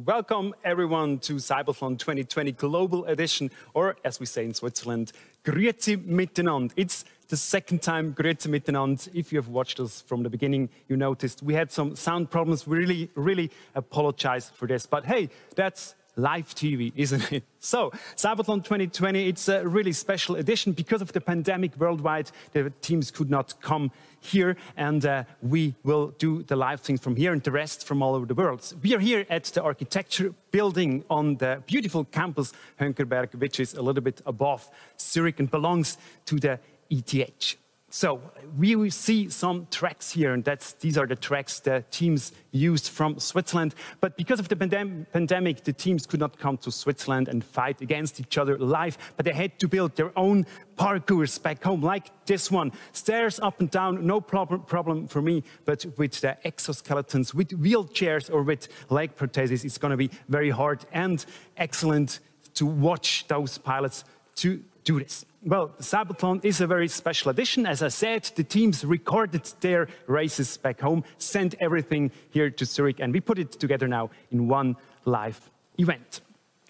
Welcome everyone to CYBATHLON 2020 Global Edition, or as we say in Switzerland, Grüezi miteinander. It's the second time Grüezi miteinander. If you have watched us from the beginning, you noticed we had some sound problems. We really apologize for this. But hey, that's live TV, isn't it? So, CYBATHLON 2020, it's a really special edition. Because of the pandemic worldwide, the teams could not come here, and we will do the live things from here and the rest from all over the world. We are here at the architecture building on the beautiful campus Hönkerberg, which is a little bit above Zurich and belongs to the ETH. So we will see some tracks here, and these are the tracks the teams used from Switzerland. But because of the pandemic, the teams could not come to Switzerland and fight against each other live, but they had to build their own parkours back home, like this one. Stairs up and down, no problem for me, but with the exoskeletons, with wheelchairs or with leg prostheses, it's going to be very hard and excellent to watch those pilots to do this. Well, the CYBATHLON is a very special edition. As I said, the teams recorded their races back home, sent everything here to Zurich, and we put it together now in one live event.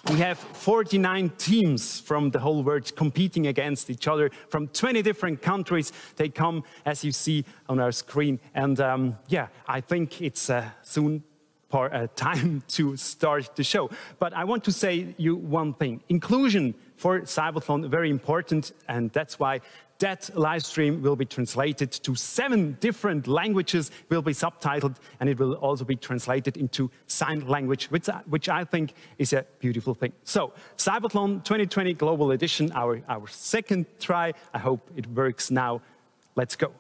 We have 49 teams from the whole world competing against each other from 20 different countries. They come, as you see on our screen, and yeah, I think it's soon time to start the show. But I want to say you one thing. Inclusion for CYBATHLON, very important, and that's why that live stream will be translated to 7 different languages, will be subtitled, and it will also be translated into sign language, which I think is a beautiful thing. So, CYBATHLON 2020 Global Edition, our second try. I hope it works now. Let's go.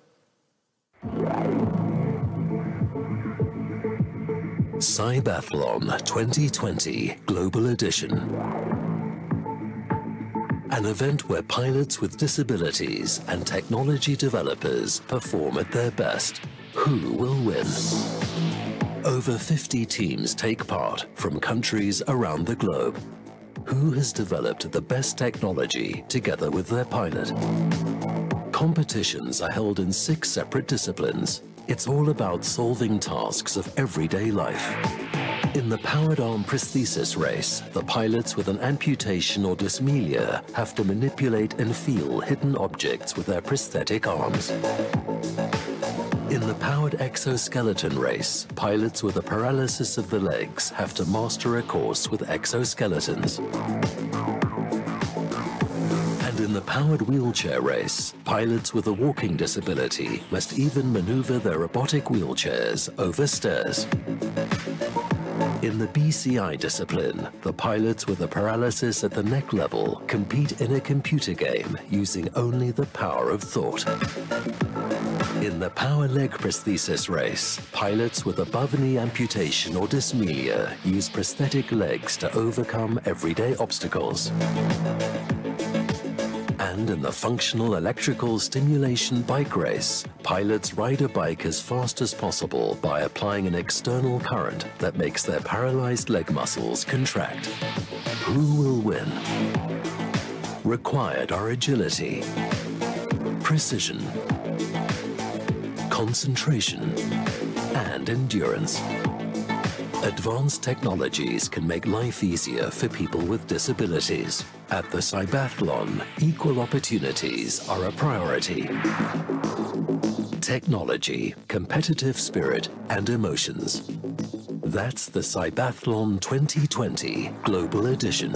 CYBATHLON 2020 Global Edition. An event where pilots with disabilities and technology developers perform at their best. Who will win? Over 50 teams take part from countries around the globe. Who has developed the best technology together with their pilot? Competitions are held in 6 separate disciplines. It's all about solving tasks of everyday life. In the powered arm prosthesis race, the pilots with an amputation or dysmelia have to manipulate and feel hidden objects with their prosthetic arms. In the powered exoskeleton race, pilots with a paralysis of the legs have to master a course with exoskeletons. And in the powered wheelchair race, pilots with a walking disability must even maneuver their robotic wheelchairs over stairs. In the BCI discipline, the pilots with a paralysis at the neck level compete in a computer game using only the power of thought. In the power leg prosthesis race, pilots with above-knee amputation or dysmelia use prosthetic legs to overcome everyday obstacles. And in the functional electrical stimulation bike race, pilots ride a bike as fast as possible by applying an external current that makes their paralyzed leg muscles contract. Who will win? Required are agility, precision, concentration, and endurance. Advanced technologies can make life easier for people with disabilities. At the CYBATHLON, equal opportunities are a priority. Technology, competitive spirit, and emotions. That's the CYBATHLON 2020 Global Edition.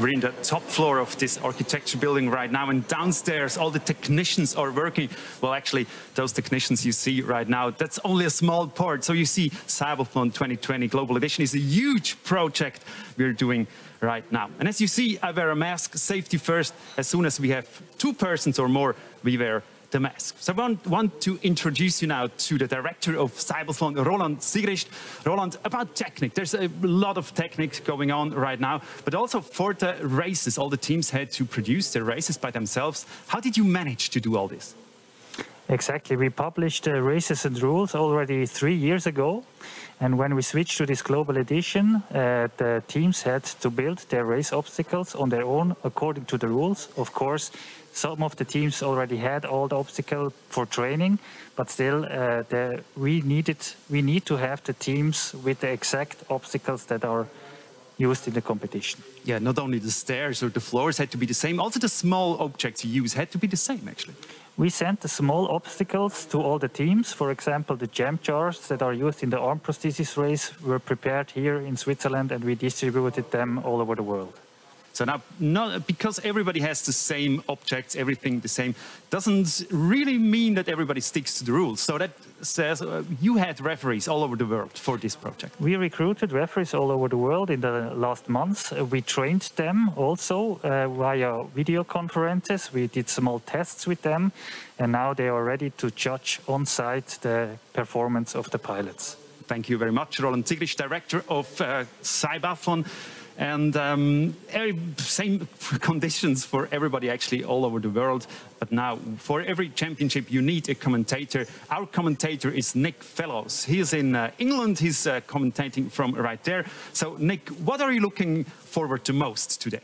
We're in the top floor of this architecture building right now, and downstairs all the technicians are working. Well, actually, those technicians you see right now, that's only a small part. So you see, CYBATHLON 2020 Global Edition is a huge project we're doing right now. And as you see, I wear a mask, safety first. As soon as we have 2 persons or more, we wear the mask. So I want to introduce you now to the director of CYBATHLON, Roland Sigrist. Roland, about technique. There's a lot of technique going on right now, but also for the races, all the teams had to produce their races by themselves. How did you manage to do all this? Exactly. We published races and rules already 3 years ago. And when we switched to this global edition, the teams had to build their race obstacles on their own according to the rules. Of course, some of the teams already had all the obstacles for training, but still we need to have the teams with the exact obstacles that are used in the competition. Yeah, not only the stairs or the floors had to be the same, also the small objects you use had to be the same, actually. We sent the small obstacles to all the teams. For example, the jam jars that are used in the arm prosthesis race were prepared here in Switzerland, and we distributed them all over the world. So now, not because everybody has the same objects, everything the same, doesn't really mean that everybody sticks to the rules. So that says you had referees all over the world for this project. We recruited referees all over the world in the last months. We trained them also via video conferences. We did small tests with them, and now they are ready to judge on site the performance of the pilots. Thank you very much, Roland Ziglisch, director of CYBATHLON. And same conditions for everybody actually all over the world. But now, for every championship, you need a commentator. Our commentator is Nick Fellows. He is in England. He's commentating from right there. So, Nick, what are you looking forward to most today?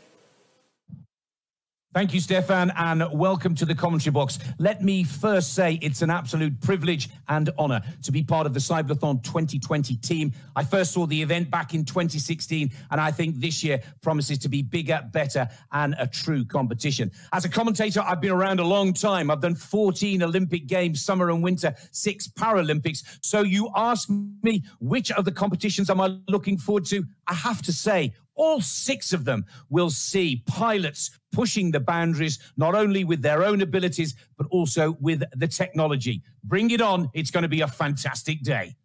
Thank you, Stefan, and welcome to the commentary box. Let me first say it's an absolute privilege and honour to be part of the CYBATHLON 2020 team. I first saw the event back in 2016, and I think this year promises to be bigger, better, and a true competition. As a commentator, I've been around a long time. I've done 14 Olympic Games, summer and winter, 6 Paralympics. So you ask me, which of the competitions am I looking forward to? I have to say, all 6 of them will see pilots pushing the boundaries, not only with their own abilities, but also with the technology. Bring it on. It's going to be a fantastic day.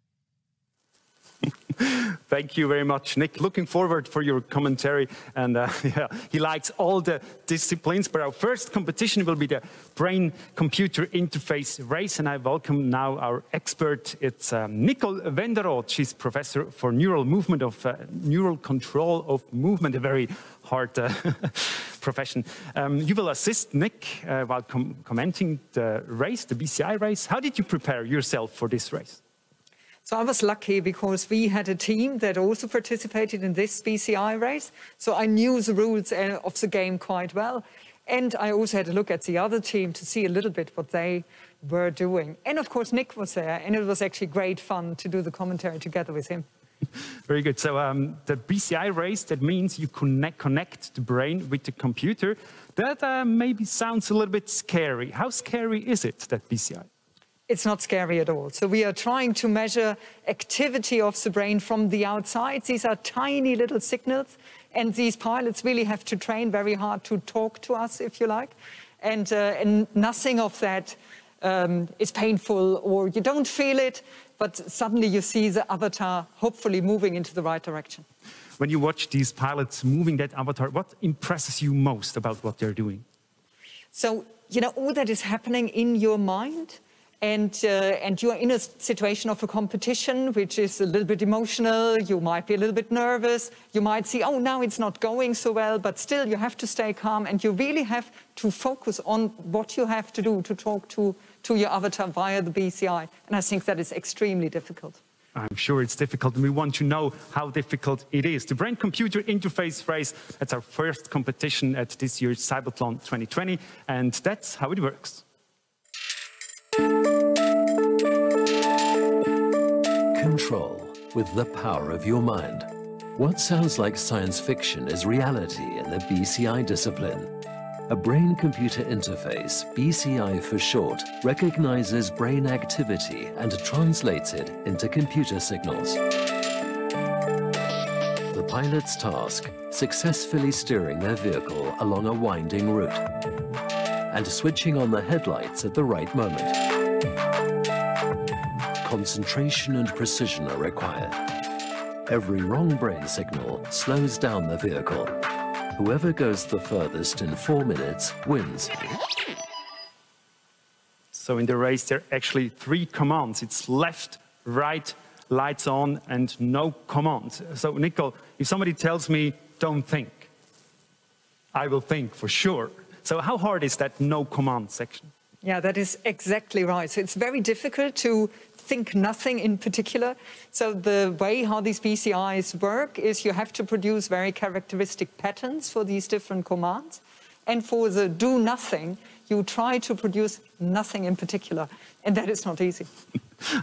Thank you very much, Nick. Looking forward for your commentary. And yeah, he likes all the disciplines. But our first competition will be the brain-computer interface race. And I welcome now our expert. It's Nicole Wenderoth. She's professor for neural movement of neural control of movement, a very hard profession. You will assist Nick while commenting the race, the BCI race. How did you prepare yourself for this race? So I was lucky because we had a team that also participated in this BCI race. So I knew the rules of the game quite well. And I also had a look at the other team to see a little bit what they were doing. And of course, Nick was there, and it was actually great fun to do the commentary together with him. Very good. So the BCI race, that means you connect the brain with the computer. That maybe sounds a little bit scary. How scary is it, that BCI? It's not scary at all. So we are trying to measure activity of the brain from the outside. These are tiny little signals, and these pilots really have to train very hard to talk to us, if you like. And nothing of that is painful, or you don't feel it, but suddenly you see the avatar hopefully moving into the right direction. When you watch these pilots moving that avatar, what impresses you most about what they're doing? So, you know, all that is happening in your mind. And you're in a situation of a competition, which is a little bit emotional. You might be a little bit nervous. You might see, oh, now it's not going so well, but still you have to stay calm. And you really have to focus on what you have to do to talk to your avatar via the BCI. And I think that is extremely difficult. I'm sure it's difficult, and we want to know how difficult it is. The brain-computer interface race, that's our first competition at this year's CYBATHLON 2020, and that's how it works. Control with the power of your mind. What sounds like science fiction is reality in the BCI discipline. A brain-computer interface, BCI for short, recognizes brain activity and translates it into computer signals. The pilot's task, successfully steering their vehicle along a winding route and switching on the headlights at the right moment. Concentration and precision are required. Every wrong brain signal slows down the vehicle. Whoever goes the furthest in 4 minutes wins. So in the race, there are actually 3 commands. It's left, right, lights on, and no command. So, Nicole, if somebody tells me, don't think, I will think for sure. So how hard is that no command section? Yeah, that is exactly right. So it's very difficult to think nothing in particular. So the way how these BCIs work is you have to produce very characteristic patterns for these different commands. And for the do nothing, you try to produce nothing in particular. And that is not easy.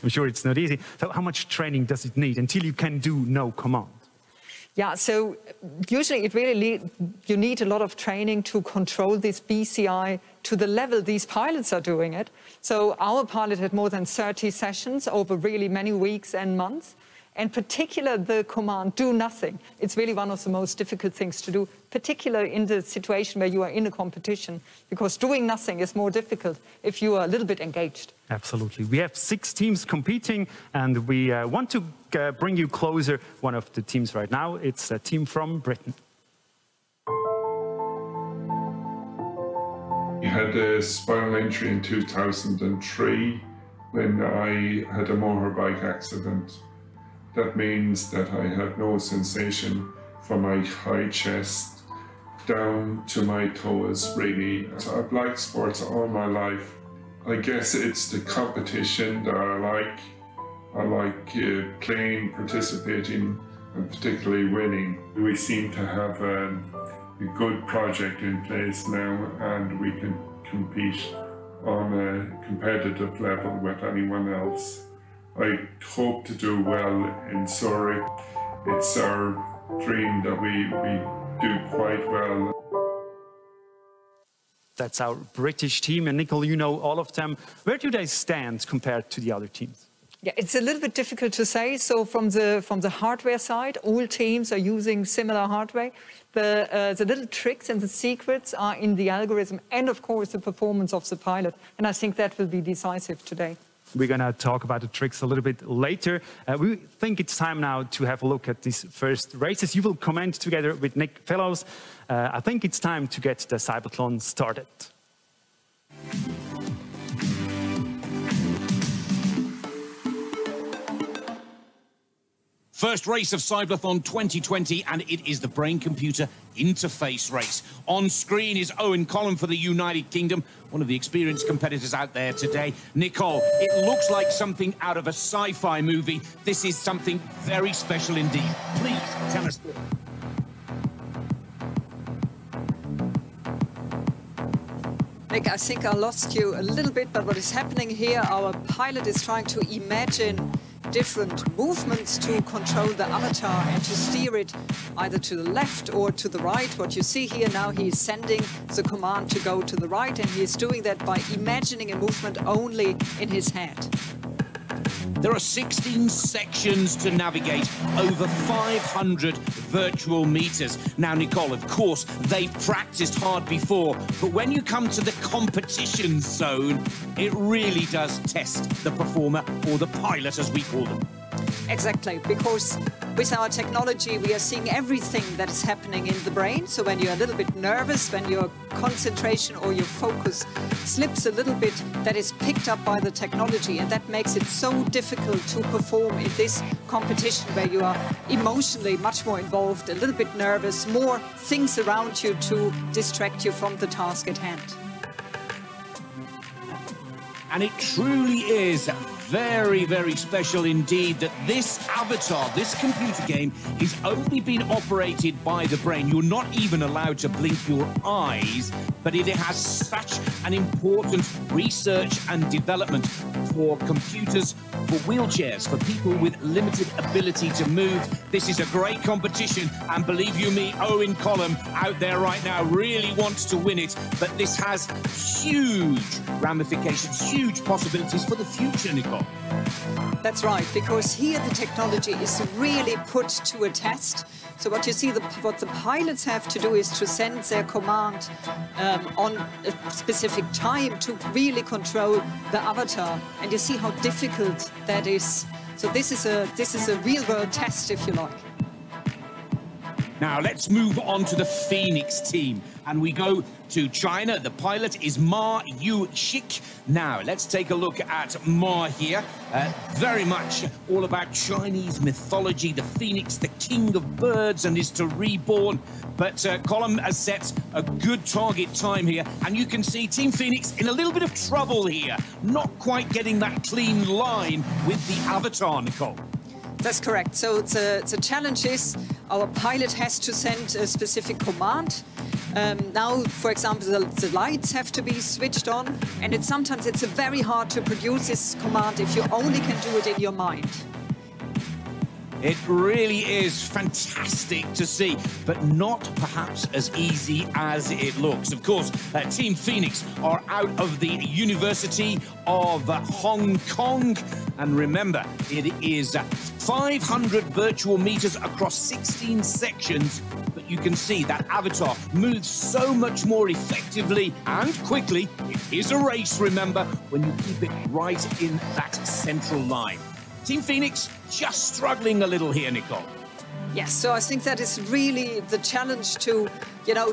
I'm sure it's not easy. So how much training does it need until you can do no command? Yeah, so usually it really you need a lot of training to control this BCI to the level these pilots are doing it. So our pilot had more than 30 sessions over really many weeks and months. And particularly the command, do nothing. It's really one of the most difficult things to do, particularly in the situation where you are in a competition, because doing nothing is more difficult if you are a little bit engaged. Absolutely. We have 6 teams competing, and we want to bring you closer one of the teams right now. It's a team from Britain. I had a spinal injury in 2003 when I had a motorbike accident. That means that I have no sensation from my high chest down to my toes, really. So I've liked sports all my life. I guess it's the competition that I like. I like playing, participating, and particularly winning. We seem to have a good project in place now, and we can compete on a competitive level with anyone else. I hope to do well in Surrey. It's our dream that we do quite well. That's our British team, and Nicole, you know all of them. Where do they stand compared to the other teams? Yeah, it's a little bit difficult to say. So from the hardware side, all teams are using similar hardware. The little tricks and the secrets are in the algorithm and, of course, the performance of the pilot. And I think that will be decisive today. We're going to talk about the tricks a little bit later. We think it's time now to have a look at these first races. You will comment together with Nick Fellows. I think it's time to get the CYBATHLON started. First race of CYBATHLON 2020, and it is the brain-computer interface race. On screen is Owen Collum for the United Kingdom, one of the experienced competitors out there today. Nicole, it looks like something out of a sci-fi movie. This is something very special indeed. Please tell us. Nick, I think I lost you a little bit, but what is happening here, our pilot is trying to imagine different movements to control the avatar and to steer it either to the left or to the right. What you see here now, he is sending the command to go to the right, and he is doing that by imagining a movement only in his head. There are 16 sections to navigate, over 500 virtual meters. Now, Nicole, of course, they've practiced hard before, but when you come to the competition zone, it really does test the performer, or the pilot, as we call them. Exactly, because with our technology, we are seeing everything that is happening in the brain. So when you're a little bit nervous, when your concentration or your focus slips a little bit, that is picked up by the technology. And that makes it so difficult to perform in this competition where you are emotionally much more involved, a little bit nervous, more things around you to distract you from the task at hand. And it truly is very, very special indeed that this avatar, this computer game, is only being operated by the brain. You're not even allowed to blink your eyes, but it has such an important research and development for computers, for wheelchairs, for people with limited ability to move. This is a great competition, and believe you me, Owen Collum out there right now really wants to win it, but this has huge ramifications, huge possibilities for the future, Nicole. That's right, because here the technology is really put to a test. So what you see, what the pilots have to do is to send their command on a specific time to really control the avatar. And you see how difficult that is. So this is a real-world test, if you like. Now, let's move on to the Phoenix team. And we go to China. The pilot is Ma Yu-shik. Now, let's take a look at Ma here. Very much all about Chinese mythology. The phoenix, the king of birds, and is to reborn. But Colin has set a good target time here. And you can see Team Phoenix in a little bit of trouble here. Not quite getting that clean line with the avatar, Nicole. That's correct. So the challenge is our pilot has to send a specific command. Now, for example, the lights have to be switched on, and sometimes it's very hard to produce this command if you only can do it in your mind. It really is fantastic to see, but not perhaps as easy as it looks. Of course, Team Phoenix are out of the University of Hong Kong. And remember, it is 500 virtual meters across 16 sections. But you can see that avatar moves so much more effectively and quickly. It is a race, remember, when you keep it right in that central line. Team Phoenix just struggling a little here, Nicole. Yes, so I think that is really the challenge to,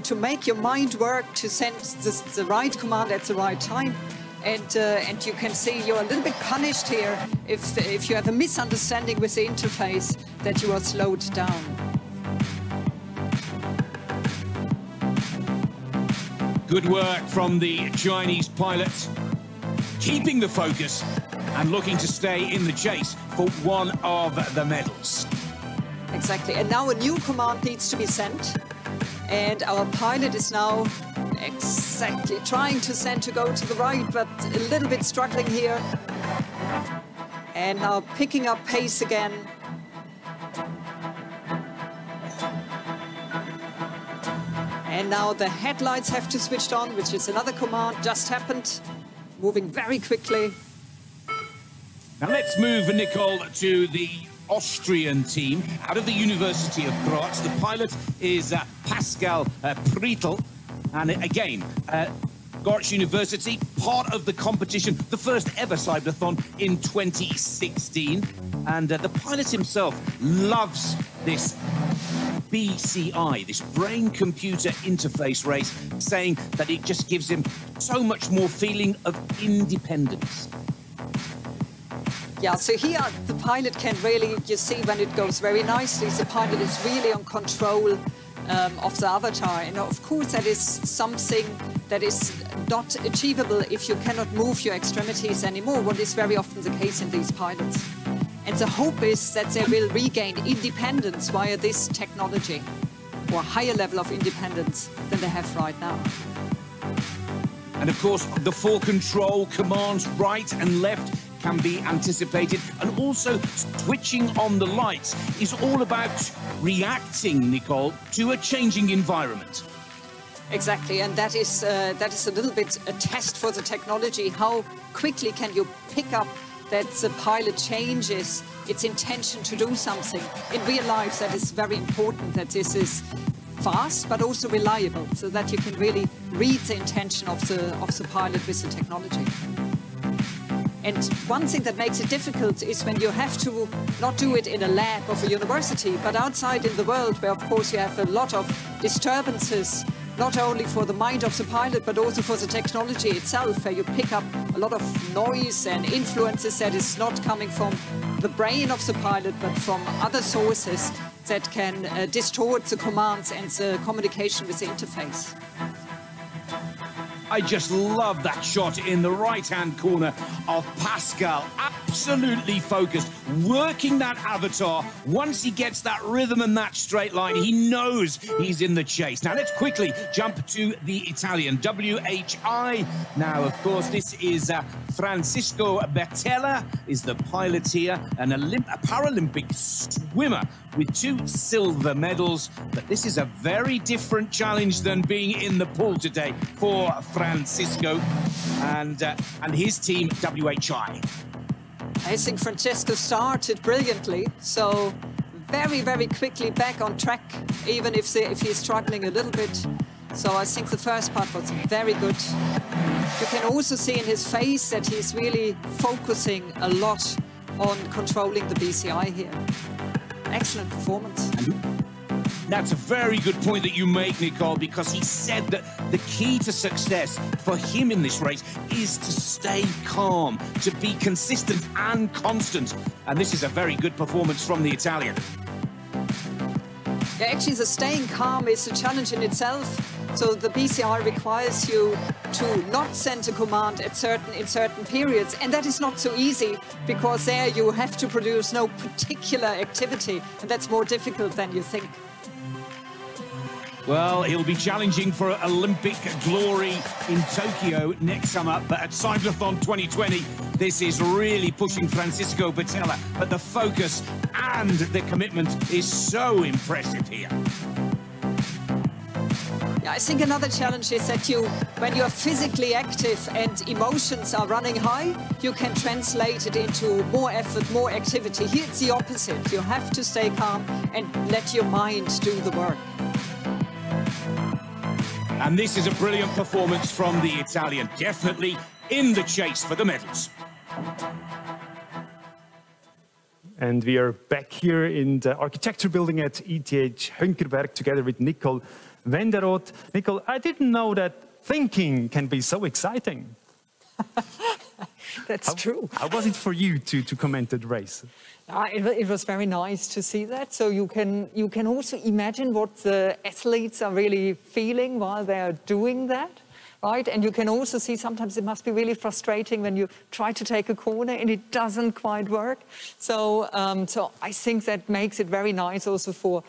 to make your mind work, to send the right command at the right time. And you can see you're a little bit punished here if you have a misunderstanding with the interface that you are slowed down. Good work from the Chinese pilot, keeping the focus and looking to stay in the chase for one of the medals. Exactly, and now a new command needs to be sent, and our pilot is now exactly trying to send to go to the right, but a little bit struggling here. And now picking up pace again. And now the headlights have to switch on, which is another command, just happened. Moving very quickly. Now let's move, Nicole, to the Austrian team out of the University of Graz. The pilot is Pascal Prietl. And again, Graz University, part of the competition, the first ever CYBATHLON in 2016. And the pilot himself loves this BCI, this brain-computer interface race, saying that it just gives him so much more feeling of independence. Yeah, so here the pilot can really, you see when it goes very nicely, the pilot is really on control of the avatar. And of course that is something that is not achievable if you cannot move your extremities anymore, what is very often the case in these pilots. And the hope is that they will regain independence via this technology, or a higher level of independence than they have right now. And of course, the full control commands right and left can be anticipated, and also switching on the lights is all about reacting, Nicole, to a changing environment. Exactly, and that is a little bit a test for the technology. How quickly can you pick up that the pilot changes its intention to do something? In real life, that is very important, that this is fast but also reliable, so that you can really read the intention of the pilot with the technology. And one thing that makes it difficult is when you have to not do it in a lab of a university, but outside in the world, where of course you have a lot of disturbances, not only for the mind of the pilot, but also for the technology itself, where you pick up a lot of noise and influences that is not coming from the brain of the pilot, but from other sources that can distort the commands and the communication with the interface. I just love that shot in the right-hand corner of Pascal. Absolutely focused, working that avatar. Once he gets that rhythm and that straight line, he knows he's in the chase. Now, let's quickly jump to the Italian, WHI. Now, of course, this is Francisco Bertella is the pilot here, a Paralympic swimmer with 2 silver medals. But this is a very different challenge than being in the pool today for Francisco and his team, WHI. I think Francesco started brilliantly, so very, very quickly back on track, even if he's struggling a little bit. So I think the first part was very good. You can also see in his face that he's really focusing a lot on controlling the BCI here. Excellent performance. That's a very good point that you make, Nicole, because he said that the key to success for him in this race is to stay calm, to be consistent and constant. And this is a very good performance from the Italian. Yeah, actually, the staying calm is a challenge in itself. So the BCI requires you to not send a command in certain periods, and that is not so easy because there you have to produce no particular activity, and that's more difficult than you think. Well, he'll be challenging for Olympic glory in Tokyo next summer, but at CYBATHLON 2020, this is really pushing Francisco Batella, but the focus and the commitment is so impressive here. Yeah, I think another challenge is that when you're physically active and emotions are running high, you can translate it into more effort, more activity. Here it's the opposite. You have to stay calm and let your mind do the work. And this is a brilliant performance from the Italian, definitely in the chase for the medals. And we are back here in the architecture building at ETH Hönkerberg together with Nicole Wenderoth. Nicole, I didn't know that thinking can be so exciting. That's true. How was it for you to comment the race? It was very nice to see that. So you can also imagine what the athletes are really feeling while they're doing that, right? And you can also see sometimes it must be really frustrating when you try to take a corner and it doesn't quite work. So I think that makes it very nice also for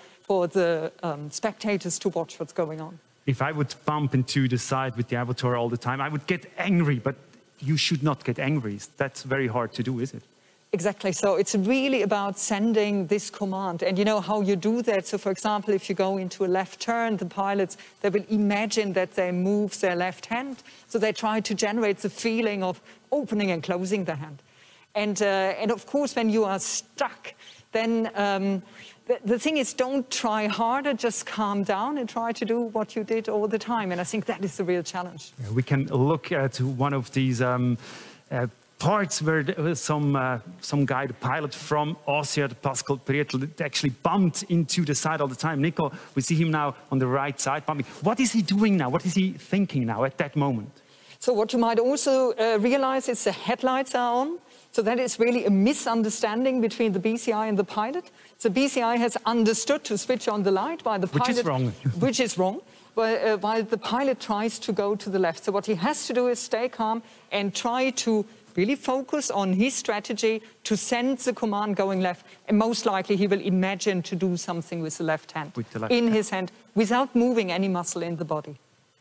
the spectators to watch what's going on. If I would bump into the side with the avatar all the time, I would get angry, but you should not get angry. That's very hard to do, is it? Exactly. So it's really about sending this command. And you know how you do that. So, for example, if you go into a left turn, the pilots, they will imagine that they move their left hand. So they try to generate the feeling of opening and closing the hand. And of course, when you are stuck, then the thing is, don't try harder, just calm down and try to do what you did all the time. And I think that is the real challenge. Yeah, we can look at one of these parts where there was some guy, the pilot from Austria, Pascal Prietl, actually bumped into the side all the time. Nico, we see him now on the right side bumping. What is he doing now? What is he thinking now at that moment? So what you might also realize is the headlights are on. So that is really a misunderstanding between the BCI and the pilot. The BCI has understood to switch on the light while the pilot... Which is wrong. Which is wrong. While the pilot tries to go to the left. So what he has to do is stay calm and try to really focus on his strategy to send the command going left. And most likely he will imagine to do something with the left hand, in his hand, without moving any muscle in the body.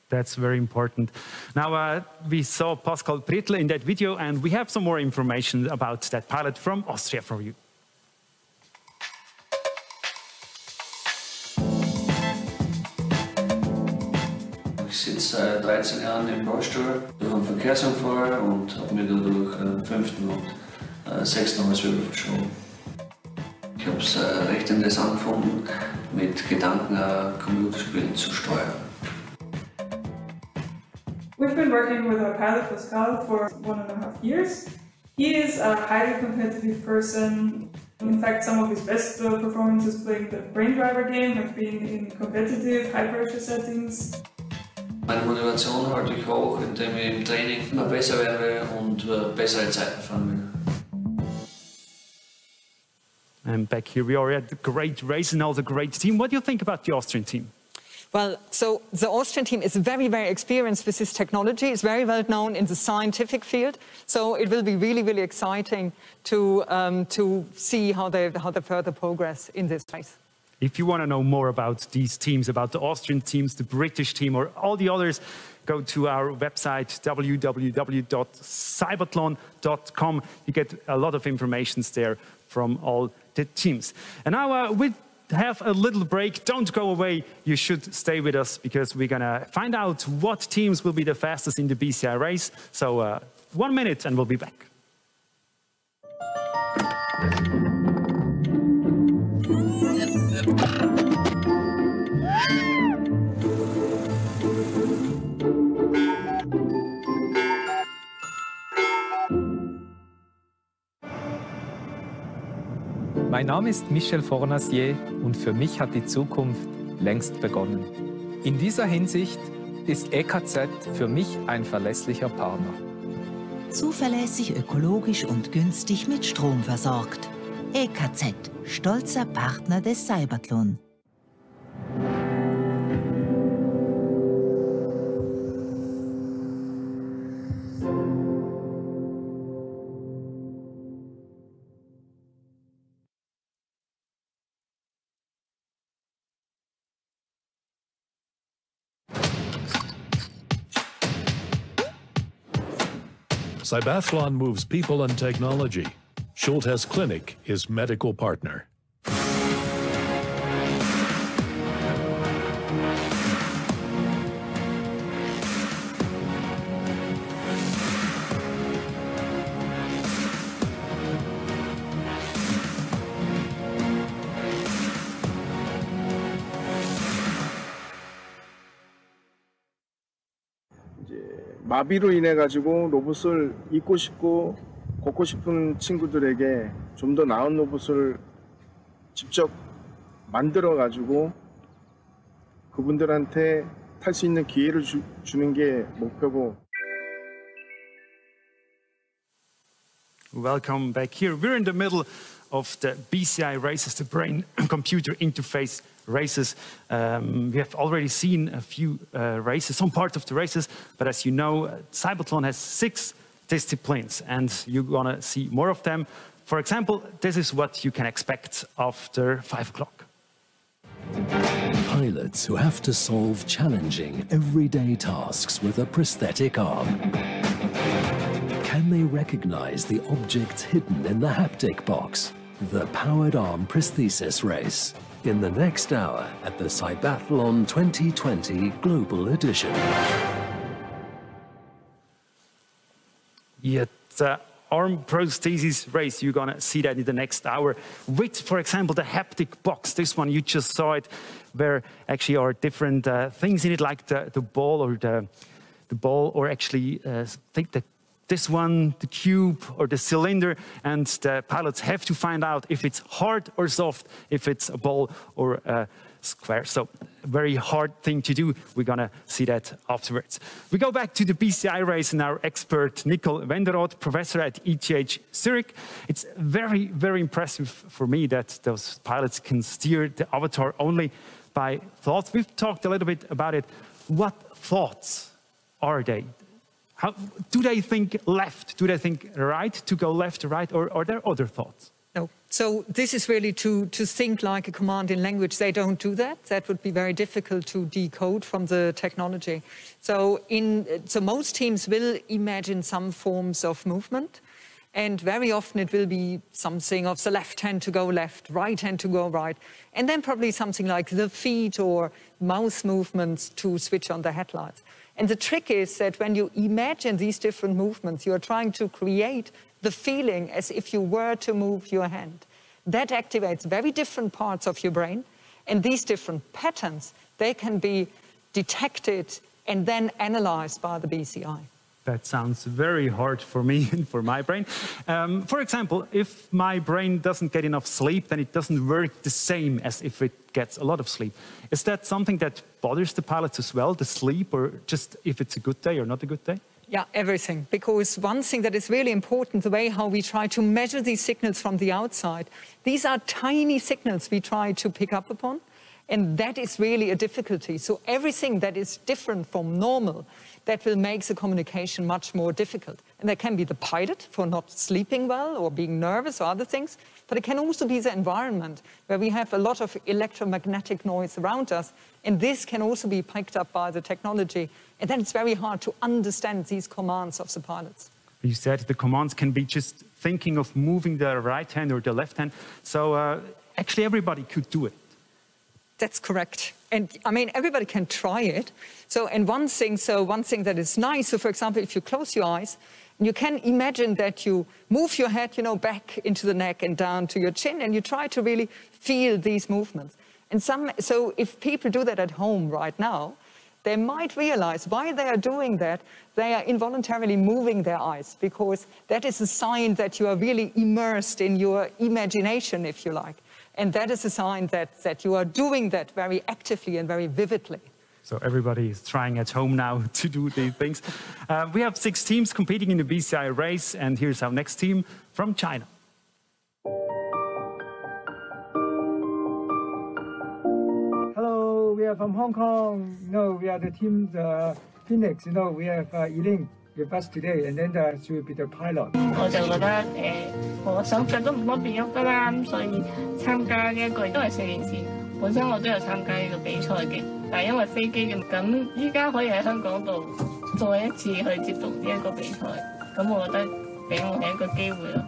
That's very important. Now, we saw Pascal Prietl in that video, and we have some more information about that pilot from Austria for you. Ich sitze seit 13 Jahren im Rollstuhl durch einen Verkehrsunfall und habe mir dadurch am 5. und 6. Halswirbel verschoben. Ich habe es recht interessant gefunden, mit Gedanken Computerspielen zu steuern. We've been working with our pilot Pascal for 1.5 years. He is a highly competitive person. In fact, some of his best performances playing the brain driver game have been in competitive, high-pressure settings. Meine Motivation halte ich hoch, indem ich im Training immer besser werde und bessere Zeiten fahren will. And back here we are at the great race and also great team. What do you think about the Austrian team? Well, so the Austrian team is very, very experienced with this technology. It's very well known in the scientific field. So it will be really, really exciting to see how they further progress in this race. If you want to know more about these teams, about the Austrian teams, the British team, or all the others, go to our website, www.cybathlon.com. You get a lot of information there from all the teams. And now we have a little break. Don't go away. You should stay with us because we're going to find out what teams will be the fastest in the BCI race. So 1 minute and we'll be back. Mein Name ist Michel Fornacier und für mich hat die Zukunft längst begonnen. In dieser Hinsicht ist EKZ für mich ein verlässlicher Partner. Zuverlässig, ökologisch und günstig mit Strom versorgt. EKZ, stolzer Partner des CYBATHLON. CYBATHLON moves people and technology. Schultes Clinic is medical partner. 마비로 인해 가지고 로봇을 입고 싶고 걷고 싶은 친구들에게 좀 더 나은 로봇을 직접 만들어 가지고 그분들한테 탈 수 있는 기회를 주는 게 목표고. Welcome back here. We're in the middle of the BCI races, the brain-computer interface races. We have already seen a few races, some parts of the races, but as you know, CYBATHLON has 6 disciplines, and you're gonna see more of them. For example, this is what you can expect after 5 o'clock. Pilots who have to solve challenging, everyday tasks with a prosthetic arm. Can they recognize the objects hidden in the haptic box? The Powered Arm Prosthesis Race in the next hour at the CYBATHLON 2020 Global Edition. Yeah, the arm prosthesis race, you're gonna see that in the next hour with, for example, the haptic box. This one, you just saw it, where actually are different things in it, like the ball or the ball, or actually think that this one, the cube or the cylinder, and the pilots have to find out if it's hard or soft, if it's a ball or a square. So very hard thing to do. We're gonna see that afterwards. We go back to the BCI race and our expert Nicole Wenderoth, professor at ETH Zurich. It's very, very impressive for me that those pilots can steer the avatar only by thoughts. We've talked a little bit about it. What thoughts are they? How, do they think left? Do they think right to go left or right, or are there other thoughts? No. So this is really to think like a command in language. They don't do that. That would be very difficult to decode from the technology. So most teams will imagine some forms of movement, and very often it will be something of the left hand to go left, right hand to go right, and then probably something like the feet or mouse movements to switch on the headlights. And the trick is that when you imagine these different movements, you're trying to create the feeling as if you were to move your hand. That activates very different parts of your brain, and these different patterns, they can be detected and then analyzed by the BCI. That sounds very hard for me and for my brain. For example, if my brain doesn't get enough sleep, then it doesn't work the same as if it gets a lot of sleep. Is that something that bothers the pilots as well, the sleep, or just if it's a good day or not a good day? Yeah, everything. Because one thing that is really important, the way how we try to measure these signals from the outside, these are tiny signals we try to pick up upon, and that is really a difficulty. So everything that is different from normal, that will make the communication much more difficult. And that can be the pilot for not sleeping well or being nervous or other things, but it can also be the environment where we have a lot of electromagnetic noise around us, and this can also be picked up by the technology, and then it's very hard to understand these commands of the pilots. You said the commands can be just thinking of moving the right hand or the left hand, so actually everybody could do it. That's correct. And I mean, everybody can try it. So, and one thing that is nice, so for example, if you close your eyes, you can imagine that you move your head, back into the neck and down to your chin, and you try to really feel these movements. And so if people do that at home right now, they might realize why they are doing that. They are involuntarily moving their eyes, because that is a sign that you are really immersed in your imagination, if you like. And that is a sign that you are doing that very actively and very vividly. So everybody is trying at home now to do these things. We have 6 teams competing in the BCI race, and here's our next team from China. Hello, we are from Hong Kong. We are the team Phoenix. We have Eileen with us today, and then she will be the pilot. 我就覺得我手腳都唔方便喐㗎啦，咁所以參加呢一個都係4年前，本身我都有參加呢個比賽嘅，但係因為飛機咁，依家可以喺香港度再一次去接觸呢一個比賽，咁我覺得俾我係一個機會咯，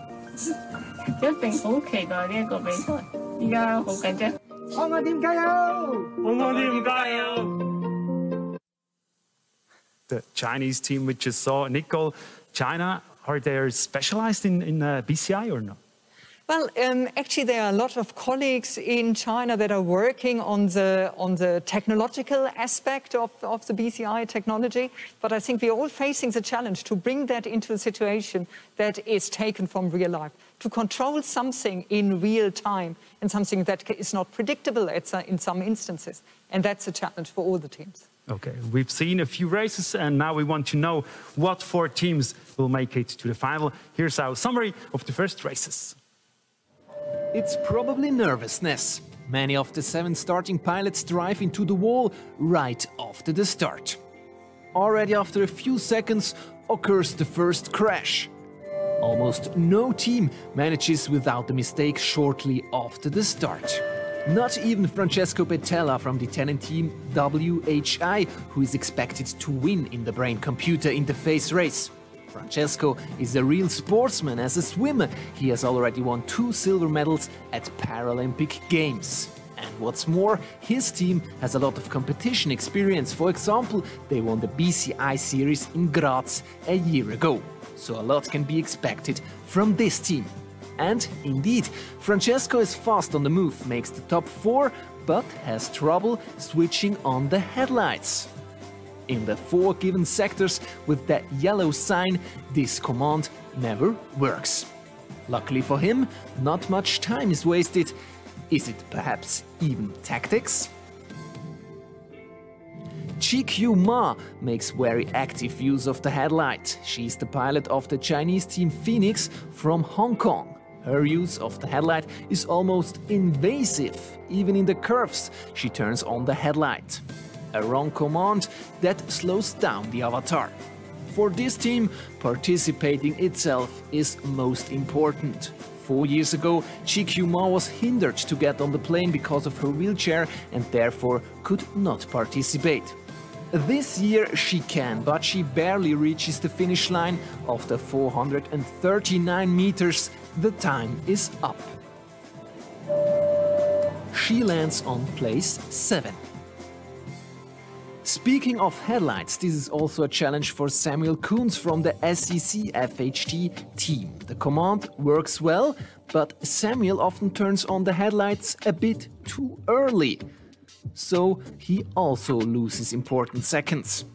一定好期待呢一個比賽，依家好緊張。香港店加油！香港店加油！ The Chinese team we just saw, Nicole, China, are they specialized in BCI or not? Well, actually, there are a lot of colleagues in China that are working on the technological aspect of the BCI technology. But I think we're all facing the challenge to bring that into a situation that is taken from real life, to control something in real time and something that is not predictable in some instances. And that's a challenge for all the teams. Okay, we've seen a few races, and now we want to know what 4 teams will make it to the final. Here's our summary of the first races. It's probably nervousness. Many of the 7 starting pilots drive into the wall right after the start. Already after a few seconds occurs the first crash. Almost no team manages without a mistake shortly after the start. Not even Francesco Bettella from the Italian team WHI, who is expected to win in the brain-computer interface race. Francesco is a real sportsman. As a swimmer, he has already won 2 silver medals at Paralympic Games. And what's more, his team has a lot of competition experience. For example, they won the BCI series in Graz a year ago. So a lot can be expected from this team. And indeed, Francesco is fast on the move, makes the top 4, but has trouble switching on the headlights. In the 4 given sectors with that yellow sign, this command never works. Luckily for him, not much time is wasted. Is it perhaps even tactics? Chi Ma makes very active use of the headlight. She's the pilot of the Chinese team Phoenix from Hong Kong. Her use of the headlight is almost invasive. Even in the curves, she turns on the headlight. A wrong command that slows down the avatar. For this team, participating itself is most important. 4 years ago, Chi Ma was hindered to get on the plane because of her wheelchair and therefore could not participate. This year she can, but she barely reaches the finish line. After 439 meters, the time is up. She lands on place 7. Speaking of headlights, this is also a challenge for Samuel Kunz from the SEC FHT team. The command works well, but Samuel often turns on the headlights a bit too early. So he also loses important seconds.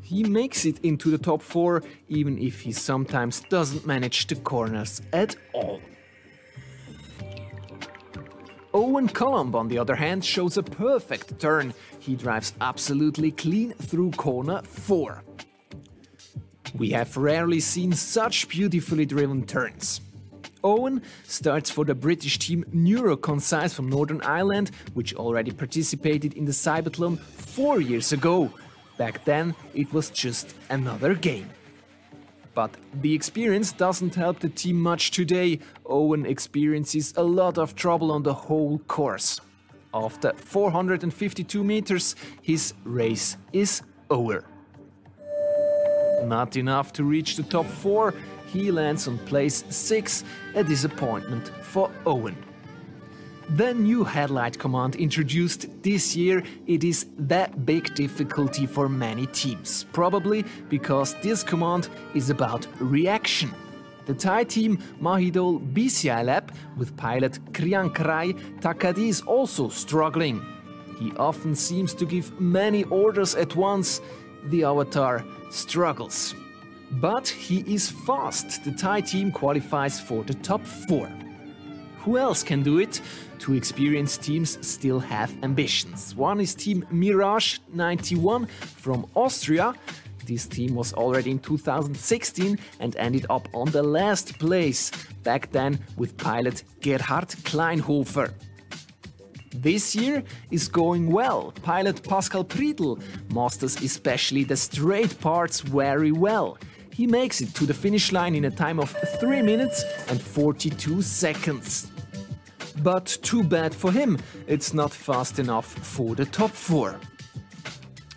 He makes it into the top 4, even if he sometimes doesn't manage the corners at all. Owen Colomb, on the other hand, shows a perfect turn. He drives absolutely clean through corner 4. We have rarely seen such beautifully driven turns. Owen starts for the British team Neuroconcise from Northern Ireland, which already participated in the CYBATHLON 4 years ago. Back then, it was just another game. But the experience doesn't help the team much today. Owen experiences a lot of trouble on the whole course. After 452 meters, his race is over. Not enough to reach the top 4, he lands on place 6, a disappointment for Owen. The new headlight command introduced this year, it is that big difficulty for many teams, probably because this command is about reaction. The Thai team Mahidol BCI Lab with pilot Kriankrai Takadi is also struggling. He often seems to give many orders at once. The avatar struggles. But he is fast. The Thai team qualifies for the top 4. Who else can do it? Two experienced teams still have ambitions. One is Team Mirage 91 from Austria. This team was already in 2016 and ended up on the last place, back then with pilot Gerhard Kleinhofer. This year is going well. Pilot Pascal Priedl masters especially the straight parts very well. He makes it to the finish line in a time of 3 minutes and 42 seconds. But too bad for him, it's not fast enough for the top 4.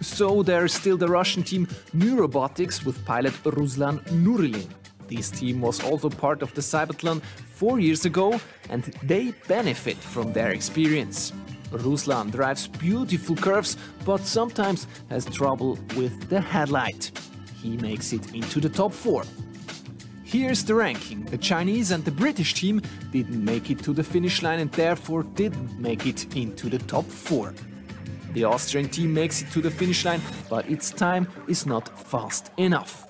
So there's still the Russian team Neurobotics with pilot Ruslan Nurilin. This team was also part of the CYBATHLON 4 years ago and they benefit from their experience. Ruslan drives beautiful curves but sometimes has trouble with the headlight. He makes it into the top 4. Here's the ranking. The Chinese and the British team didn't make it to the finish line and therefore didn't make it into the top 4. The Austrian team makes it to the finish line, but its time is not fast enough.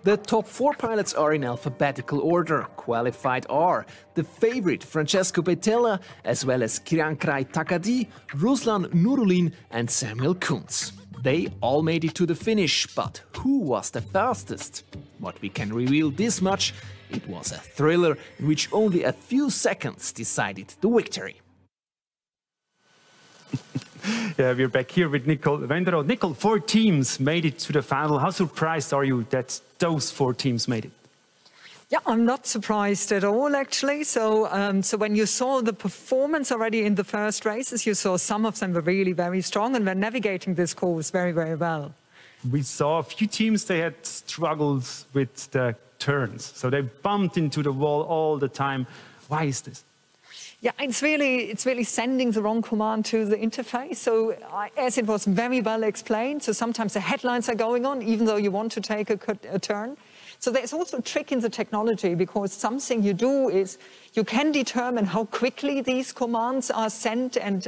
The top 4 pilots are in alphabetical order. Qualified are the favorite Francesco Bettella, as well as Kirankrai Takadi, Ruslan Nurulin and Samuel Kuntz. They all made it to the finish, but who was the fastest? What we can reveal this much, it was a thriller in which only a few seconds decided the victory. Yeah, we're back here with Nicole Wenderoth. Nicole, 4 teams made it to the final. How surprised are you that those 4 teams made it? Yeah, I'm not surprised at all, actually. So when you saw the performance already in the first races, you saw some of them were really very strong and were navigating this course very, very well. We saw a few teams, they had struggles with the turns. So they bumped into the wall all the time. Why is this? Yeah, it's really sending the wrong command to the interface. So as it was very well explained, so sometimes the headlines are going on, even though you want to take a turn. So there's also a trick in the technology, because something you do is you can determine how quickly these commands are sent and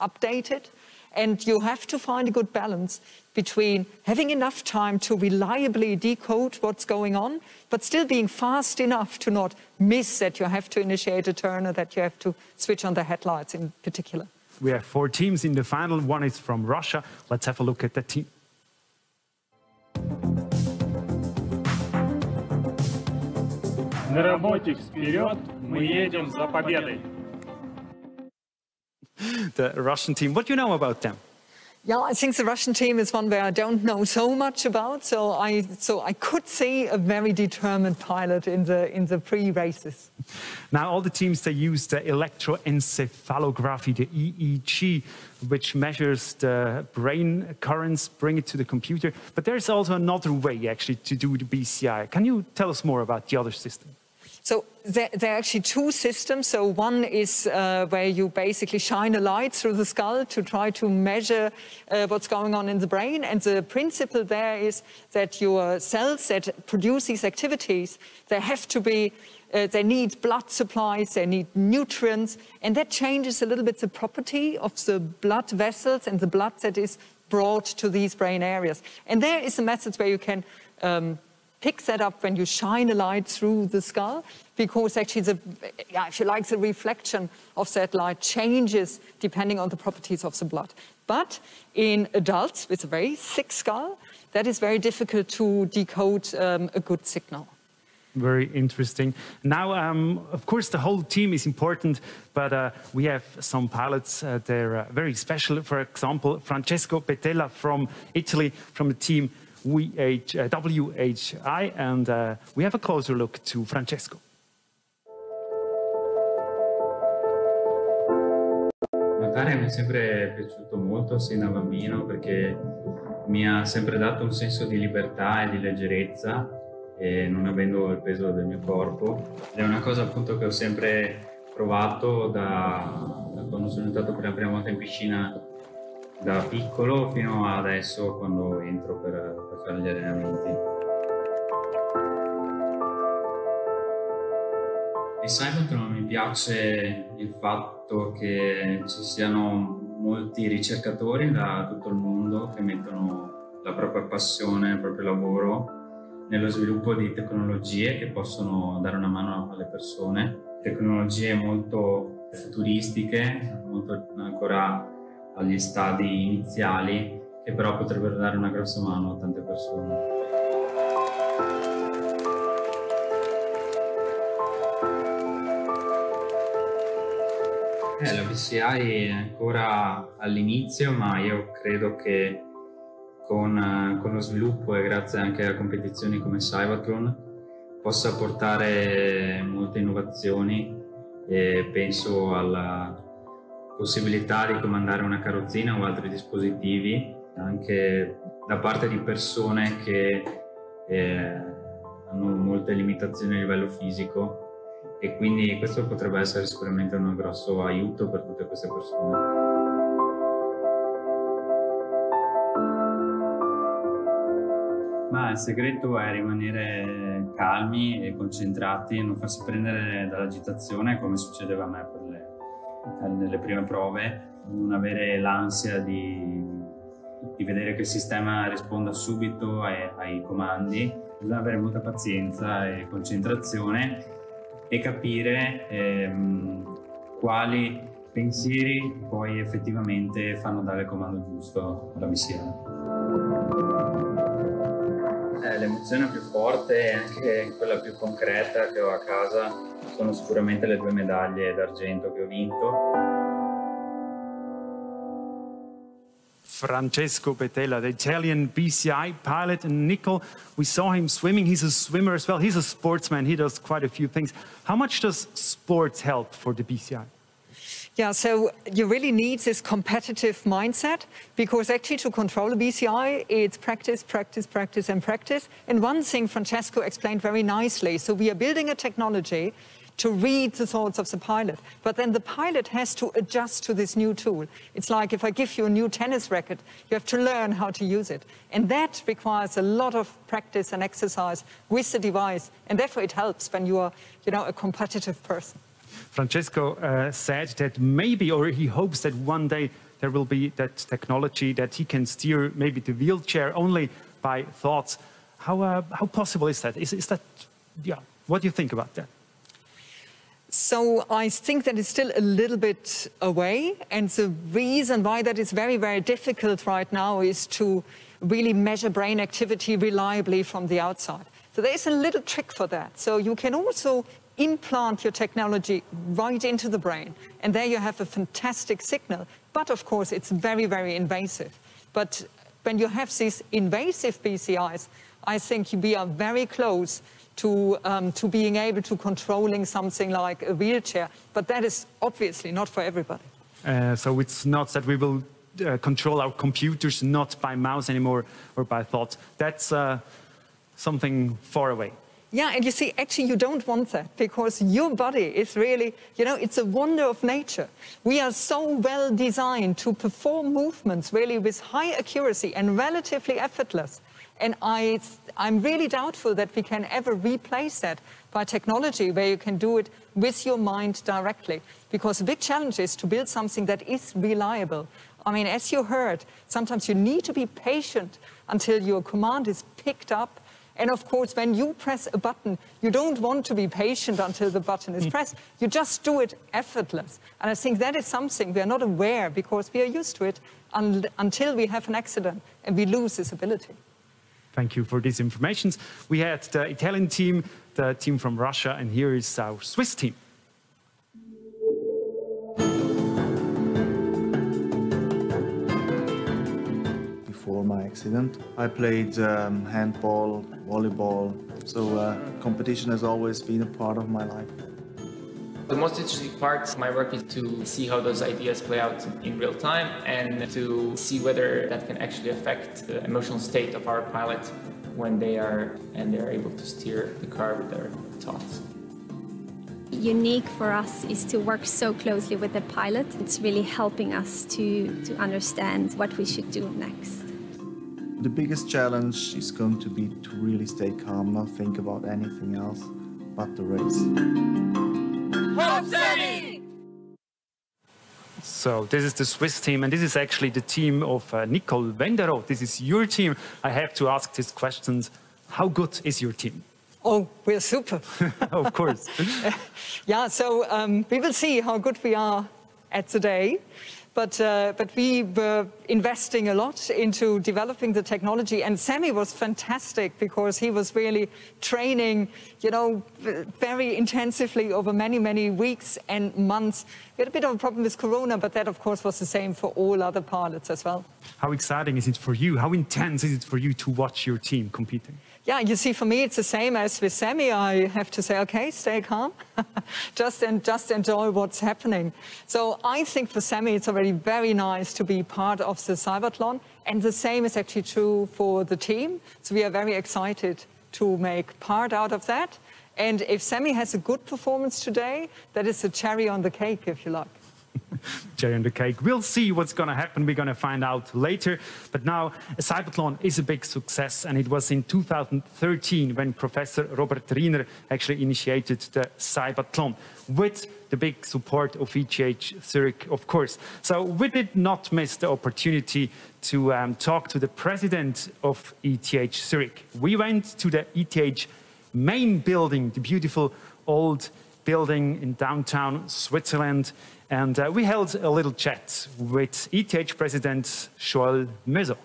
updated. And you have to find a good balance between having enough time to reliably decode what's going on, but still being fast enough to not miss that you have to initiate a turn or that you have to switch on the headlights in particular. We have 4 teams in the final. One is from Russia. Let's have a look at that team. На работе вперед, мы едем за победой. The Russian team, what do you know about them? Yeah, I think the Russian team is one where I don't know so much about, so I could see a very determined pilot in the pre-races. Now, all the teams, they use the electroencephalography, the EEG, which measures the brain currents, bring it to the computer. But there's also another way, actually, to do the BCI. Can you tell us more about the other system? So there are actually 2 systems. So one is where you basically shine a light through the skull to try to measure what's going on in the brain. And the principle there is that your cells that produce these activities, they have to be, they need blood supplies, they need nutrients, and that changes a little bit the property of the blood vessels and the blood that is brought to these brain areas. And there is a method where you can pick that up when you shine a light through the skull, because actually if you like, the reflection of that light changes depending on the properties of the blood. But in adults with a very thick skull, that is very difficult to decode a good signal. Very interesting. Now, of course, the whole team is important, but we have some pilots, they're very special. For example, Francesco Bettella from Italy, from the team WHI, and we have a closer look to Francesco. Nuotare mi è sempre piaciuto molto sin da bambino, perché mi ha sempre dato un senso di libertà e di leggerezza, e non avendo il peso del mio corpo. Ed è una cosa appunto che ho sempre provato da quando sono entrato per la prima volta in piscina da piccolo fino adesso, quando entro per fare gli allenamenti. Di CYBATHLON mi piace il fatto che ci siano molti ricercatori da tutto il mondo che mettono la propria passione, il proprio lavoro nello sviluppo di tecnologie che possono dare una mano alle persone, tecnologie molto futuristiche, molto ancora agli stadi iniziali, che però potrebbero dare una grossa mano a tante persone. La BCI è ancora all'inizio, ma io credo che con lo sviluppo e grazie anche a competizioni come CYBATHLON possa portare molte innovazioni, e penso alla possibilità di comandare una carrozzina o altri dispositivi anche da parte di persone che hanno molte limitazioni a livello fisico, e quindi questo potrebbe essere sicuramente un grosso aiuto per tutte queste persone. Ma il segreto è rimanere calmi e concentrati e non farsi prendere dall'agitazione come succedeva a me nelle prime prove, non avere l'ansia di vedere che il sistema risponda subito ai comandi. Bisogna avere molta pazienza e concentrazione e capire quali pensieri poi effettivamente fanno dare il comando giusto alla missione. L'emozione più forte e anche quella più concreta che ho a casa sono sicuramente le 2 medaglie d'argento che ho vinto. Francesco Betella, the Italian BCI pilot, and Nicole, we saw him swimming. He's a swimmer as well. He's a sportsman. He does quite a few things. How much does sports help for the BCI? Yeah, so you really need this competitive mindset, because actually to control a BCI, it's practice, practice, practice, and practice. And one thing Francesco explained very nicely, so we are building a technology to read the thoughts of the pilot, but then the pilot has to adjust to this new tool. It's like if I give you a new tennis racket, you have to learn how to use it. And that requires a lot of practice and exercise with the device, and therefore it helps when you are, a competitive person. Francesco said that maybe, or he hopes that one day there will be that technology that he can steer maybe the wheelchair only by thoughts. How possible is that? Is that, yeah, what do you think about that? So I think that it's still a little bit away, and the reason why that is very, very difficult right now is to really measure brain activity reliably from the outside. So there's a little trick for that. So you can also implant your technology right into the brain, and there you have a fantastic signal. But of course, it's very, very invasive. But when you have these invasive BCIs, I think we are very close to being able to controlling something like a wheelchair, but that is obviously not for everybody. So it's not that we will control our computers not by mouse anymore or by thoughts. That's something far away. Yeah, and you see, actually you don't want that, because your body is really, it's a wonder of nature. We are so well designed to perform movements really with high accuracy and relatively effortless. And I'm really doubtful that we can ever replace that by technology where you can do it with your mind directly. Because the big challenge is to build something that is reliable. I mean, as you heard, sometimes you need to be patient until your command is picked up. And of course, when you press a button, you don't want to be patient until the button is pressed. You just do it effortless. And I think that is something we are not aware, because we are used to it until we have an accident and we lose this ability. Thank you for these informations. We had the Italian team, the team from Russia, and here is our Swiss team. Before my accident, I played handball, volleyball, so competition has always been a part of my life. The most interesting part of my work is to see how those ideas play out in real time, and to see whether that can actually affect the emotional state of our pilot when they're able to steer the car with their thoughts. Unique for us is to work so closely with the pilot. It's really helping us to understand what we should do next. The biggest challenge is going to be to really stay calm, not think about anything else but the race. So this is the Swiss team, and this is actually the team of Nicole Wenderoth. This is your team. I have to ask these questions How good is your team? Oh, we're super. Of course. Yeah, so we will see how good we are at today. But we were investing a lot into developing the technology, and Sammy was fantastic because he was really training, you know, very intensively over many, many weeks and months. We had a bit of a problem with Corona, but that, of course, was the same for all other pilots as well. How exciting is it for you? How intense is it for you to watch your team competing? Yeah, you see, for me, it's the same as with Sammy. I have to say, okay, stay calm, just enjoy what's happening. So I think for Sammy, it's already very nice to be part of the CYBATHLON, and the same is actually true for the team. So we are very excited to make part out of that. And if Sammy has a good performance today, that is a cherry on the cake, if you like. Cherry on the cake. We'll see what's going to happen. We're going to find out later. But now, CYBATHLON is a big success, and it was in 2013 when Professor Robert Riener actually initiated the CYBATHLON with the big support of ETH Zurich, of course. So we did not miss the opportunity to talk to the president of ETH Zurich. We went to the ETH main building, the beautiful old building in downtown Switzerland, and we held a little chat with ETH President Joël Mezo.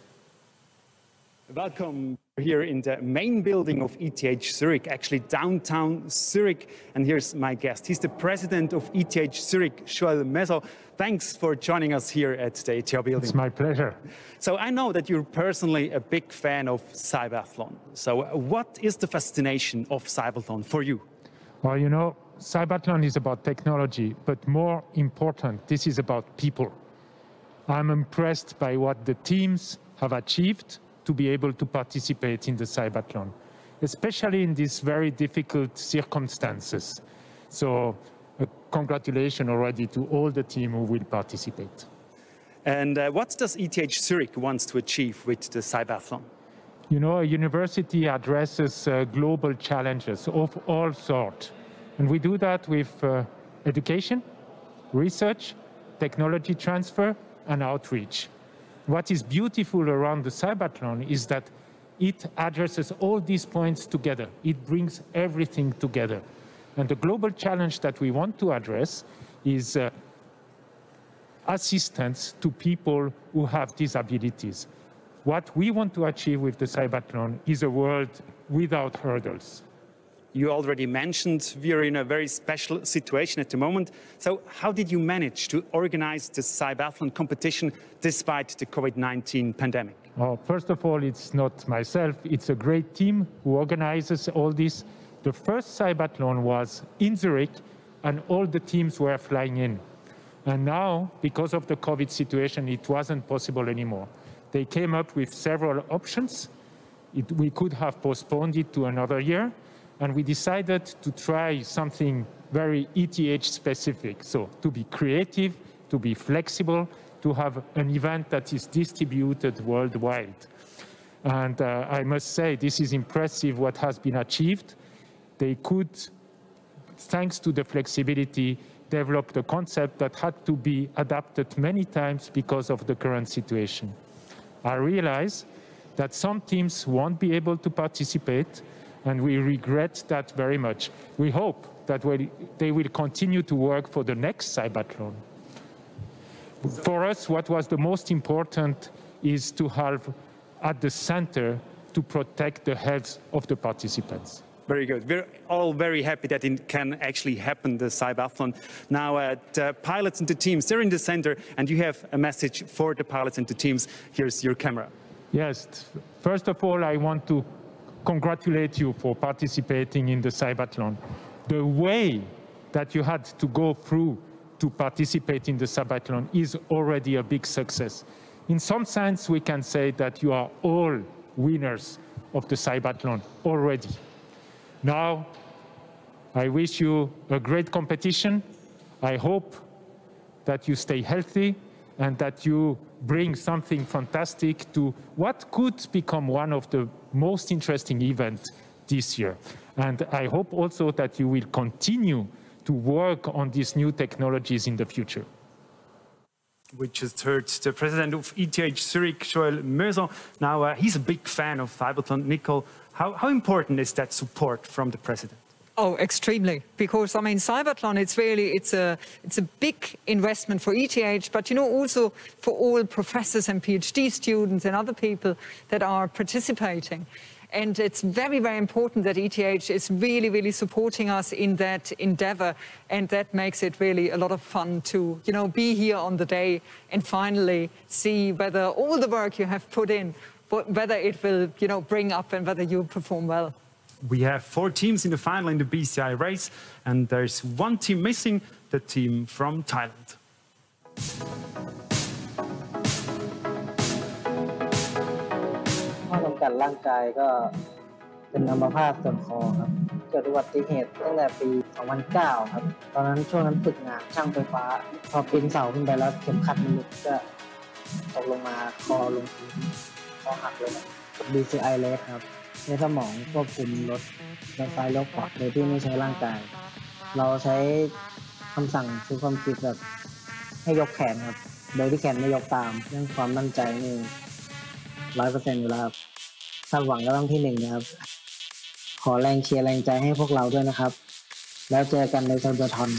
Welcome here in the main building of ETH Zurich, actually downtown Zurich. And here's my guest. He's the president of ETH Zurich, Joël Mezo. Thanks for joining us here at the ETH building. It's my pleasure. So I know that you're personally a big fan of CYBATHLON. So what is the fascination of CYBATHLON for you? Well, you know, CYBATHLON is about technology, but more important, this is about people. I'm impressed by what the teams have achieved to be able to participate in the CYBATHLON, especially in these very difficult circumstances. So congratulations already to all the team who will participate. And what does ETH Zurich wants to achieve with the CYBATHLON? You know, a university addresses global challenges of all sorts. And we do that with education, research, technology transfer, and outreach. What is beautiful around the CYBATHLON is that it addresses all these points together. It brings everything together. And the global challenge that we want to address is assistance to people who have disabilities. What we want to achieve with the CYBATHLON is a world without hurdles. You already mentioned we are in a very special situation at the moment. So how did you manage to organize the CYBATHLON competition despite the COVID-19 pandemic? Well, first of all, it's not myself. It's a great team who organizes all this. The first CYBATHLON was in Zurich, and all the teams were flying in. And now, because of the COVID situation, it wasn't possible anymore. They came up with several options. We could have postponed it to another year. And we decided to try something very ETH specific. So to be creative, to be flexible, to have an event that is distributed worldwide. And I must say, this is impressive what has been achieved. They could, thanks to the flexibility, develop the concept that had to be adapted many times because of the current situation. I realize that some teams won't be able to participate, and we regret that very much. We hope that they will continue to work for the next CYBATHLON. For us, what was the most important is to have at the center to protect the health of the participants. Very good. We're all very happy that it can actually happen, the CYBATHLON. Now, the pilots and the teams, they're in the center, and you have a message for the pilots and the teams. Here's your camera. Yes. First of all, I want to congratulate you for participating in the CYBATHLON. The way that you had to go through to participate in the CYBATHLON is already a big success. In some sense, we can say that you are all winners of the CYBATHLON already. Now, I wish you a great competition. I hope that you stay healthy and that you bring something fantastic to what could become one of the most interesting events this year. And I hope also that you will continue to work on these new technologies in the future. We just heard the president of ETH Zurich, Joel Möser. Now, he's a big fan of CYBATHLON. Nicole, how important is that support from the president? Oh, extremely, because I mean, CYBATHLON, it's a big investment for ETH, but you know, also for all professors and PhD students and other people that are participating. And it's very, very important that ETH is really, really supporting us in that endeavor. And that makes it really a lot of fun to, you know, be here on the day and finally see whether all the work you have put in, whether it will, you know, bring up and whether you perform well. We have 4 teams in the final in the BCI race, and there's one team missing, the team from Thailand. ข้อจำกัดร่างกายก็เป็นอัมพาตส่วนคอครับเกิดอุบัติเหตุตั้งแต่ปี 2009 ครับตอนนั้นช่วงนั้นฝึกงานช่างไฟฟ้าพอปีนเสาขึ้นไปแล้วเข็มขัดมันหลุดก็ตกลงมาคอลงพื้นคอหักเลย BCI race ครับในสมองควบคุมรถเลี้ยวซ้ายเลี้ยวขวาโดยที่ไม่ใช้ร่างกายเราใช้คำสั่งซื้อความคิดแบบให้ยกแขนครับโดยที่แขนไม่ยกตามเรื่องความมั่นใจนี่ 100% อยู่แล้วครับคาดหวังก็ต้องที่ 1นะครับขอแรงเชียร์แรงใจให้พวกเราด้วยนะครับแล้วเจอกันในCYBATHLON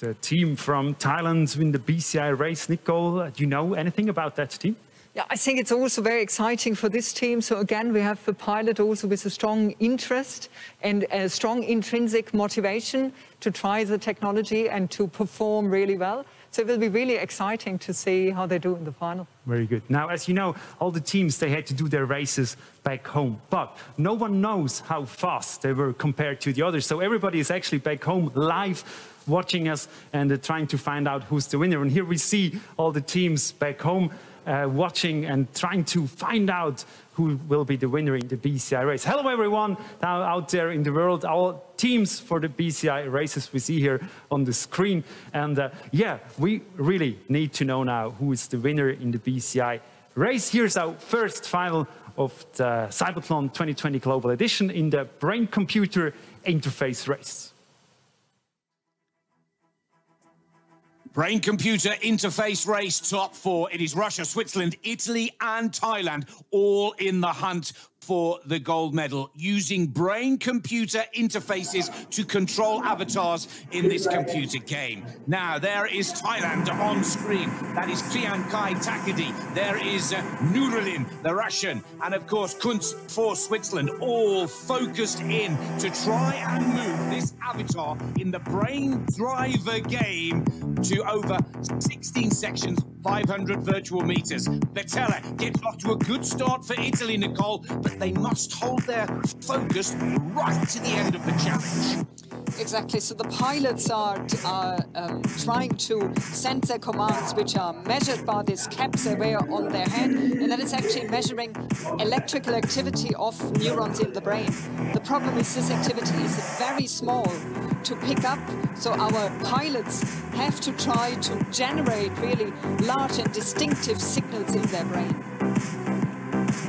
The team from Thailand win the BCI race. Nicole, do you know anything about that team? Yeah, I think it's also very exciting for this team. So again, we have the pilot also with a strong interest and a strong intrinsic motivation to try the technology and to perform really well. So it will be really exciting to see how they do in the final. Very good. Now, as you know, all the teams, they had to do their races back home. But no one knows how fast they were compared to the others. So everybody is actually back home live watching us and trying to find out who's the winner. And here we see all the teams back home watching and trying to find out who will be the winner in the BCI race. Hello, everyone out there in the world. Our teams for the BCI races we see here on the screen. And yeah, we really need to know now who is the winner in the BCI race. Here's our first final of the CYBATHLON 2020 Global Edition in the brain-computer interface race. Brain-computer interface race top 4. It is Russia, Switzerland, Italy and Thailand all in the hunt for the gold medal, using brain-computer interfaces to control avatars in this computer game. Now, there is Thailand on screen. That is Priyankai Takadi. There is Nurulin, the Russian, and of course, Kunz for Switzerland, all focused in to try and move this avatar in the brain driver game to over 16 sections, 500 virtual meters. Bettella gets off to a good start for Italy, Nicole, but they must hold their focus right to the end of the challenge. Exactly. So the pilots are trying to send their commands, which are measured by these caps they wear on their head, and that is actually measuring electrical activity of neurons in the brain. The problem is this activity is very small to pick up, so our pilots have to try to generate really large and distinctive signals in their brain.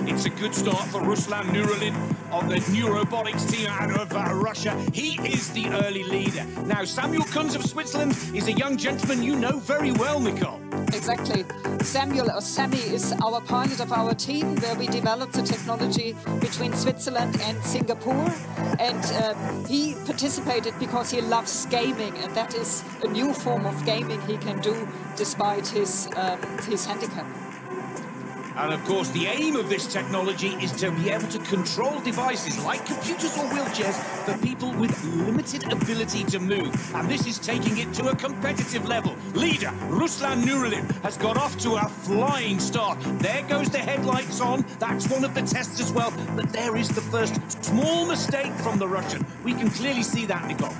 It's a good start for Ruslan Nurulin of the Neurobotics team out of Russia. He is the early leader. Now, Samuel Kunz of Switzerland is a young gentleman you know very well, Nicole. Exactly. Samuel, or Sammy, is our pilot of our team, where we developed the technology between Switzerland and Singapore. And he participated because he loves gaming, and that is a new form of gaming he can do despite his handicap. And of course, the aim of this technology is to be able to control devices like computers or wheelchairs for people with limited ability to move. And this is taking it to a competitive level. Leader Ruslan Nurulin has got off to a flying start. There goes the headlights on. That's one of the tests as well. But there is the first small mistake from the Russian. We can clearly see that, Nicole.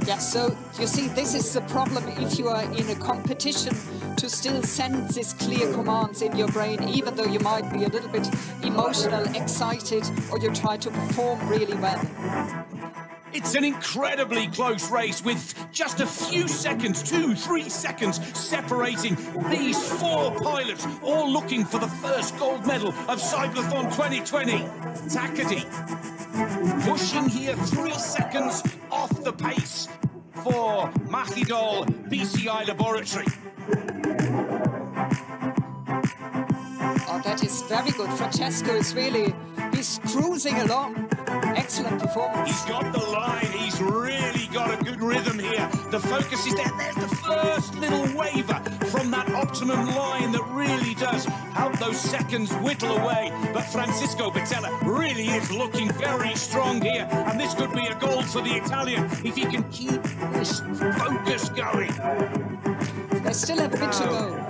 Yes, so you see, this is the problem if you are in a competition, to still send these clear commands in your brain, even though you might be a little bit emotional, excited, or you try to perform really well. It's an incredibly close race with just a few seconds, 2-3 seconds, separating these 4 pilots, all looking for the first gold medal of CYBATHLON 2020. Takadi pushing here 3 seconds off the pace. for Machidol BCI Laboratory. Oh, that is very good. Francesco is really, he's cruising along. Excellent performance. He's got the line. He's really got a good rhythm here. The focus is there. There's the first little waver from that optimum line that really does help those seconds whittle away. But Francisco Batella really is looking very strong here. And this could be a goal for the Italian if he can keep this focus going. They still have a bit to go.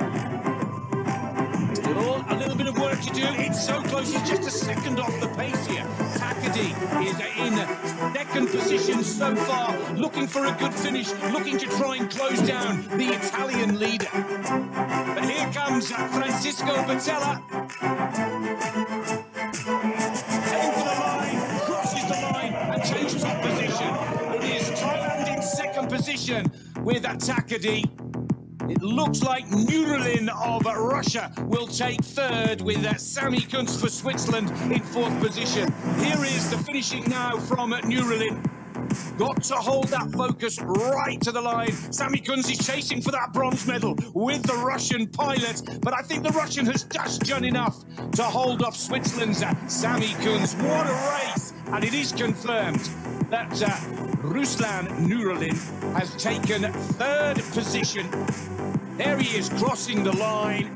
Still a little bit of work to do. It's so close. He's just a second off the pace here. Takadi is in second position so far, looking for a good finish, looking to try and close down the Italian leader. But here comes Francisco Batella. Heading for the line, crosses the line and changes top position. It is Thailand in second position with Takadi. It looks like Nurulin of Russia will take third with Sami Kunz for Switzerland in fourth position. Here is the finishing now from Nurulin. Got to hold that focus right to the line. Sami Kunz is chasing for that bronze medal with the Russian pilot, but I think the Russian has just done enough to hold off Switzerland's Sami Kunz. What a race! And it is confirmed that Ruslan Nurulin has taken third position. There he is, crossing the line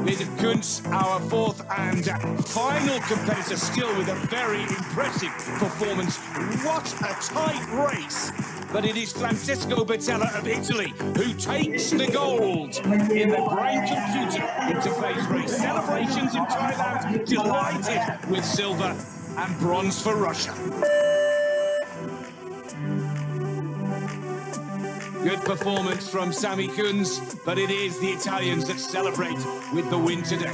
with Kunz, our fourth and final competitor, still with a very impressive performance. What a tight race! But it is Francesco Batella of Italy who takes the gold in the brain computer interface race. Celebrations in Thailand, delighted with silver and bronze for Russia. Good performance from Sami Kunz, but it is the Italians that celebrate with the win today.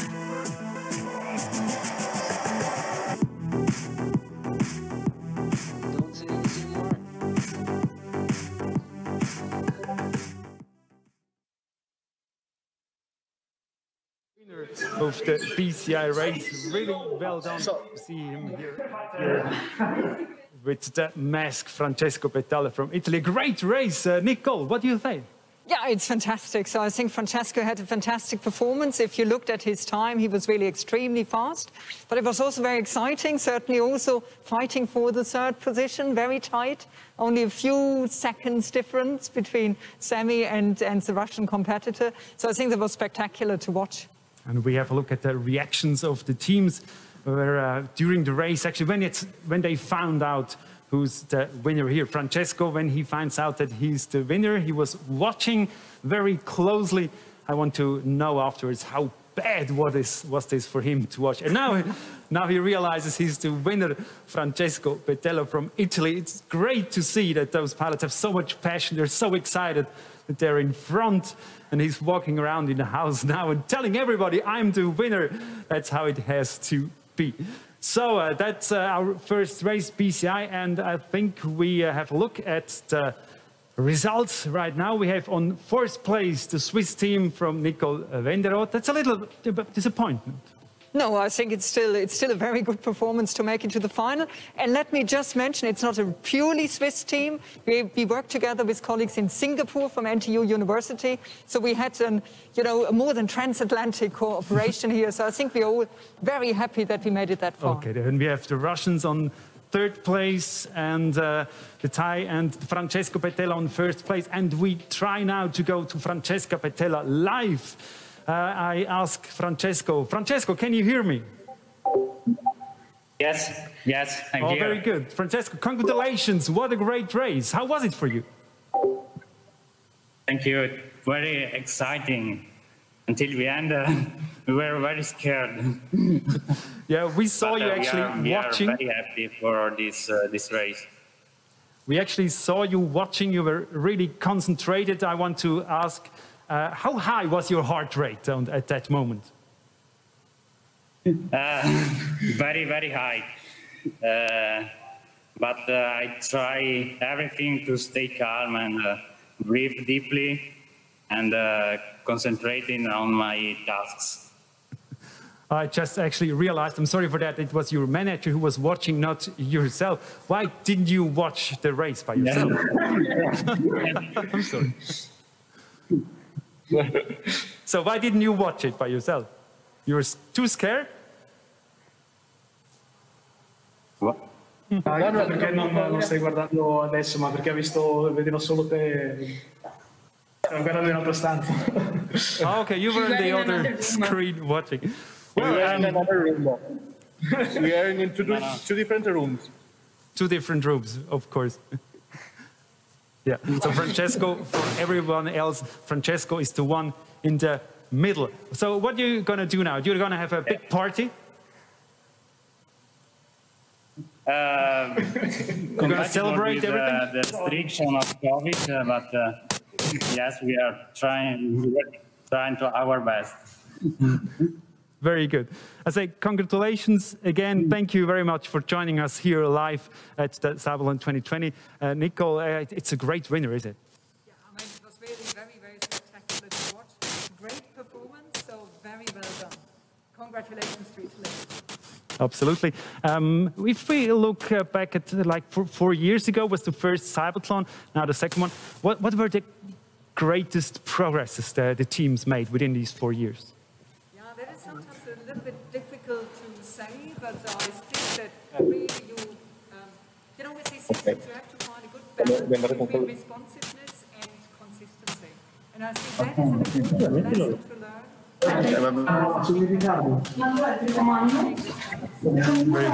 Of the BCI race, really well done to see him here with the mask, Francesco Batella from Italy. Great race, Nicole, what do you think? Yeah, it's fantastic. So I think Francesco had a fantastic performance. If you looked at his time, he was really extremely fast. But it was also very exciting, certainly also fighting for the third position, very tight. Only a few seconds difference between Sami and the Russian competitor. So I think that was spectacular to watch. And we have a look at the reactions of the teams where, during the race, actually when they found out who's the winner here. Francesco, when he finds out that he's the winner, he was watching very closely. I want to know afterwards how bad was this for him to watch. And now he realizes he's the winner, Francesco Batella from Italy. It's great to see that those pilots have so much passion. They're so excited that they're in front. And he's walking around in the house now and telling everybody, I'm the winner. That's how it has to be. So that's our first race, BCI, and I think we have a look at the results right now. We have on fourth place the Swiss team from Nicole Wenderoth. That's a little disappointment. No, I think it's still a very good performance to make it to the final. And let me just mention, it's not a purely Swiss team. We worked together with colleagues in Singapore from NTU University. So we had a more than transatlantic cooperation here. So I think we're all very happy that we made it that far. Okay, then we have the Russians on third place and the Thai and Francesco Batella on first place. And we try now to go to Francesca Batella live. I ask Francesco. Francesco, can you hear me? Yes, I'm here. Very good. Francesco, congratulations. What a great race. How was it for you? Thank you. Very exciting. Until the end, we were very scared. Yeah, we saw you actually watching. We are very happy for this race. We actually saw you watching. You were really concentrated. I want to ask, how high was your heart rate at that moment? Very, very high. But I try everything to stay calm and breathe deeply and concentrating on my tasks. I just actually realized, I'm sorry for that, it was your manager who was watching, not yourself. Why didn't you watch the race by yourself? I'm sorry. So why didn't you watch it by yourself? You were too scared? What? Allora perché non stai guardando adesso, ma perché vedevo solo te. Stavo guardando in un'altra stanza. Oh, okay, you were in the other screen watching. Well, we are in another room. We are in two different rooms. Two different rooms, of course. Yeah. So Francesco, for everyone else, Francesco is the one in the middle. So what are you going to do now? You're going to have a big party? We're going to celebrate everything? The restriction of COVID, but yes, we are trying to our best. Very good. I say congratulations again. Thank you very much for joining us here live at the CYBATHLON 2020. Nicole, it's a great winner, is it? Yeah, I mean, it was really very, very spectacular to watch. Great performance, so very well done. Congratulations to Italy. Absolutely. If we look back at like 4 years ago was the first CYBATHLON, now the second one. What were the greatest progresses that the teams made within these 4 years? Yeah, that is sometimes a little bit difficult to say, but I think that really you know, with these systems you have to find a good balance between responsiveness and consistency. And I think that is an important lesson to learn. Very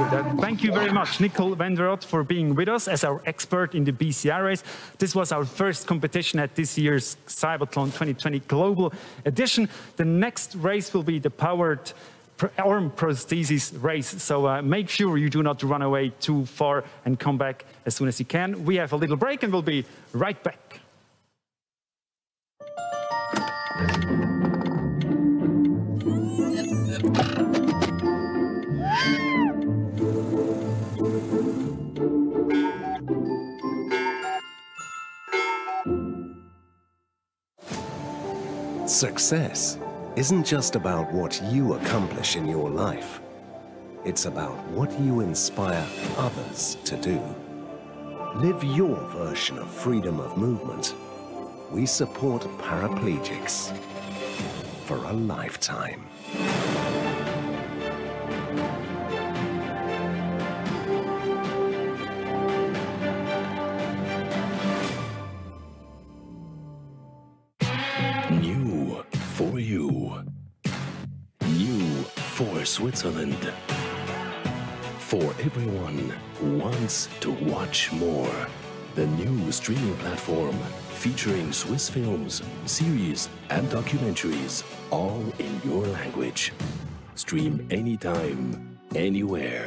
good. Thank you very much, Nicole van der Rot, for being with us as our expert in the BCI race. This was our first competition at this year's CYBATHLON 2020 Global Edition. The next race will be the powered arm prosthesis race. So make sure you do not run away too far and come back as soon as you can. We have a little break and we'll be right back. Success isn't just about what you accomplish in your life. It's about what you inspire others to do. Live your version of freedom of movement. We support paraplegics for a lifetime. New for you. New for Switzerland. For everyone who wants to watch more. The new streaming platform featuring Swiss films, series and documentaries, all in your language. Stream anytime, anywhere.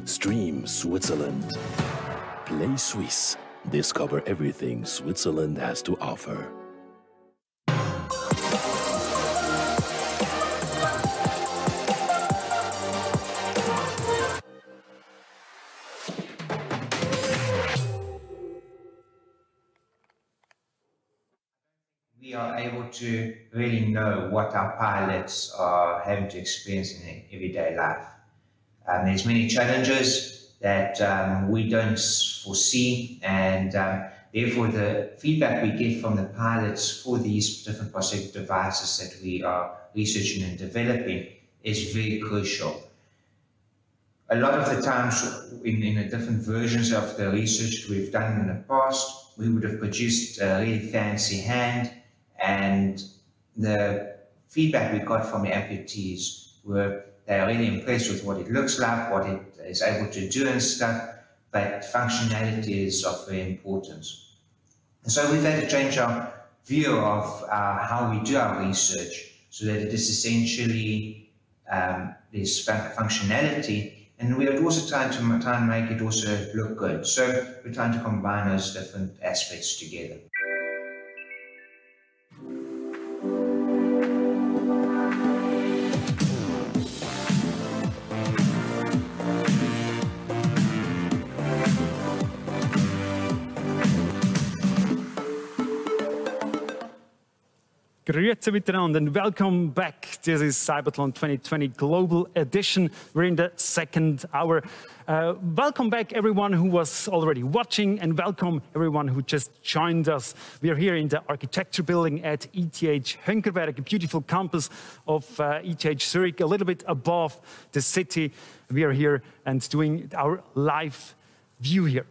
Stream Switzerland. Play Swiss. Discover everything Switzerland has to offer. We are able to really know what our pilots are having to experience in their everyday life. There's many challenges that we don't foresee, and therefore the feedback we get from the pilots for these different prosthetic devices that we are researching and developing is very crucial. A lot of the times in the different versions of the research that we've done in the past, we would have produced a really fancy hand, and the feedback we got from the amputees were they are really impressed with what it looks like, what it is able to do and stuff, but functionality is of very importance. And so we've had to change our view of how we do our research so that it is essentially this functionality, and we are also trying to make it also look good. So we're trying to combine those different aspects together. Grüezi miteinander and welcome back. This is CYBATHLON 2020 Global Edition. We're in the second hour. Welcome back everyone who was already watching and welcome everyone who just joined us. We are here in the architecture building at ETH Hönkerberg, a beautiful campus of ETH Zurich, a little bit above the city. We are here and doing our live view here.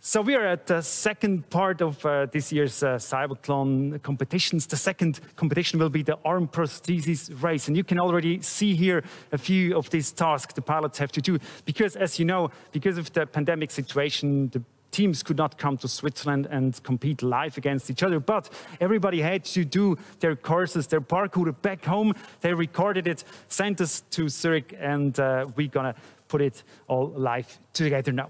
So we are at the second part of this year's CYBATHLON competitions. The second competition will be the arm prosthesis race. And you can already see here a few of these tasks the pilots have to do. Because as you know, because of the pandemic situation, the teams could not come to Switzerland and compete live against each other. But everybody had to do their courses, their parkour back home. They recorded it, sent us to Zurich, and we're going to put it all live together now.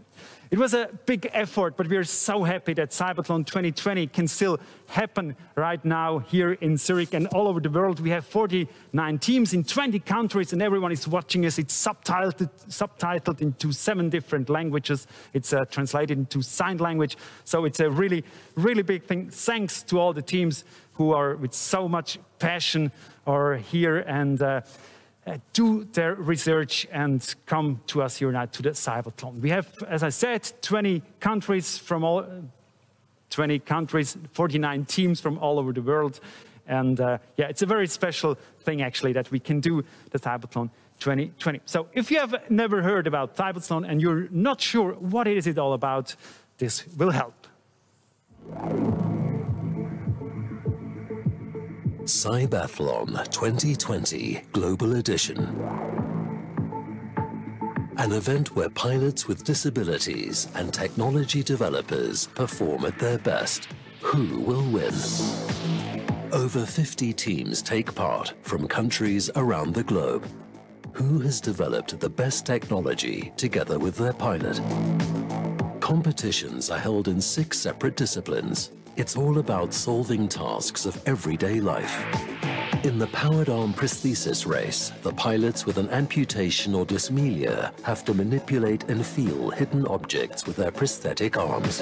It was a big effort, but we are so happy that CYBATHLON 2020 can still happen right now here in Zurich and all over the world. We have 49 teams in 20 countries and everyone is watching us. It's subtitled into 7 different languages. It's translated into sign language. So it's a really, really big thing. Thanks to all the teams who are with so much passion are here and do their research and come to us here now to the CYBATHLON. We have, as I said, 20 countries, 49 teams from all over the world. And yeah, it's a very special thing actually that we can do the CYBATHLON 2020. So if you have never heard about CYBATHLON and you're not sure what is it all about, this will help. CYBATHLON 2020 Global Edition. An event where pilots with disabilities and technology developers perform at their best. Who will win? Over 50 teams take part from countries around the globe. Who has developed the best technology together with their pilot? Competitions are held in 6 separate disciplines. It's all about solving tasks of everyday life. In the powered arm prosthesis race, the pilots with an amputation or dysmelia have to manipulate and feel hidden objects with their prosthetic arms.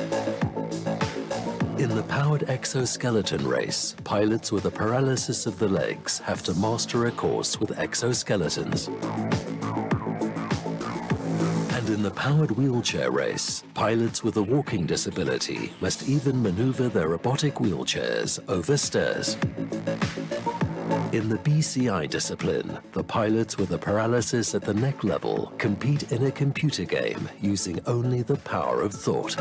In the powered exoskeleton race, pilots with a paralysis of the legs have to master a course with exoskeletons. And in the powered wheelchair race, pilots with a walking disability must even maneuver their robotic wheelchairs over stairs. In the BCI discipline, the pilots with a paralysis at the neck level compete in a computer game using only the power of thought.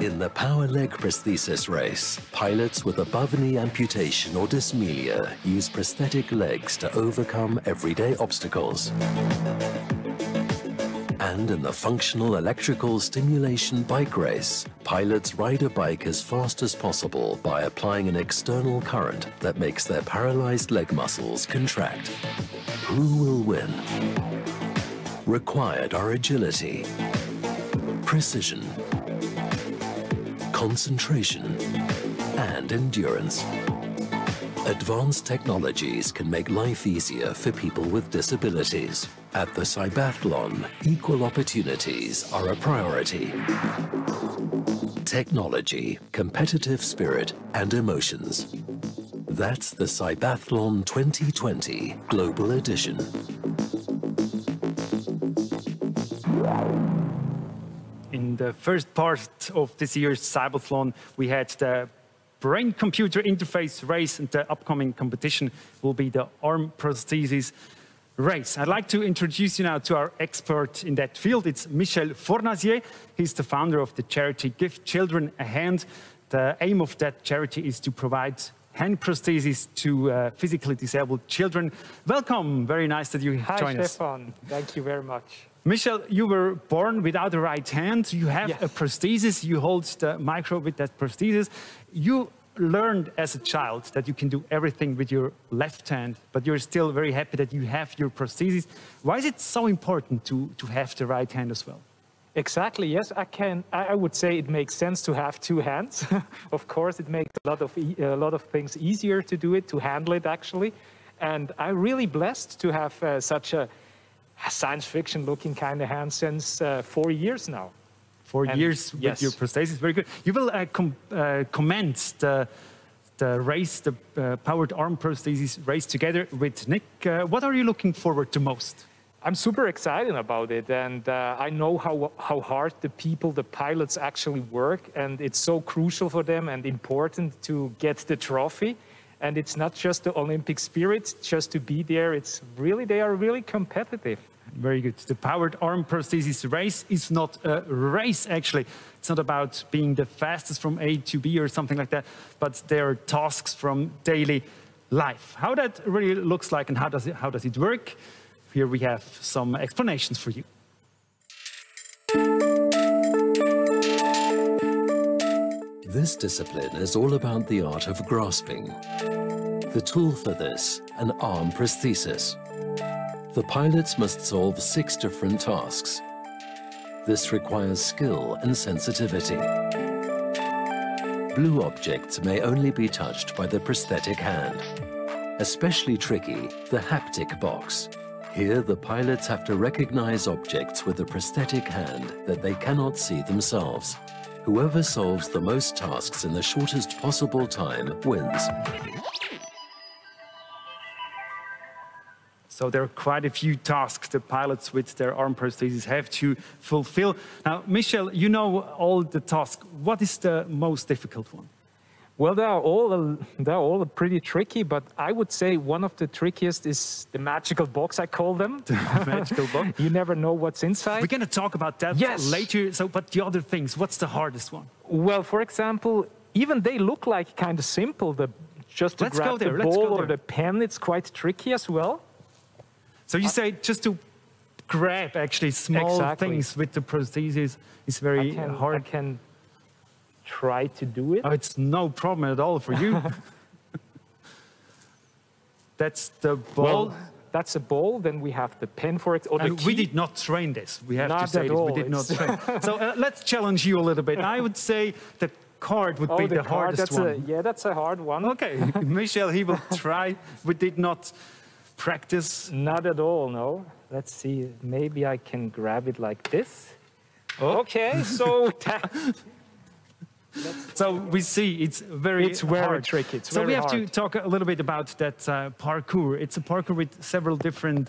In the power leg prosthesis race, pilots with above-knee amputation or dysmelia use prosthetic legs to overcome everyday obstacles. And in the functional electrical stimulation bike race, pilots ride a bike as fast as possible by applying an external current that makes their paralyzed leg muscles contract. Who will win? Required are agility, precision, concentration, and endurance. Advanced technologies can make life easier for people with disabilities. At the CYBATHLON, equal opportunities are a priority. Technology, competitive spirit, and emotions. That's the CYBATHLON 2020 Global Edition. In the first part of this year's CYBATHLON, we had the brain-computer interface race, and the upcoming competition will be the arm prosthesis race. I'd like to introduce you now to our expert in that field. It's Michel Fornazier. He's the founder of the charity Give Children a Hand. The aim of that charity is to provide hand prostheses to physically disabled children. Welcome. Very nice that you join us. Hi, Stefan. Thank you very much. Michel, you were born without a right hand. You have a prosthesis. You hold the micro with that prosthesis. You learned as a child that you can do everything with your left hand, but you're still very happy that you have your prosthesis. Why is it so important to have the right hand as well? Exactly, yes, I would say it makes sense to have 2 hands. Of course, it makes a lot of things easier to do it, to handle it actually. And I'm really blessed to have such a science fiction looking kind of hand since 4 years now. 4 years with your prosthesis, very good. You will comment the the race, the powered arm prosthesis race together with Nick. What are you looking forward to most? I'm super excited about it, and I know how hard the people, the pilots actually work, and it's so crucial for them and important to get the trophy. And it's not just the Olympic spirit, just to be there. It's really, they are really competitive. Very good. The powered arm prosthesis race is not a race, actually. It's not about being the fastest from A to B or something like that, but there are tasks from daily life. How that really looks like and how does it work? Here we have some explanations for you. This discipline is all about the art of grasping. The tool for this, an arm prosthesis. The pilots must solve 6 different tasks. This requires skill and sensitivity. Blue objects may only be touched by the prosthetic hand. Especially tricky, the haptic box. Here, the pilots have to recognize objects with a prosthetic hand that they cannot see themselves. Whoever solves the most tasks in the shortest possible time wins. So there are quite a few tasks the pilots with their arm prosthesis have to fulfill. Now, Michel, you know all the tasks. What is the most difficult one? Well, they're all pretty tricky, but I would say one of the trickiest is the magical box, I call them. The magical box. You never know what's inside. We're going to talk about that later. So, but the other things, what's the hardest one? Well, for example, even they look like kind of simple. Just to grab the ball or the pen, it's quite tricky as well. So you say just to grab actually small things with the prosthesis is very hard. I can try to do it. Oh, it's no problem at all for you. That's the ball. Well, that's a ball. Then we have the pen for it. Or and we did not train this. We have to say this. We did not train. So let's challenge you a little bit. I would say the card would be the hardest one. Yeah, that's a hard one. Okay, Michel, he will try. We did not practice. Not at all, no. Let's see. Maybe I can grab it like this. Oh. Okay, so... So we see it's very tricky. It's so very we have hard. to talk a little bit about that parkour. It's a parkour with several different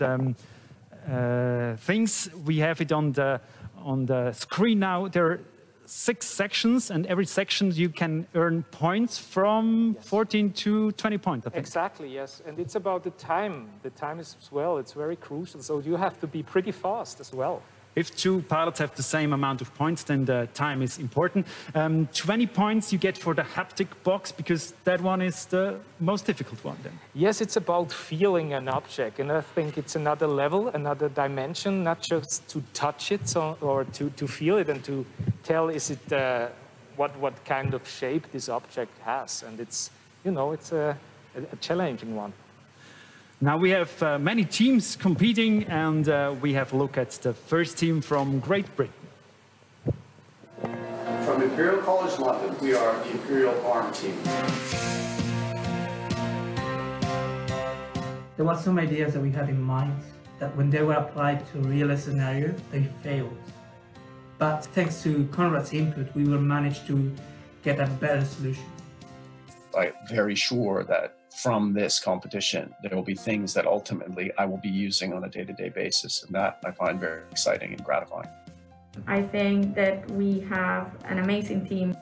things. We have it on the screen now. There are 6 sections, and every section you can earn points from 14 to 20 points, I think. Exactly, yes. And it's about the time. The time is as well. It's very crucial. So you have to be pretty fast as well. If 2 pilots have the same amount of points, then the time is important. 20 points you get for the haptic box, because that one is the most difficult one then. Yes, it's about feeling an object, and I think it's another level, another dimension, not just to touch it or to feel it and to tell is it what kind of shape this object has. And it's, you know, it's a challenging one. Now we have many teams competing, and we have a look at the first team from Great Britain. From Imperial College London, we are the Imperial Arm Team. There were some ideas that we had in mind that when they were applied to a real scenario, they failed. But thanks to Conrad's input, we will manage to get a better solution. I'm very sure that from this competition, there will be things that ultimately I will be using on a day-to-day basis, and that I find very exciting and gratifying. I think that we have an amazing team.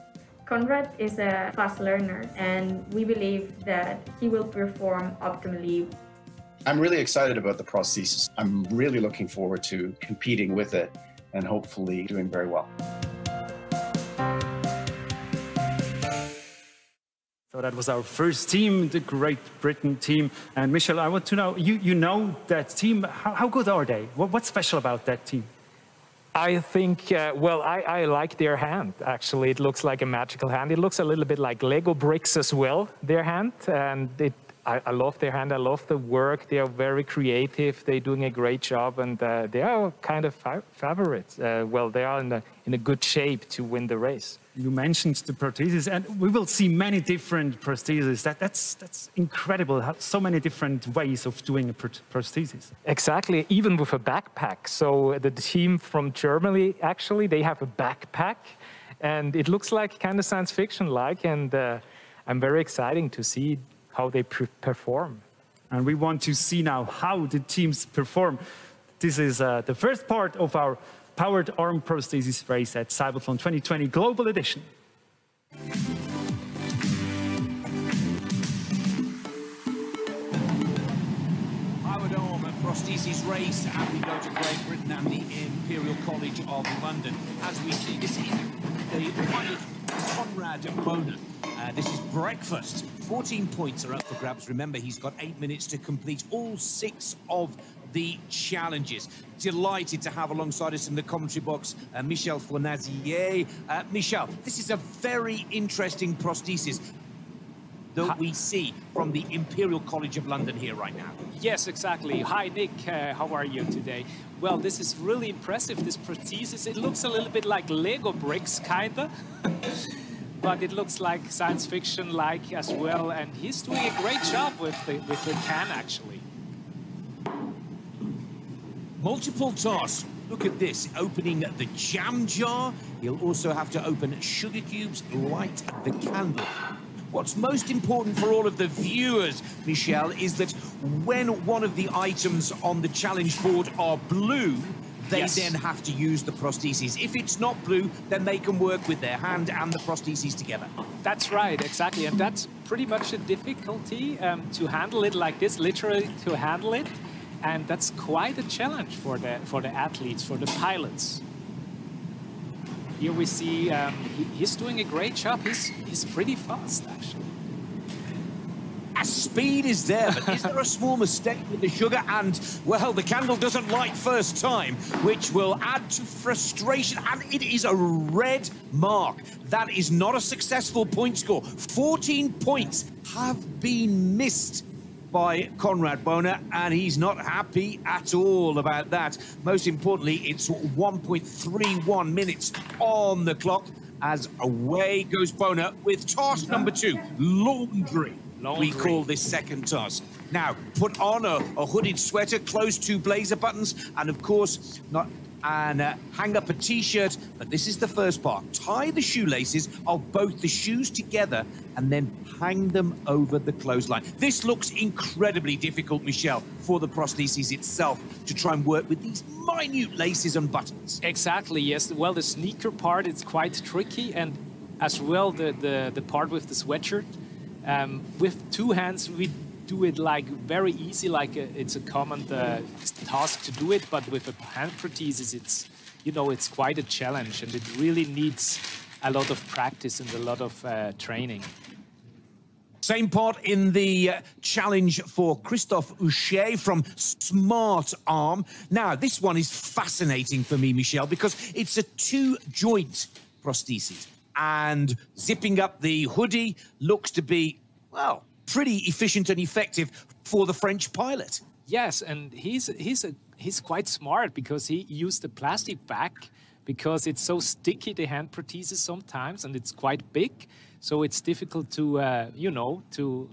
Conrad is a fast learner, and we believe that he will perform optimally. I'm really excited about the prosthesis. I'm really looking forward to competing with it and hopefully doing very well. So that was our first team, the Great Britain team. And Michel, I want to know, you know that team, how good are they? What's special about that team? I think, well, I like their hand, actually. It looks like a magical hand. It looks a little bit like Lego bricks as well, their hand. And I love their hand. I love the work. They are very creative. They're doing a great job. And they are kind of favorites. Well, they are in a good shape to win the race. You mentioned the prosthesis, and we will see many different prostheses. That's incredible. So many different ways of doing a prosthesis. Exactly, even with a backpack. So the team from Germany, actually, they have a backpack, and it looks like kind of science fiction-like. And I'm very exciting to see how they perform. And we want to see now how the teams perform. This is the first part of our powered arm prosthesis race at CYBATHLON 2020 Global Edition. Powered arm and prosthesis race, and we go to Great Britain and the Imperial College of London. As we see, this is the pilot Conrad Boner. This is breakfast. 14 points are up for grabs. Remember, he's got 8 minutes to complete all 6 of the challenges. Delighted to have alongside us in the commentary box Michel Fournazier. Michel, this is a very interesting prosthesis that we see from the Imperial College of London here right now. Yes, exactly. Hi, Nick. How are you today? Well, this is really impressive, this prosthesis. It looks a little bit like Lego bricks, kind of. But it looks like science fiction-like as well. And he's doing a great job with the can, actually. Multiple tasks. Look at this, opening the jam jar. He'll also have to open sugar cubes, light the candle. What's most important for all of the viewers, Michel, is that when one of the items on the challenge board are blue, they then have to use the prosthesis. If it's not blue, then they can work with their hand and the prosthesis together. That's right, exactly. And that's pretty much a difficulty to handle it like this, literally to handle it. And that's quite a challenge for the athletes, for the pilots. Here we see he's doing a great job. He's pretty fast, actually. Speed is there, but is there a small mistake with the sugar? And, well, the candle doesn't light first time, which will add to frustration. And it is a red mark. That is not a successful point score. 14 points have been missed by Conrad Boner, and he's not happy at all about that. Most importantly, it's 1.31 minutes on the clock as away goes Boner with task number 2, laundry. We call this second task. Now, put on a hooded sweater, close 2 blazer buttons, and of course, hang up a t-shirt. But this is the first part. Tie the shoelaces of both the shoes together and then hang them over the clothesline. This looks incredibly difficult, Michel, for the prosthesis itself to try and work with these minute laces and buttons. Exactly, yes. Well, the sneaker part is quite tricky, and as well the part with the sweatshirt. With 2 hands, we do it like very easy, like it's a common task to do it. But with a hand prosthesis, it's quite a challenge, and it really needs a lot of practice and a lot of training. Same part in the challenge for Christophe Houchet from Smart Arm. Now, this one is fascinating for me, Michel, because it's a 2-joint prosthesis. And zipping up the hoodie looks to be, well, pretty efficient and effective for the French pilot. Yes, and he's quite smart because he used a plastic bag because it's so sticky, the hand prosthesis sometimes, and it's quite big. So it's difficult to, to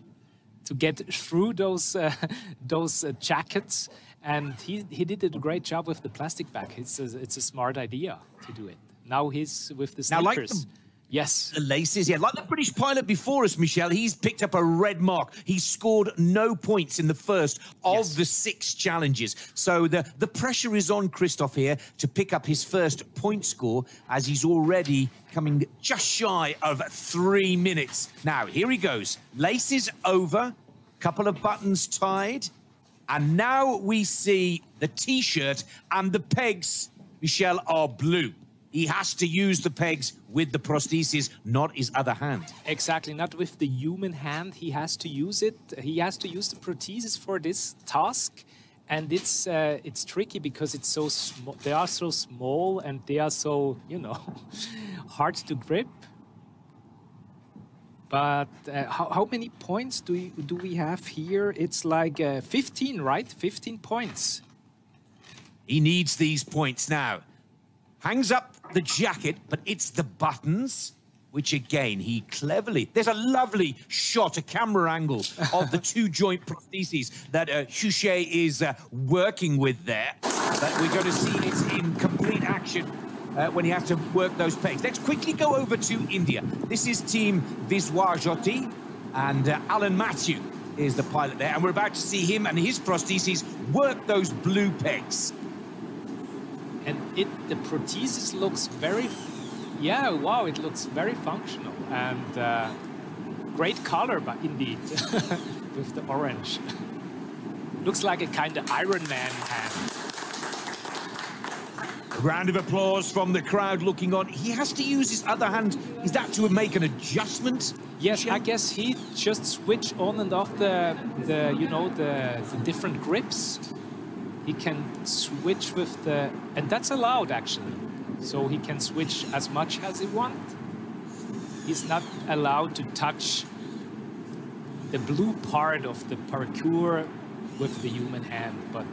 get through those jackets. And he did a great job with the plastic bag. It's a smart idea to do it. Now he's with the sneakers. Yes. The laces, yeah. Like the British pilot before us, Michel, he's picked up a red mark. He scored no points in the first of the 6 challenges. So the pressure is on Christophe here to pick up his first point score, as he's already coming just shy of 3 minutes. Now, here he goes. Laces over, couple of buttons tied. And now we see the T-shirt and the pegs, Michel, are blue. He has to use the pegs with the prosthesis, not his other hand. Exactly, not with the human hand. He has to use it. He has to use the prosthesis for this task, and it's tricky because it's so small. They are so small and they are so hard to grip. But how many points do we have here? It's like 15, right? 15 points. He needs these points now. Hangs up the jacket, but it's the buttons, which again, he cleverly... There's a lovely shot, a camera angle of the 2-joint prostheses that Houchet is working with there. But we're going to see it in complete action when he has to work those pegs. Let's quickly go over to India. This is Team Viswajyoti, and Alan Matthew is the pilot there, and we're about to see him and his prostheses work those blue pegs. And the prosthesis looks very, yeah, wow, it looks very functional, and great color, but indeed, with the orange. Looks like a kind of Iron Man hand. A round of applause from the crowd looking on. He has to use his other hand. Is that to make an adjustment? Yes, I guess he just switch on and off the different grips. He can switch with the, and that's allowed actually. So he can switch as much as he wants. He's not allowed to touch the blue part of the parkour with the human hand, but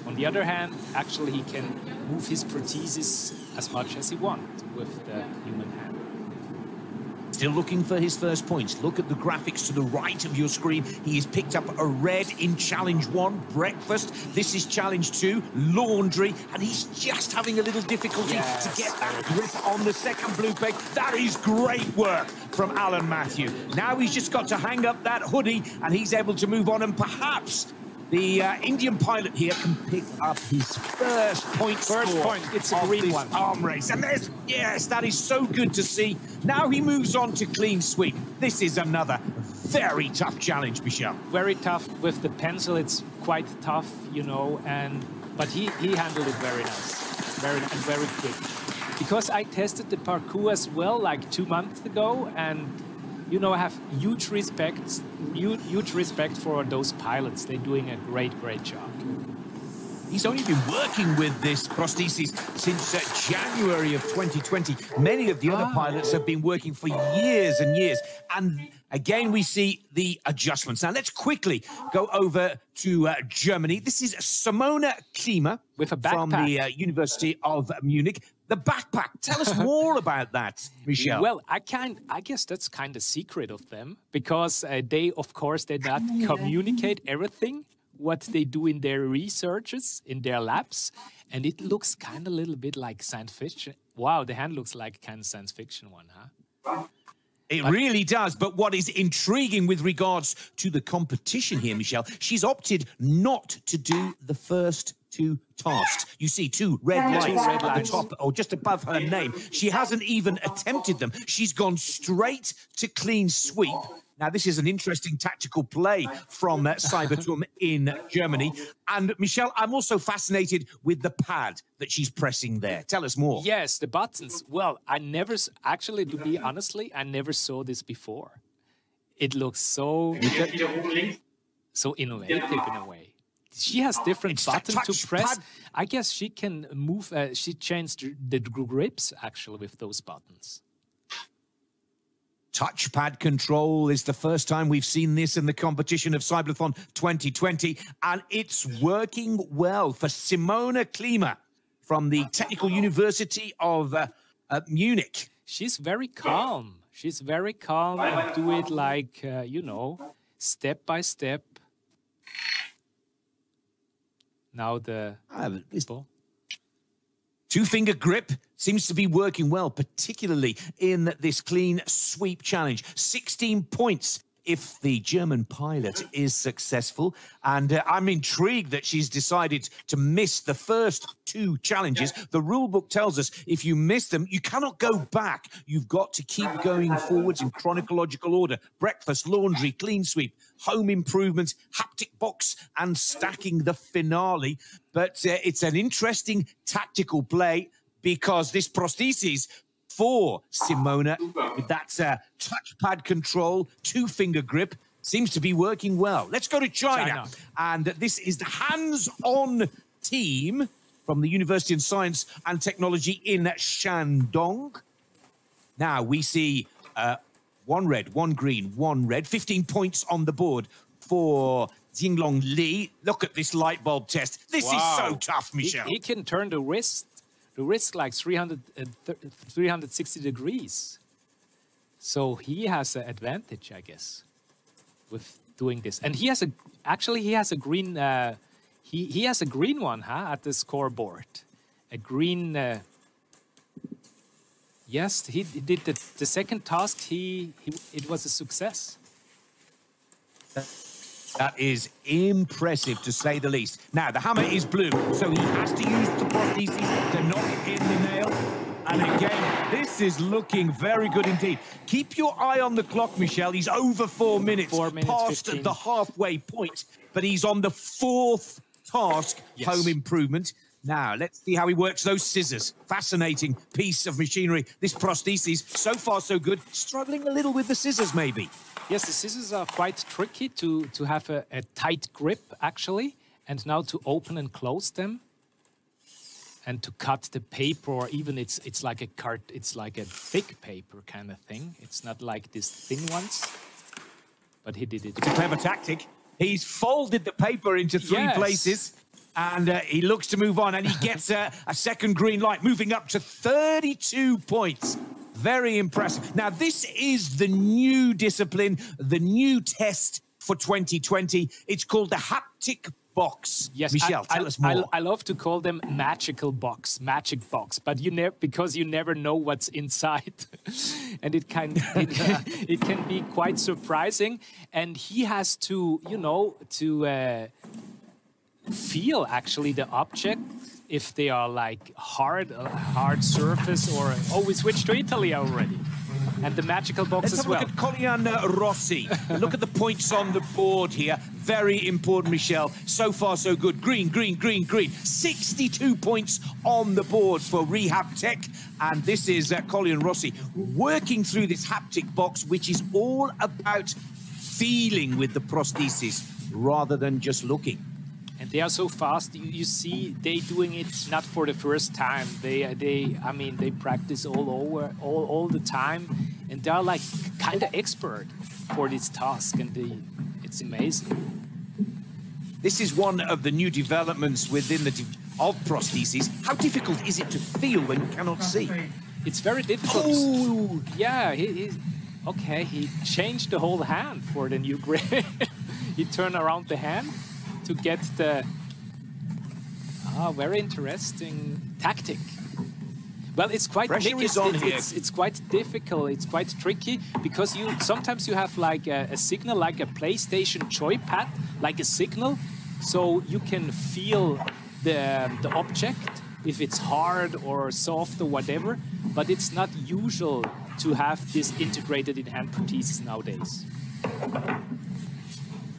on the other hand, actually he can move his prosthesis as much as he wants with the human hand. Still looking for his first points. Look at the graphics to the right of your screen. He has picked up a red in Challenge 1, breakfast. This is Challenge 2, laundry, and he's just having a little difficulty to get that grip on the second blue peg. That is great work from Alan Matthew. Now he's just got to hang up that hoodie, and he's able to move on, and perhaps the Indian pilot here can pick up his first point. It's a green one. Arm race. And there's, yes, that is so good to see. Now he moves on to clean sweep. This is another very tough challenge, Michel. Very tough with the pencil. It's quite tough, you know, but he handled it very nice. And very quick. Because I tested the parkour as well like 2 months ago, and you know, I have huge respect for those pilots. They're doing a great job. He's only been working with this prosthesis since January of 2020. Many of the other pilots have been working for years and years. And again, we see the adjustments. Now, let's quickly go over to Germany. This is Simona Klima with a backpack from the University of Munich. The backpack. Tell us more about that, Michel. Well, I guess that's kind of secret of them, because they, of course, they not communicate everything what they do in their researches, in their labs, and it looks kind of a little bit like science fiction. Wow, the hand looks like kind of science fiction one, huh? It really does. But what is intriguing with regards to the competition here, Michel, she's opted not to do the first 2 tasks. You see 2 red lights at the top or just above her name. She hasn't even attempted them. She's gone straight to clean sweep. Now, this is an interesting tactical play from CYBATHLON in Germany. And, Michel, I'm also fascinated with the pad that she's pressing there. Tell us more. Yes, the buttons. Well, actually, to be honestly, I never saw this before. It looks so innovative in a way. She has different buttons to press. I guess she can move, she changed the grips, actually, with those buttons. Touchpad control is the first time we've seen this in the competition of CYBATHLON 2020, and it's working well for Simona Klima from the Technical University of Munich. She's very calm. She's very calm and do it like, you know, step by step. Now the two-finger grip seems to be working well, particularly in this clean sweep challenge. 16 points if the German pilot is successful. And I'm intrigued that she's decided to miss the first 2 challenges. The rule book tells us if you miss them, you cannot go back. You've got to keep going forwards in chronological order. Breakfast, laundry, clean sweep, home improvement, haptic box, and stacking the finale. But it's an interesting tactical play because this prosthesis for Simona, with that touchpad control, 2-finger grip, seems to be working well. Let's go to China. And this is the hands-on team from the University of Science and Technology in Shandong. Now we see 1 red, 1 green, 1 red, 15 points on the board for Jinglong Li. Look at this light bulb test. This is so tough, Michel. He can turn the wrist like 360 degrees. So he has an advantage, I guess, with doing this. And he has he has a green, he has a green one, huh, at the scoreboard. A green Yes, he did the second task. It was a success. That is impressive, to say the least. Now, the hammer is blue, so he has to use the prosthesis to knock in the nail. And again, this is looking very good indeed. Keep your eye on the clock, Michel. He's over 4 minutes, 4 minutes past 15. the halfway point, but he's on the 4th task, Yes. home improvement. Now, let's see how he works those scissors. Fascinating piece of machinery. This prosthesis, so far so good. Struggling a little with the scissors, maybe. Yes, the scissors are quite tricky to have a tight grip, actually, and now to open and close them, and to cut the paper, or even it's like a thick paper kind of thing. It's not like these thin ones, but he did it. It's a clever tactic. He's folded the paper into 3 places. And he looks to move on, and he gets a second green light, moving up to 32 points. Very impressive. Now, this is the new discipline, the new test for 2020. It's called the haptic box. Yes, Michel, tell us more. I love to call them magic box, but because you never know what's inside, and it can be quite surprising. And he has to, feel actually the object, if they are like hard surface, or we switched to Italy already, and the magical box Let's as well. Look at Colin Rossi. Look at the points on the board here. Very important, Michel. So far, so good. Green, green, green, green. 62 points on the board for Rehab Tech. And this is Colin Rossi working through this haptic box, which is all about feeling with the prosthesis rather than just looking. And they are so fast. You see, they doing it not for the first time. They practice all the time, and they are like kind of expert for this task, and it's amazing. This is one of the new developments within of prosthesis. How difficult is it to feel when you cannot see? It's very difficult. Oh, yeah. He changed the whole hand for the new grip. He turned around the hand to get the very interesting tactic. Well, it's quite it's quite difficult. It's quite tricky because sometimes you have like a signal, like a PlayStation joypad, like a signal, so you can feel the object if it's hard or soft or whatever. But it's not usual to have this integrated in hand prosthesis nowadays.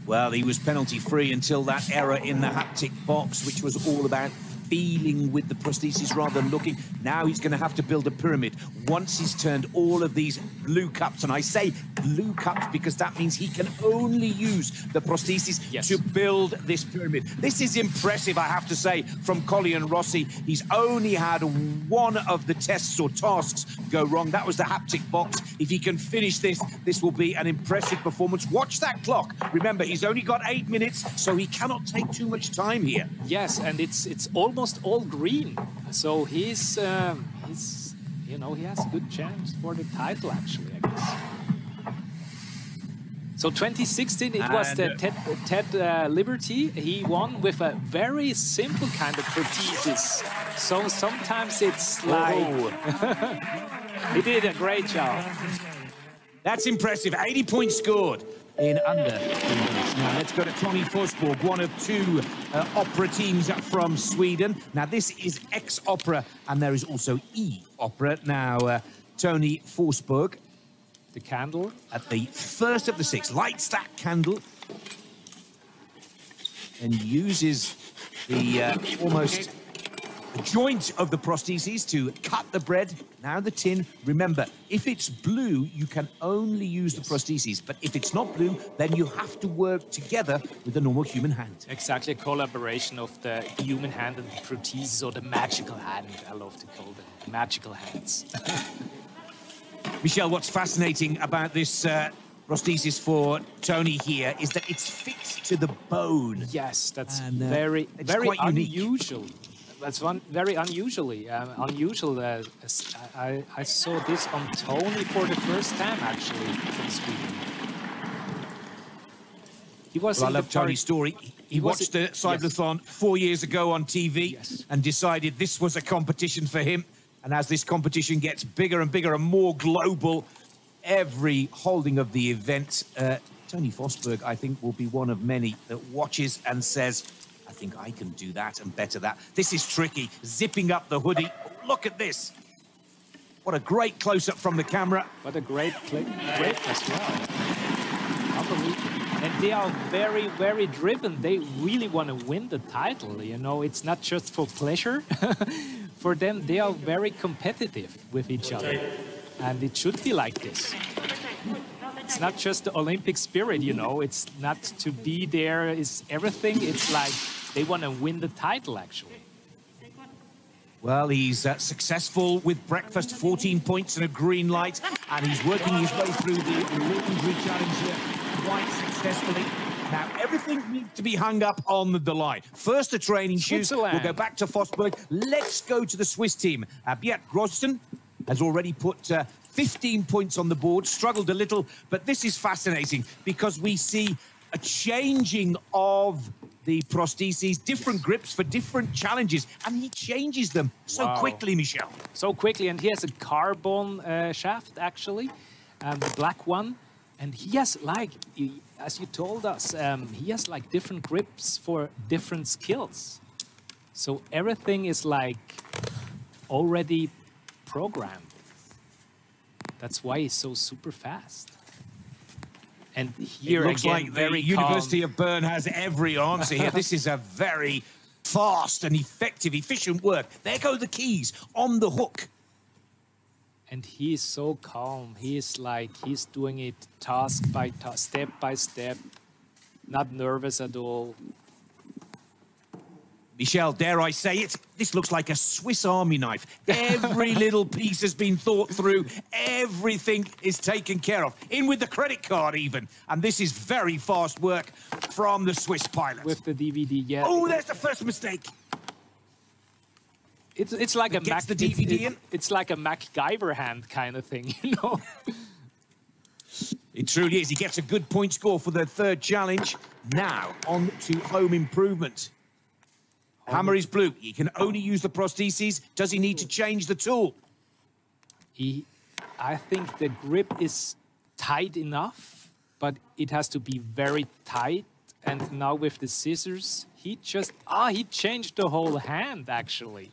Well, he was penalty-free until that error in the haptic box, which was all about feeling with the prosthesis rather than looking. Now he's going to have to build a pyramid once he's turned all of these blue cups. And I say blue cups because that means he can only use the prosthesis to build this pyramid. This is impressive, I have to say, from Colin Rossi. He's only had one of the tests or tasks go wrong. That was the haptic box. If he can finish this, this will be an impressive performance. Watch that clock. Remember, he's only got 8 minutes, so he cannot take too much time here. Yes, and it's almost all green, so he has a good chance for the title, actually, I guess. So 2016, it was the Ted Liberty. He won with a very simple kind of prosthesis. So sometimes it's like... He did a great job. That's impressive. 80 points scored in under 2 minutes. Now let's go to Tony Forsberg, one of 2 opera teams from Sweden. Now this is X-Opera, and there is also E-Opera. Now Tony Forsberg, the candle at the first of the 6, lights that candle and uses the almost joint of the prosthesis to cut the bread. Now the tin. Remember, if it's blue, you can only use the prosthesis, but if it's not blue, then you have to work together with the normal human hand. Exactly, a collaboration of the human hand and the prosthesis, or the magical hand, I love to call them, magical hands. Michel, what's fascinating about this prosthesis for Tony here is that it's fixed to the bone. Yes, that's and, very quite unusual. That's very unusual. I saw this on Tony for the first time, actually, from Sweden. He was. Well, I love Tony's story. He watched the CYBATHLON 4 years ago on TV and decided this was a competition for him. And as this competition gets bigger and bigger and more global, every holding of the event, Tony Fosberg, I think, will be one of many that watches and says, I think I can do that and better that. This is tricky. Zipping up the hoodie. Look at this. What a great close-up from the camera. What a great clip as well. And they are very, very driven. They really want to win the title, you know. It's not just for pleasure. For them, they are very competitive with each other. And it should be like this. It's not just the Olympic spirit, you know. It's not to be there is everything. It's like they want to win the title, actually. Well, he's successful with breakfast, 14 points and a green light, and he's working his way through the injury challenge here quite successfully. Now, everything needs to be hung up on the line. First, the training shoes. We'll go back to Fosberg. Let's go to the Swiss team. Beat Grosten has already put 15 points on the board, struggled a little, but this is fascinating because we see a changing of the prostheses, different grips for different challenges, and he changes them so quickly, Michel. So quickly, and he has a carbon shaft, actually, the black one, and he has, like, as you told us, he has, like, different grips for different skills. So everything is, like, already programmed. That's why he's so super fast. And here it looks again, like the University of Bern has every answer here. This is a very fast and effective, efficient work. There go the keys on the hook. And he is so calm. He is like, he's doing it task by task, step by step, not nervous at all. Michel, dare I say it, this looks like a Swiss Army knife. Every little piece has been thought through. Everything is taken care of. In with the credit card even. And this is very fast work from the Swiss pilot. With the DVD, yeah. Oh, there's the first mistake. It's like a the DVD in. It's like a MacGyver hand kind of thing, you know. It truly is. He gets a good point score for the third challenge. Now on to home improvement. Hammer is blue. He can only use the prostheses. Does he need to change the tool? I think the grip is tight enough, but it has to be very tight. And now with the scissors, he changed the whole hand, actually.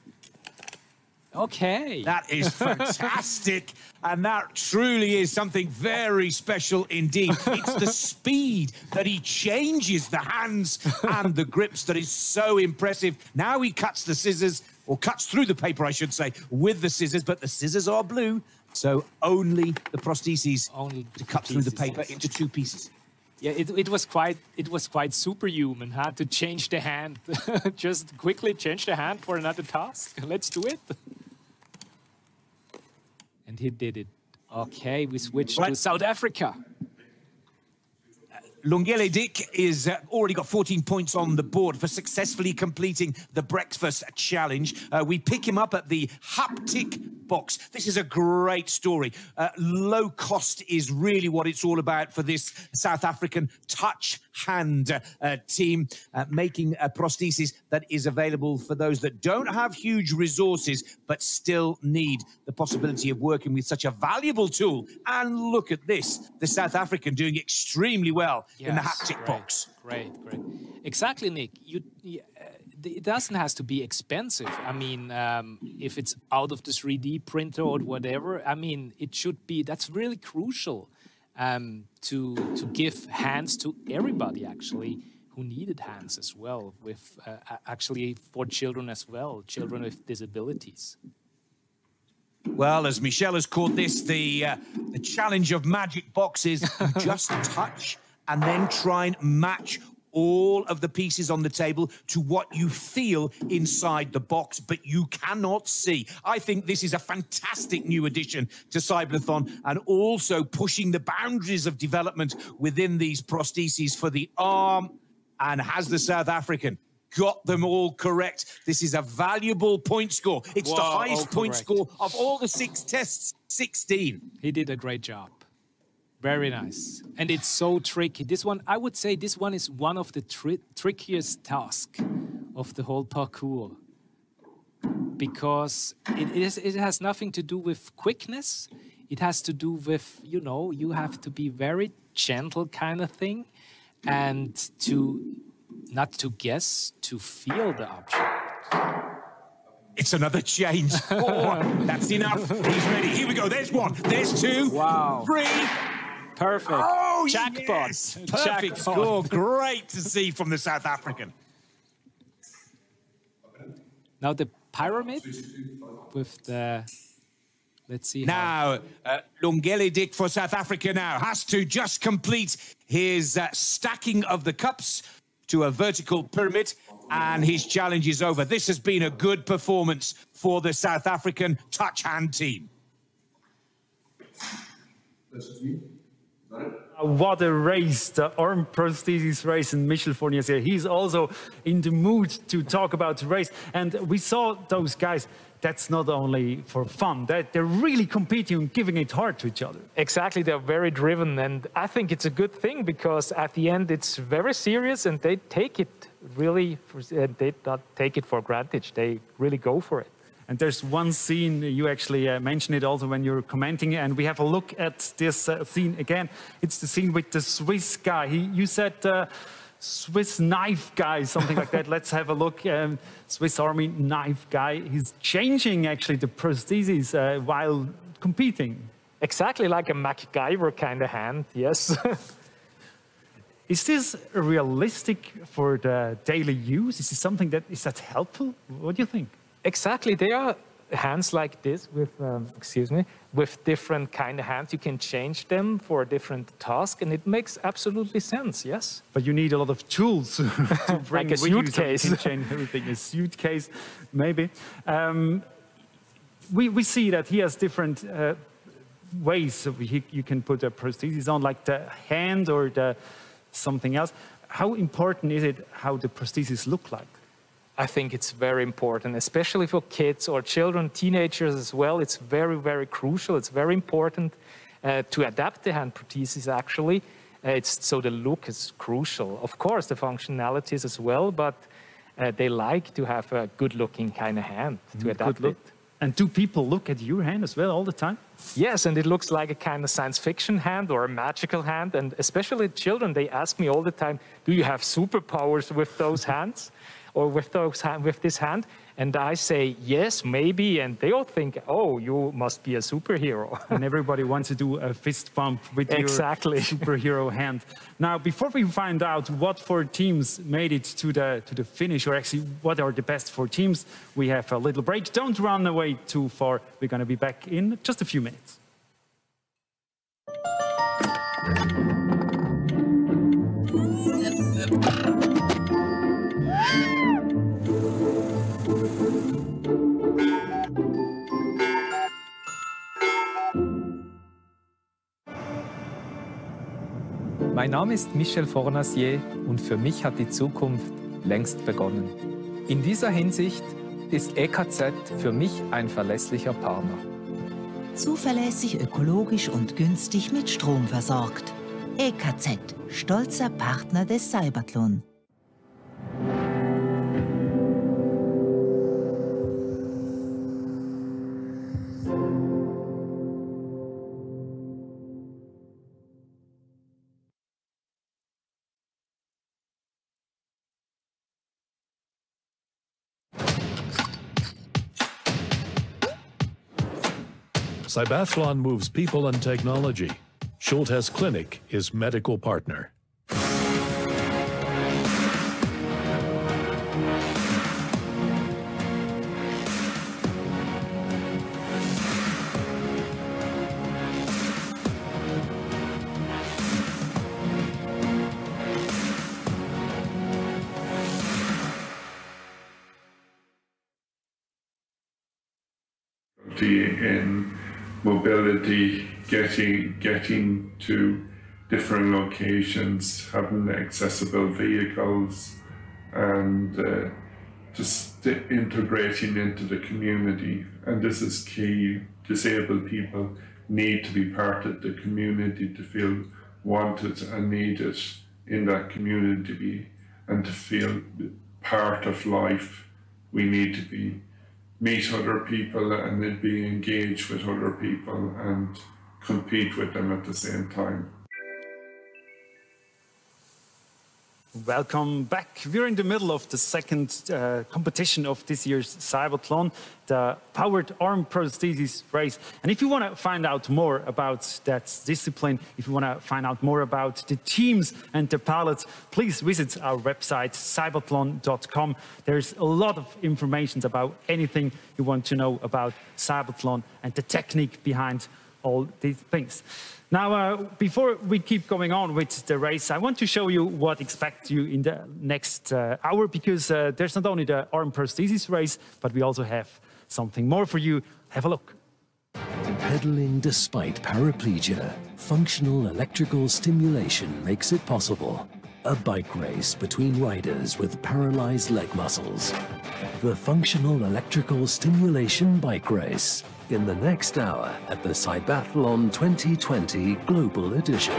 Okay. That is fantastic. And that truly is something very special indeed. It's the speed that he changes the hands and the grips that is so impressive. Now he cuts the scissors, or cuts through the paper, I should say, with the scissors, but the scissors are blue, so only the prostheses to cut through the paper into two pieces. Yeah, it was quite superhuman, huh? To change the hand. Just quickly change the hand for another task. Let's do it. And he did it. Okay, we switched to South Africa. Lungile Dick is already got 14 points on the board for successfully completing the breakfast challenge. We pick him up at the haptic box. This is a great story. Low cost is really what it's all about for this South African touch hand team, making a prosthesis that is available for those that don't have huge resources but still need the possibility of working with such a valuable tool. And look at this, the South African doing extremely well in the haptic box. Great. Exactly, Nick. It doesn't have to be expensive. I mean, if it's out of the 3D printer or whatever, I mean, it should be, that's really crucial to give hands to everybody, actually, who needed hands as well, with actually for children as well, children with disabilities. Well, as Michel has called this, the challenge of magic boxes, you just touch and then try and match all of the pieces on the table to what you feel inside the box, but you cannot see. I think this is a fantastic new addition to CYBATHLON, and also pushing the boundaries of development within these prostheses for the arm. And has the South African got them all correct? This is a valuable point score. It's the highest point score of all the 6 tests, 16. He did a great job. Very nice. And it's so tricky. This one, I would say this one is one of the trickiest tasks of the whole parkour. because it has nothing to do with quickness. It has to do with, you know, you have to be very gentle kind of thing, and not to guess, to feel the object. It's another change. Oh, that's enough. He's ready. Here we go. There's one. There's two. Wow. Three. Perfect. Oh, jackpot. Yes. Perfect score. Great to see from the South African. Now the pyramid with the... Let's see. Now, Lungele Dick for South Africa now has to just complete his stacking of the cups to a vertical pyramid, and his challenge is over. This has been a good performance for the South African touch hand team. What a race, the arm prosthesis race, and Michel Fournier, he's also in the mood to talk about the race. And we saw those guys, that's not only for fun, they're really competing and giving it hard to each other. Exactly, they're very driven, and I think it's a good thing because at the end it's very serious and they take it really, they don't take it for granted, they really go for it. And there's one scene, you actually mentioned it also when you were commenting, and we have a look at this scene again. It's the scene with the Swiss guy. You said Swiss knife guy, something like that. Let's have a look. Swiss Army knife guy. He's changing actually the prosthesis while competing. Exactly like a MacGyver kind of hand, yes. Is this realistic for the daily use? Is this something that is that helpful? What do you think? Exactly, there are hands like this with, with different kind of hands. You can change them for a different task, and it makes absolutely sense, yes. But you need a lot of tools to bring like a suitcase. You can change everything, a suitcase, maybe. We see that he has different ways you can put a prosthesis on, like the hand or something else. How important is it how the prosthesis look like? I think it's very important, especially for kids or children, teenagers as well. It's very, very crucial. It's very important to adapt the hand prosthesis, actually. So the look is crucial. Of course, the functionalities as well, but they like to have a good-looking kind of hand to adapt it. And do people look at your hand as well all the time? Yes, and it looks like a kind of science fiction hand or a magical hand. And especially children, they ask me all the time, do you have superpowers with those hands? Or with this hand, and I say yes, maybe, and they all think, oh, you must be a superhero. And everybody wants to do a fist bump with your superhero hand. Now, before we find out what 4 teams made it to the finish, or actually what are the best 4 teams, we have a little break. Don't run away too far. We're going to be back in just a few minutes. Mein Name ist Michel Fournier und für mich hat die Zukunft längst begonnen. In dieser Hinsicht ist EKZ für mich ein verlässlicher Partner. Zuverlässig, ökologisch und günstig mit Strom versorgt. EKZ, stolzer Partner des CYBATHLON. CYBATHLON moves people and technology. Schultes Clinic is medical partner. In mobility, getting to different locations, having accessible vehicles, and just integrating into the community. And this is key. Disabled people need to be part of the community to feel wanted and needed in that community, and to feel part of life. We need to be meet other people and then be engaged with other people and compete with them at the same time. Welcome back. We're in the middle of the second competition of this year's CYBATHLON, the powered arm prosthesis race. And if you want to find out more about that discipline, if you want to find out more about the teams and the pilots, please visit our website, CYBATHLON.com. There's a lot of information about anything you want to know about CYBATHLON and the technique behind all these things. Now, before we keep going on with the race, I want to show you what expects you in the next hour, because there's not only the arm prosthesis race, but we also have something more for you. Have a look. Pedaling despite paraplegia, functional electrical stimulation makes it possible. A bike race between riders with paralyzed leg muscles. The Functional Electrical Stimulation Bike Race. In the next hour at the CYBATHLON 2020 Global Edition.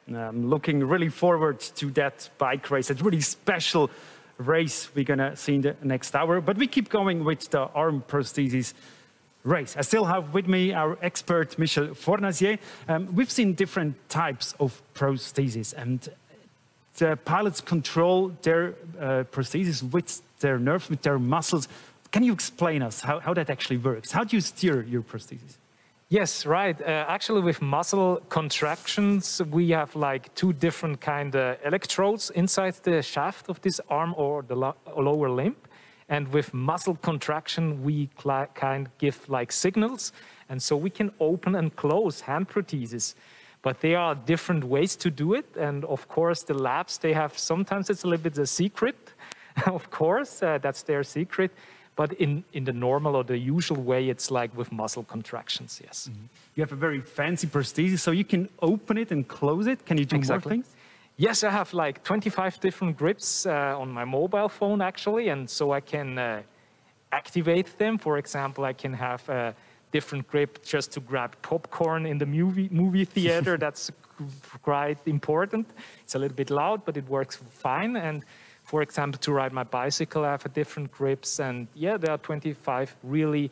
I'm looking really forward to that bike race, a really special race we're going to see in the next hour. But we keep going with the arm prosthesis race. I still have with me our expert, Michel Fornasier. We've seen different types of prosthesis, and the pilots control their prosthesis with their nerves, with their muscles. Can you explain us how that actually works? How do you steer your prosthesis? Yes, right. Actually, with muscle contractions, we have like two different kind of electrodes inside the shaft of this arm or the lower limb. And with muscle contraction, we kind of give like signals. And so we can open and close hand prostheses. But there are different ways to do it. And of course, the labs, they have, sometimes it's a little bit a secret. Of course, that's their secret. But in the normal or the usual way, it's like with muscle contractions, yes. Mm-hmm. You have a very fancy prosthesis, so you can open it and close it. Can you do more things? Yes, I have like 25 different grips on my mobile phone, actually. And so I can activate them. For example, I can have a different grip just to grab popcorn in the movie theater. That's quite important. It's a little bit loud, but it works fine. And for example, to ride my bicycle, I have a different grips. And yeah, there are 25 really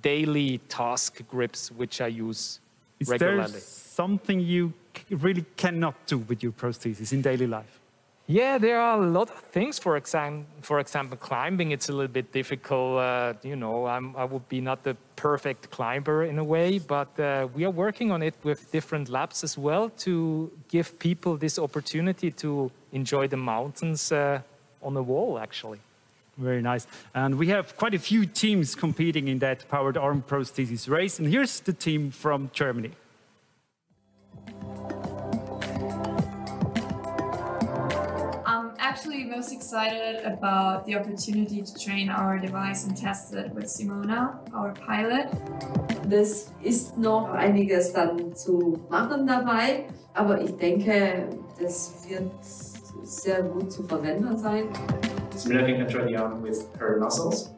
daily task grips, which I use regularly. Is there something you really cannot do with your prosthesis in daily life? Yeah, there are a lot of things. For example, climbing, it's a little bit difficult. You know, I would be not the perfect climber in a way, but we are working on it with different labs as well to give people this opportunity to enjoy the mountains on the wall, actually. Very nice. And we have quite a few teams competing in that powered arm prosthesis race. And here's the team from Germany. I'm actually most excited about the opportunity to train our device and test it with Simona, our pilot. Es ist noch einiges dann zu machen dabei, aber ich denke, das wird sehr gut zu verwenden sein. Simona can control the arm with her muscles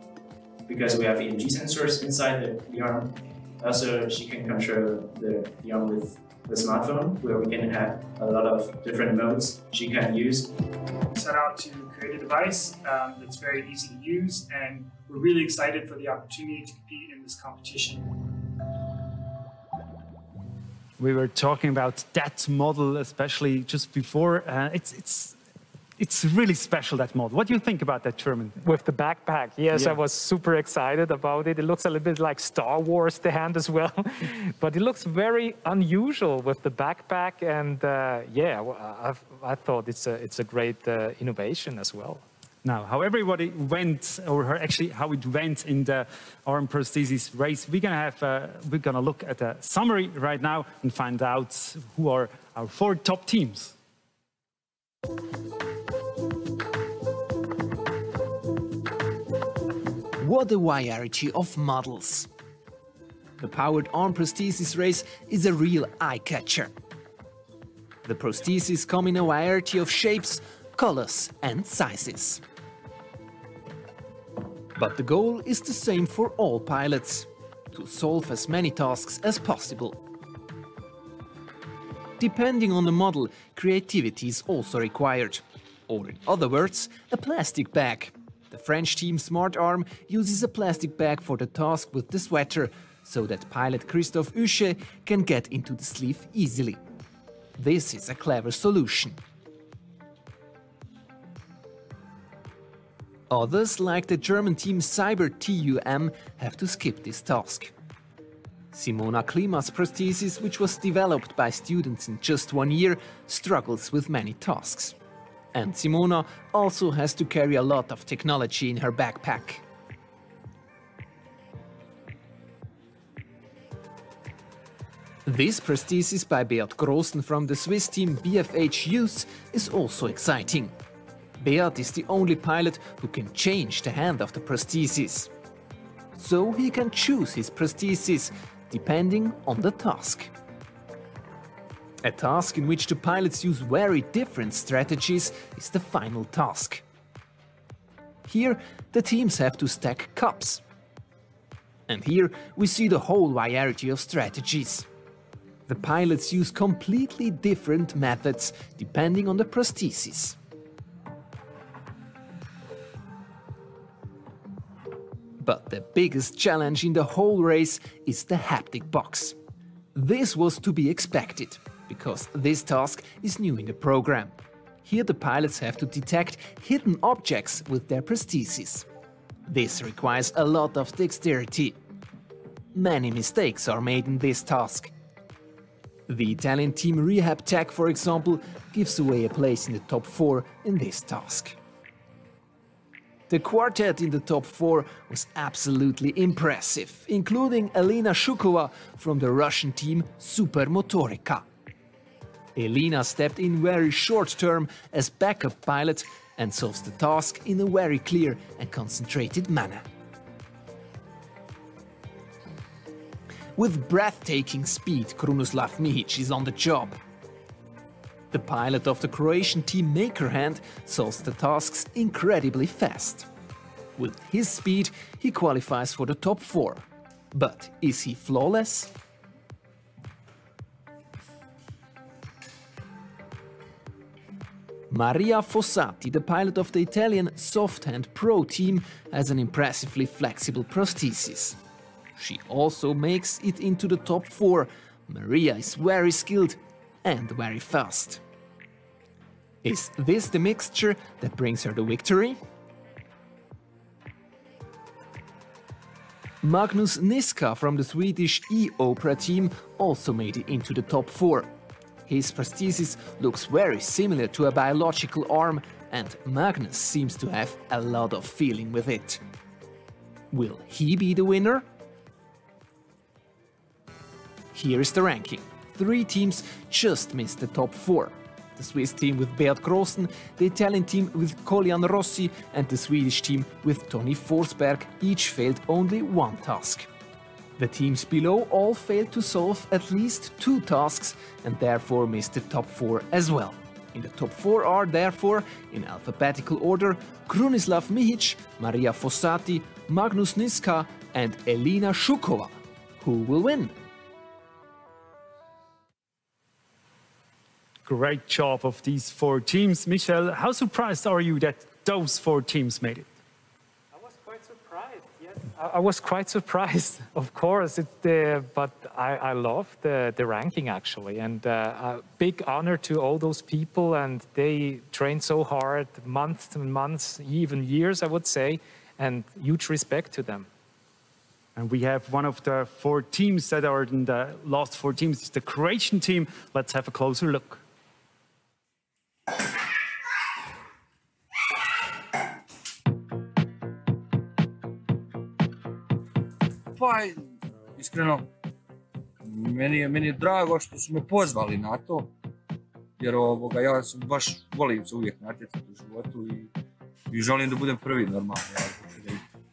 because we have EMG sensors inside the arm. Also, she can control the arm with the smartphone, where we can have a lot of different modes she can use. We set out to create a device that's very easy to use, and we're really excited for the opportunity to compete in this competition. We were talking about that model, especially just before. It's really special, that model. What do you think about that German? With the backpack, yes, Yeah. I was super excited about it. It looks a little bit like Star Wars, the hand as well. But it looks very unusual with the backpack. And yeah, I thought it's a great innovation as well. Now, how everybody went, or actually how it went in the arm prosthesis race, we're gonna look at a summary right now and find out who are our 4 top teams. What a variety of models! The powered arm prosthesis race is a real eye-catcher. The prostheses come in a variety of shapes, colors and sizes. But the goal is the same for all pilots: to solve as many tasks as possible. Depending on the model, creativity is also required. Or in other words, a plastic bag. The French team Smart Arm uses a plastic bag for the task with the sweater, so that pilot Christophe Huchet can get into the sleeve easily. This is a clever solution. Others, like the German team CYBATHLON, have to skip this task. Simona Klima's prosthesis, which was developed by students in just 1 year, struggles with many tasks. And Simona also has to carry a lot of technology in her backpack. This prosthesis by Beat Grossen from the Swiss team BFH Youth is also exciting. Beat is the only pilot who can change the hand of the prosthesis. So he can choose his prosthesis depending on the task. A task in which the pilots use very different strategies is the final task. Here the teams have to stack cups. And here we see the whole variety of strategies. The pilots use completely different methods depending on the prosthesis. But the biggest challenge in the whole race is the haptic box. This was to be expected, because this task is new in the program. Here the pilots have to detect hidden objects with their prosthesis. This requires a lot of dexterity. Many mistakes are made in this task. The Italian team Rehab Tech, for example, gives away a place in the top 4 in this task. The quartet in the top 4 was absolutely impressive, including Elena Shukova from the Russian team Supermotorika. Elena stepped in very short term as backup pilot and solves the task in a very clear and concentrated manner. With breathtaking speed, Krunoslav Mihic is on the job. The pilot of the Croatian team Makerhand solves the tasks incredibly fast. With his speed, he qualifies for the top 4. But is he flawless? Maria Fossati, the pilot of the Italian Soft Hand Pro team, has an impressively flexible prosthesis. She also makes it into the top 4. Maria is very skilled and very fast. Is this the mixture that brings her the victory? Magnus Niska from the Swedish E-Opera team also made it into the top 4. His prosthesis looks very similar to a biological arm, and Magnus seems to have a lot of feeling with it. Will he be the winner? Here is the ranking. 3 teams just missed the top 4. The Swiss team with Beat Grossen, the Italian team with Collian Rossi and the Swedish team with Tony Forsberg each failed only 1 task. The teams below all failed to solve at least 2 tasks and therefore missed the top 4 as well. In the top 4 are therefore, in alphabetical order, Krunoslav Mihic, Maria Fossati, Magnus Niska and Elena Shukova. Who will win? Great job of these 4 teams. Michel, how surprised are you that those 4 teams made it? I was quite surprised, yes. I was quite surprised, of course, but I love the ranking actually, and a big honor to all those people, and they trained so hard, months and months, even years I would say, and huge respect to them. And we have one of the 4 teams that are in the last 4 teams, it's the Croatian team. Let's have a closer look. Pa, iskreno, meni je drago što su me pozvali na to, jer ja baš volim se uvijek natjecati u životu i želim da budem prvi normalno,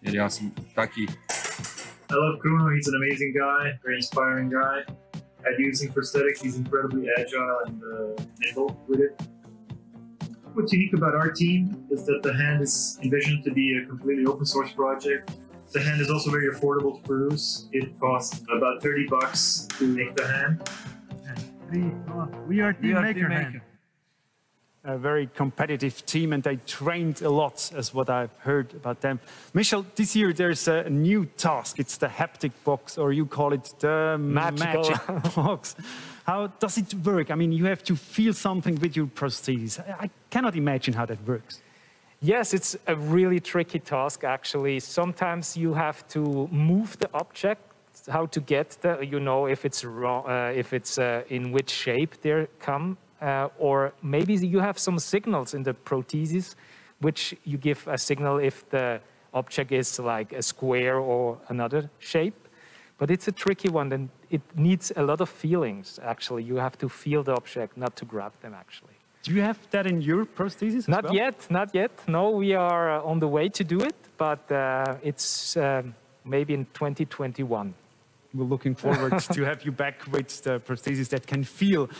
jer ja sam taki. I love Kruno, he's an amazing guy, very inspiring guy. At using prosthetics, he's incredibly agile and nimble with it. What's unique about our team is that the hand is envisioned to be a completely open source project. The hand is also very affordable to produce. It costs about $30 to make the hand. We are Team Maker Hand. a very competitive team, and they trained a lot, as what I've heard about them. Michel, this year there's a new task. It's the haptic box, or you call it the magic box. How does it work? I mean, you have to feel something with your prosthesis. I cannot imagine how that works. Yes, it's a really tricky task, actually. Sometimes you have to move the object, how to get the, you know, if it's wrong, if it's in which shape they come. Or maybe you have some signals in the prosthesis, which you give a signal if the object is like a square or another shape. But it's a tricky one, and it needs a lot of feelings, actually. You have to feel the object, not to grab them, actually. Do you have that in your prosthesis? Not yet, not yet. No, we are on the way to do it, but it's maybe in 2021. We're looking forward to have you back with the prosthesis that can feel.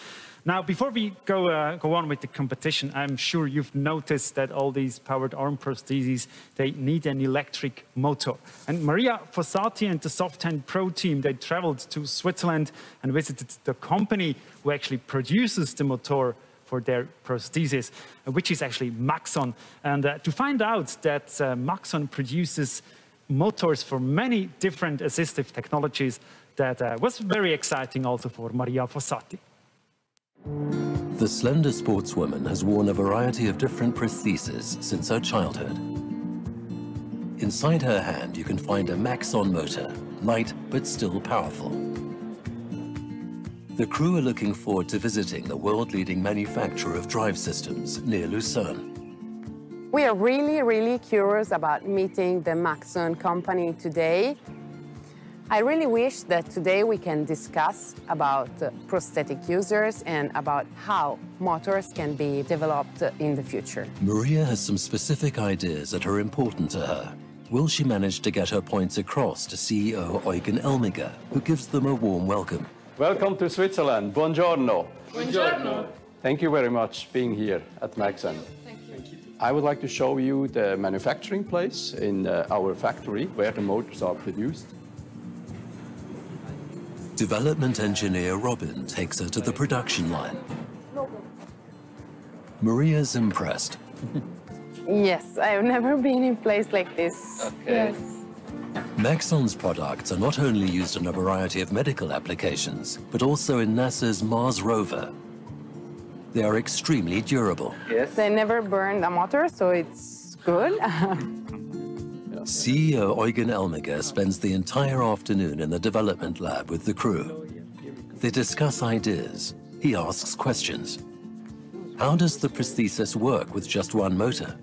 Now, before we go on with the competition, I'm sure you've noticed that all these powered arm prostheses, they need an electric motor. And Maria Fossati and the Soft Hand Pro team, they traveled to Switzerland and visited the company who actually produces the motor for their prosthesis, which is actually Maxon. And to find out that Maxon produces motors for many different assistive technologies, that was very exciting also for Maria Fossati. The slender sportswoman has worn a variety of different prostheses since her childhood. Inside her hand, you can find a Maxon motor, light but still powerful. The crew are looking forward to visiting the world-leading manufacturer of drive systems near Lucerne. We are really curious about meeting the Maxon company today. I really wish that today we can discuss about prosthetic users and about how motors can be developed in the future. Maria has some specific ideas that are important to her. Will she manage to get her points across to CEO Eugen Elmiger, who gives them a warm welcome? Welcome to Switzerland. Buongiorno. Buongiorno. Thank you very much being here at Maxon. Thank you. I would like to show you the manufacturing place in our factory where the motors are produced. Development engineer Robin takes her to the production line. Maria's impressed. Yes, I've never been in a place like this. Okay. Yes. Maxon's products are not only used in a variety of medical applications, but also in NASA's Mars rover. They are extremely durable. Yes. They never burned a motor, so it's good. CEO Eugen Elmiger spends the entire afternoon in the development lab with the crew. They discuss ideas. He asks questions. How does the prosthesis work with just one motor?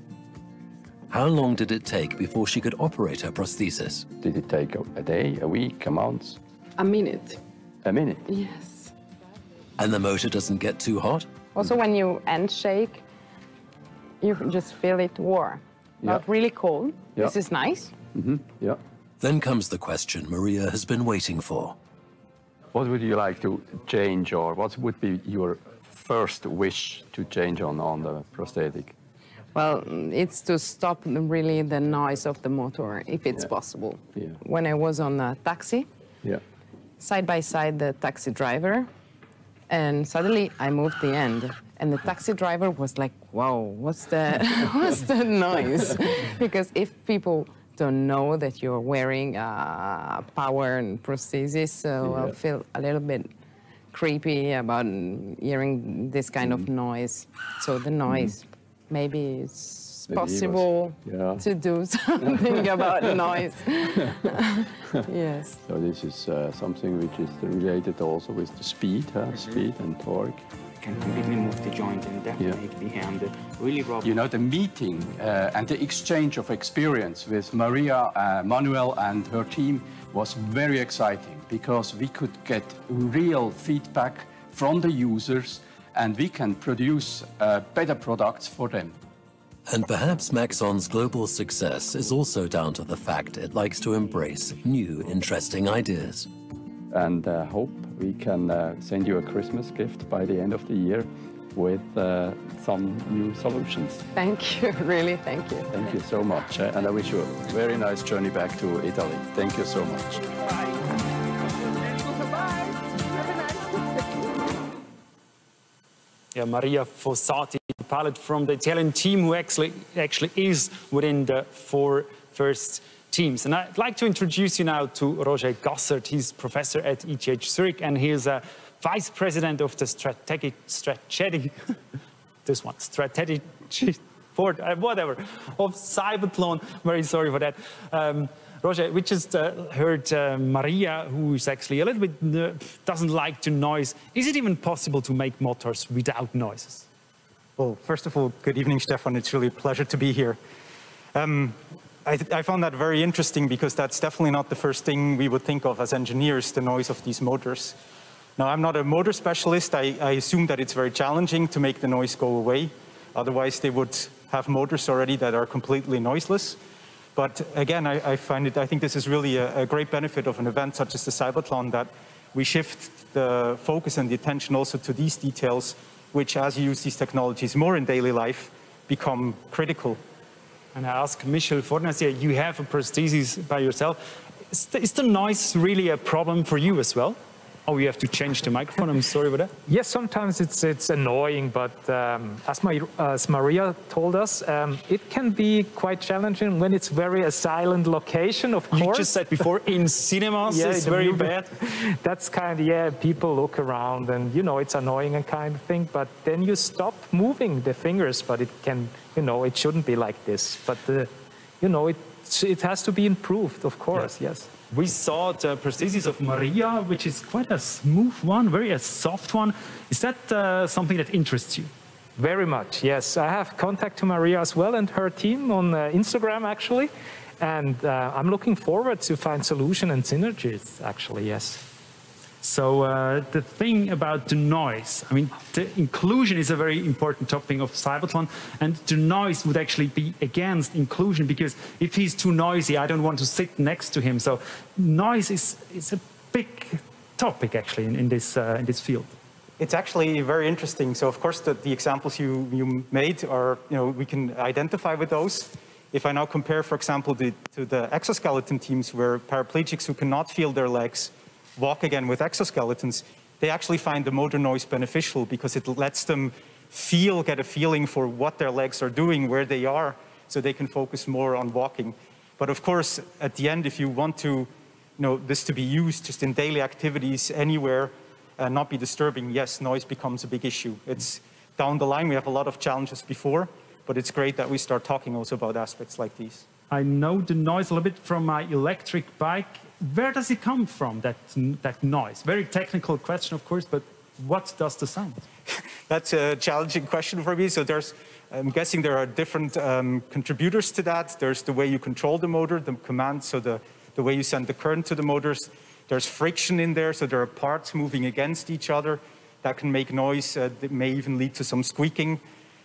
How long did it take before she could operate her prosthesis? Did it take a day, a week, a month? A minute. A minute? Yes. And the motor doesn't get too hot? Also, when you end shake, you can just feel it warm. Not really cold. Yeah. This is nice. Yeah. Then comes the question Maria has been waiting for. What would you like to change, or what would be your first wish to change on the prosthetic? Well, it's to stop really the noise of the motor, if it's possible. Yeah. When I was on a taxi, side by side the taxi driver, and suddenly I moved the end. And the taxi driver was like, wow, what's the noise? Because if people don't know that you're wearing a power and prosthesis, so I feel a little bit creepy about hearing this kind of noise. So the noise, maybe it's possible to do something about noise. Yes. So this is something which is related also with the speed, speed and torque. Can completely move the joint and that make the hand really rough. You know, the meeting and the exchange of experience with Maria, Manuel and her team was very exciting because we could get real feedback from the users and we can produce better products for them. And perhaps Maxon's global success is also down to the fact it likes to embrace new, interesting ideas. And hope we can send you a Christmas gift by the end of the year with some new solutions. Thank you, really, thank you. Thank you so much, and I wish you a very nice journey back to Italy. Thank you so much. Yeah, Maria Fossati, the pilot from the Italian team who actually is within the 4 first teams. And I'd like to introduce you now to Roger Gassert. He's professor at ETH Zurich, and he's a vice president of the strategic board, whatever, of CYBATHLON. Very sorry for that. Roger, we just heard Maria, who is actually a little bit, doesn't like the noise. Is it even possible to make motors without noises? Well, first of all, good evening, Stefan. It's really a pleasure to be here. I found that very interesting because that's definitely not the first thing we would think of as engineers, the noise of these motors. Now, I'm not a motor specialist. I assume that it's very challenging to make the noise go away. Otherwise, they would have motors already that are completely noiseless. But again, I think this is really a great benefit of an event such as the CYBATHLON, that we shift the focus and the attention also to these details, which, as you use these technologies more in daily life, become critical. And I ask Michel Fornacier, you have a prosthesis by yourself. Is the noise really a problem for you as well? Oh, you have to change the microphone. I'm sorry about that. Yes, sometimes it's annoying, but as Maria told us, it can be quite challenging when it's a silent location, of course. You just said before, in cinemas, it's very bad. That's kind of, people look around and, it's annoying and kind of thing, but then you stop moving the fingers, but it can, it shouldn't be like this. But, it has to be improved, of course, yes. We saw the prosthesis of Maria, which is quite a smooth one, a soft one. Is that something that interests you? Very much, yes. I have contact to Maria as well and her team on Instagram, actually. And I'm looking forward to find solution and synergies, actually, yes. So the thing about the noise, I mean, the inclusion is a very important topic of CYBATHLON, and the noise would actually be against inclusion, because if he's too noisy, I don't want to sit next to him. So noise is a big topic actually in this field. It's actually very interesting. So of course the examples you made are, we can identify with those. If I now compare, for example, to the exoskeleton teams, where paraplegics who cannot feel their legs walk again with exoskeletons, they actually find the motor noise beneficial because it lets them get a feeling for what their legs are doing, where they are, so they can focus more on walking. But of course, at the end, if you want to, this to be used just in daily activities anywhere and not be disturbing, yes, noise becomes a big issue. It's down the line, we have a lot of challenges before, but it's great that we start talking also about aspects like these. I know the noise a little bit from my electric bike. Where does it come from, that noise? Very technical question, of course, but what does the sound? That's a challenging question for me. So I'm guessing there are different contributors to that. There's the way you control the motor, the command, so the way you send the current to the motors. There's friction in there, so there are parts moving against each other that can make noise. That may even lead to some squeaking.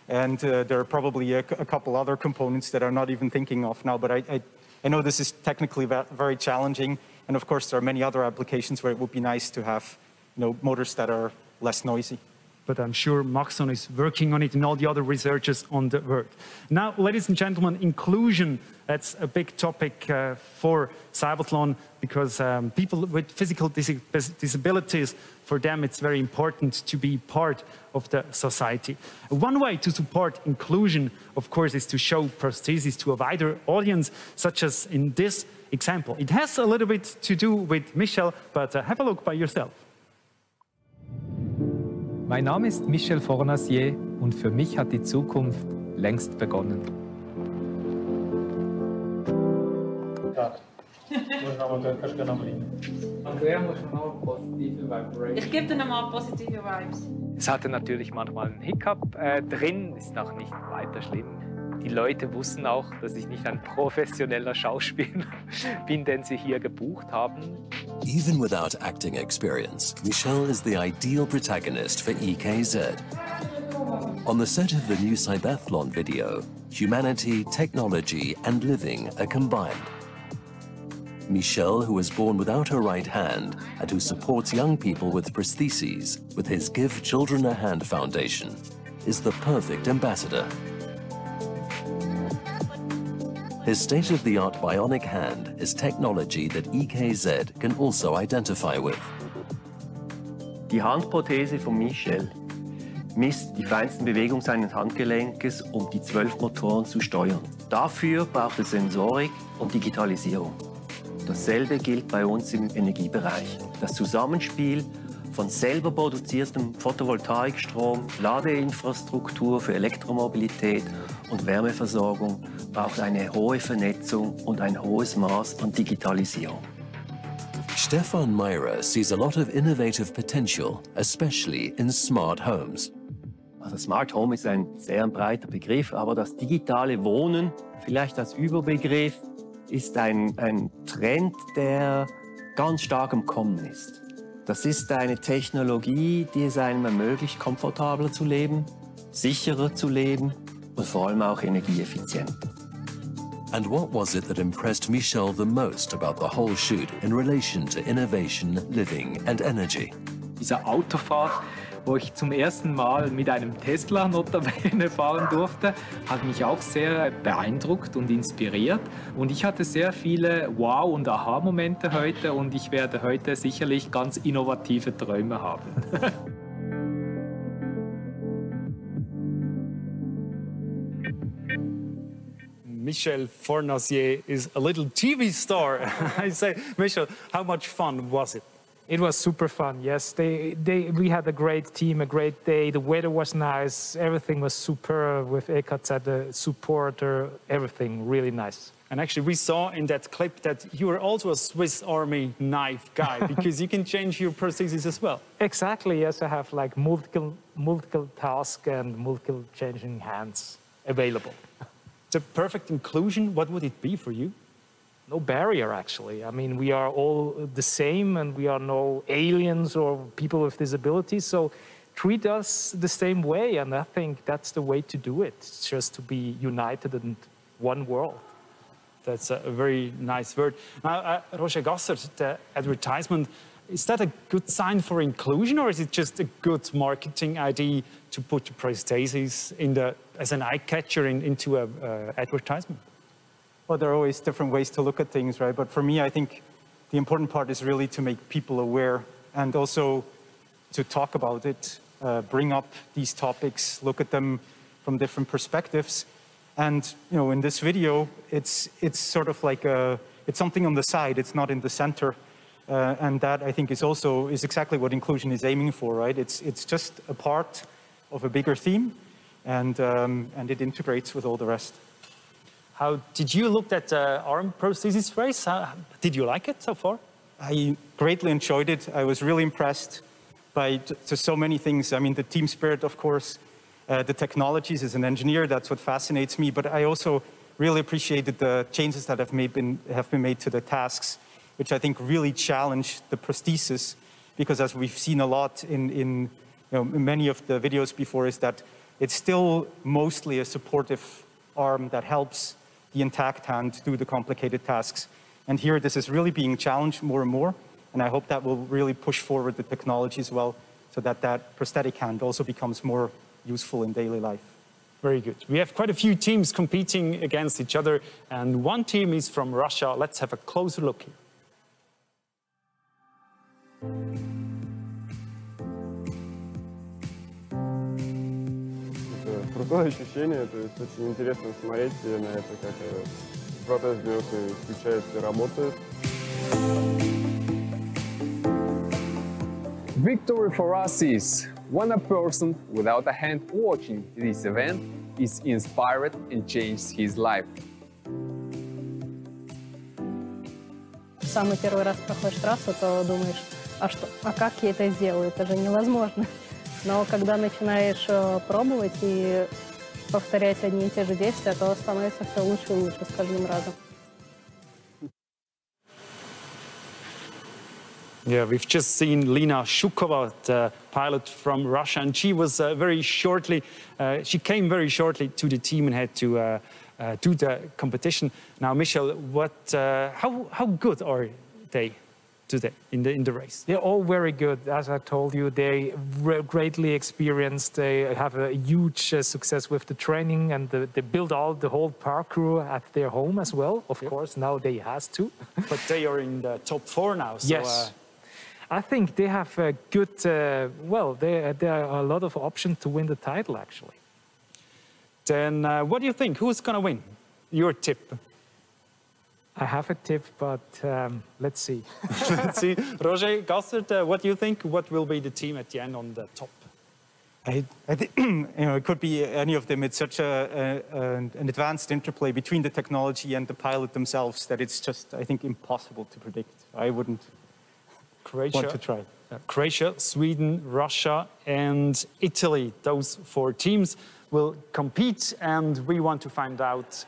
And there are probably a couple other components that I'm not even thinking of now, but I know this is technically very challenging, and of course there are many other applications where it would be nice to have motors that are less noisy. But I'm sure Maxon is working on it and all the other researchers on the world. Now, ladies and gentlemen, inclusion, that's a big topic for CYBATHLON, because people with physical disabilities, for them it's very important to be part of the society. One way to support inclusion, of course, is to show prosthesis to a wider audience, such as in this example. It has a little bit to do with Michel, but have a look by yourself. Mein Name ist Michel Fornacier und für mich hat die Zukunft längst begonnen. Ich gebe dir nochmal positive Vibes. Es hatte natürlich manchmal einen Hiccup drin, ist auch nicht weiter schlimm. Die Leute wussten auch, dass ich nicht ein professioneller Schauspieler bin, den sie hier gebucht haben. Even without acting experience, Michel is the ideal protagonist for EKZ. On the set of the new CYBATHLON video, humanity, technology, and living are combined. Michel, who was born without her right hand and who supports young people with prostheses with his Give Children a Hand Foundation, is the perfect ambassador. His state-of-the-art bionic hand is technology that EKZ can also identify with. Die Handprothese von Michel misst die feinsten Bewegungen seines Handgelenkes, um die 12 Motoren zu steuern. Dafür braucht es Sensorik und Digitalisierung. Dasselbe gilt bei uns im Energiebereich. Das Zusammenspiel von selber produziertem Photovoltaikstrom, Ladeinfrastruktur für Elektromobilität und Wärmeversorgung braucht eine hohe Vernetzung und ein hohes Maß an Digitalisierung. Stefan Meyer sees a lot of innovative potential, especially in smart homes. Also Smart Home ist ein sehr breiter Begriff, aber das digitale Wohnen, vielleicht als Überbegriff, ist ein Trend, der ganz stark im Kommen ist. Das ist eine Technologie, die es einem ermöglicht, komfortabler zu leben, sicherer zu leben und vor allem auch energieeffizienter. And what was it that impressed Michel the most about the whole shoot in relation to innovation, living and energy? Diese Autofahrt, wo ich zum ersten Mal mit einem Tesla notabene fahren durfte, hat mich auch sehr beeindruckt und inspiriert. Und ich hatte sehr viele Wow- und Aha-Momente heute und ich werde heute sicherlich ganz innovative Träume haben. Michel Fornasier is a little TV star. I say, Michel, how much fun was it? It was super fun, yes. We had a great team, a great day. The weather was nice. Everything was super with EKZ, the supporter, everything really nice. And actually, we saw in that clip that you are also a Swiss Army knife guy because you can change your prosthesis as well. Exactly, yes. I have like multiple tasks and multiple changing hands available. The perfect inclusion, what would it be for you? No barrier, actually. I mean, we are all the same and we are no aliens or people with disabilities, so treat us the same way, and I think that's the way to do it. It's just to be united in one world. That's a very nice word. Now, Roger Gasser, the advertisement, is that a good sign for inclusion, or is it just a good marketing idea to put the prosthesis as an eye catcher into an advertisement? Well, there are always different ways to look at things, right? But for me, I think the important part is really to make people aware and also to talk about it, bring up these topics, look at them from different perspectives. And, you know, in this video, it's sort of like it's something on the side, it's not in the center. And that, I think, is exactly what inclusion is aiming for, right? It's just a part of a bigger theme, and it integrates with all the rest. How did you look at the arm prosthesis race? Did you like it so far? I greatly enjoyed it. I was really impressed by so many things. I mean, the team spirit, of course, the technologies. As an engineer, that's what fascinates me. But I also really appreciated the changes that have been made to the tasks, which I think really challenge the prosthesis, because as we've seen a lot in many of the videos before, is that it's still mostly a supportive arm that helps the intact hand do the complicated tasks. And here this is really being challenged more and more, and I hope that will really push forward the technology as well, so that that prosthetic hand also becomes more useful in daily life. Very good. We have quite a few teams competing against each other, and one team is from Russia. Let's have a closer look here. Крутое ощущение, то есть очень интересно смотреть на это, как протез берется, включается и работает. Victory for us is when a person without a hand watching this event is inspired and changes his life. Самый первый раз проходишь трассу, то думаешь, а как я это сделаю? Это же невозможно. Но когда начинаешь пробовать и повторять одни и те же действия, то становится все лучше и лучше с каждым разом. Yeah, we've just seen Lina Shukova, the pilot from Russia, and she was she came very shortly to the team and had to do the competition. Now, Michel, how good are they today in the race? They're all very good. As I told you, they greatly experienced. They have a huge success with the training, and they build the whole parkour at their home as well. Of course, now they has to. But they are in the top 4 now. So, yes. I think they have a good, well, there are a lot of options to win the title, actually. Then what do you think? Who's going to win? Your tip? I have a tip, but let's see. Let's see. Roger Gassert, what do you think? What will be the team at the end on the top? I think it could be any of them. It's such an advanced interplay between the technology and the pilot themselves that it's just, I think, impossible to predict. I wouldn't want to try. Croatia, Sweden, Russia, and Italy. Those 4 teams will compete, and we want to find out.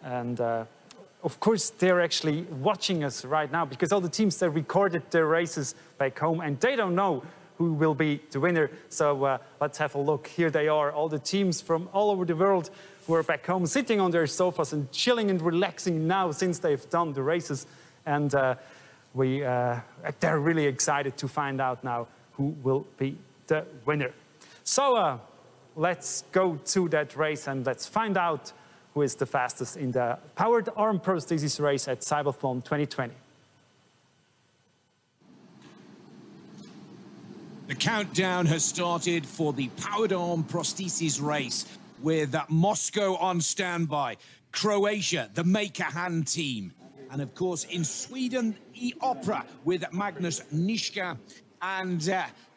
And of course, they're actually watching us right now because all the teams that recorded their races back home, and they don't know who will be the winner. So let's have a look. Here they are, all the teams from all over the world who are back home, sitting on their sofas and chilling and relaxing now since they've done the races. And they're really excited to find out now who will be the winner. So let's go to that race and let's find out who is the fastest in the powered arm prosthesis race at CYBATHLON 2020. The countdown has started for the powered arm prosthesis race with Moscow on standby, Croatia, the Maker Hand team, and of course in Sweden, E-Opera with Magnus Nischka, and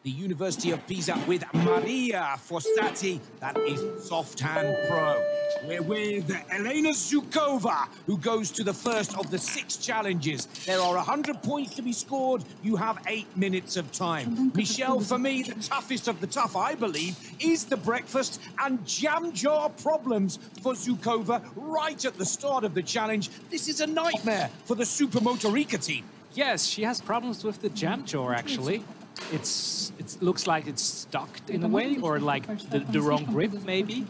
the University of Pisa with Maria Fossati, that is Soft Hand Pro. We're with Elena Zukova, who goes to the first of the 6 challenges. There are 100 points to be scored. You have 8 minutes of time. Michelle, for me, the toughest of the tough, I believe, is the breakfast and jam jar problems for Zukova right at the start of the challenge. This is a nightmare for the Supermotorica team. Yes, she has problems with the jam jar, actually. It looks like it's stuck in a way, or like the wrong grip, maybe.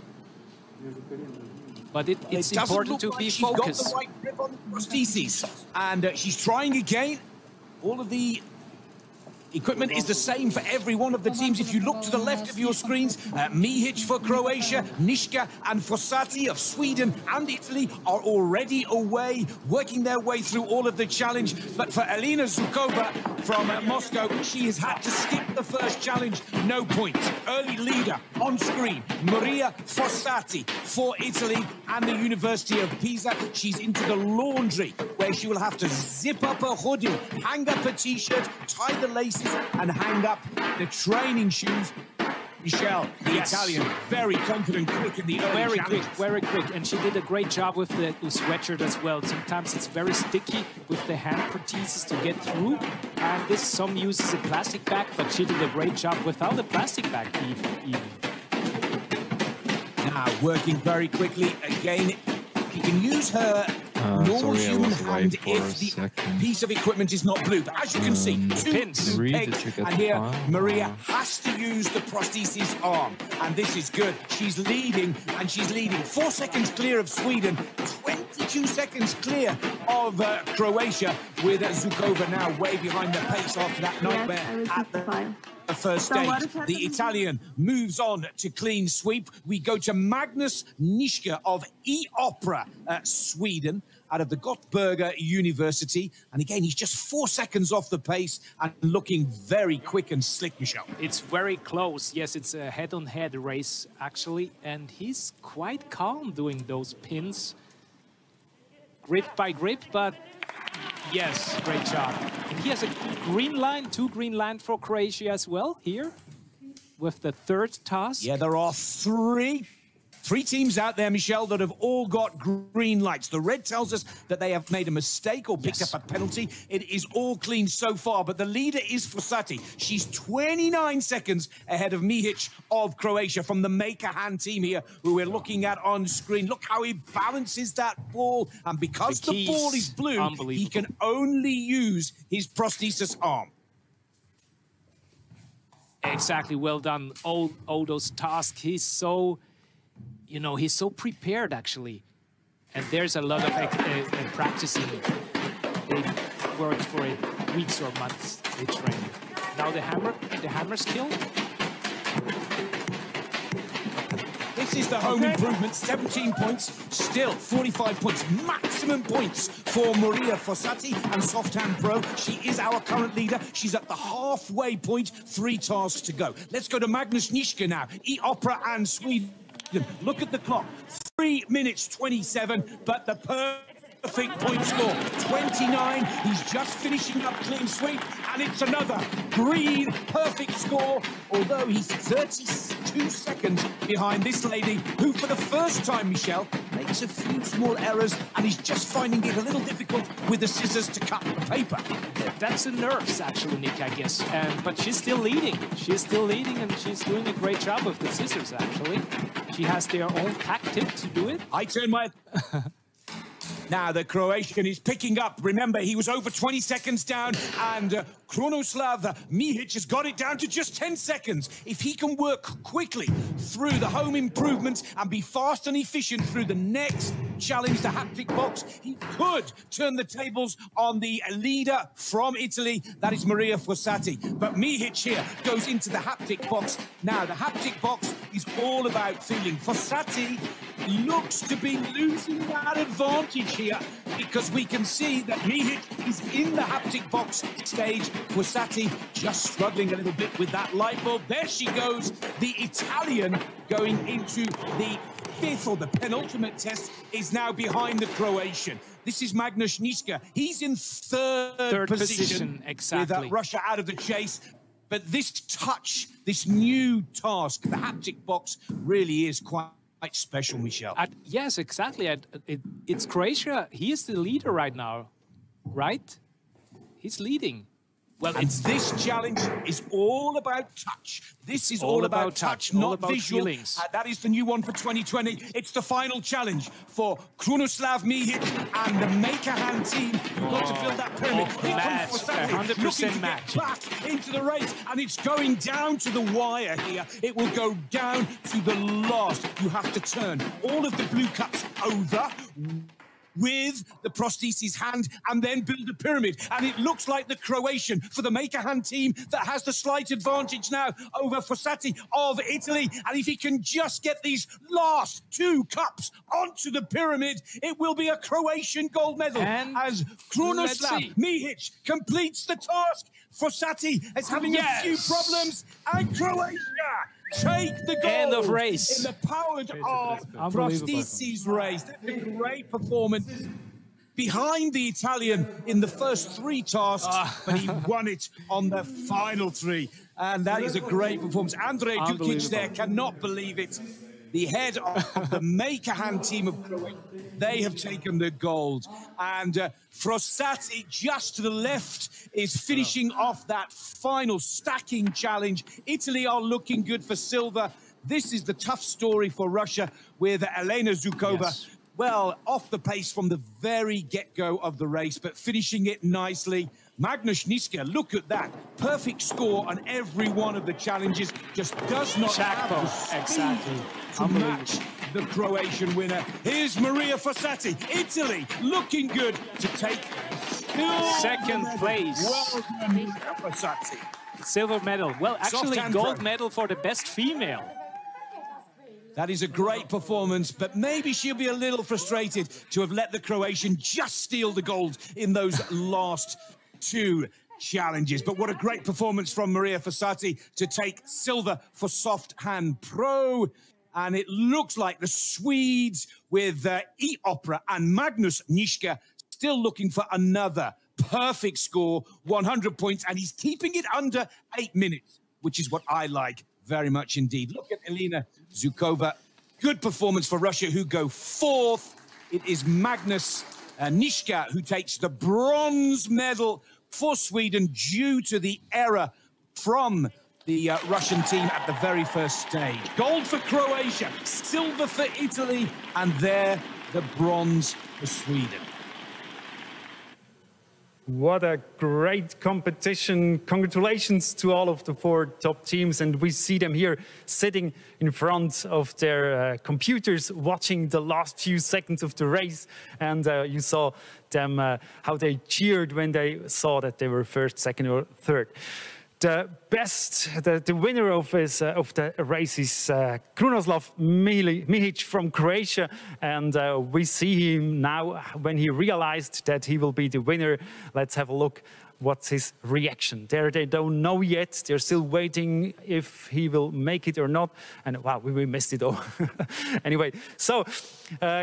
But it's important to be focused. She's got the right grip on the prostheses, and she's trying again. All of the equipment is the same for every one of the teams. If you look to the left of your screens, Mihic for Croatia, Nischka and Fossati of Sweden and Italy are already away, working their way through all of the challenge. But for Elena Zukova from Moscow, she has had to skip the first challenge. No points. Early leader on screen, Maria Fossati for Italy and the University of Pisa. She's into the laundry, where she will have to zip up her hoodie, hang up her t-shirt, tie the laces and hang up the training shoes. Michelle, the Italian, very confident, quick in the early challenge. Very quick, and she did a great job with the sweatshirt as well. Sometimes it's very sticky with the hand prosthesis to get through, and some uses a plastic bag, but she did a great job without the plastic bag even. Now, working very quickly again, she can use her normal human hand if the piece of equipment is not blue. But as you can see, 2 pins, and here Maria has to use the prosthesis arm, and this is good. She's leading, and she's leading 4 seconds clear of Sweden, 22 seconds clear of Croatia, with Zukova now way behind the pace after that nightmare at the first stage. The Italian moves on to clean sweep. We go to Magnus Nischka of E-Opera, Sweden, out of the Göteborg University. And again, he's just 4 seconds off the pace and looking very quick and slick, Michelle. It's very close. Yes, it's a head-on-head race, actually. And he's quite calm doing those pins. Grip by grip, but yes, great job. And he has a green line, 2 green lines for Croatia as well here with the 3rd task. Yeah, there are 3 teams out there, Michelle, that have all got green lights. The red tells us that they have made a mistake or picked up a penalty. It is all clean so far, but the leader is Fossati. She's 29 seconds ahead of Mihic of Croatia from the Maker Hand team here, who we're looking at on screen. Look how he balances that ball, and because the ball is blue, he can only use his prosthesis arm. Exactly, well done. All those tasks. He's so... You know, he's so prepared, actually. And there's a lot of practicing. They worked for weeks or months, they train. Now the hammer skill. This This is the home improvement, 17 points, still 45 points, maximum points for Maria Fossati and Soft Hand Pro. She is our current leader. She's at the halfway point, 3 tasks to go. Let's go to Magnus Nischke now, E-Opera and Sweden. Look at the clock, 3 minutes 27, but the perfect point score, 29. He's just finishing up clean sweep, and it's another green perfect score, although he's 32 seconds behind this lady, who for the first time, Michelle, makes a few small errors, and he's just finding it a little difficult with the scissors to cut the paper. That's the nerves, actually, Nick, I guess. But she's still leading. She's still leading, and she's doing a great job with the scissors, actually. She has their own tactic to do it. I turn my... Now the Croatian is picking up. Remember, he was over 20 seconds down, and Krunoslav Mihic has got it down to just 10 seconds. If he can work quickly through the home improvements and be fast and efficient through the next challenge, the haptic box, he could turn the tables on the leader from Italy. That is Maria Fossati. But Mihic here goes into the haptic box. Now, the haptic box is all about feeling. Fossati looks to be losing that advantage here, because we can see that Mihic is in the haptic box stage. Fossati just struggling a little bit with that light bulb. There she goes, the Italian going into the 5th or the penultimate test is now behind the Croatian. This is Magnus Nischke. He's in third position exactly. With Russia out of the chase. But this touch, this new task, the haptic box, really is quite special, Michelle. Yes, exactly. It's Croatia. He is the leader right now, right? He's leading. Well, and this challenge is all about touch. This is all about touch, not about visual. Feelings. That is the new one for 2020. It's the final challenge for Krunoslav Mihic and the Maker Hand team. You've got to build that pyramid. Here comes Fossati, 100% match. Back into the race, and it's going down to the wire here. It will go down to the last. You have to turn all of the blue cups over with the prosthesis hand and then build a pyramid. And it looks like the Croatian for the Maker Hand team that has the slight advantage now over Fossati of Italy. And if he can just get these last 2 cups onto the pyramid, it will be a Croatian gold medal. And as Krunoslav Mihic completes the task. Fossati is having a few problems, and Croatia take the gold. End of race. In the powered of prosthesis race. That's a great performance behind the Italian in the first 3 tasks, but he won it on the final 3. And that is a great performance. Andrej Dukic there cannot believe it. The head of the Maker Hand team of Croatia, they have taken the gold. And Fossati, just to the left, is finishing off that final stacking challenge. Italy are looking good for silver. This is the tough story for Russia with Elena Zhukova. Yes. Well, off the pace from the very get-go of the race, but finishing it nicely. Magnus Nischke, look at that. Perfect score on every one of the challenges. Just does not have the speed to match the Croatian winner. Here's Maria Fossati, Italy, looking good to take second place. Well done, Maria Fossati. Silver medal. Well, actually, gold medal for the best female. That is a great performance, but maybe she'll be a little frustrated to have let the Croatian just steal the gold in those last 2 challenges. But what a great performance from Maria Fossati to take silver for Soft Hand Pro. And it looks like the Swedes with E-Opera and Magnus Nischke still looking for another perfect score, 100 points, and he's keeping it under 8 minutes, which is what I like very much indeed. Look at Elena Zhukova. Good performance for Russia, who go 4th. It is Magnus Nischke who takes the bronze medal for Sweden due to the error from the Russian team at the very first stage. Gold for Croatia, silver for Italy, and there the bronze for Sweden. What a great competition. Congratulations to all of the 4 top teams. And we see them here sitting in front of their computers, watching the last few seconds of the race. And you saw them, how they cheered when they saw that they were first, second, or third. The winner of the race is Krunoslav Mihic from Croatia, and we see him now when he realized that he will be the winner. Let's have a look. What's his reaction? They don't know yet. They're still waiting if he will make it or not. And wow, we missed it all. Anyway, so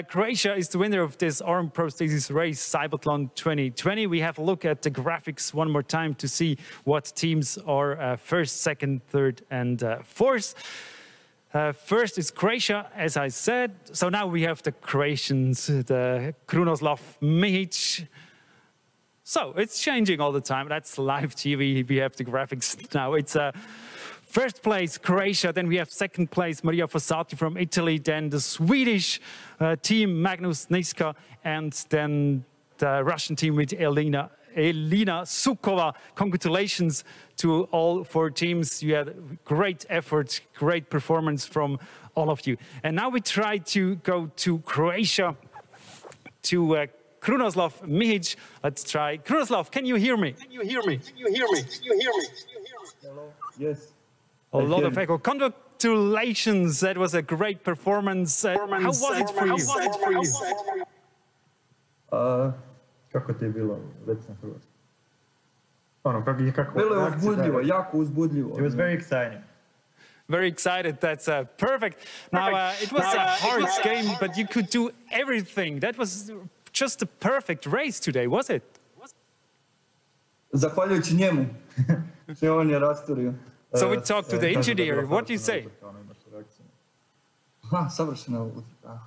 Croatia is the winner of this arm prosthesis race, CYBATHLON 2020. We have a look at the graphics one more time to see what teams are first, second, third, and fourth. First is Croatia, as I said. So now we have the Croatians, the Krunoslav Mihic. So it's changing all the time. That's live TV. We have the graphics now. It's first place Croatia. Then we have second place Maria Fossati from Italy. Then the Swedish team Magnus Niska, and then the Russian team with Elina Sukova. Congratulations to all four teams. You had great effort, great performance from all of you. And now we try to go to Croatia, to Krunoslav Mihic. Let's try. Krunoslav, can you hear me? Can you hear me? Can you hear me? Can you hear me? Hello. Yes. A lot of echo. Congratulations. That was a great performance. How was it for you? Kako ti je bilo? Reci na hrvatskom. Kako? Bilo je uzbudljivo, jako uzbudljivo. It was very exciting. Very excited. That's perfect. Now, it was a hard game, but you could do everything. That was just a perfect race today, was it? Zahvaljujući njemu. Sve on je rasturio. So we talked to the engineer. What do you say? Savršena utrka.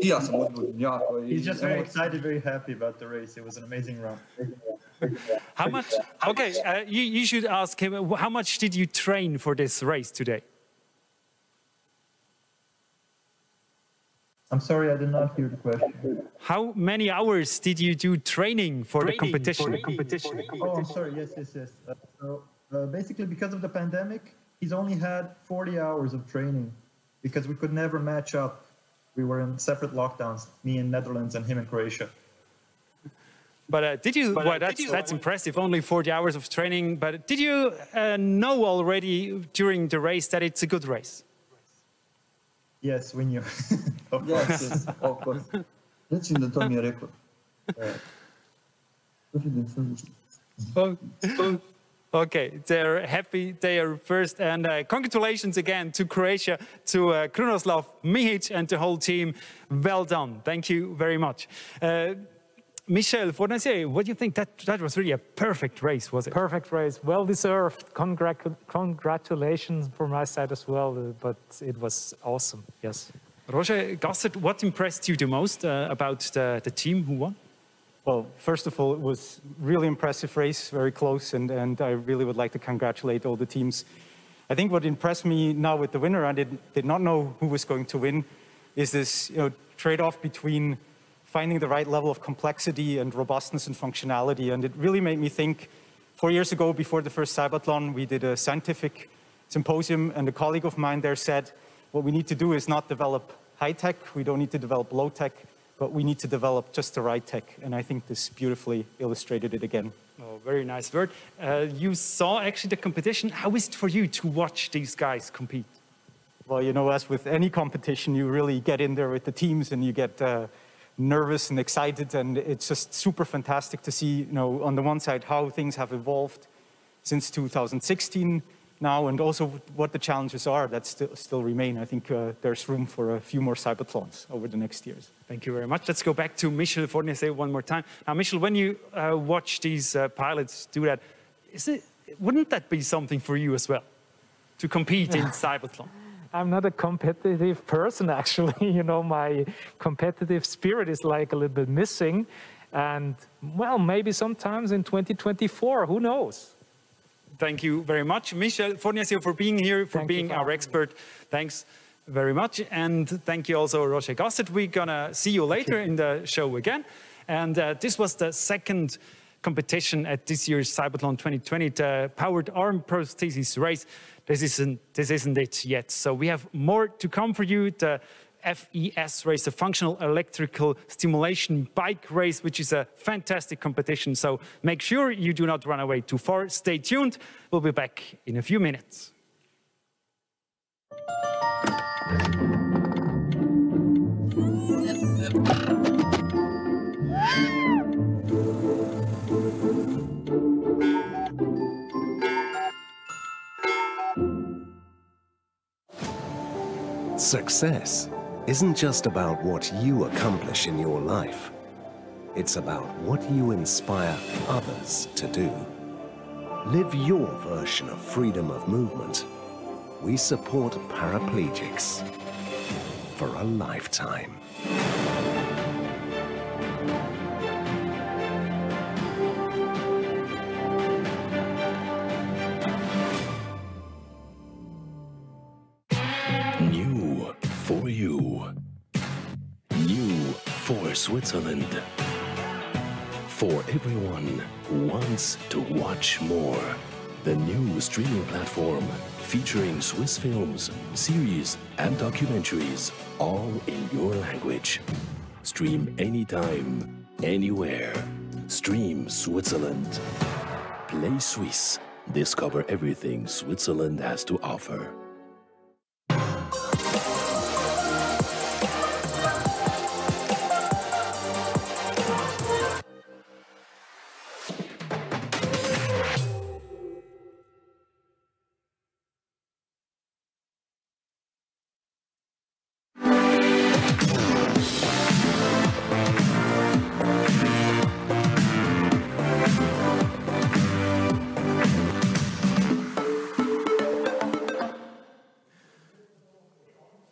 I ja sam uzbudljen jako. He's just very excited, very happy about the race. It was an amazing run. How much? Okay, you should ask him. How much did you train for this race today? I'm sorry, I did not hear the question. How many hours did you do training for the competition? Oh, I'm sorry. Yes. Basically, because of the pandemic, he's only had 40 hours of training because we could never match up. We were in separate lockdowns, me in Netherlands and him in Croatia. But did you? Well, that's impressive. Only 40 hours of training. But did you know already during the race that it's a good race? Yes, we knew. Yes, of course. Reci da to mi je rekao. Okay, they're happy. They are first, and congratulations again to Croatia, to Krunoslav Mihic and the whole team. Well done. Thank you very much. Michel Fornacier, what do you think? That was really a perfect race, was it? Perfect race, well deserved. Congratulations from my side as well, but it was awesome, yes. Roger Gassert, what impressed you the most about the team who won? Well, first of all, it was really impressive race, very close, and I really would like to congratulate all the teams. I think what impressed me now with the winner, I did not know who was going to win, is this trade-off between finding the right level of complexity and robustness and functionality. And it really made me think, 4 years ago, before the first CYBATHLON, we did a scientific symposium, and a colleague of mine there said, what we need to do is not develop high-tech, we don't need to develop low-tech, but we need to develop just the right tech. And I think this beautifully illustrated it again. Oh, very nice word. You saw actually the competition. How is it for you to watch these guys compete? Well, as with any competition, you really get in there with the teams and you get nervous and excited, and it's just super fantastic to see, on the one side, how things have evolved since 2016 now, and also what the challenges are that still remain. I think there's room for a few more CYBATHLONs over the next years. Thank you very much. Let's go back to Michel Fornacier one more time. Now, Michel, when you watch these pilots do that, wouldn't that be something for you as well, to compete in CYBATHLON? I'm not a competitive person, actually. My competitive spirit is like a little bit missing. And, well, maybe sometimes in 2024, who knows? Thank you very much, Michel Fornacier, for being here, for being our expert. Thanks very much. And thank you also, Roger Gassert. We're going to see you later in the show again. And this was the second competition at this year's CYBATHLON 2020, the powered arm prosthesis race. This isn't it yet. So we have more to come for you. The FES race, the Functional Electrical Stimulation Bike Race, which is a fantastic competition. So make sure you do not run away too far. Stay tuned. We'll be back in a few minutes. Success isn't just about what you accomplish in your life. It's about what you inspire others to do. Live your version of freedom of movement. We support paraplegics for a lifetime. New for you. New for Switzerland. For everyone who wants to watch more. The new streaming platform featuring Swiss films, series and documentaries, all in your language. Stream anytime, anywhere. Stream Switzerland. Play Swiss. Discover everything Switzerland has to offer.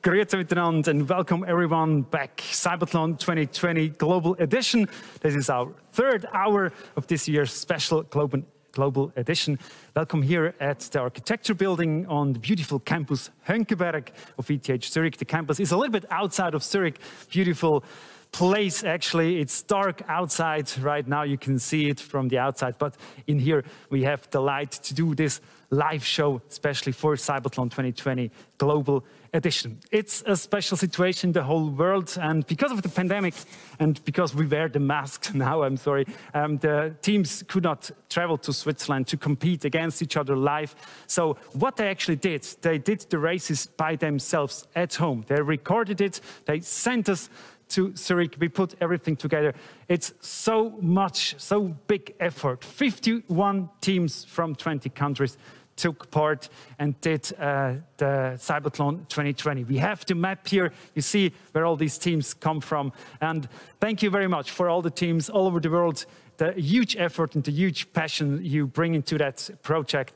Grüezi miteinander and welcome everyone back. CYBATHLON 2020 Global Edition. This is our third hour of this year's special Global Edition. Welcome here at the Architecture Building on the beautiful campus Hönkeberg of ETH Zurich. The campus is a little bit outside of Zurich. Beautiful place, actually. It's dark outside right now. You can see it from the outside, but in here we have the light to do this live show, especially for CYBATHLON 2020 Global Edition. It's a special situation in the whole world, and because of the pandemic and because we wear the masks now, I'm sorry, the teams could not travel to Switzerland to compete against each other live. So what they actually did, they did the races by themselves at home. They recorded it, they sent us to Zurich, we put everything together. It's so big effort. 51 teams from 20 countries took part and did the CYBATHLON 2020. We have the map here. You see where all these teams come from. And thank you very much for all the teams all over the world. The huge effort and the huge passion you bring into that project.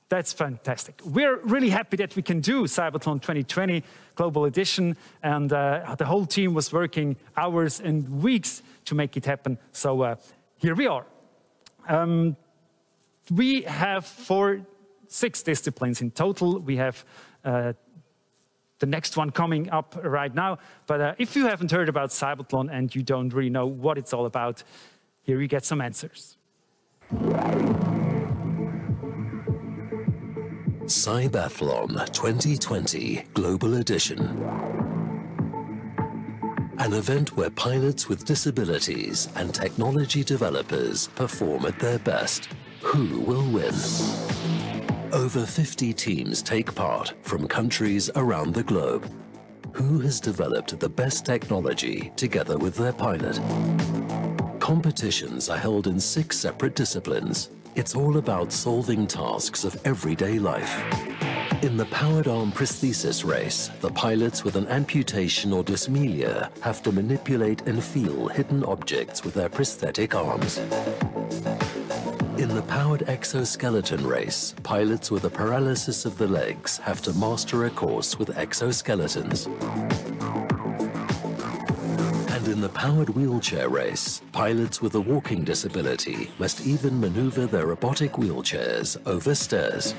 That's fantastic. We're really happy that we can do CYBATHLON 2020 Global Edition, and the whole team was working hours and weeks to make it happen. So here we are. We have 6 disciplines in total. We have the next one coming up right now. But if you haven't heard about CYBATHLON and you don't really know what it's all about, here you get some answers. CYBATHLON 2020 Global Edition. An event where pilots with disabilities and technology developers perform at their best. Who will win? Over 50 teams take part from countries around the globe. Who has developed the best technology together with their pilot? Competitions are held in 6 separate disciplines. It's all about solving tasks of everyday life. In the powered arm prosthesis race, the pilots with an amputation or dysmelia have to manipulate and feel hidden objects with their prosthetic arms. In the powered exoskeleton race, pilots with a paralysis of the legs have to master a course with exoskeletons. And in the powered wheelchair race, pilots with a walking disability must even maneuver their robotic wheelchairs over stairs.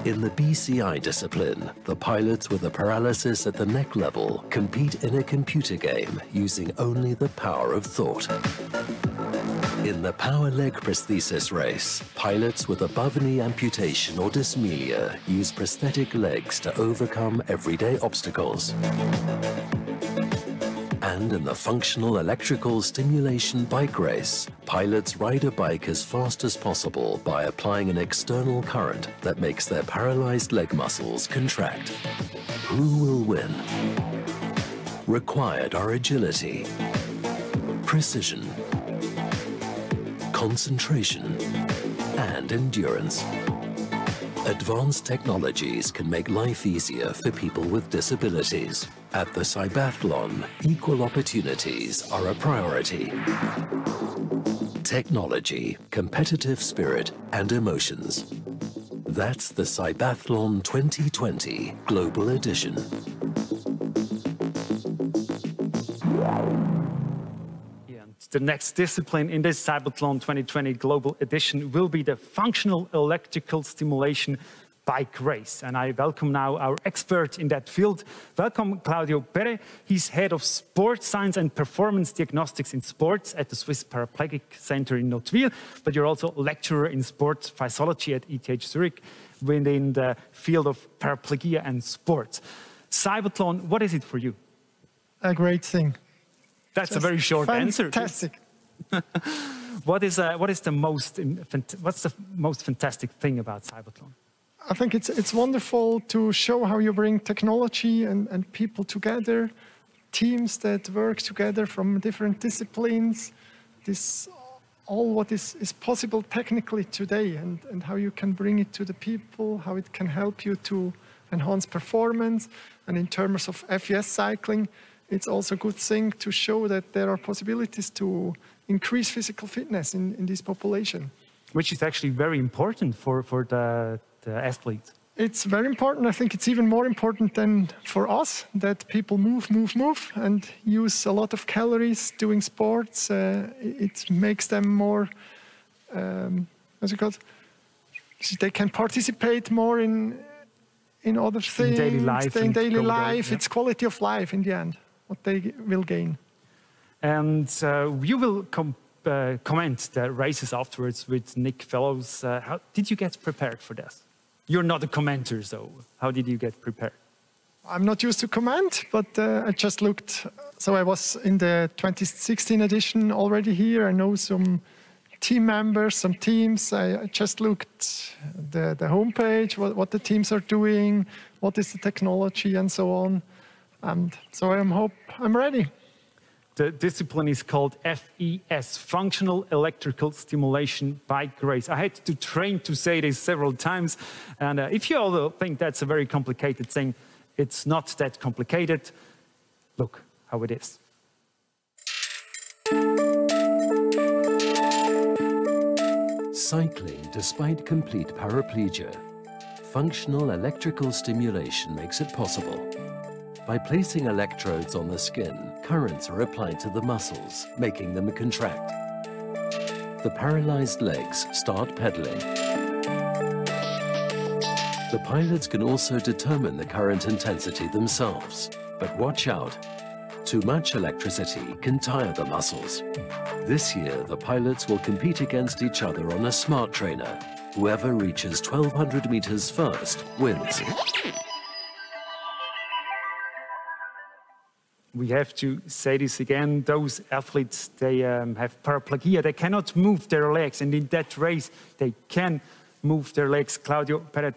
In the BCI discipline, the pilots with a paralysis at the neck level compete in a computer game using only the power of thought. In the power leg prosthesis race, pilots with above-knee amputation or dysmelia use prosthetic legs to overcome everyday obstacles. And in the functional electrical stimulation bike race, pilots ride a bike as fast as possible by applying an external current that makes their paralyzed leg muscles contract. Who will win? Required are agility, precision, concentration, and endurance. Advanced technologies can make life easier for people with disabilities. At the CYBATHLON, equal opportunities are a priority. Technology, competitive spirit, and emotions. That's the CYBATHLON 2020 Global Edition. The next discipline in this CYBATHLON 2020 Global Edition will be the functional electrical stimulation bike race. And I welcome now our expert in that field. Welcome, Claudio Pere. He's head of sports science and performance diagnostics in sports at the Swiss Paraplegic Center in Nottwil, but you're also lecturer in sports physiology at ETH Zurich within the field of paraplegia and sports. CYBATHLON, what is it for you? A great thing. That's a very short answer. Fantastic. What's the most fantastic thing about CYBATHLON? I think it's wonderful to show how you bring technology and people together, teams that work together from different disciplines. This all what is possible technically today, and how you can bring it to the people, how it can help you to enhance performance. And in terms of FES cycling, it's also a good thing to show that there are possibilities to increase physical fitness in this population. Which is actually very important for the athletes. It's very important. I think it's even more important than for us that people move, and use a lot of calories doing sports. It makes them more, what's it called? They can participate more in other things. In daily life. It's quality of life in the end, what they will gain. And you will comment the races afterwards with Nick Fellows. How did you get prepared for this? You're not a commenter, so how did you get prepared? I'm not used to comment, but I just looked. So I was in the 2016 edition already here. I know some team members, some teams. I just looked the homepage, what the teams are doing, what is the technology, and so on. And so I'm ready. The discipline is called FES, Functional Electrical Stimulation Bike Race. I had to train to say this several times. And if you all think that's a very complicated thing, it's not that complicated. Look how it is. Cycling despite complete paraplegia. Functional electrical stimulation makes it possible. By placing electrodes on the skin, currents are applied to the muscles, making them contract. The paralyzed legs start pedaling. The pilots can also determine the current intensity themselves. But watch out, too much electricity can tire the muscles. This year, the pilots will compete against each other on a smart trainer. Whoever reaches 1,200 meters first wins. We have to say this again, those athletes, they have paraplegia, they cannot move their legs, and in that race, they can move their legs. Claudio Peret,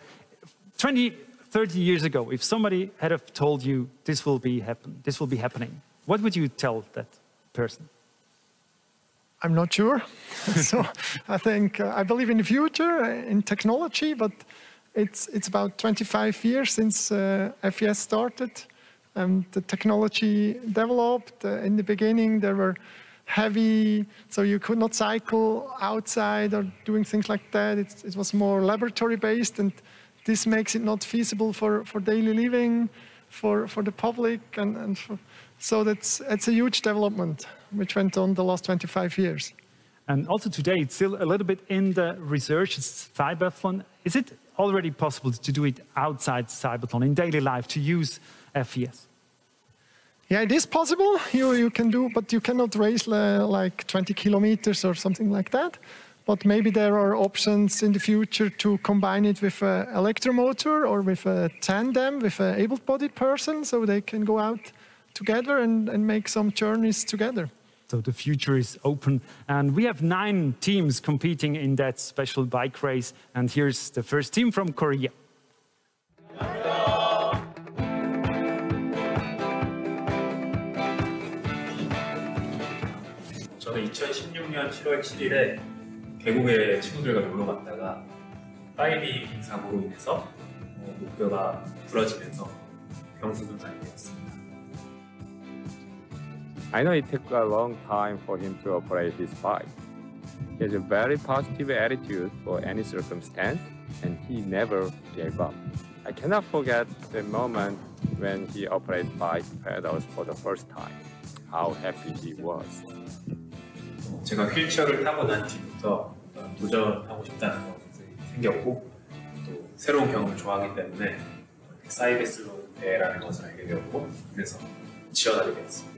20, 30 years ago, if somebody had have told you this will be happening, what would you tell that person? I'm not sure. So I think, I believe in the future, in technology, but it's about 25 years since FES started. The technology developed. In the beginning, there were heavy, so you could not cycle outside or doing things like that. It was more laboratory-based, and this makes it not feasible for daily living, for the public, so it's a huge development which went on the last 25 years. And also today, it's still a little bit in the research. It's CYBATHLON. Is it already possible to do it outside CYBATHLON in daily life, to use FES? Yeah, it is possible. You can do, but you cannot race like 20 kilometers or something like that. But maybe there are options in the future to combine it with an electromotor or with a tandem with an able-bodied person, so they can go out together and make some journeys together. So the future is open, and we have 9 teams competing in that special bike race. And here's the first team from Korea. 저는 2016년 7월 7일에 계곡에 친구들과 놀러 갔다가 다이빙 사고로 인해서 목뼈가 부러지면서 병수 분산이 되었습니다. I know it took a long time for him to operate his bike. He has a very positive attitude for any circumstance, and he never gave up. I cannot forget the moment when he operated bike pedals for the first time. How happy he was. 제가 휠체어를 타고 난 뒤부터 도전하고 싶다는 것이 생겼고 또 새로운 경험을 좋아하기 때문에 사이베슬론 대회라는 것을 알게 되었고 그래서 지원하게 되었습니다.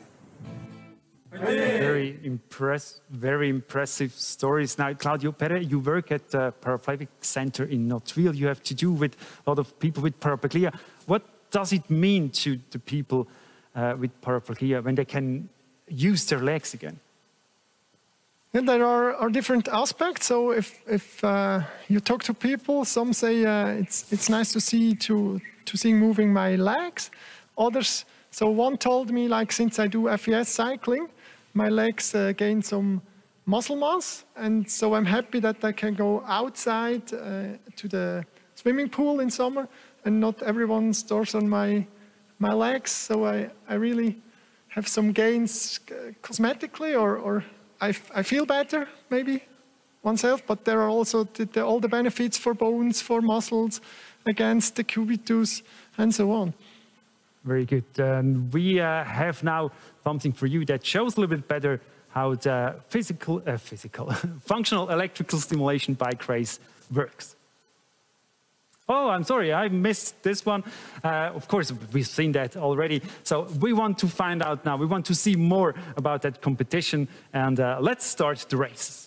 Very impressive stories. Now, Claudio Pere, you work at the Paraplegic Center in Notwil. You have to do with a lot of people with paraplegia. What does it mean to the people with paraplegia when they can use their legs again? And there are different aspects. So if you talk to people, some say it's nice to see moving my legs. Others, so one told me, like, since I do FES cycling, my legs gain some muscle mass, and so I'm happy that I can go outside to the swimming pool in summer, and not everyone stores on my legs. So I really have some gains cosmetically, or I feel better, maybe, oneself, but there are also all the benefits for bones, for muscles, against the cubitus, and so on. Very good. We have now something for you that shows a little bit better how the functional electrical stimulation bike race works. Oh, I'm sorry, I missed this one. Of course, we've seen that already. So we want to find out now. We want to see more about that competition. And let's start the races.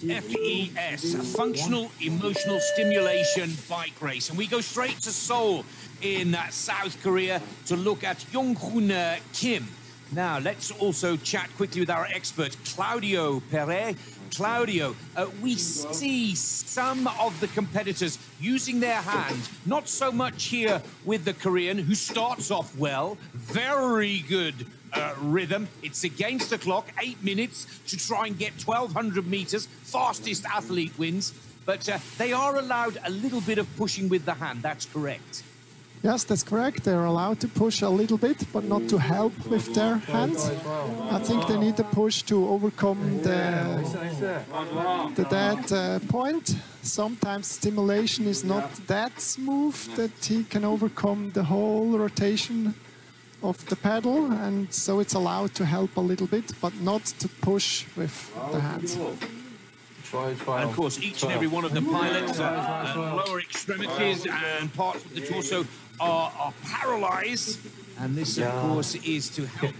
FES, Functional Emotional Stimulation Bike Race. And we go straight to Seoul in South Korea to look at Yong-Hoon Kim. Now, let's also chat quickly with our expert, Claudio Pere. Claudio, we see some of the competitors using their hands, not so much here with the Korean, who starts off well, very good rhythm. It's against the clock, 8 minutes to try and get 1,200 meters, fastest athlete wins, but they are allowed a little bit of pushing with the hand, that's correct. Yes, that's correct. They're allowed to push a little bit, but not to help with their hands. I think they need to push to overcome the dead point. Sometimes stimulation is not that smooth that he can overcome the whole rotation of the pedal, and so it's allowed to help a little bit, but not to push with the hands. And of course, each and every one of the pilots' lower extremities and parts of the torso are paralyzed. And this, of course, is to help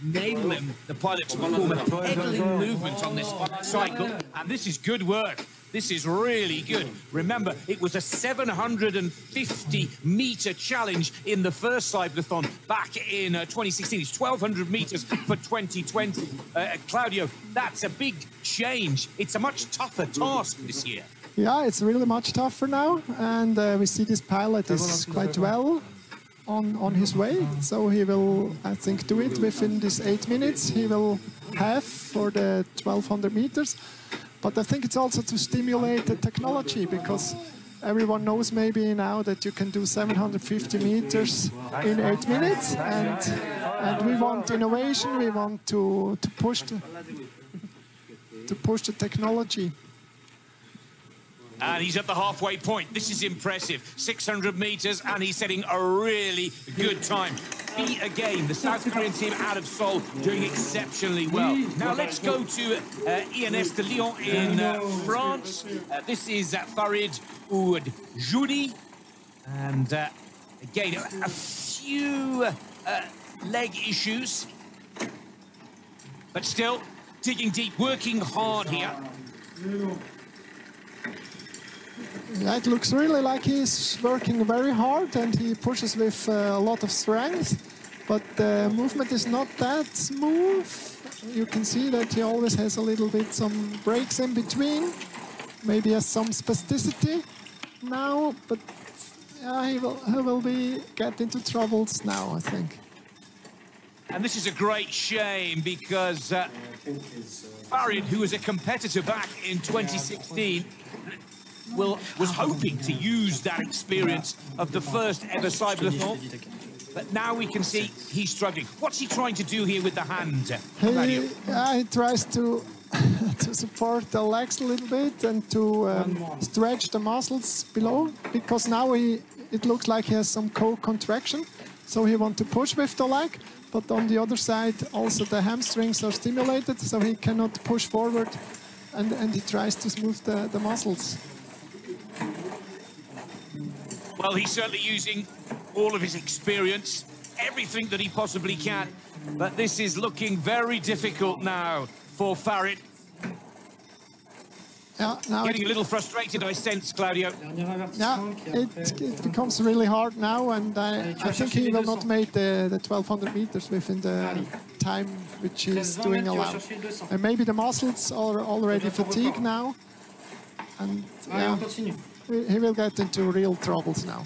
enable the pilot to perform a pedaling movement on this cycle. And this is good work. This is really good. Remember, it was a 750-meter challenge in the first CYBATHLON back in 2016. It's 1,200 meters for 2020. Claudio, that's a big change. It's a much tougher task this year. Yeah, it's really much tougher now. And we see this pilot is quite well on his way. So he will, I think, do it within these 8 minutes. He will have for the 1,200 meters. But I think it's also to stimulate the technology, because everyone knows maybe now that you can do 750 meters in 8 minutes, and we want innovation. We want to push the technology. And he's at the halfway point. This is impressive. 600 meters, and he's setting a really good time. ESP again, the South Korean team out of Seoul, doing exceptionally well. Now let's go to ENS de Lyon in France. This is Farid Oudjoudi. And again, a few leg issues. But still, digging deep, working hard here. Yeah, it looks really like he's working very hard and he pushes with a lot of strength, but the movement is not that smooth. You can see that he always has a little bit some breaks in between, maybe has some spasticity now, but yeah, he will get into troubles now, I think. And this is a great shame because Farid, who was a competitor back in 2016, was hoping to use that experience of the first ever CYBATHLON, but now we can see he's struggling. What's he trying to do here with the hand? He tries to support the legs a little bit and to stretch the muscles below, because now it looks like he has some co-contraction, so he wants to push with the leg, but on the other side also the hamstrings are stimulated, so he cannot push forward, and he tries to smooth the muscles. Well, he's certainly using all of his experience, everything that he possibly can. But this is looking very difficult now for Farid. Yeah, now getting a little frustrated, I sense, Claudio. Yeah, it becomes really hard now, and I think he will not make the 1200 meters within the time which he's doing allowed. And maybe the muscles are already fatigued now, and yeah, he will get into real troubles now.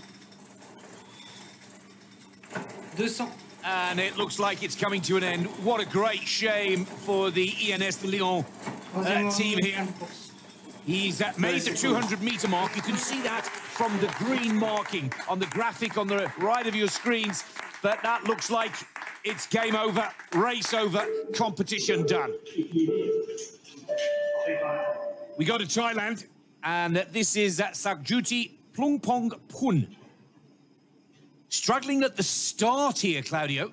And it looks like it's coming to an end. What a great shame for the ENS de Lyon team here. He's made the 200-meter mark. You can see that from the green marking on the graphic on the right of your screens. But that looks like it's game over, race over, competition done. We go to Thailand, and this is Sakjuti Plungpong Pun. Struggling at the start here, Claudio.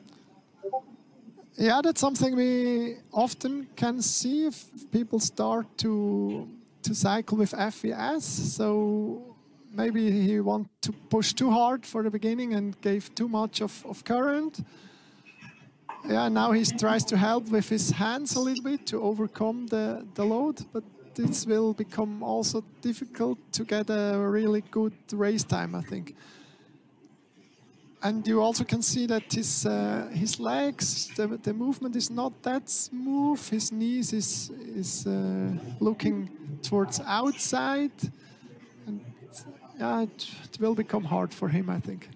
Yeah, that's something we often can see if people start to cycle with FES. So maybe he wants to push too hard for the beginning and gave too much of current. Yeah, now he tries to help with his hands a little bit to overcome the load, but this will become also difficult to get a really good race time, I think. And you also can see that his legs, the movement is not that smooth. His knees is looking towards outside, and yeah, it will become hard for him, I think.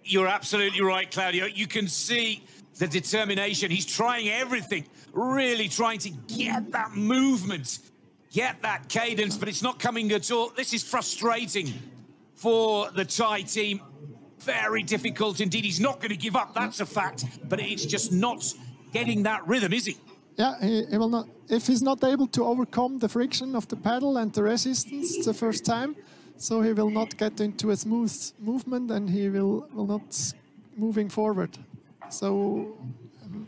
You're absolutely right, Claudio. You can see the determination. He's trying everything, really trying to get that movement, get that cadence, but it's not coming at all. This is frustrating for the Thai team. Very difficult indeed. He's not going to give up, that's a fact, but it's just not getting that rhythm, is he? Yeah, he will not. If he's not able to overcome the friction of the pedal and the resistance the first time, so he will not get into a smooth movement, and he will not moving forward. So,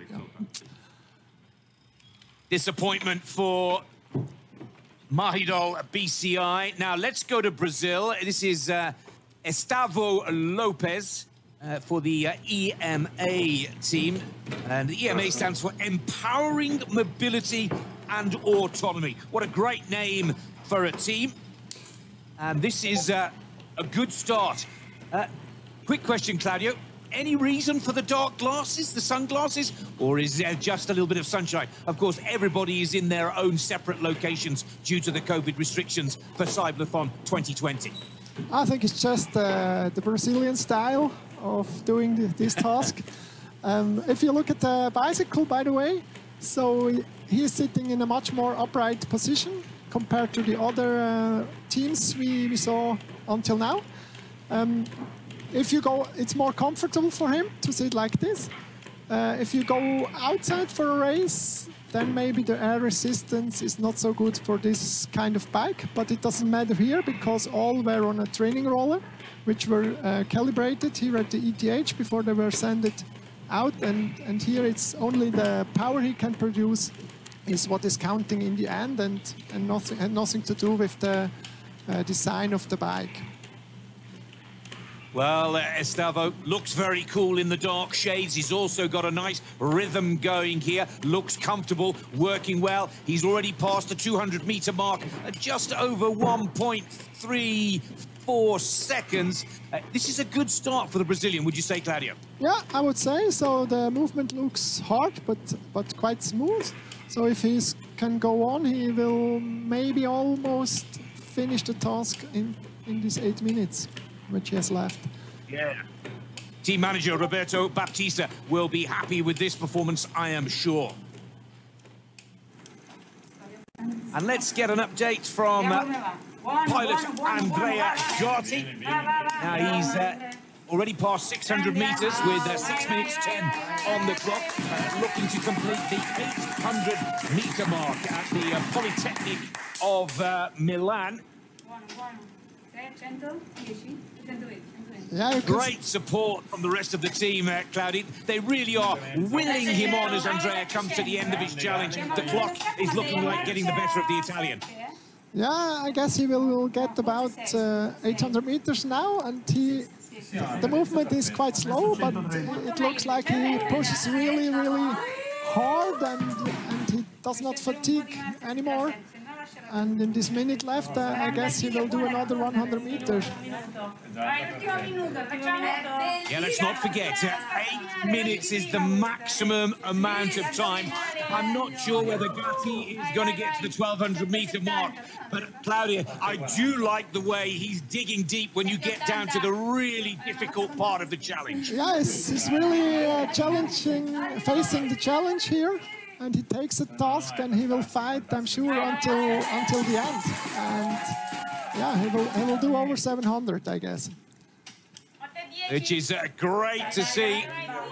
yeah. Disappointment for Mahidol BCI. Now let's go to Brazil. This is Estavo Lopez for the EMA team. And the EMA stands for Empowering Mobility and Autonomy. What a great name for a team. And this is a good start. Quick question, Claudio. Any reason for the dark glasses, the sunglasses, or is there just a little bit of sunshine? Of course, everybody is in their own separate locations due to the COVID restrictions for CYBATHLON 2020. I think it's just the Brazilian style of doing this task. If you look at the bicycle, by the way, so he's sitting in a much more upright position compared to the other teams we saw until now. If you go, it's more comfortable for him to sit like this. If you go outside for a race, then maybe the air resistance is not so good for this kind of bike, but it doesn't matter here because all were on a training roller, which were calibrated here at the ETH before they were sent out, and here it's only the power he can produce is what is counting in the end, and nothing had nothing to do with the design of the bike. Well, Estavo looks very cool in the dark shades. He's also got a nice rhythm going here. Looks comfortable, working well. He's already passed the 200-meter mark at just over 1.34 seconds. This is a good start for the Brazilian, would you say, Claudio? Yeah, I would say so. The movement looks hard, but quite smooth. So if he can go on, he will maybe almost finish the task in these 8 minutes, which he has left. Yeah. Team manager Roberto Baptista will be happy with this performance, I am sure. And let's get an update from pilot Andrea Gatti. Now he's already passed 600 meters with 6 minutes 10 on the clock, looking to complete the 800-meter mark at the Polytechnic of Milan. Yeah, great support from the rest of the team, Claudia. They really are willing him on as Andrea comes to the end of his challenge. The clock is looking like getting the better of the Italian. Yeah, I guess he will get about 800 meters now, and the movement is quite slow, but it looks like he pushes really, really hard, and he does not fatigue anymore. And in this minute left, I guess he will do another 100 meters. Yeah, let's not forget, 8 minutes is the maximum amount of time. I'm not sure whether Gatti is going to get to the 1200-meter mark, but Claudia, I do like the way he's digging deep when you get down to the really difficult part of the challenge. Yeah, he's really challenging, facing the challenge here. And he takes the task, and he will fight, I'm sure, until the end. And yeah, he will do over 700, I guess. Which is great to see.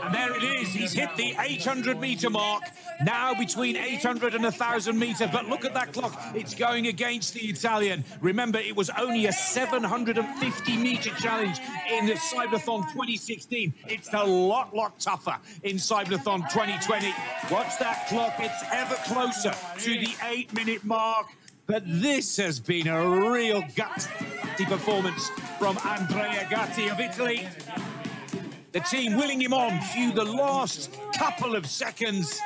And there it is. He's hit the 800-meter mark. Now between 800 and 1,000 meters. But look at that clock. It's going against the Italian. Remember, it was only a 750-meter challenge in the CYBATHLON 2016. It's a lot tougher in CYBATHLON 2020. Watch that clock. It's ever closer to the 8-minute mark. But this has been a real gutsy performance from Andrea Gatti of Italy. The team willing him on through the last couple of seconds.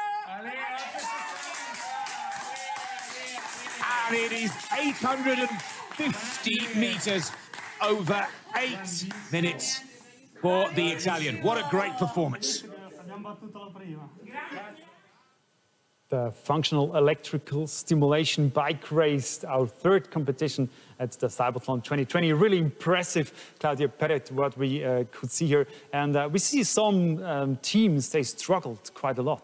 And it is 850 meters over 8 minutes for the Italian. What a great performance. The functional electrical stimulation bike race, our third competition at the CYBATHLON 2020. Really impressive, Claudia Perret, what we could see here. And we see some teams, they struggled quite a lot.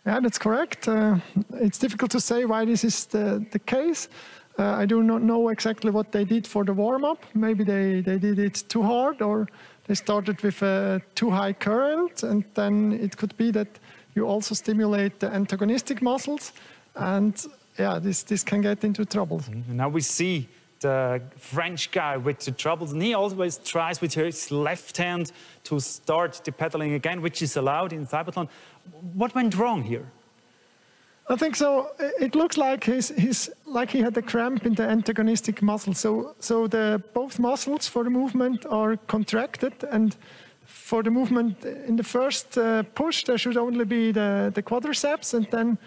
Yeah, that's correct. It's difficult to say why this is the case. I do not know exactly what they did for the warm-up. Maybe they did it too hard, or they started with a too high current, and then it could be that you also stimulate the antagonistic muscles, and yeah, this can get into trouble. Now we see the French guy with the troubles, and he always tries with his left hand to start the pedaling again, which is allowed in CYBATHLON. What went wrong here? I think so. It looks like he's like he had a cramp in the antagonistic muscle. So both muscles for the movement are contracted, and for the movement in the first push, there should only be the quadriceps, and then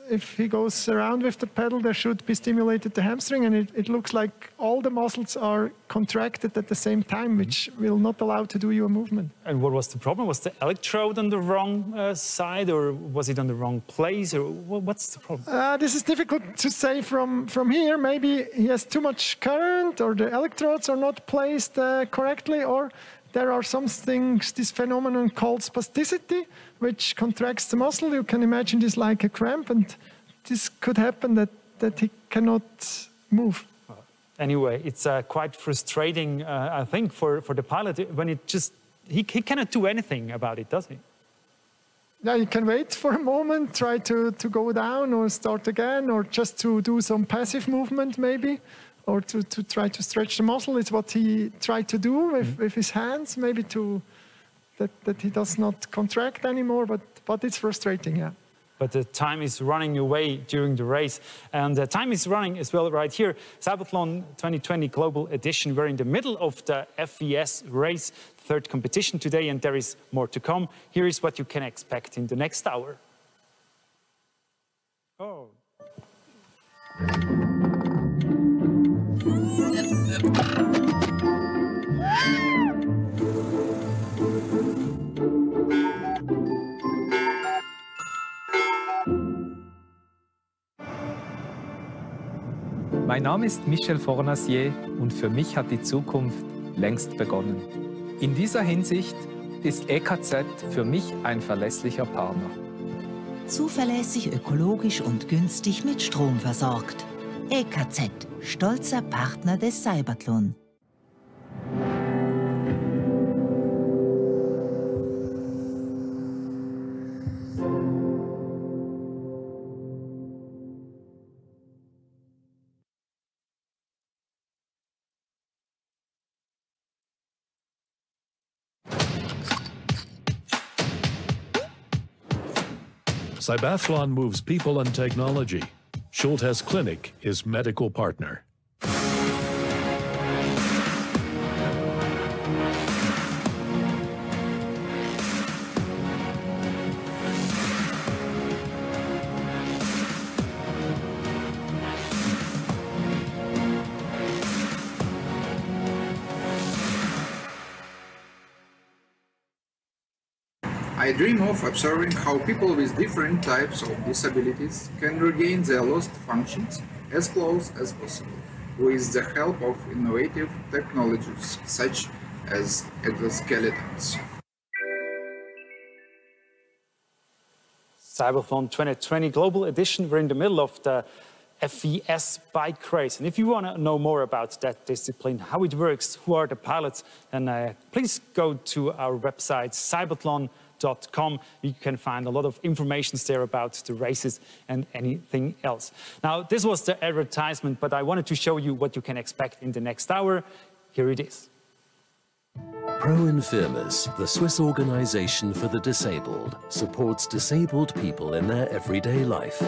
if he goes around with the pedal, there should be stimulated the hamstring, and it looks like all the muscles are contracted at the same time, which will not allow to do your movement. And what was the problem? Was the electrode on the wrong side, or was it on the wrong place, or what's the problem? This is difficult to say from here. Maybe he has too much current, or the electrodes are not placed correctly, or there are some things, this phenomenon called spasticity, which contracts the muscle. You can imagine this like a cramp, and this could happen that he cannot move. Anyway, it's quite frustrating, I think, for the pilot when he cannot do anything about it, does he? Yeah, you can wait for a moment, try to go down or start again, or just to do some passive movement maybe, or to try to stretch the muscle. It's what he tried to do with his hands, maybe that he does not contract anymore, but it's frustrating, yeah. But the time is running away during the race. And the time is running as well right here. CYBATHLON 2020 Global Edition. We're in the middle of the FES race, third competition today, and there is more to come. Here is what you can expect in the next hour. Oh. Mein Name ist Michel Fornacier und für mich hat die Zukunft längst begonnen. In dieser Hinsicht ist EKZ für mich ein verlässlicher Partner. Zuverlässig, ökologisch und günstig mit Strom versorgt. EKZ, stolzer Partner des CYBATHLON. CYBATHLON moves people and technology. Schultes Clinic is medical partner. I dream of observing how people with different types of disabilities can regain their lost functions as close as possible, with the help of innovative technologies such as exoskeletons. CYBATHLON 2020 Global Edition. We're in the middle of the FES bike race. And if you want to know more about that discipline, how it works, who are the pilots, then please go to our website, CYBATHLON.com. You can find a lot of information there about the races and anything else. Now, this was the advertisement, but I wanted to show you what you can expect in the next hour. Here it is. Pro-Infirmers, the Swiss organization for the disabled, supports disabled people in their everyday life.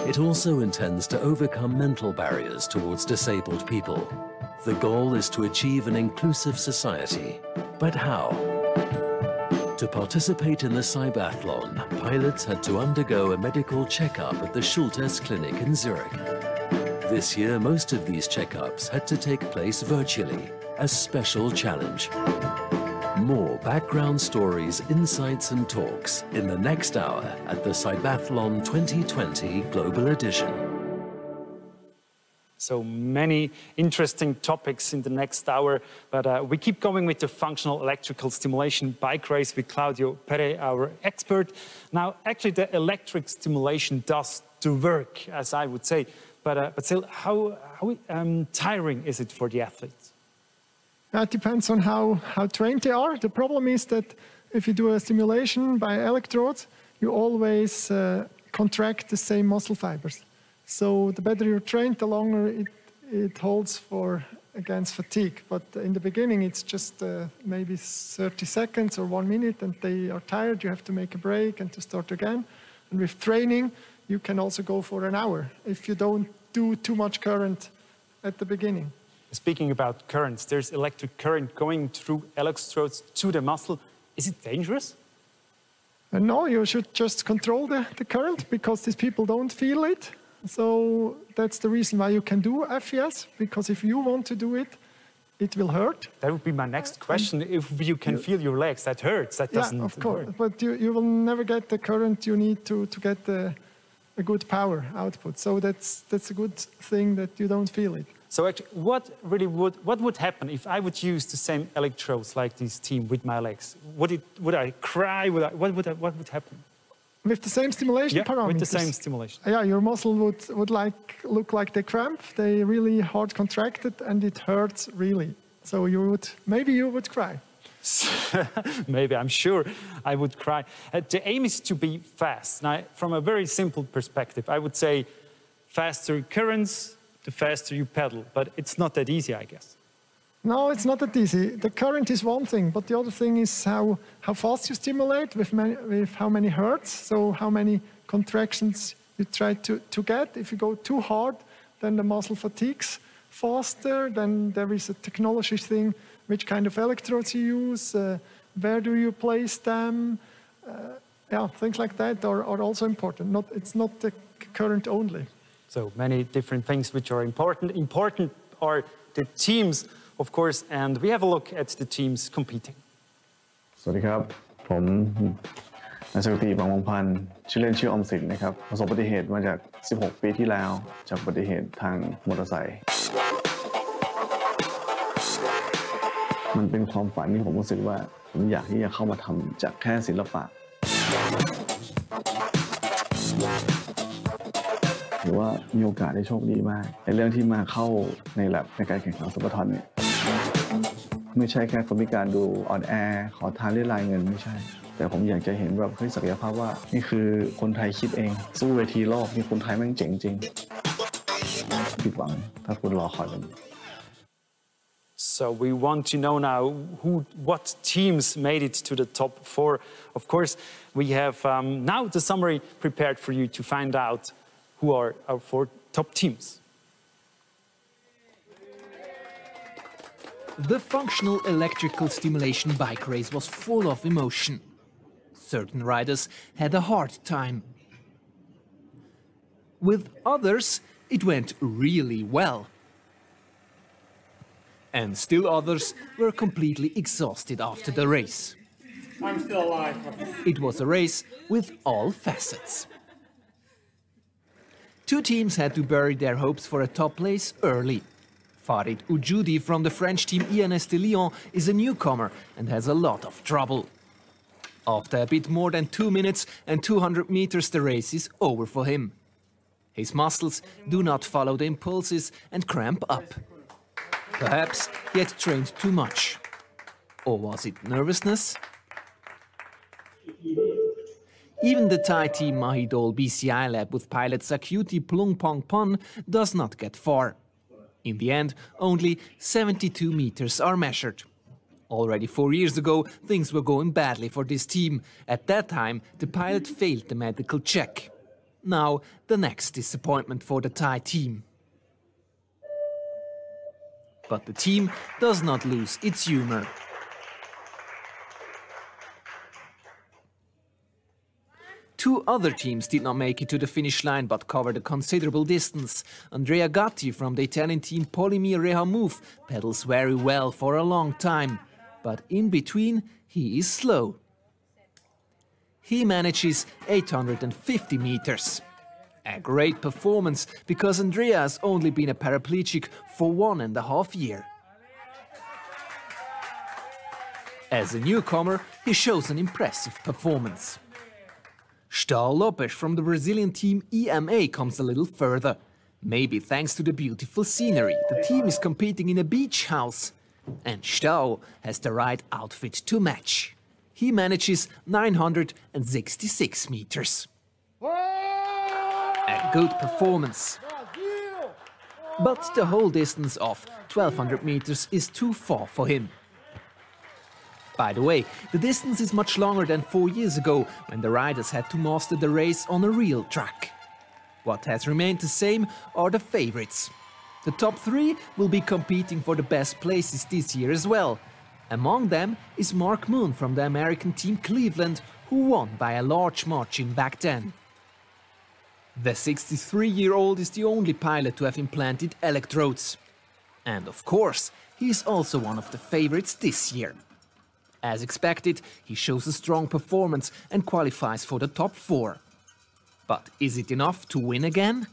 It also intends to overcome mental barriers towards disabled people. The goal is to achieve an inclusive society. But how? To participate in the CYBATHLON, pilots had to undergo a medical checkup at the Schultes Clinic in Zurich. This year, most of these checkups had to take place virtually, a special challenge. More background stories, insights and talks in the next hour at the CYBATHLON 2020 Global Edition. So many interesting topics in the next hour, but we keep going with the functional electrical stimulation bike race with Claudio Pere, our expert. Now, actually, the electric stimulation does the work, as I would say, but still, how tiring is it for the athletes? It depends on how trained they are. The problem is that if you do a stimulation by electrodes, you always contract the same muscle fibers. So the better you're trained, the longer it holds against fatigue. But in the beginning, it's just maybe 30 seconds or 1 minute, and they are tired. You have to make a break and to start again. And with training, you can also go for an hour if you don't do too much current at the beginning. Speaking about currents, there's electric current going through electrodes to the muscle. Is it dangerous? No, you should just control the current because these people don't feel it. So that's the reason why you can do FES, because if you want to do it, it will hurt. That would be my next question. If you can feel your legs, that hurts, that doesn't hurt. Yeah, of course, hurt. But you will never get the current you need to get a good power output. So that's a good thing that you don't feel it. So actually, what would happen if I would use the same electrodes like this team with my legs? Would I cry? What would happen? With the same stimulation parameters? With the same stimulation. Yeah, your muscle would look like they cramp. They really hard contracted and it hurts really. So maybe you would cry. Maybe, I'm sure I would cry. The aim is to be fast. Now, from a very simple perspective, I would say faster currents, the faster you pedal. But it's not that easy, I guess. No, it's not that easy. The current is one thing, but the other thing is how fast you stimulate, with how many hertz, so how many contractions you try to get. If you go too hard, then the muscle fatigues faster. Then there is a technology thing, which kind of electrodes you use, where do you place them, yeah, things like that are also important. It's not the current only. So many different things which are important. Important are the teams, of course, and we have a look at the teams competing. สวัสดีครับ ผมนายสกติบางวงพันธ์ชื่อเล่นชื่ออมสินนะครับประสบอุบัติเหตุมาจาก 16 ปีที่แล้วจากอุบัติเหตุทางมอเตอร์ไซค์มันเป็นความฝันที่ผมรู้สึกว่าผมอยากที่จะเข้ามาทำจากแค่ศิลปะหรือว่ามีโอกาสได้โชคดีมากในเรื่องที่มาเข้าในแลบในการแข่งขันซับบัทลอนเนี่ยไม่ใช่แค่คนพิการดูอ่อนแอขอทานเรียรายเงินไม่ใช่แต่ผมอยากจะเห็นแบบศักยภาพว่านี่คือคนไทยคิดเองสู้เวทีโลกนี่คนไทยแม่งเจ๋งจริงผิดหวังถ้าคุณรอคอยกัน So we want to know now what teams made it to the top 4. Of course, we have now the summary prepared for you to find out who are our 4 top teams. The functional electrical stimulation bike race was full of emotion. Certain riders had a hard time. With others, it went really well. And still others were completely exhausted after the race. I'm still alive. It was a race with all facets. 2 teams had to bury their hopes for a top place early. Farid Oujoudi from the French team ENS de Lyon is a newcomer and has a lot of trouble. After a bit more than 2 minutes and 200 meters, the race is over for him. His muscles do not follow the impulses and cramp up. Perhaps he had trained too much. Or was it nervousness? Even the Thai team Mahidol BCI lab with pilot Sakyuti Plungpongpon does not get far. In the end, only 72 meters are measured. Already 4 years ago, things were going badly for this team. At that time, the pilot failed the medical check. Now, the next disappointment for the Thai team. But the team does not lose its humor. Two other teams did not make it to the finish line but covered a considerable distance. Andrea Gatti from the Italian team Polymir Rehamov pedals very well for a long time, but in between he is slow. He manages 850 meters. A great performance because Andrea has only been a paraplegic for 1.5 years. As a newcomer, he shows an impressive performance. Stahl Lopes from the Brazilian team EMA comes a little further. Maybe thanks to the beautiful scenery, the team is competing in a beach house. And Stahl has the right outfit to match. He manages 966 meters. A good performance. But the whole distance of 1200 meters is too far for him. By the way, the distance is much longer than 4 years ago, when the riders had to master the race on a real track. What has remained the same are the favorites. The top 3 will be competing for the best places this year as well. Among them is Mark Moon from the American team Cleveland, who won by a large margin back then. The 63-year-old is the only pilot to have implanted electrodes. And of course, he is also one of the favorites this year. As expected, he shows a strong performance and qualifies for the top 4. But is it enough to win again?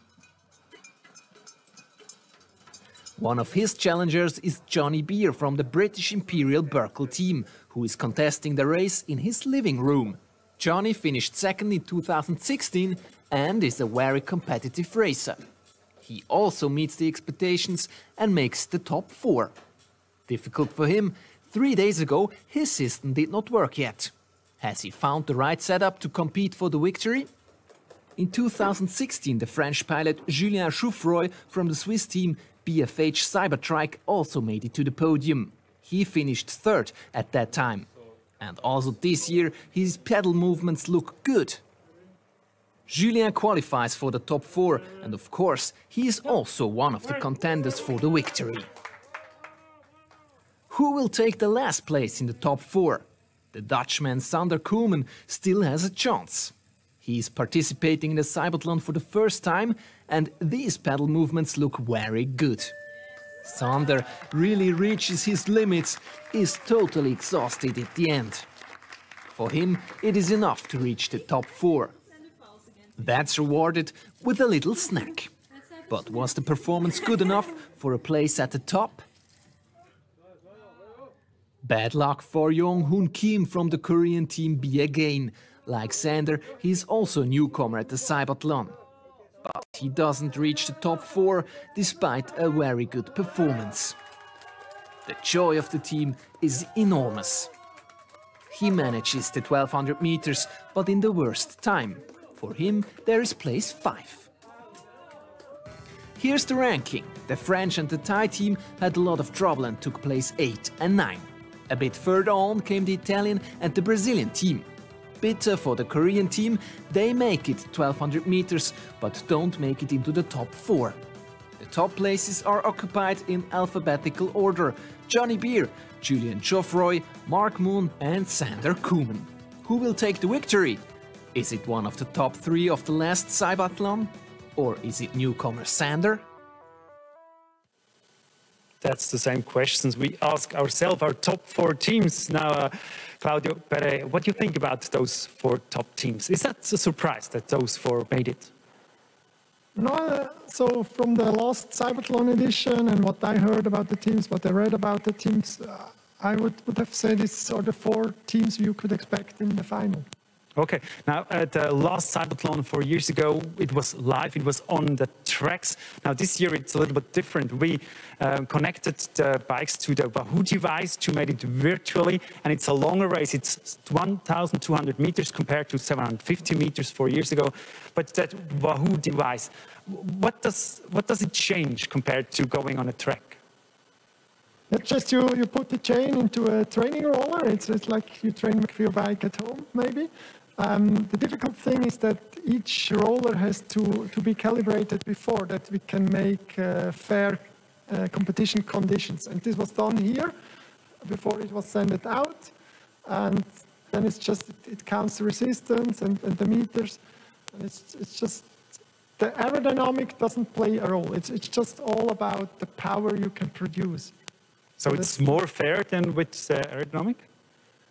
One of his challengers is Johnny Beer from the British Imperial Berkel team, who is contesting the race in his living room. Johnny finished second in 2016 and is a very competitive racer. He also meets the expectations and makes the top 4. Difficult for him, 3 days ago, his system did not work yet. Has he found the right setup to compete for the victory? In 2016, the French pilot Julien Jouffroy from the Swiss team BFH Cybertrike also made it to the podium. He finished third at that time. And also this year, his pedal movements look good. Julien qualifies for the top 4, and of course, he is also one of the contenders for the victory. Who will take the last place in the top 4? The Dutchman Sander Koeman still has a chance. He is participating in the CYBATHLON for the first time, and these pedal movements look very good. Sander really reaches his limits, is totally exhausted at the end. For him, it is enough to reach the top 4. That's rewarded with a little snack. But was the performance good enough for a place at the top? Bad luck for Jong-hoon Kim from the Korean team B again. Like Sander, he is also a newcomer at the CYBATHLON. But he doesn't reach the top 4 despite a very good performance. The joy of the team is enormous. He manages the 1200 meters, but in the worst time. For him, there is place 5. Here's the ranking. The French and the Thai team had a lot of trouble and took place 8 and 9. A bit further on came the Italian and the Brazilian team. Bitter for the Korean team, they make it 1200 meters, but don't make it into the top 4. The top places are occupied in alphabetical order: Johnny Beer, Julien Jouffroy, Mark Moon and Sander Koeman. Who will take the victory? Is it one of the top 3 of the last CYBATHLON? Or is it newcomer Sander? That's the same questions we ask ourselves, our top 4 teams. Now, Claudio Pere, what do you think about those 4 top teams? Is that a surprise that those 4 made it? No, so from the last CYBATHLON edition and what I heard about the teams, what I read about the teams, I would have said these are the 4 teams you could expect in the final. Okay, now at the last CYBATHLON 4 years ago, it was live, it was on the tracks. Now this year it's a little bit different. We connected the bikes to the Wahoo device to make it virtually, and it's a longer race. It's 1,200 meters compared to 750 meters 4 years ago. But that Wahoo device, what does it change compared to going on a track? It's just you put the chain into a training roller. It's like you train with your bike at home, maybe. The difficult thing is that each roller has to be calibrated before that we can make fair competition conditions. And this was done here before it was sent out. And then it's just, it counts the resistance and the meters. And it's just, the aerodynamic doesn't play a role. It's just all about the power you can produce. So it's more fair than with aerodynamic?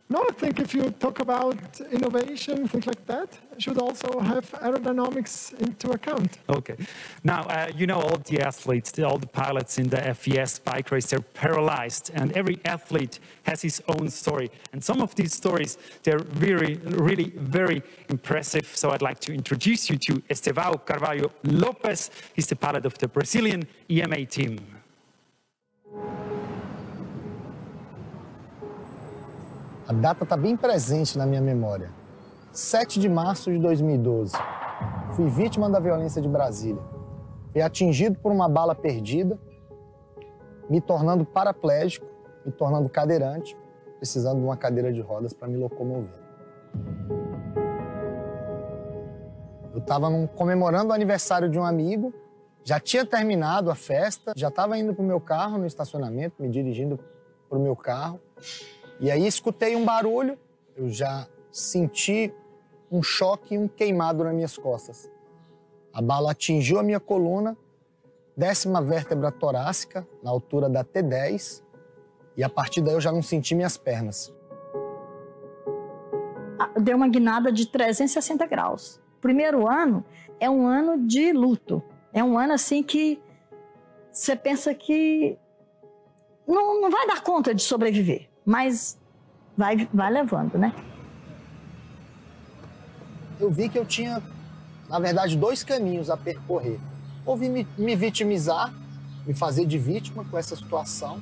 No, I think if you talk about innovation, things like that, you should also have aerodynamics into account. Okay. Now, you know, all the athletes, all the pilots in the FES bike race, they're paralyzed, and every athlete has his own story. And some of these stories, they're really very impressive. So I'd like to introduce you to Estevão Carvalho Lopes. He's the pilot of the Brazilian EMA team. A data está bem presente na minha memória. 7 de março de 2012. Fui vítima da violência de Brasília. Fui atingido por uma bala perdida, me tornando paraplégico, me tornando cadeirante, precisando de uma cadeira de rodas para me locomover. Eu estava comemorando o aniversário de um amigo, já tinha terminado a festa, já estava indo para o meu carro no estacionamento, me dirigindo para o meu carro. E aí escutei um barulho, eu já senti um choque e um queimado nas minhas costas. A bala atingiu a minha coluna, 10ª vértebra torácica, na altura da T10, e a partir daí eu já não senti minhas pernas. Deu uma guinada de 360 graus. O primeiro ano é um ano de luto. É um ano assim que você pensa que não vai dar conta de sobreviver. Mas vai levando, né? Eu vi que eu tinha, na verdade, 2 caminhos a percorrer. Ou me vitimizar, me fazer de vítima com essa situação,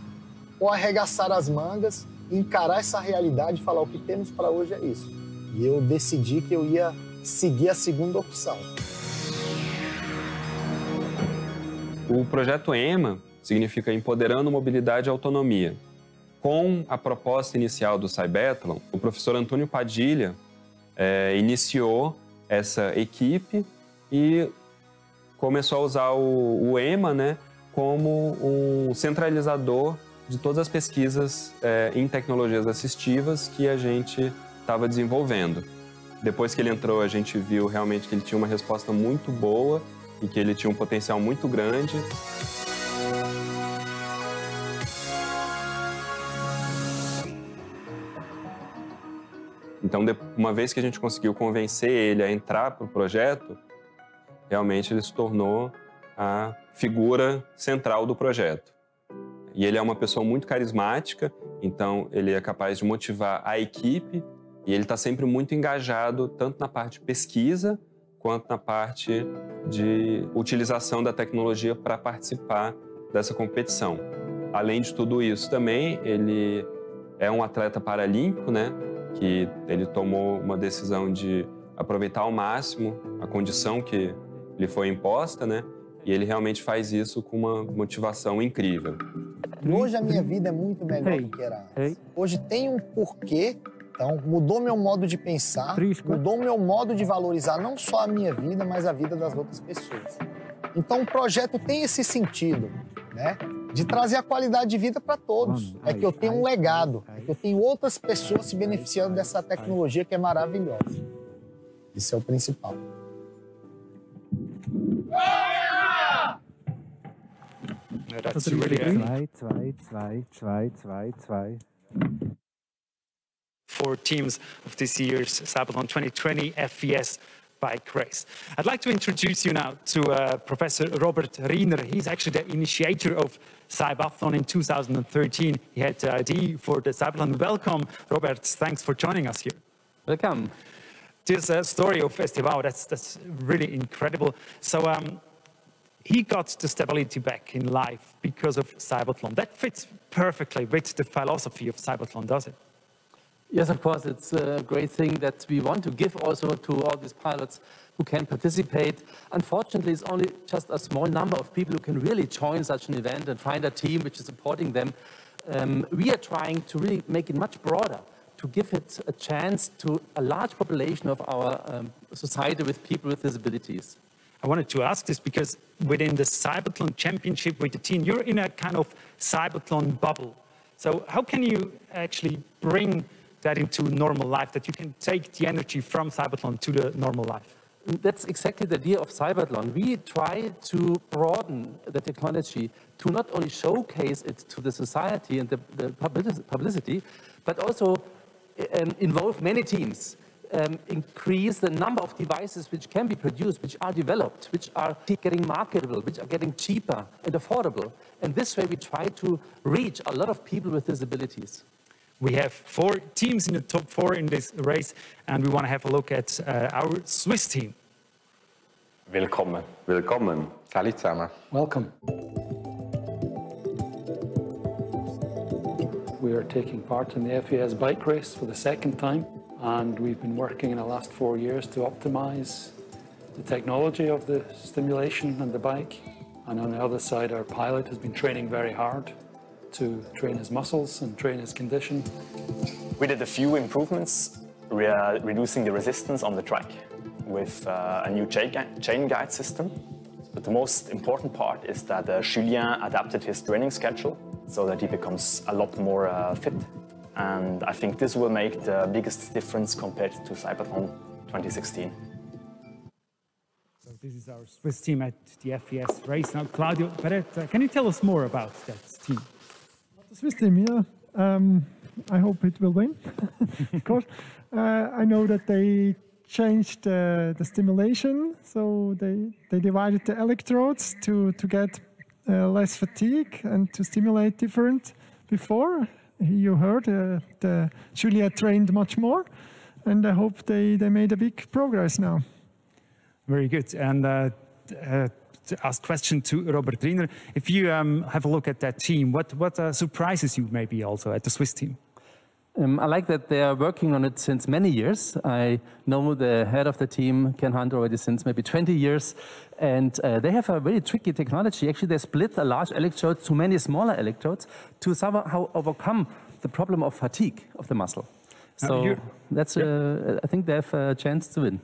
ou arregaçar as mangas encarar essa realidade e falar o que temos para hoje é isso. E eu decidi que eu ia seguir a segunda opção. O projeto EMA significa Empoderando Mobilidade e Autonomia. Com a proposta inicial do CYBATHLON, o professor Antônio Padilha iniciou essa equipe e começou a usar o EMA, né, como um centralizador de todas as pesquisas em tecnologias assistivas que a gente estava desenvolvendo. Depois que ele entrou, a gente viu realmente que ele tinha uma resposta muito boa e que ele tinha um potencial muito grande. Então, uma vez que a gente conseguiu convencer ele a entrar para o projeto, realmente ele se tornou a figura central do projeto. E ele é uma pessoa muito carismática, então ele é capaz de motivar a equipe e ele está sempre muito engajado, tanto na parte de pesquisa, quanto na parte de utilização da tecnologia para participar dessa competição. Além de tudo isso também, ele é um atleta paralímpico, né? Que ele tomou uma decisão de aproveitar ao máximo a condição que lhe foi imposta, né? E ele realmente faz isso com uma motivação incrível. Hoje a minha vida é muito melhor do que era antes. Hoje tem um porquê, então mudou meu modo de pensar, mudou meu modo de valorizar não só a minha vida, mas a vida das outras pessoas. Então o projeto tem esse sentido, né? De trazer a qualidade de vida para todos. É que eu tenho um legado, é que eu tenho outras pessoas se beneficiando dessa tecnologia que é maravilhosa. Isso é o principal. That's really good. 4 teams of this year's CYBATHLON 2020 FES bike race. I'd like to introduce you now to Professor Robert Riener. He's actually the initiator of CYBATHLON in 2013. He had the idea for the CYBATHLON. Welcome, Robert. Thanks for joining us here. Welcome. This story of Esteban, that's really incredible. So he got the stability back in life because of CYBATHLON. That fits perfectly with the philosophy of CYBATHLON, does it? Yes, of course, it's a great thing that we want to give also to all these pilots who can participate. Unfortunately, it's only just a small number of people who can really join such an event and find a team which is supporting them. We are trying to really make it much broader, to give it a chance to a large population of our society with people with disabilities. I wanted to ask this because within the CYBATHLON Championship with the team, you're in a kind of CYBATHLON bubble. So how can you actually bring that into normal life, that you can take the energy from CYBATHLON to the normal life? That's exactly the idea of CYBATHLON. We try to broaden the technology to not only showcase it to the society and the publicity, but also involve many teams, increase the number of devices which can be produced, which are developed, which are getting marketable, which are getting cheaper and affordable. And this way we try to reach a lot of people with disabilities. We have 4 teams in the top 4 in this race, and we want to have a look at our Swiss team. Willkommen. Willkommen. Salut zusammen. Welcome. We are taking part in the FES bike race for the 2nd time, and we've been working in the last 4 years to optimize the technology of the stimulation and the bike. And on the other side, our pilot has been training very hard to train his muscles and train his condition. We did a few improvements. We are reducing the resistance on the track with a new chain guide system. But the most important part is that Julien adapted his training schedule so that he becomes a lot more fit. And I think this will make the biggest difference compared to CYBATHLON 2016. So this is our Swiss team at the FES race. Now, Claudio Perret, can you tell us more about that team? The Swiss team, yeah. I hope it will win, of course. I know that they changed the stimulation, so they divided the electrodes to get less fatigue and to stimulate different. Before, you heard, Julia trained much more, and I hope they made a big progress now. Very good. And to ask question to Robert Riener, if you have a look at that team, what surprises you maybe also at the Swiss team? I like that they are working on it since many years. I know the head of the team, Ken Hunt, already since maybe 20 years. And they have a very tricky technology. Actually, they split a large electrode to many smaller electrodes to somehow overcome the problem of fatigue of the muscle. So that's, I think they have a chance to win.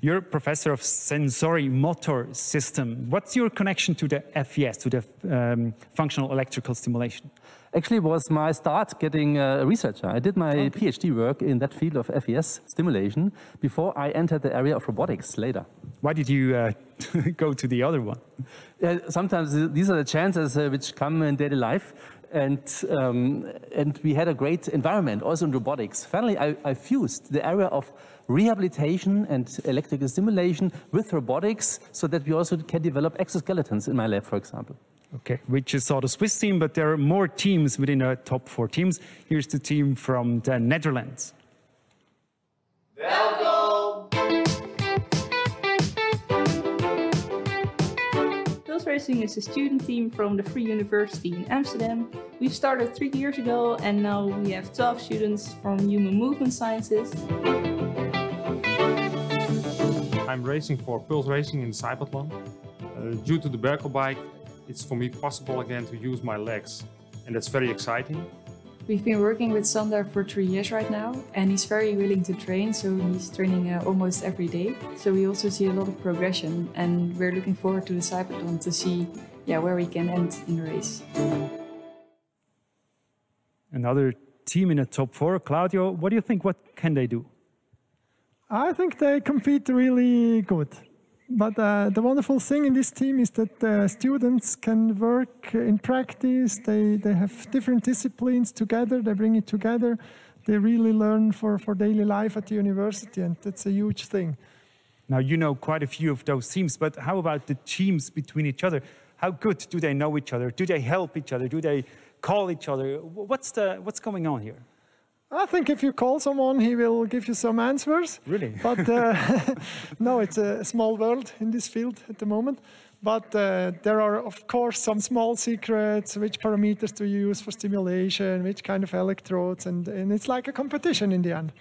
You're a professor of sensory motor system. What's your connection to the FES, to the functional electrical stimulation? Actually, it was my start getting a researcher. I did my PhD work in that field of FES stimulation before I entered the area of robotics later. Why did you go to the other one? Sometimes these are the chances which come in daily life. And we had a great environment also in robotics. Finally, I fused the area of rehabilitation and electrical stimulation with robotics so that we also can develop exoskeletons in my lab, for example. Okay, we just saw the Swiss team, but there are more teams within the top 4 teams. Here's the team from the Netherlands. Pulse Racing is a student team from the Free University in Amsterdam. We started 3 years ago and now we have 12 students from Human Movement Sciences. I'm racing for Pulse Racing in CYBATHLON. Due to the Berkel bike, it's for me possible again to use my legs, and that's very exciting. We've been working with Sander for 3 years right now, and he's very willing to train, so he's training almost every day. So we also see a lot of progression, and we're looking forward to the CYBATHLON to see where we can end in the race. Another team in the top 4. Claudio, what do you think? What can they do? I think they compete really good. But the wonderful thing in this team is that the students can work in practice. They have different disciplines together. They bring it together. They really learn for daily life at the university, and that's a huge thing. Now, you know quite a few of those teams, but how about the teams between each other? How good do they know each other? Do they help each other? Do they call each other? What's going on here? I think if you call someone, he will give you some answers. Really? But no, it's a small world in this field at the moment. But there are, of course, some small secrets. Which parameters to use for stimulation, which kind of electrodes, and it's like a competition in the end.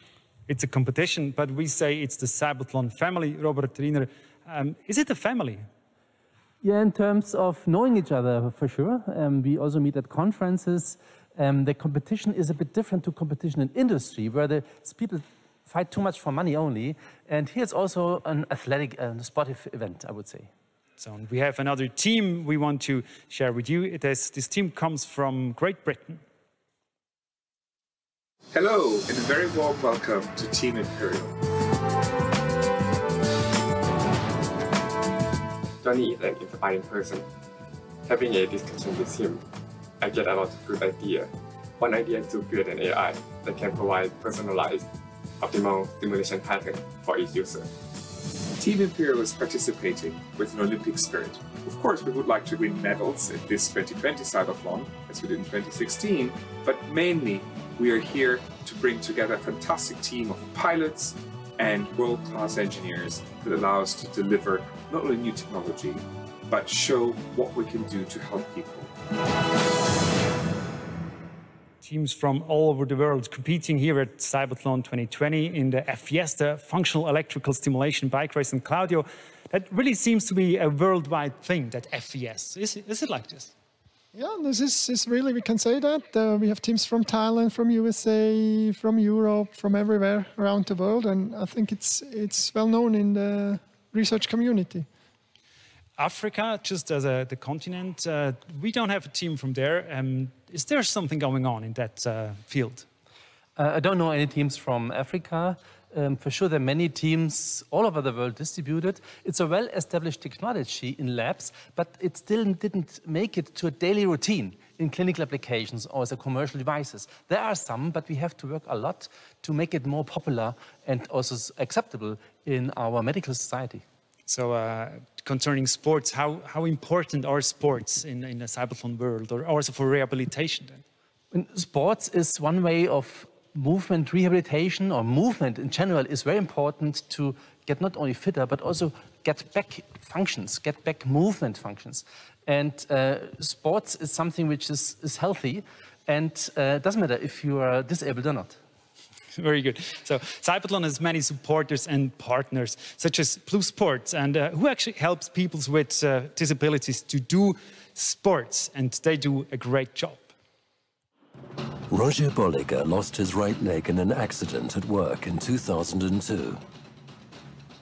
It's a competition, but we say it's the CYBATHLON family. Robert Riener, is it a family? Yeah, in terms of knowing each other, for sure. We also meet at conferences. The competition is a bit different to competition in industry, where the people fight too much for money only. And here it's also an athletic and sportive event, I would say. So we have another team we want to share with you. This team comes from Great Britain. Hello, and a very warm welcome to Team Imperial. Johnny is an inspiring person. Having a discussion with him, I get a lot of good ideas. One idea is to create an AI that can provide personalized, optimal stimulation pattern for each user. Team Imperial is participating with an Olympic spirit. Of course, we would like to win medals at this 2020 CYBATHLON, as we did in 2016, but mainly we are here to bring together a fantastic team of pilots and world-class engineers that allow us to deliver not only new technology, but show what we can do to help people. Teams from all over the world competing here at CYBATHLON 2020 in the FES, the Functional Electrical Stimulation Bike Race. And Claudio, that really seems to be a worldwide thing, that FES. Is it like this? Yeah, this is really, we can say that. We have teams from Thailand, from USA, from Europe, from everywhere around the world. And I think it's well known in the research community. Africa, just as the continent, we don't have a team from there. Is there something going on in that field? I don't know any teams from Africa. For sure, there are many teams all over the world distributed. It's a well-established technology in labs, but it still didn't make it to a daily routine in clinical applications or as a commercial devices. There are some, but we have to work a lot to make it more popular and also acceptable in our medical society. So concerning sports, how important are sports in the CYBATHLON world, or also for rehabilitation then? Sports is one way of movement rehabilitation, or movement in general is very important to get not only fitter, but also get back functions, get back movement functions. And sports is something which is healthy. and it doesn't matter if you are disabled or not. Very good. So CYBATHLON has many supporters and partners, such as Blue Sports, and who actually helps people with disabilities to do sports, and they do a great job. Roger Bolliger lost his right leg in an accident at work in 2002.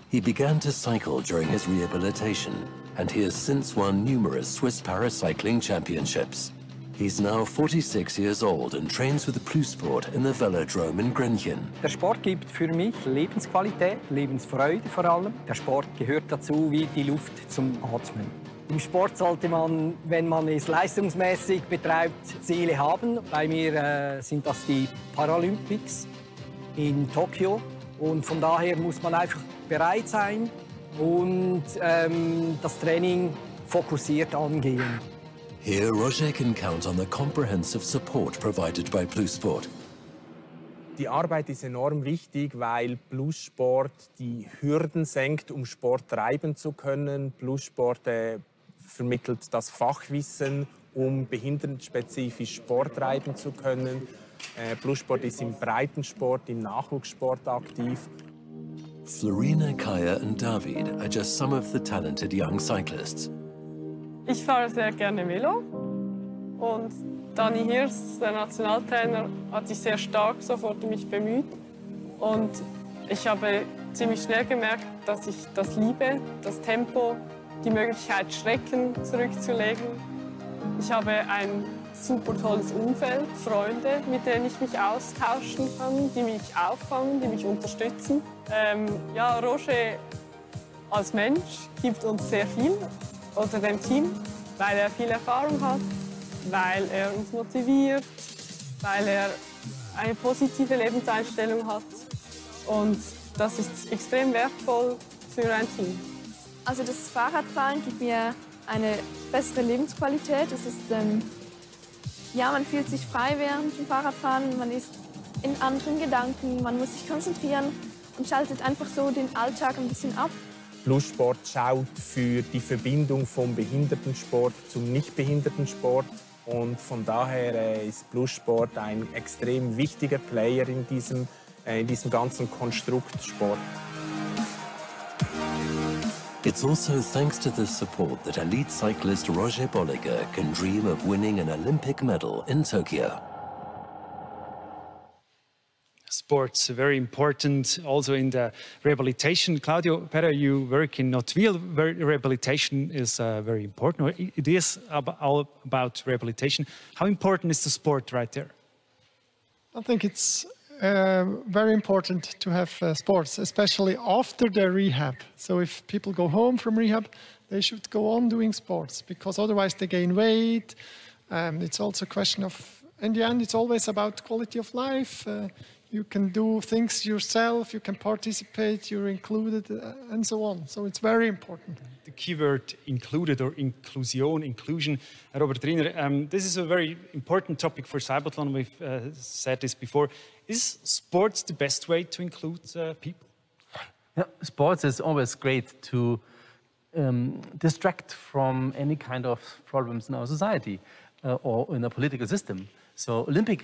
He began to cycle during his rehabilitation, and he has since won numerous Swiss paracycling championships. He's now 46 years old and trains with Blue Sport in the Velodrome in Grenchen. Der Sport gibt für mich Lebensqualität, Lebensfreude vor allem. Der Sport gehört dazu wie die Luft zum Atmen. Im Sport sollte man, wenn man es leistungsmäßig betreibt, Ziele haben. Bei mir sind das die Paralympics in Tokio. Und von daher muss man einfach bereit sein und das Training fokussiert angehen. Here, Roger can count on the comprehensive support provided by Blue Sport. Die Arbeit ist enorm wichtig, weil Blue Sport die Hürden senkt, um Sport treiben zu können. Blue Sport vermittelt das Fachwissen, um behindertenspezifisch Sport treiben zu können. Blue Sport ist im Breitensport, im Nachwuchssport aktiv. Florina, Kaya and David are just some of the talented young cyclists. Ich fahre sehr gerne Velo und Dani Hirs, der Nationaltrainer, hat sich sehr stark sofort um mich bemüht. Und ich habe ziemlich schnell gemerkt, dass ich das liebe, das Tempo, die Möglichkeit, Strecken zurückzulegen. Ich habe ein super tolles Umfeld, Freunde, mit denen ich mich austauschen kann, die mich auffangen, die mich unterstützen. Ja, Roger als Mensch gibt uns sehr viel, oder dem Team, weil er viel Erfahrung hat, weil er uns motiviert, weil er eine positive Lebenseinstellung hat. Und das ist extrem wertvoll für ein Team. Also das Fahrradfahren gibt mir eine bessere Lebensqualität. Es ist, ja, man fühlt sich frei während dem Fahrradfahren, man ist in anderen Gedanken, man muss sich konzentrieren und schaltet einfach so den Alltag ein bisschen ab. Blue Sport schaut für die Verbindung vom Behindertensport zum Nichtbehindertensport. Und von daher ist Blue Sport ein extrem wichtiger Player in diesem ganzen Konstrukt Sport. It's also thanks to this support that elite cyclist Roger Bolliger can dream of winning an Olympic medal in Tokyo. Sports are very important also in the rehabilitation. Claudio Pera, you work in Notwil. Rehabilitation is very important. It is all about rehabilitation. How important is the sport right there? I think it's very important to have sports, especially after their rehab. So if people go home from rehab, they should go on doing sports, because otherwise they gain weight. It's also a question of, in the end, it's always about quality of life. You can do things yourself, you can participate, you're included, and so on. So it's very important. The keyword included, or inclusion. Robert Riener, this is a very important topic for CYBATHLON. We've said this before. Is sports the best way to include people? Yeah, sports is always great to distract from any kind of problems in our society or in a political system. So Olympic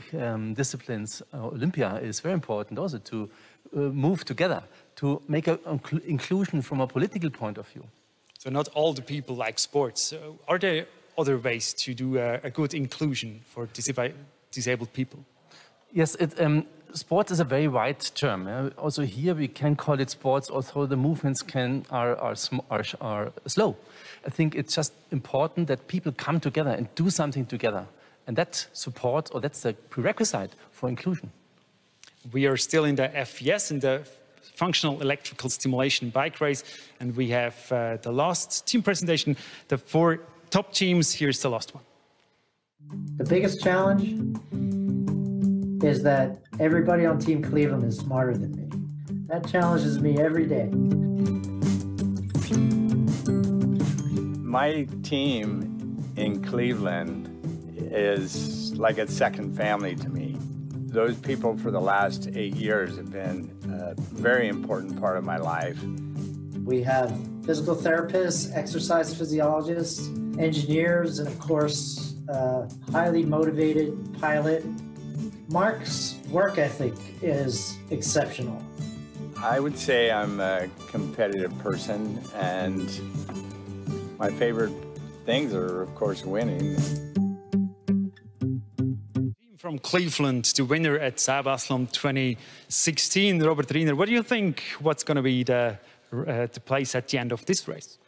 disciplines, Olympia, is very important also to move together, to make an inclusion from a political point of view. So not all the people like sports. Are there other ways to do a good inclusion for disabled people? Yes, sports is a very wide term. Also here we can call it sports, although the movements are slow. I think it's just important that people come together and do something together. And that support, or that's the prerequisite for inclusion. We are still in the FES, in the Functional Electrical Stimulation Bike Race, and we have the last team presentation, the 4 top teams. Here's the last one. The biggest challenge is that everybody on Team Cleveland is smarter than me. That challenges me every day. My team in Cleveland is like a second family to me. Those people for the last 8 years have been a very important part of my life. We have physical therapists, exercise physiologists, engineers, and of course, a highly motivated pilot. Mark's work ethic is exceptional. I would say I'm a competitive person, and my favorite things are, of course, winning. From Cleveland, the winner at CYBATHLON 2016, Robert Riener. What do you think? What's going to be the place at the end of this race?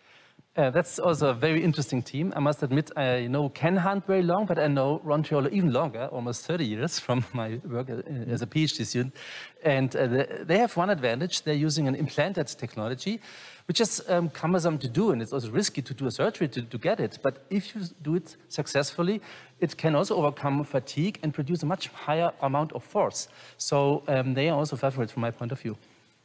That's also a very interesting team. I must admit, I know Ken Hunt very long, but I know Ron Triolo even longer, almost 30 years from my work as a PhD student. And they have one advantage. They're using an implanted technology, which is cumbersome to do, and it's also risky to do a surgery to get it. But if you do it successfully, it can also overcome fatigue and produce a much higher amount of force. So they are also favorites from my point of view.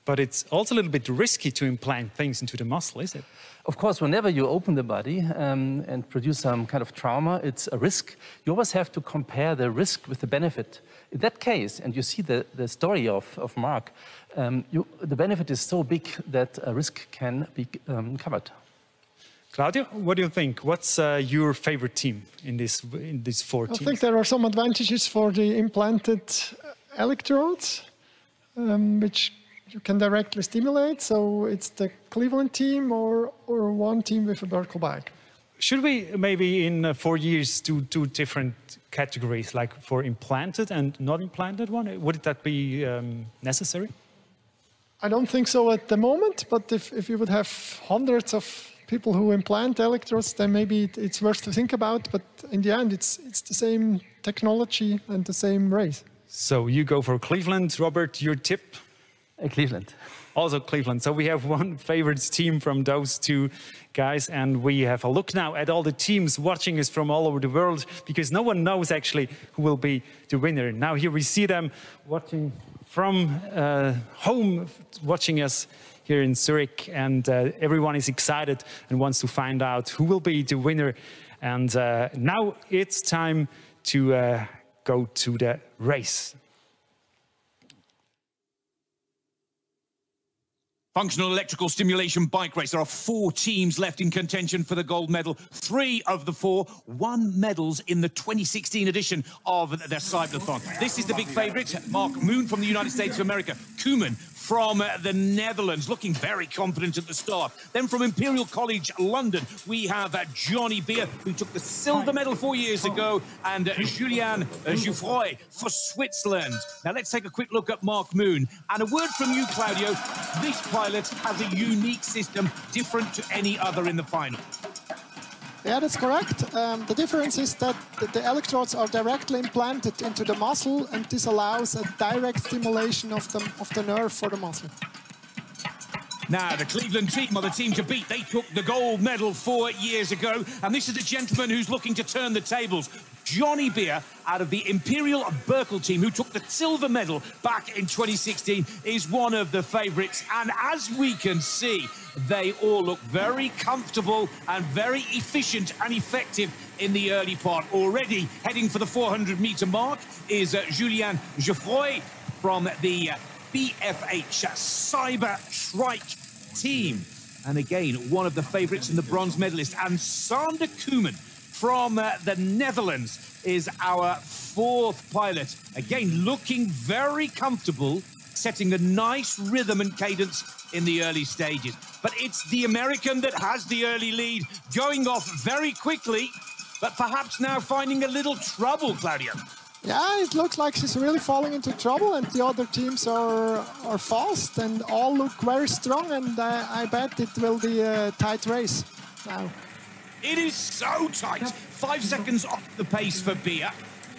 But it's also a little bit risky to implant things into the muscle, is it? Of course, whenever you open the body and produce some kind of trauma, it's a risk. You always have to compare the risk with the benefit. In that case, and you see the story of Mark, the benefit is so big that a risk can be covered. Claudio, what do you think? What's your favorite team in these four teams? I think there are some advantages for the implanted electrodes, which you can directly stimulate. So it's the Cleveland team or one team with a vertical bike. Should we maybe in 4 years do two different categories, like for implanted and not implanted one? Would that be necessary? I don't think so at the moment, but if you would have hundreds of people who implant electrodes, then maybe it's worth to think about. But in the end, it's the same technology and the same race. So you go for Cleveland. Robert, your tip? Cleveland. Also Cleveland. So we have one favorite team from those two guys, and we have a look now at all the teams watching us from all over the world, because no one knows actually who will be the winner. Now here we see them watching from home, watching us here in Zurich, and everyone is excited and wants to find out who will be the winner. And now it's time to go to the race. Functional electrical stimulation bike race. There are 4 teams left in contention for the gold medal. 3 of the 4 won medals in the 2016 edition of the CYBATHLON. This is the big favourite, Mark Moon from the United States of America. Koeman from the Netherlands, looking very confident at the start. Then from Imperial College London, we have Johnny Beer, who took the silver medal 4 years ago, and Julien Jouffroy for Switzerland. Now let's take a quick look at Mark Moon. And a word from you, Claudio. This pilot has a unique system, different to any other in the final. Yeah, that's correct. The difference is that the electrodes are directly implanted into the muscle, and this allows a direct stimulation of the nerve for the muscle. Now, the Cleveland team are the team to beat. They took the gold medal 4 years ago, and this is the gentleman who's looking to turn the tables. Johnny Beer, out of the Imperial Berkel team, who took the silver medal back in 2016, is one of the favourites. And as we can see, they all look very comfortable and very efficient and effective in the early part. Already heading for the 400-metre mark is Julien Jouffroy from the BFH Cyber team. And again, one of the favourites and the bronze medalist. And Sander Koeman from the Netherlands is our 4th pilot. Again, looking very comfortable, setting a nice rhythm and cadence in the early stages. But it's the American that has the early lead, going off very quickly, but perhaps now finding a little trouble, Claudio. Yeah, it looks like she's really falling into trouble, and the other teams are fast and all look very strong, and I bet it will be a tight race now. It is so tight. 5 seconds off the pace for Beer.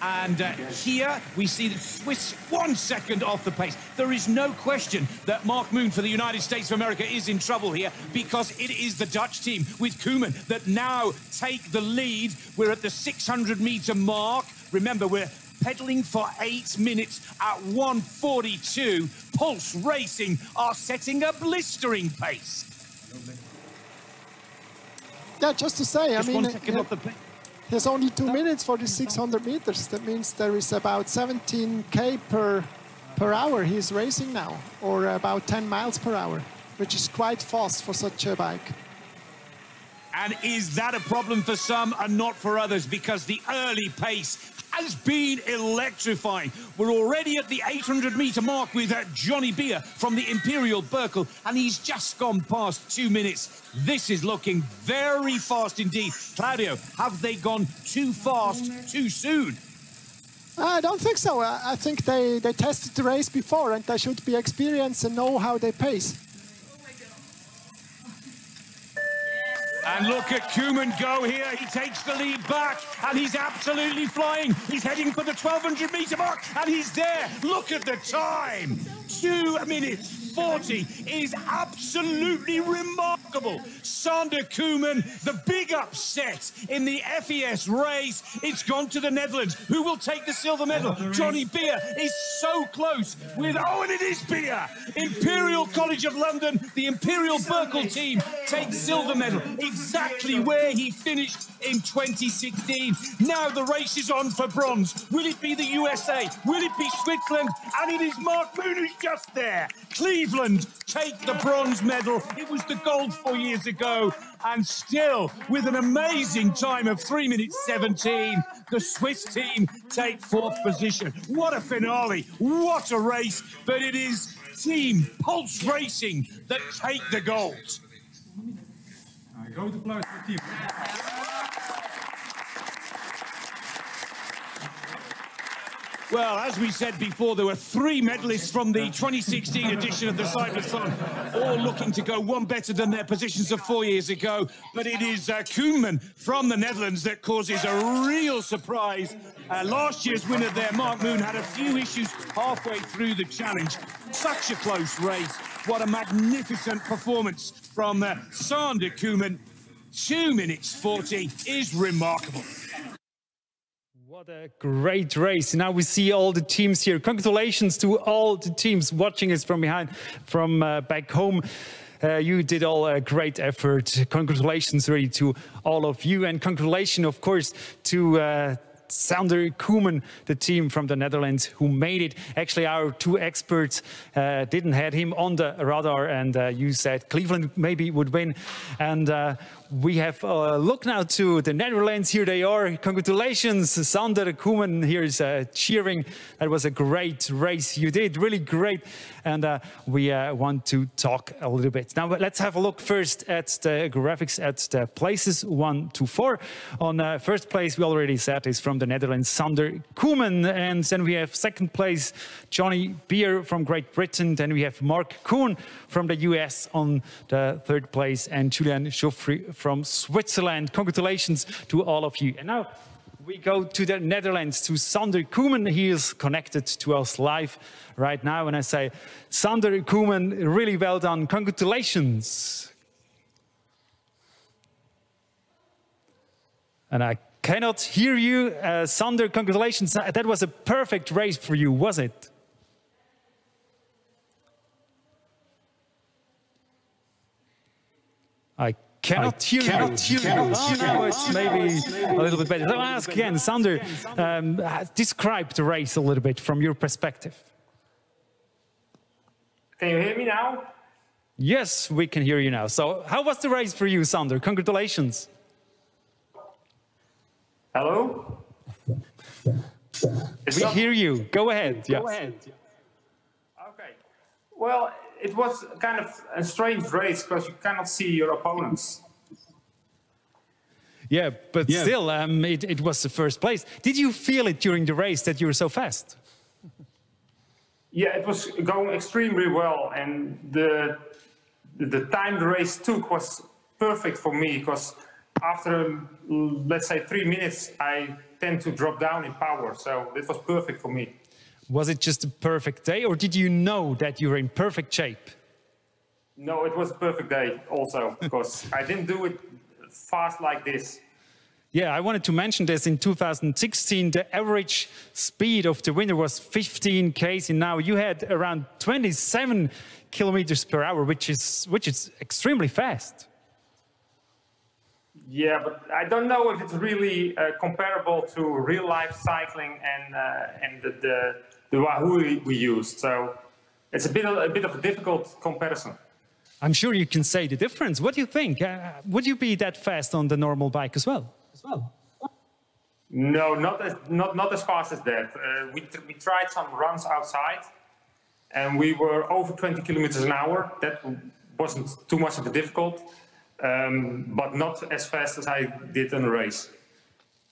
And here we see the Swiss 1 second off the pace. There is no question that Mark Moon for the United States of America is in trouble here, because it is the Dutch team with Koeman that now take the lead. We're at the 600-metre mark. Remember, we're pedaling for 8 minutes at 1:42. Pulse Racing are setting a blistering pace. Yeah, just to say, Just I mean, 1 second off the pace. there's only 2 minutes for the 600 meters. That means there is about 17k per hour he's racing now, or about 10 miles per hour, which is quite fast for such a bike. And is that a problem for some and not for others? Because the early pace has been electrifying. We're already at the 800-meter mark with Johnny Beer from the Imperial Berkel, and he's just gone past 2 minutes. This is looking very fast indeed. Claudio, have they gone too fast too soon? I don't think so. I think they tested the race before, and they should be experienced and know how they pace. And look at Koeman go here. He takes the lead back, and he's absolutely flying. He's heading for the 1,200-meter mark, and he's there. Look at the time. 2 minutes 40 is absolutely remarkable. Sander Koeman, the big upset in the FES race. It's gone to the Netherlands. Who will take the silver medal? Johnny Beer is so close with, oh, and it is Beer. Imperial College of London, the Imperial Berkel team takes silver medal, exactly where he finished in 2016. Now the race is on for bronze. Will it be the USA? Will it be Switzerland? And it is Mark Moon who's just there. Cleveland take the bronze medal. It was the gold 4 years ago. And still, with an amazing time of 3 minutes 17, the Swiss team take 4th position. What a finale. What a race. But it is Team Pulse Racing that take the gold. Groot applaus voor het team. Well, as we said before, there were 3 medalists from the 2016 edition of the CYBATHLON, all looking to go one better than their positions of 4 years ago. But it is Koeman from the Netherlands that causes a real surprise. Last year's winner there, Mark Moon, had a few issues halfway through the challenge. Such a close race. What a magnificent performance from Sander Koeman. 2 minutes 40 is remarkable. What a great race. Now we see all the teams here. Congratulations to all the teams watching us from behind, from back home. You did all a great effort. Congratulations really to all of you. And congratulations, of course, to Sander Koeman, the team from the Netherlands who made it. Actually, our 2 experts didn't have him on the radar, and you said Cleveland maybe would win. And we have a look now to the Netherlands. Here they are. Congratulations, Sander Koeman here is cheering. That was a great race. You did really great. And we want to talk a little bit. Now, let's have a look first at the graphics at the places 1 to 4. On first place, we already said, is from the Netherlands, Sander Koeman. And then we have second place, Johnny Beer from Great Britain. Then we have Mark Koen from the US on the third place, and Julian Joffrey from Switzerland. Congratulations to all of you. And now we go to the Netherlands, to Sander Koeman. He is connected to us live right now. And I say, Sander Koeman, really well done. Congratulations. And I cannot hear you. Sander, congratulations. That was a perfect race for you, was it? I cannot hear you. Oh, no, it's maybe a little bit better. So I'll ask again, Sander, describe the race a little bit from your perspective. Can you hear me now? Yes, we can hear you now. So how was the race for you, Sander? Congratulations. Hello? We hear you. Go ahead. Yes. Go ahead. Okay. Well, it was kind of a strange race because you cannot see your opponents. Yeah, but still, it was the first place. Did you feel it during the race that you were so fast? Yeah, it was going extremely well, and the time the race took was perfect for me because after, let's say, 3 minutes, I tend to drop down in power, so it was perfect for me. Was it just a perfect day, or did you know that you were in perfect shape? No, it was a perfect day also, because I didn't do it fast like this. Yeah, I wanted to mention this. In 2016, the average speed of the winner was 15 km, and now you had around 27 kilometers per hour, which is extremely fast. Yeah, but I don't know if it's really comparable to real-life cycling and the Wahoo we used. So it's a bit of a difficult comparison. I'm sure you can say the difference. What do you think? Would you be that fast on the normal bike as well? No, not as fast as that. We tried some runs outside, and we were over 20 kilometers an hour. That wasn't too much of a difficult, but not as fast as I did in a race.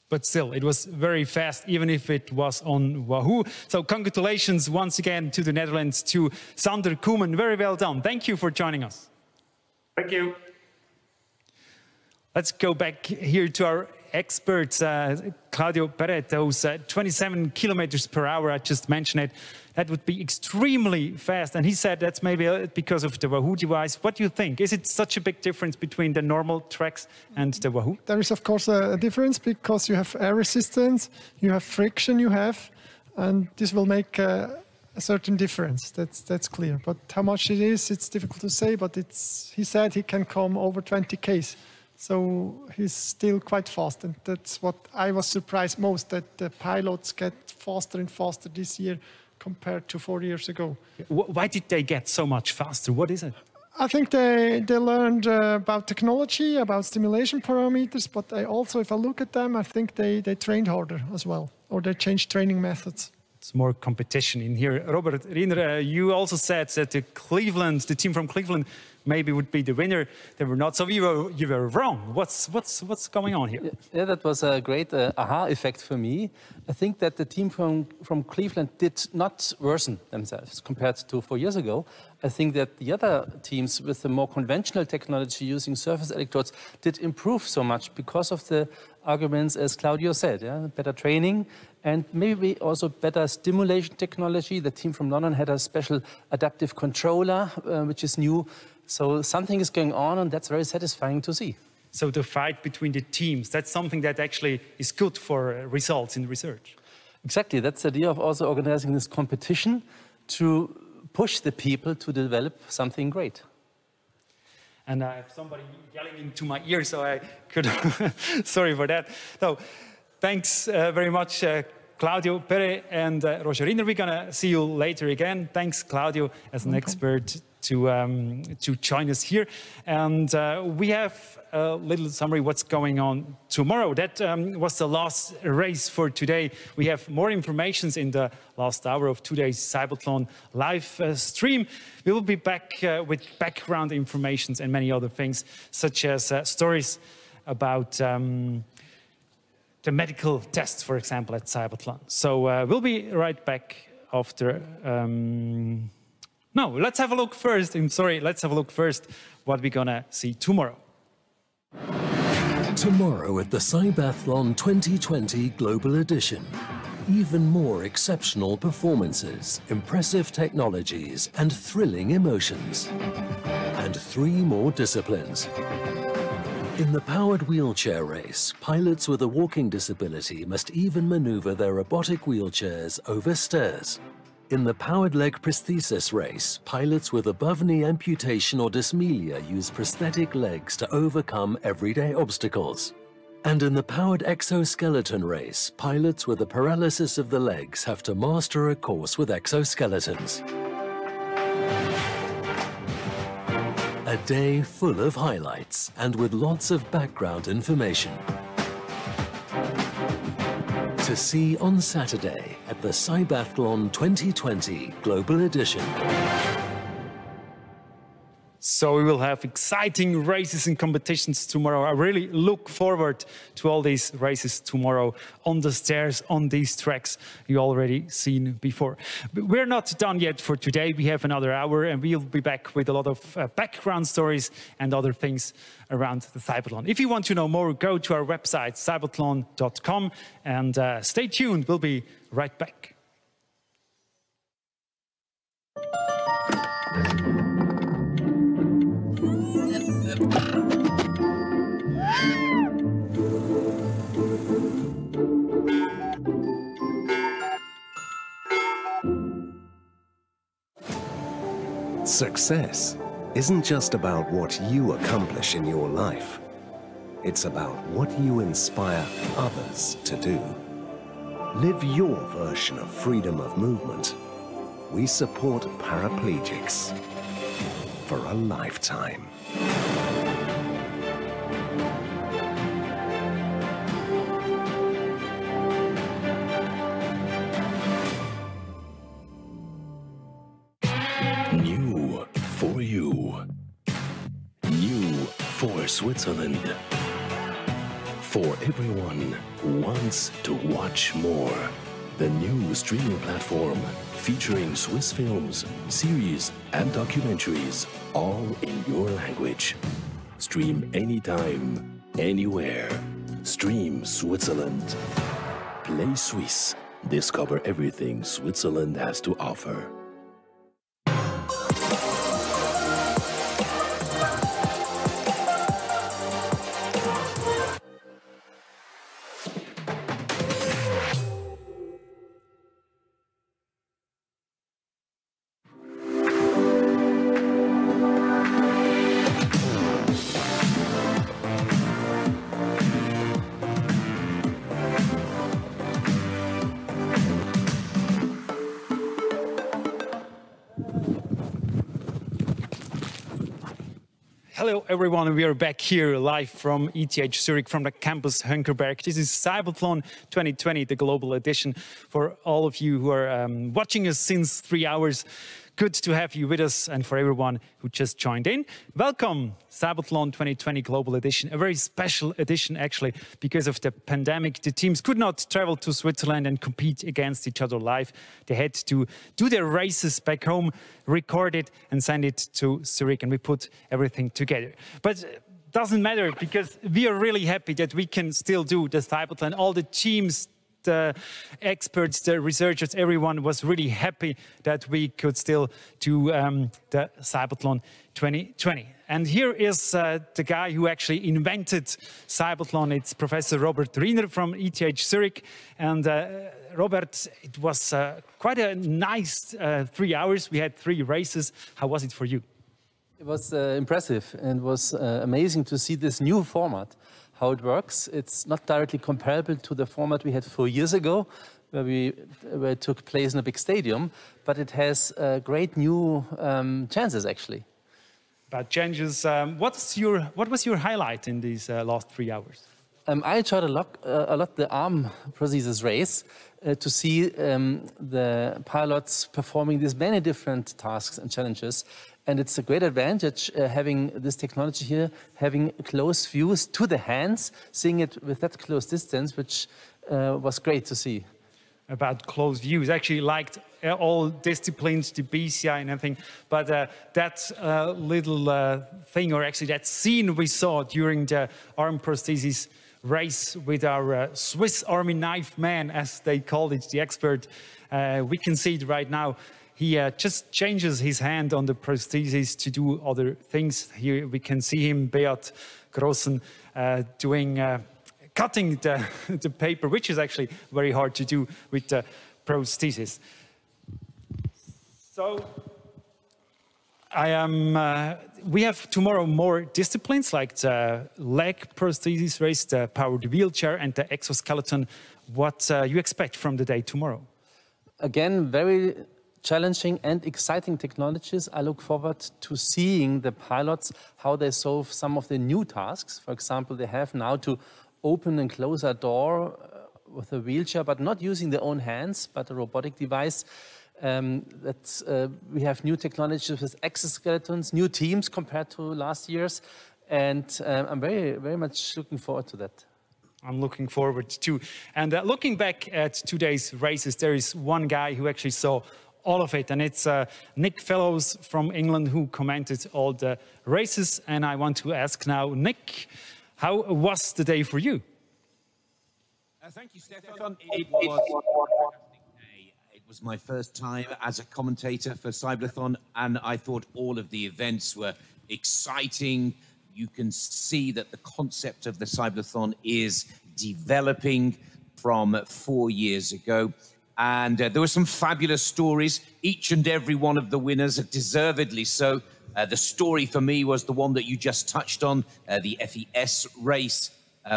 But still, it was very fast, even if it was on Wahoo. So congratulations once again to the Netherlands, to Sander Koeman. Very well done. Thank you for joining us. Thank you. Let's go back here to our experts. Claudio Perret, those 27 kilometers per hour, I just mentioned it. That would be extremely fast. And he said that's maybe because of the Wahoo device. What do you think? Is it such a big difference between the normal tracks and the Wahoo? There is, of course, a difference because you have air resistance, you have friction, and this will make a certain difference. That's clear. But how much it is, it's difficult to say. But he said he can come over 20 Ks. So he's still quite fast. And that's what I was surprised most, that the pilots get faster and faster this year compared to 4 years ago. Why did they get so much faster? What is it? I think they learned about technology, about stimulation parameters, but also, if I look at them, I think they trained harder as well, or they changed training methods. It's more competition in here. Robert Riener, you also said that the team from Cleveland maybe would be the winner. They were not, so you were wrong. What's going on here? Yeah, that was a great aha effect for me. I think that the team from Cleveland did not worsen themselves compared to 4 years ago. I think that the other teams with the more conventional technology using surface electrodes did improve so much because of the arguments, as Claudio said, better training and maybe also better stimulation technology. The team from London had a special adaptive controller, which is new. So something is going on, and that's very satisfying to see. So the fight between the teams, that's something that actually is good for results in research. Exactly, that's the idea of also organizing this competition to push the people to develop something great. And I have somebody yelling into my ear, so I could, sorry for that. So thanks very much, Claudio Perret and Roger Riener. We're gonna see you later again. Thanks, Claudio, as an expert to join us here. And we have a little summary what's going on tomorrow. That was the last race for today. We have more information in the last hour of today's CYBATHLON live stream. We will be back with background information and many other things, such as stories about the medical tests, for example, at CYBATHLON. So we'll be right back after... No, let's have a look first. I'm sorry, let's have a look first what we're gonna see tomorrow. Tomorrow at the CYBATHLON 2020 Global Edition. Even more exceptional performances, impressive technologies, and thrilling emotions. And 3 more disciplines. In the powered wheelchair race, pilots with a walking disability must even maneuver their robotic wheelchairs over stairs. In the powered leg prosthesis race, pilots with above-knee amputation or dysmelia use prosthetic legs to overcome everyday obstacles. And in the powered exoskeleton race, pilots with a paralysis of the legs have to master a course with exoskeletons. A day full of highlights and with lots of background information. To see on Saturday at the CYBATHLON 2020 Global Edition. So we will have exciting races and competitions tomorrow. I really look forward to all these races tomorrow on the stairs, on these tracks you already seen before. But we're not done yet for today. We have another hour and we'll be back with a lot of background stories and other things around the CYBATHLON. If you want to know more, go to our website, cybathlon.com, and stay tuned. We'll be right back. Success isn't just about what you accomplish in your life. It's about what you inspire others to do. Live your version of freedom of movement. We support paraplegics. for a lifetime. New for you. New for Switzerland. For everyone who wants to watch more. The new streaming platform featuring Swiss films, series and documentaries, all in your language. Stream anytime, anywhere. Stream Switzerland. Play Swiss. Discover everything Switzerland has to offer. Hello everyone, we are back here live from ETH Zurich from the campus Hönkerberg. This is CYBATHLON 2020, the global edition. For all of you who are watching us since 3 hours, good to have you with us, and for everyone who just joined in, welcome. CYBATHLON 2020 Global Edition, a very special edition actually, because of the pandemic. The teams could not travel to Switzerland and compete against each other live. They had to do their races back home, record it and send it to Zurich, and we put everything together. But doesn't matter, because we are really happy that we can still do the CYBATHLON. All the teams, the experts, the researchers, everyone was really happy that we could still do the CYBATHLON 2020. And here is the guy who actually invented CYBATHLON. It's Professor Robert Riener from ETH Zurich. And Robert, it was quite a nice 3 hours. We had 3 races. How was it for you? It was impressive, and it was amazing to see this new format. How it works. It's not directly comparable to the format we had 4 years ago, where it took place in a big stadium, but it has great new chances actually. But changes, what was your highlight in these last 3 hours? I enjoyed a lot the arm prosthesis race to see the pilots performing these many different tasks and challenges. And it's a great advantage having this technology here, having close views to the hands, seeing it with that close distance, which was great to see. About close views, actually liked all disciplines, the BCI and everything, but that little thing, or actually that scene we saw during the arm prosthesis race with our Swiss Army knife man, as they called it, the expert, we can see it right now. He just changes his hand on the prosthesis to do other things. Here we can see him, Beat Grossen, doing cutting the paper, which is actually very hard to do with the prosthesis. So we have tomorrow more disciplines like the leg prosthesis race, the powered wheelchair and the exoskeleton. What you expect from the day tomorrow? Again, very challenging and exciting technologies. I look forward to seeing the pilots, how they solve some of the new tasks. For example, they have now to open and close a door with a wheelchair, but not using their own hands, but a robotic device. We have new technologies with exoskeletons, new teams compared to last year's, and I'm very, very much looking forward to that. I'm looking forward too. And looking back at today's races, there is one guy who actually saw all of it, and it's Nick Fellows from England who commented all the races. And I want to ask now, Nick, how was the day for you? Thank you, Stefan. It was my first time as a commentator for CYBATHLON, and I thought all of the events were exciting. You can see that the concept of the CYBATHLON is developing from 4 years ago. And there were some fabulous stories. Each and every one of the winners, deservedly so. The story for me was the one that you just touched on, the FES race,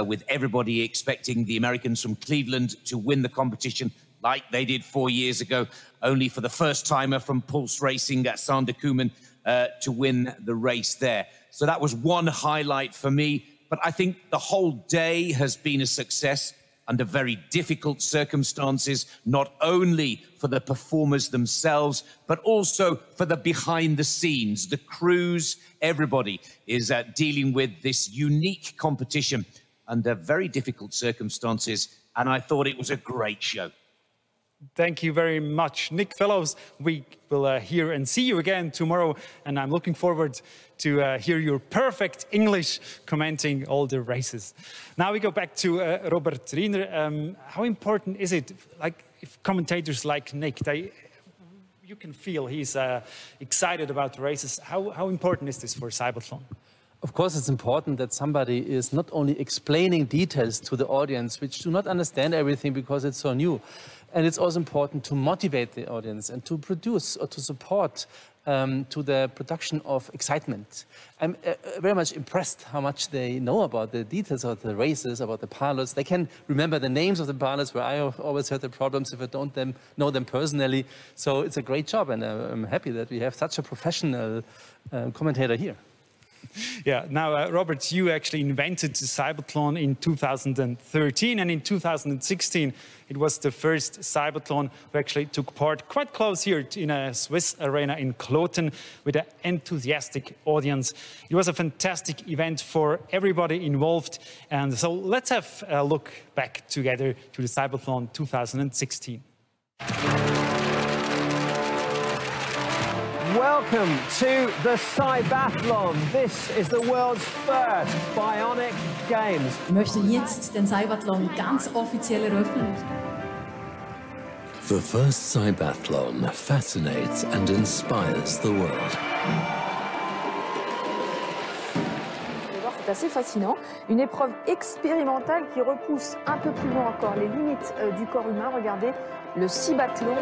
with everybody expecting the Americans from Cleveland to win the competition like they did 4 years ago, only for the first-timer from Pulse Racing, Sander Koeman, to win the race there. So that was one highlight for me. But I think the whole day has been a success under very difficult circumstances, not only for the performers themselves, but also for the behind the scenes, the crews. Everybody is dealing with this unique competition under very difficult circumstances. And I thought it was a great show. Thank you very much, Nick Fellows. We will hear and see you again tomorrow, and I'm looking forward to hear your perfect English commenting all the races. Now we go back to Robert Riener. How important is it, like, if commentators like Nick, you can feel he's excited about the races. How important is this for CYBATHLON? Of course, it's important that somebody is not only explaining details to the audience, which do not understand everything because it's so new. And it's also important to motivate the audience and to produce or to support to the production of excitement. I'm very much impressed how much they know about the details of the races, about the pilots. They can remember the names of the pilots, where I always had the problems if I don't know them personally. So it's a great job, and I'm happy that we have such a professional commentator here. Yeah, now, Robert, you actually invented the CYBATHLON in 2013, and in 2016, it was the first CYBATHLON who actually took part quite close here in a Swiss arena in Kloten with an enthusiastic audience. It was a fantastic event for everybody involved, and so let's have a look back together to the CYBATHLON 2016. Welcome to the CYBATHLON. This is the world's first bionic games. Ich möchte jetzt den CYBATHLON ganz offiziell eröffnen. The first CYBATHLON fascinates and inspires the world. C'est assez fascinant. Une épreuve expérimentale qui repousse un peu plus loin encore les limites du corps humain. Regardez le CYBATHLON.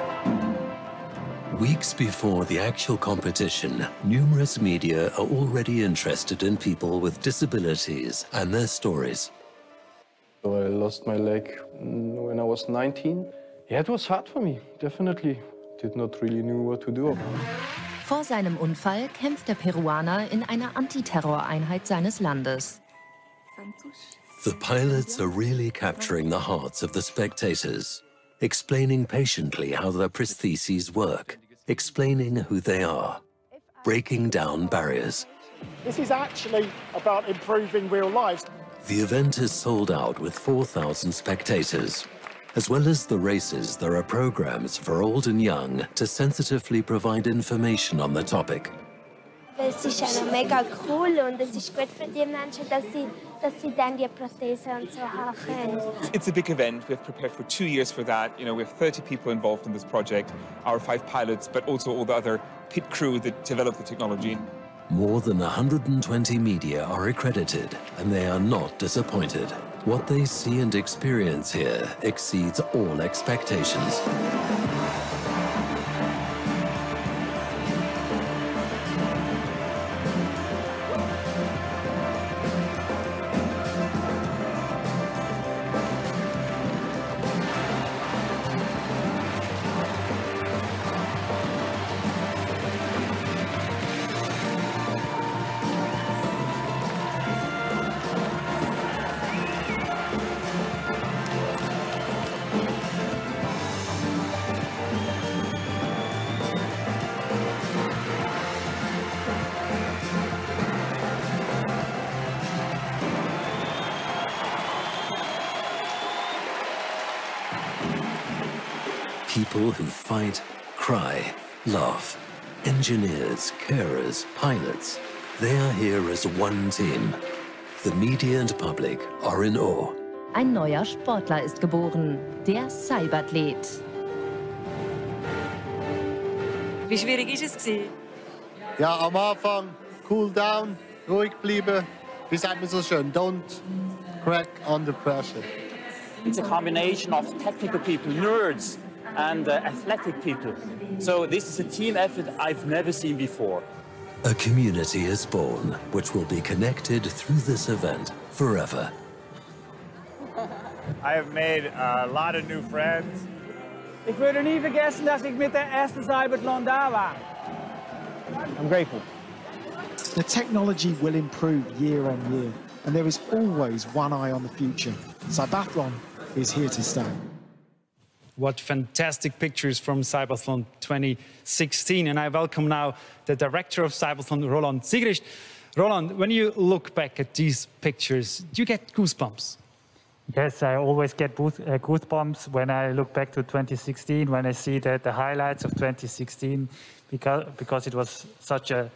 Weeks before the actual competition, numerous media are already interested in people with disabilities and their stories. So I lost my leg when I was 19. Yeah, it was hard for me, definitely. Did not really know what to do. Vor seinem Unfall kämpft der Peruaner in einer Antiterroreinheit seines Landes. The pilots are really capturing the hearts of the spectators, explaining patiently how their prostheses work, explaining who they are, breaking down barriers. This is actually about improving real lives. The event is sold out with 4,000 spectators. As well as the races, there are programs for old and young to sensitively provide information on the topic. Es ist mega cool und es ist gut für die Menschen, dass sie dann die Prothese und so haben. It's a big event. We've prepared for 2 years for that. You know, we have 30 people involved in this project, our 5 pilots, but also all the other pit crew that developed the technology. More than 120 media are accredited, and they are not disappointed. What they see and experience here exceeds all expectations. People who fight, cry, laugh. Engineers, carers, pilots. They are here as one team. The media and public are in awe. Ein neuer Sportler ist geboren, der CYBATHLET. Wie schwierig ist es gewesen? Ja, am Anfang cool down, ruhig bleiben. Wie sagt man so schön? Don't crack under pressure. It's a combination of technical people, nerds, and athletic people. So this is a team effort I've never seen before. A community is born, which will be connected through this event forever. I have made a lot of new friends. Ich würde nie vergessen, dass ich mit der ersten CYBATHLON da war. I'm grateful. The technology will improve year on year, and there is always one eye on the future. CYBATHLON is here to stay. What fantastic pictures from CYBATHLON 2016. And I welcome now the director of CYBATHLON, Roland Sigrist. Roland, when you look back at these pictures, do you get goosebumps? Yes, I always get goosebumps when I look back to 2016, when I see the highlights of 2016, because it was such a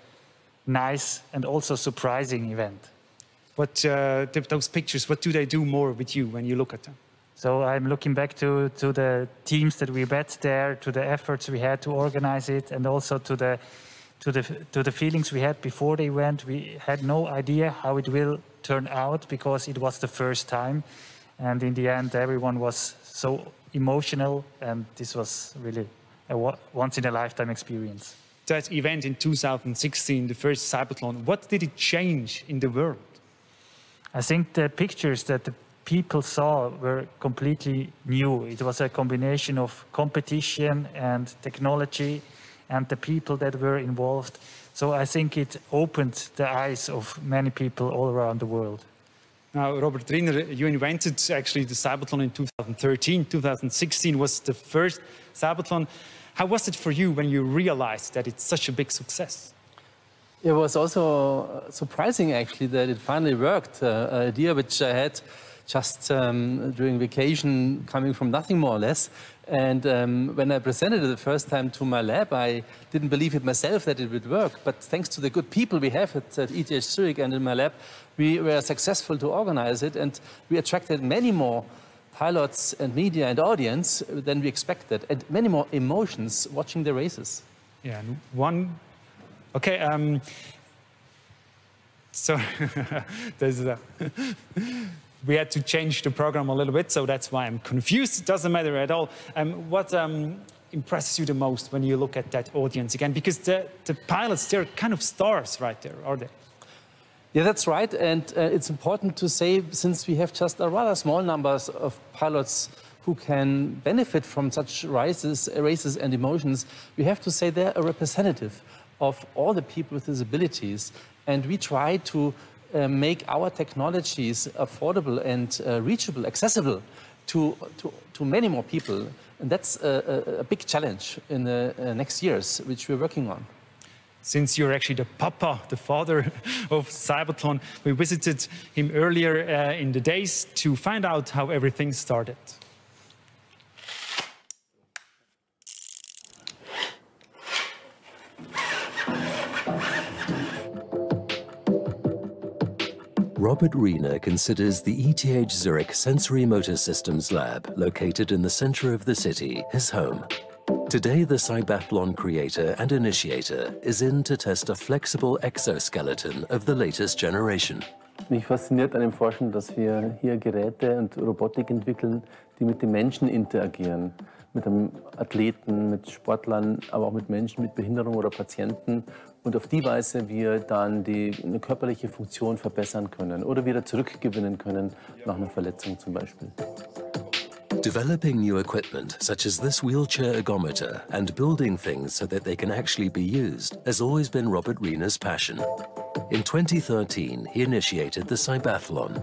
nice and also surprising event. But those pictures, what do they do more with you when you look at them? So I'm looking back to the teams that we met there, to the efforts we had to organize it, and also to the feelings we had before the event. We had no idea how it will turn out because it was the first time. And in the end, everyone was so emotional, and this was really a once-in-a-lifetime experience. That event in 2016, the first CYBATHLON, what did it change in the world? I think the pictures that the people saw were completely new. It was a combination of competition and technology and the people that were involved. So I think it opened the eyes of many people all around the world. Now, Robert Riner, you invented actually the CYBATHLON in 2013. 2016 was the first CYBATHLON. How was it for you when you realized that it's such a big success? It was also surprising, actually, that it finally worked. An idea which I had just during vacation, coming from nothing more or less. And when I presented it the first time to my lab, I didn't believe it myself that it would work. But thanks to the good people we have at ETH Zurich and in my lab, we were successful to organize it. And we attracted many more pilots and media and audience than we expected, and many more emotions watching the races. Yeah, okay, so there's we had to change the program a little bit, so that's why I'm confused. It doesn't matter at all. What impresses you the most when you look at that audience again? Because the pilots, they're kind of stars right there, are they? Yeah, that's right. And it's important to say, since we have just a rather small numbers of pilots who can benefit from such races and emotions, we have to say they're a representative of all the people with disabilities. And we try to make our technologies affordable and reachable, accessible to many more people. And that's a big challenge in the next years, which we're working on. Since you're actually the papa, the father of CYBATHLON, we visited him earlier in the days to find out how everything started. Robert Riner considers the ETH Zurich Sensory Motor Systems Lab, located in the center of the city, his home. Today, the CYBATHLON creator and initiator is in to test a flexible exoskeleton of the latest generation. Mich fasziniert an dem Forschen, dass wir hier Geräte und Robotik entwickeln, die mit den Menschen interagieren. Mit einem Athleten, mit Sportlern, aber auch mit Menschen mit Behinderung oder Patienten. Und auf die Weise wir dann eine körperliche Funktion verbessern können oder wieder zurückgewinnen können nach einer Verletzung zum Beispiel. Developing new equipment, such as this wheelchair ergometer, and building things so that they can actually be used, has always been Robert Riner's passion. In 2013, he initiated the CYBATHLON.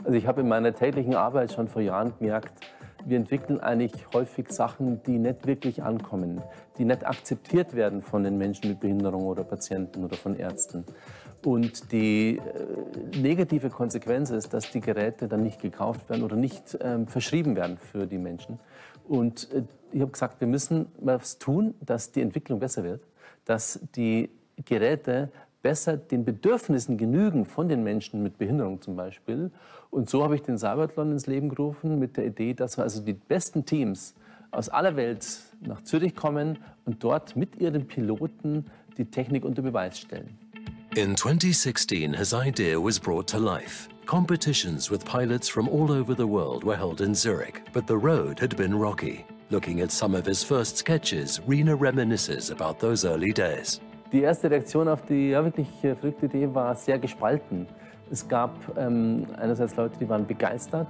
Also ich habe in meiner täglichen Arbeit schon vor Jahren gemerkt, wir entwickeln eigentlich häufig Sachen, die nicht wirklich ankommen, die nicht akzeptiert werden von den Menschen mit Behinderung oder Patienten oder von Ärzten. Und die negative Konsequenz ist, dass die Geräte dann nicht gekauft werden oder nicht verschrieben werden für die Menschen. Und ich habe gesagt, wir müssen was tun, dass die Entwicklung besser wird, dass die Geräte besser den Bedürfnissen genügen von den Menschen mit Behinderung zum Beispiel. Und so habe ich den CYBATHLON ins Leben gerufen mit der Idee, dass wir also die besten Teams aus aller Welt nach Zürich kommen und dort mit ihren Piloten die Technik unter Beweis stellen. In 2016, his idea was brought to life. Competitions with pilots from all over the world were held in Zurich, but the road had been rocky. Looking at some of his first sketches, Riner reminisces about those early days. Die erste Reaktion auf die wirklich verrückte Idee war sehr gespalten. Es gab einerseits Leute, die waren begeistert,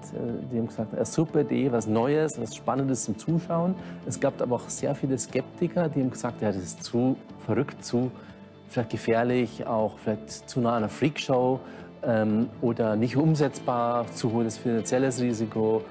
die haben gesagt, eine super Idee, was Neues, was Spannendes zum Zuschauen. Es gab aber auch sehr viele Skeptiker, die haben gesagt, ja, das ist zu verrückt, zu vielleicht gefährlich, auch vielleicht zu nah an einer Freakshow oder nicht umsetzbar, zu hohes finanzielles Risiko.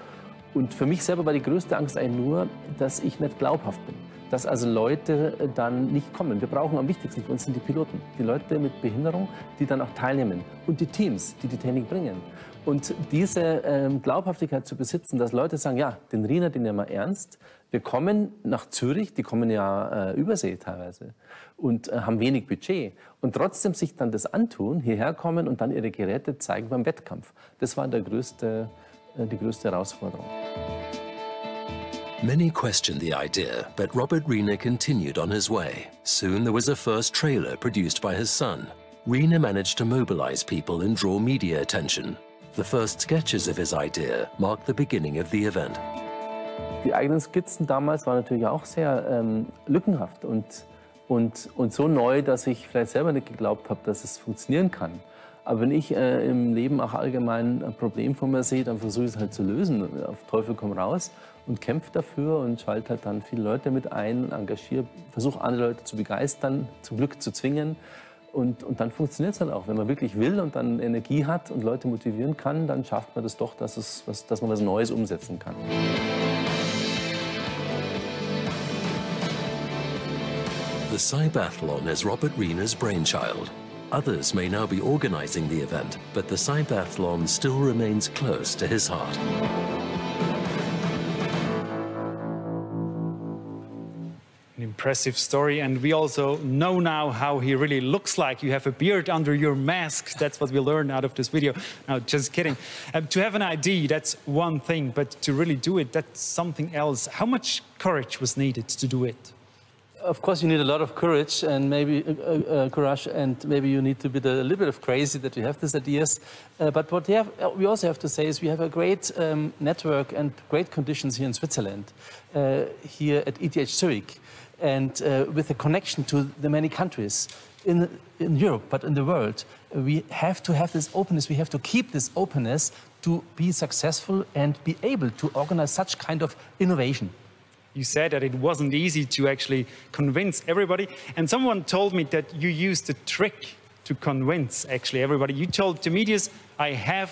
Und für mich selber war die größte Angst eigentlich nur, dass ich nicht glaubhaft bin. Dass also Leute dann nicht kommen. Wir brauchen am wichtigsten für uns sind die Piloten, die Leute mit Behinderung, die dann auch teilnehmen und die Teams, die die Technik bringen. Und diese Glaubhaftigkeit zu besitzen, dass Leute sagen, ja, den Riener, den nehmen wir ernst. Wir kommen nach Zürich, die kommen ja übersee teilweise und haben wenig Budget. Und trotzdem sich dann das antun, hierher kommen und dann ihre Geräte zeigen beim Wettkampf. Das war die größte Herausforderung. Many questioned the idea, but Robert Riener continued on his way. Soon there was a first trailer produced by his son. Riener managed to mobilize people and draw media attention. The first sketches of his idea marked the beginning of the event. Die eigenen Skizzen damals waren natürlich auch sehr lückenhaft und so neu, dass ich vielleicht selber nicht geglaubt habe, dass es funktionieren kann. Aber wenn ich im Leben auch allgemein ein Problem von mir sehe, dann versuche ich es halt zu lösen. Auf Teufel komm raus und kämpfe dafür und schalte halt dann viele Leute mit ein, engagiere, versuche andere Leute zu begeistern, zum Glück zu zwingen. Und dann funktioniert es halt auch. Wenn man wirklich will und dann Energie hat und Leute motivieren kann, dann schafft man das doch, dass man was Neues umsetzen kann. The CYBATHLON is Robert Riener's brainchild. Others may now be organizing the event, but the CYBATHLON still remains close to his heart. An impressive story, and we also know now how he really looks like. You have a beard under your mask. That's what we learned out of this video. No, just kidding. To have an idea, that's one thing, but to really do it, that's something else. How much courage was needed to do it? Of course, you need a lot of courage and maybe courage, and maybe you need to be a little bit of crazy that you have these ideas. But what we also have to say is we have a great network and great conditions here in Switzerland, here at ETH Zurich, and with a connection to the many countries in Europe, but in the world. We have to have this openness. We have to keep this openness to be successful and be able to organize such kind of innovation. You said that it wasn't easy to actually convince everybody. And someone told me that you used a trick to convince actually everybody. You told the medias, I have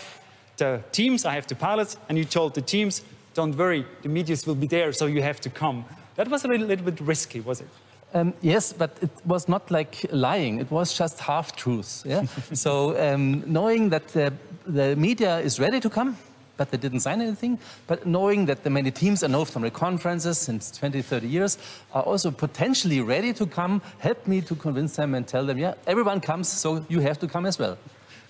the teams, I have the pilots, and you told the teams, don't worry, the medias will be there, so you have to come. That was a little bit risky, was it? Yes, but it was not like lying. It was just half-truths. Yeah? So knowing that the media is ready to come, but they didn't sign anything. But knowing that the many teams I know from the conferences since 20, 30 years are also potentially ready to come, helped me to convince them and tell them, yeah, everyone comes, so you have to come as well.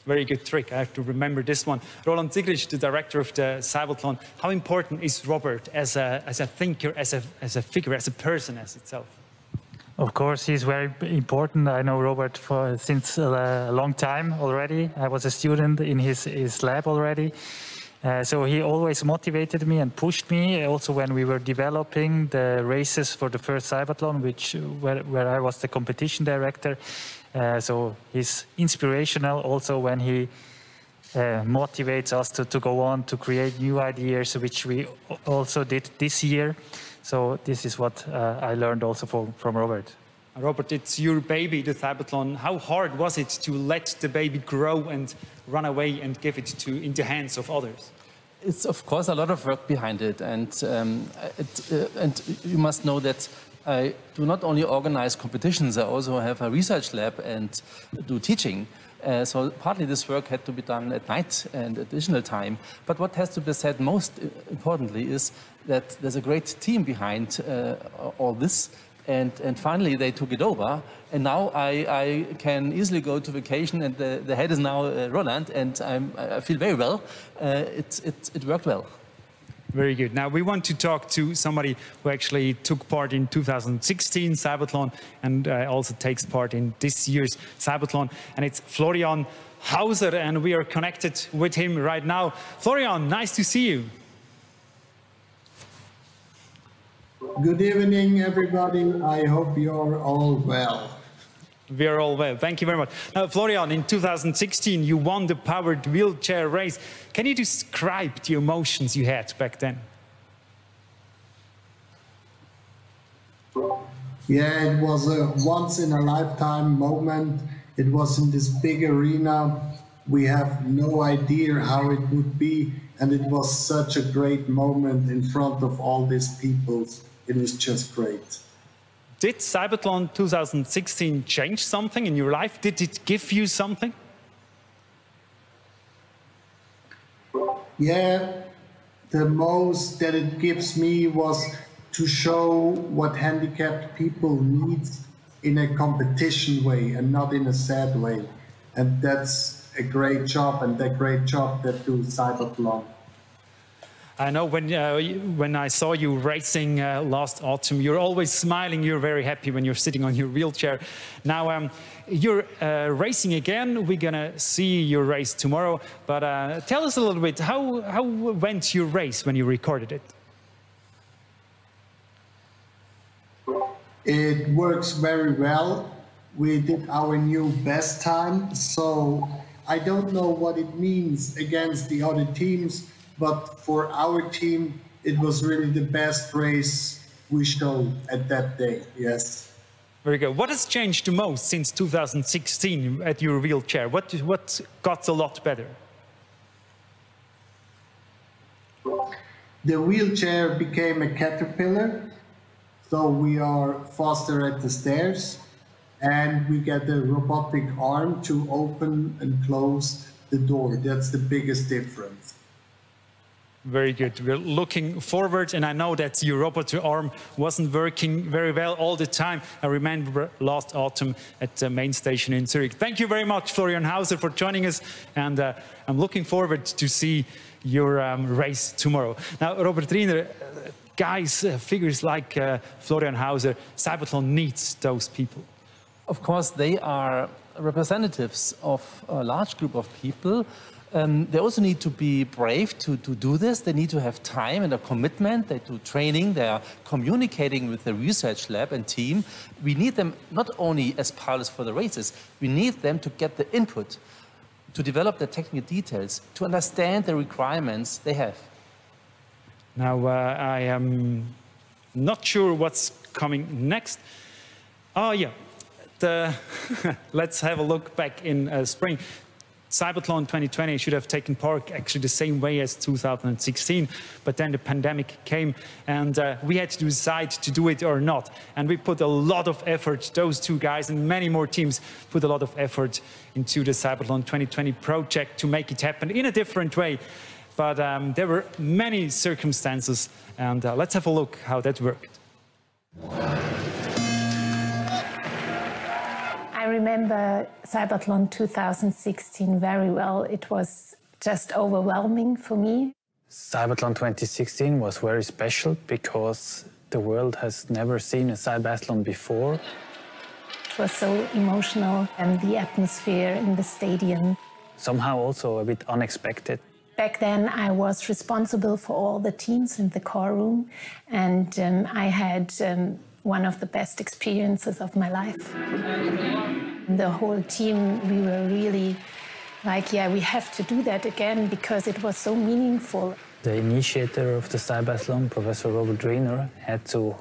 Very good trick. I have to remember this one. Roland Zigrich, the director of the CYBATHLON. How important is Robert as a thinker, as a figure, as a person as itself? Of course, he's very important. I know Robert since a long time already. I was a student in his lab already. So he always motivated me and pushed me. Also, when we were developing the races for the first CYBATHLON, where I was the competition director. So he's inspirational also when he motivates us to go on to create new ideas, which we also did this year. So this is what I learned also from Robert. Robert, it's your baby, the CYBATHLON. How hard was it to let the baby grow and run away and give it into the hands of others? It's of course a lot of work behind it, and you must know that I do not only organize competitions, I also have a research lab and do teaching. So partly this work had to be done at night and additional time. But what has to be said most importantly is that there's a great team behind all this. And finally they took it over, and now I can easily go to vacation, and the head is now Roland, and I feel very well. It worked well. Very good. Now we want to talk to somebody who actually took part in 2016 CYBATHLON and also takes part in this year's CYBATHLON, and it's Florian Hauser, and we are connected with him right now. Florian, nice to see you. Good evening, everybody. I hope you're all well. We are all well. Thank you very much. Now, Florian, in 2016, you won the powered wheelchair race. Can you describe the emotions you had back then? Yeah, it was a once-in-a-lifetime moment. It was in this big arena. We have no idea how it would be, and it was such a great moment in front of all these people. It was just great. Did CYBATHLON 2016 change something in your life? Did it give you something? Yeah, the most that it gives me was to show what handicapped people need in a competition way and not in a sad way. And that's a great job, and that great job that do CYBATHLON. I know when I saw you racing last autumn, you're always smiling, you're very happy when you're sitting on your wheelchair. Now you're racing again, we're gonna see your race tomorrow, but tell us a little bit, how went your race when you recorded it? It works very well. We did our new best time, so I don't know what it means against the other teams, but for our team, it was really the best race we showed at that day, yes. Very good. What has changed the most since 2016 at your wheelchair? What got a lot better? The wheelchair became a caterpillar, so we are faster at the stairs, and we get a robotic arm to open and close the door. That's the biggest difference. Very good. We're looking forward, and I know that your robotic arm wasn't working very well all the time. I remember last autumn at the main station in Zurich. Thank you very much, Florian Hauser, for joining us, and I'm looking forward to see your race tomorrow. Now, Robert Riener, guys, figures like Florian Hauser, CYBATHLON needs those people. Of course, they are representatives of a large group of people. They also need to be brave to do this. They need to have time and a commitment. They do training. They are communicating with the research lab and team. We need them not only as pilots for the races, we need them to get the input, to develop the technical details, to understand the requirements they have. Now, I am not sure what's coming next. Oh, yeah. Let's have a look back in spring. CYBATHLON 2020 should have taken part actually the same way as 2016, but then the pandemic came and we had to decide to do it or not. And we put a lot of effort, those two guys and many more teams put a lot of effort into the CYBATHLON 2020 project to make it happen in a different way. But there were many circumstances, and let's have a look how that worked. I remember CYBATHLON 2016 very well. It was just overwhelming for me. CYBATHLON 2016 was very special because the world has never seen a CYBATHLON before. It was so emotional, and the atmosphere in the stadium. Somehow also a bit unexpected. Back then I was responsible for all the teams in the core room, and I had one of the best experiences of my life. The whole team, we were really like, yeah, we have to do that again because it was so meaningful. The initiator of the CYBATHLON, Professor Robert Riener, had to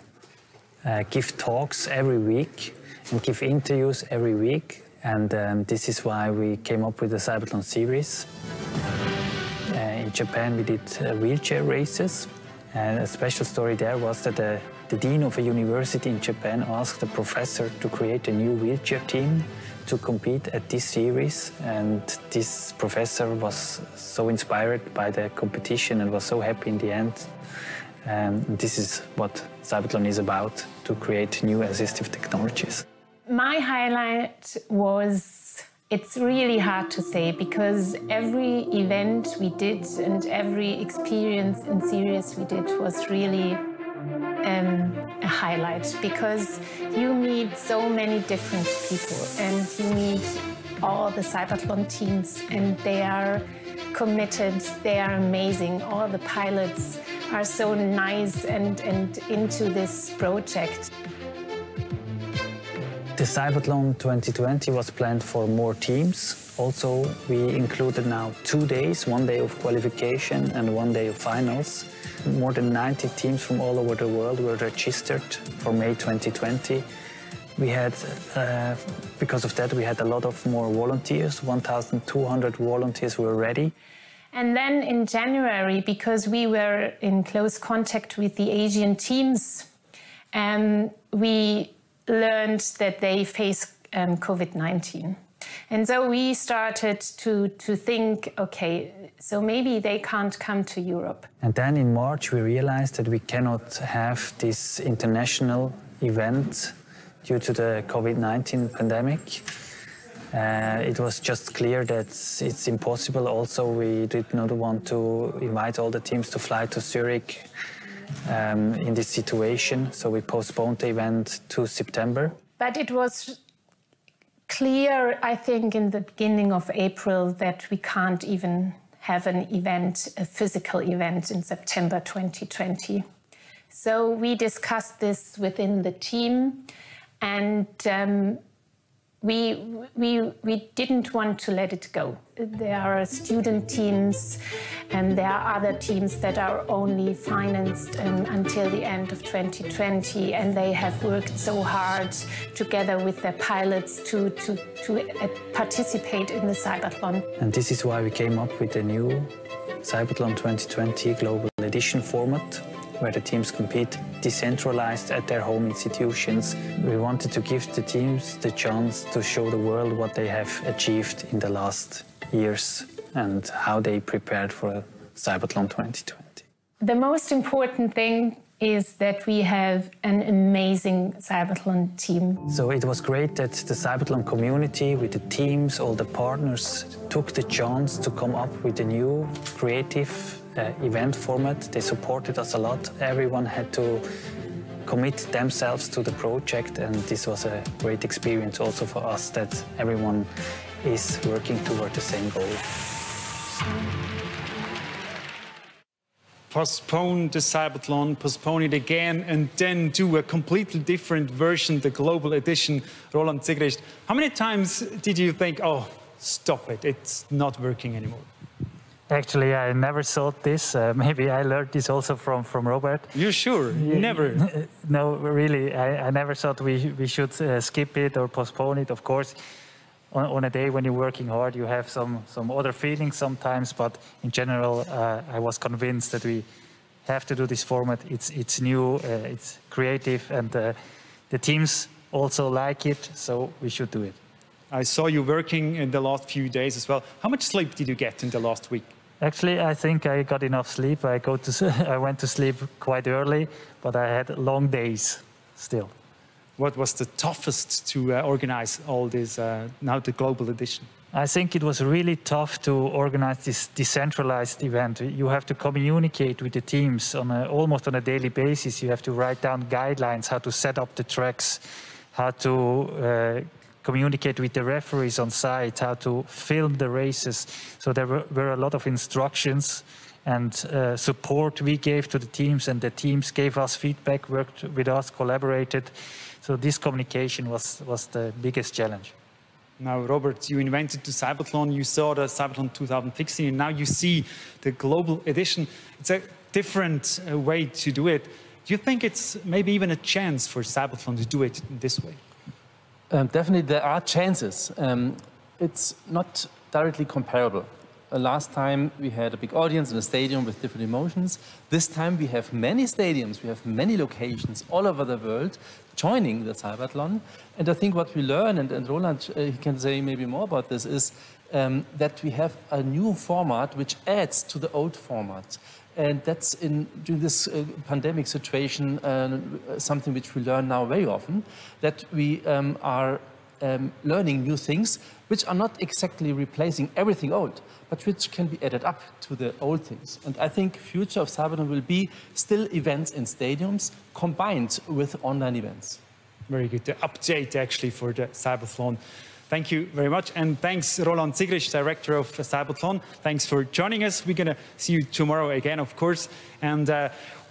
give talks every week and give interviews every week. And this is why we came up with the CYBATHLON series. In Japan, we did wheelchair races. And a special story there was that the dean of a university in Japan asked the professor to create a new wheelchair team to compete at this series. And this professor was so inspired by the competition and was so happy in the end. This is what CYBATHLON is about, to create new assistive technologies. My highlight was, it's really hard to say because every event we did and every experience in series we did was really a highlight because you meet so many different people and you meet all the CYBATHLON teams and they are committed, they are amazing. All the pilots are so nice and into this project. The CYBATHLON 2020 was planned for more teams. Also, we included now 2 days, 1 day of qualification and 1 day of finals. More than 90 teams from all over the world were registered for May 2020. We had, because of that, we had a lot of more volunteers. 1,200 volunteers were ready. And then in January, because we were in close contact with the Asian teams, we learned that they face COVID-19. And so we started to think, okay, so maybe they can't come to Europe. And then in March, we realized that we cannot have this international event due to the COVID-19 pandemic. It was just clear that it's impossible. Also, we did not want to invite all the teams to fly to Zurich in this situation, so we postponed the event to September. But it was clear, I think, in the beginning of April that we can't even have an event, a physical event in September 2020. So we discussed this within the team, and we didn't want to let it go. There are student teams and there are other teams that are only financed until the end of 2020, and they have worked so hard together with their pilots to participate in the CYBATHLON. And this is why we came up with the new CYBATHLON 2020 Global Edition format, where the teams compete decentralized at their home institutions. We wanted to give the teams the chance to show the world what they have achieved in the last years and how they prepared for CYBATHLON 2020. The most important thing is that we have an amazing CYBATHLON team. So it was great that the CYBATHLON community, with the teams, all the partners, took the chance to come up with a new creative event format. They supported us a lot. Everyone had to commit themselves to the project, and this was a great experience also for us, that everyone is working toward the same goal. Postpone the CYBATHLON, postpone it again, and then do a completely different version, the global edition. Roland Sigrist, how many times did you think, oh, stop it, it's not working anymore? Actually, I never thought this. Maybe I learned this also from Robert. You're sure? Never? No, really, I never thought we should skip it or postpone it. Of course, on a day when you're working hard, you have some other feelings sometimes, but in general, I was convinced that we have to do this format. It's new, it's creative, and the teams also like it, so we should do it. I saw you working in the last few days as well. How much sleep did you get in the last week? Actually, I think I got enough sleep. I went to sleep quite early, but I had long days still. What was the toughest to organize all this, now the global edition? I think it was really tough to organize this decentralized event. You have to communicate with the teams almost on a daily basis. You have to write down guidelines, how to set up the tracks, how to communicate with the referees on site, how to film the races. So there were a lot of instructions and support we gave to the teams, and the teams gave us feedback, worked with us, collaborated. So this communication was the biggest challenge. Now, Robert, you invented the CYBATHLON, you saw the CYBATHLON 2016, and now you see the global edition. It's a different way to do it. Do you think it's maybe even a chance for CYBATHLON to do it this way? Definitely, there are chances. It's not directly comparable. Last time we had a big audience in a stadium with different emotions. This time we have many stadiums, we have many locations all over the world joining the CYBATHLON. And I think what we learn, and Roland he can say maybe more about this, is that we have a new format which adds to the old format. And that's during this pandemic situation something which we learn now very often, that we are learning new things which are not exactly replacing everything old, but which can be added up to the old things. And I think future of CYBATHLON will be still events in stadiums combined with online events. Very good. The update actually for the CYBATHLON. Thank you very much. And thanks, Roland Sigrist, Director of CYBATHLON. Thanks for joining us. We're going to see you tomorrow again, of course. And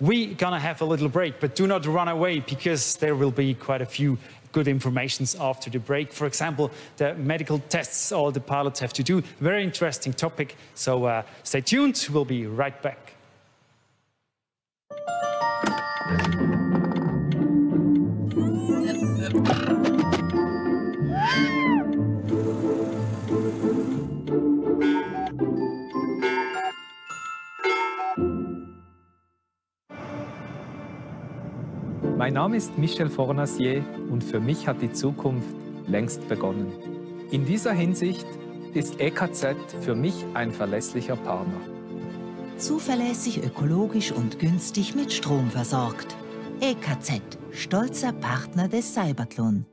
we're going to have a little break, but do not run away, because there will be quite a few good information after the break. For example, the medical tests all the pilots have to do. Very interesting topic. So stay tuned. We'll be right back. Mein Name ist Michel Fornacier und für mich hat die Zukunft längst begonnen. In dieser Hinsicht ist EKZ für mich ein verlässlicher Partner. Zuverlässig, ökologisch und günstig mit Strom versorgt. EKZ, stolzer Partner des CYBATHLON.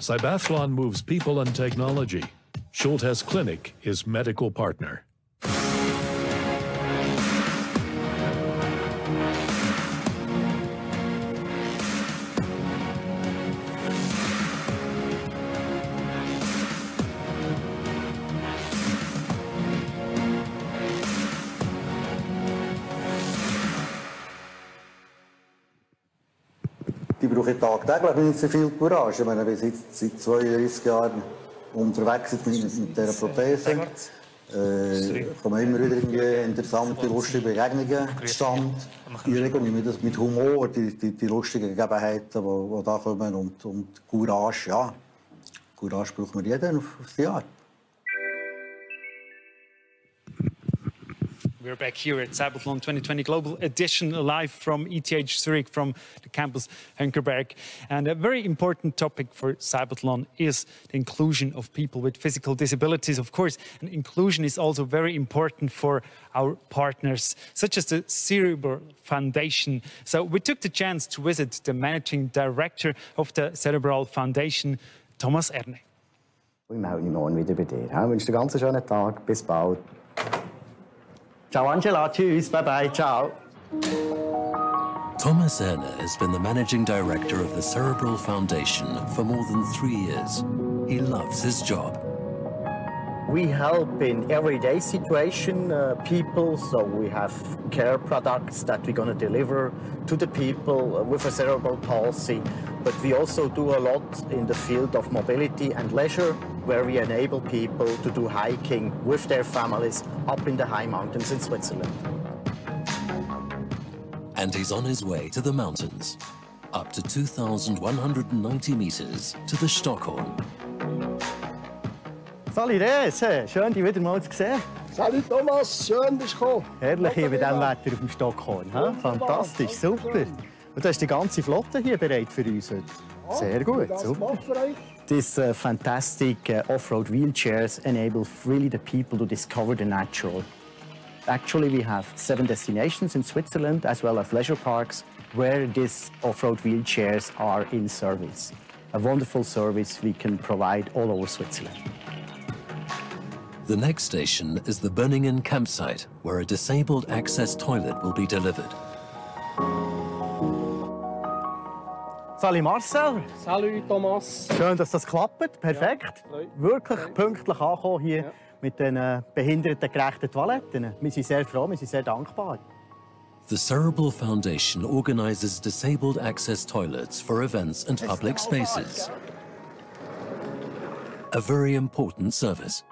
CYBATHLON moves people and technology. Schultes Clinic is medical partner. Die brauche ich tagtäglich nicht so viel Courage. Ich meine, wir sind seit 32 Jahren unterwegs mit dieser Prothese. Kommen immer wieder irgendwie interessante, lustige Begegnungen zustande. Ich regel mir das mit Humor, die lustigen Gegebenheiten, die da kommen. Und Courage, ja. Courage braucht man jeden auf die Art. We're back here at CYBATHLON 2020 Global Edition, live from ETH Zurich, from the campus Henkerberg. And a very important topic for CYBATHLON is the inclusion of people with physical disabilities, of course. And inclusion is also very important for our partners, such as the Cerebral Foundation. So we took the chance to visit the managing director of the Cerebral Foundation, Thomas Erne. Ich melde mich morgen wieder bei dir. Ich wünsche dir einen ganz schönen Tag. Bis bald. Ciao Angela, tschüss, bye bye, ciao. Thomas Erne has been the managing director of the Cerebral Foundation for more than 3 years. He loves his job. We help in everyday situation people, so we have care products that we're going to deliver to the people with a cerebral palsy. But we also do a lot in the field of mobility and leisure, where we enable people to do hiking with their families up in the high mountains in Switzerland. And he's on his way to the mountains, up to 2,190 meters to the Stockhorn. Salut Rese, schön dich wieder mal zu sehen. Salut Thomas, schön bist du gekommen. Herrlich hier bei diesem Wetter auf dem Stockhorn. Fantastisch, super. Und da ist die ganze Flotte hier bereit für uns heute. Sehr gut, super. These fantastic off-road wheelchairs enable really the people to discover the natural. Actually, we have 7 destinations in Switzerland, as well as leisure parks, where these off-road wheelchairs are in service. A wonderful service we can provide all over Switzerland. The next station is the Bönningen campsite, where a disabled access toilet will be delivered. Salut Marcel. Salut Thomas. Schön, dass das klappt. Perfekt. Ja, wirklich pünktlich angekommen hier mit den behindertengerechten Toiletten. Wir sind sehr froh, wir sind sehr dankbar. The Cerebral Foundation organizes disabled access toilets for events and public spaces. A very important service.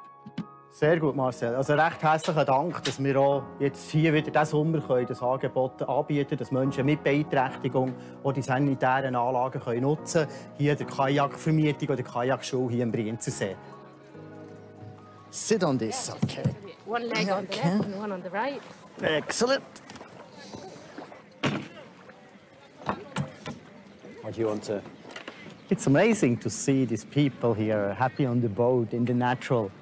Sehr gut, Marcel. Also recht herzlichen Dank, dass wir auch jetzt hier wieder diesen Sommer das Angebot anbieten können, dass Menschen mit Beeinträchtigung auch die sanitären Anlagen nutzen können. Hier die Kajakvermietung oder Kajakschule hier im Brienzersee. Sit on this, okay. One leg on the left and one on the right. Excellent. What do you want to? It's amazing to see these people here happy on the boat in the natural.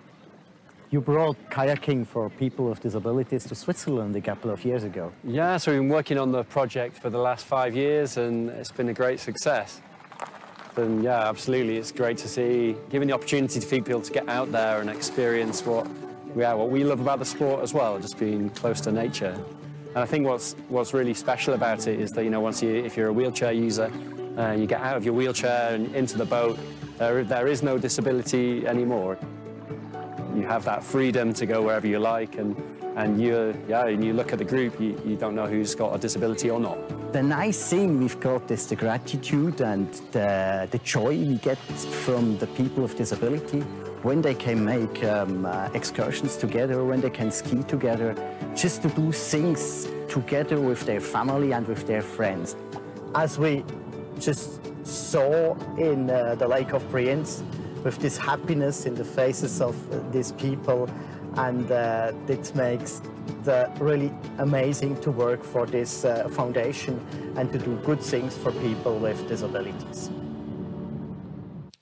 You brought kayaking for people with disabilities to Switzerland a couple of years ago. Yeah, so we've been working on the project for the last 5 years and it's been a great success. And yeah, absolutely, it's great to see, giving the opportunity to people to get out there and experience what what we love about the sport as well, just being close to nature. And I think what's really special about it is that, you know, if you're a wheelchair user, you get out of your wheelchair and into the boat, there is no disability anymore. You have that freedom to go wherever you like, and you look at the group, you don't know who's got a disability or not. The nice thing we've got is the gratitude and the joy we get from the people with disability when they can make excursions together, when they can ski together, just to do things together with their family and with their friends. As we just saw in the Lake of Brienz, with this happiness in the faces of these people, and it makes it really amazing to work for this foundation and to do good things for people with disabilities.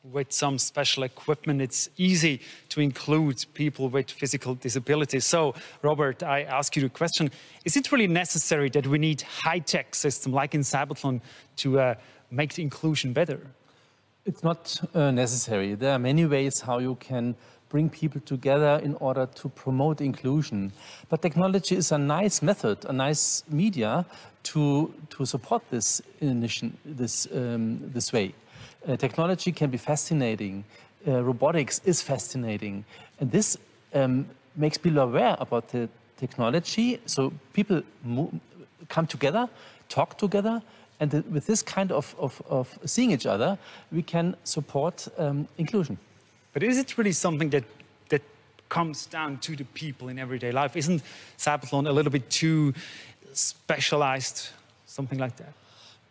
With some special equipment, it's easy to include people with physical disabilities. So, Robert, I ask you the question, is it really necessary that we need high-tech system like in CYBATHLON to make the inclusion better? It's not necessary. There are many ways how you can bring people together in order to promote inclusion. But technology is a nice method, a nice media to support this this way. Technology can be fascinating. Robotics is fascinating. And this makes people aware about the technology. So people come together, talk together, and with this kind of seeing each other, we can support inclusion. But is it really something that comes down to the people in everyday life? Isn't CYBATHLON a little bit too specialized, something like that?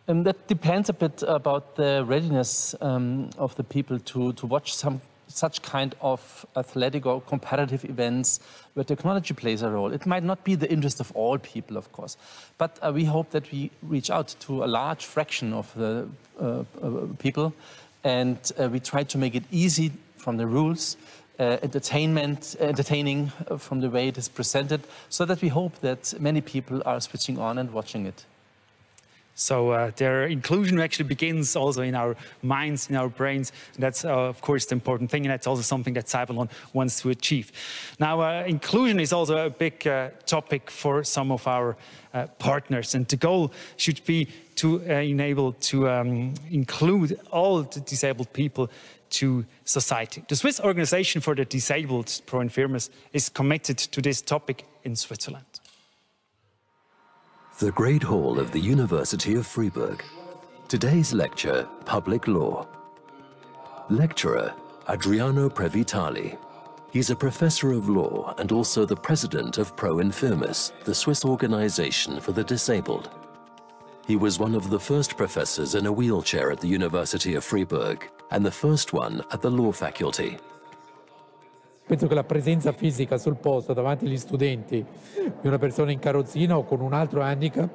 That depends a bit about the readiness of the people to watch such kind of athletic or competitive events where technology plays a role. It might not be the interest of all people, of course, but we hope that we reach out to a large fraction of the people, and we try to make it easy from the rules, entertaining from the way it is presented, so that we hope that many people are switching on and watching it. So their inclusion actually begins also in our minds, in our brains. And that's, of course, the important thing. And that's also something that CYBATHLON wants to achieve. Now, inclusion is also a big topic for some of our partners. And the goal should be to enable to include all the disabled people to society. The Swiss Organization for the Disabled, Pro Infirmis, is committed to this topic in Switzerland. The Great Hall of the University of Freiburg. Today's lecture, Public Law. Lecturer, Adriano Previtali. He's a professor of law and also the president of Pro Infirmis, the Swiss Organization for the Disabled. He was one of the first professors in a wheelchair at the University of Freiburg and the first one at the law faculty. Penso che la presenza fisica sul posto davanti agli studenti di una persona in carrozzina o con un altro handicap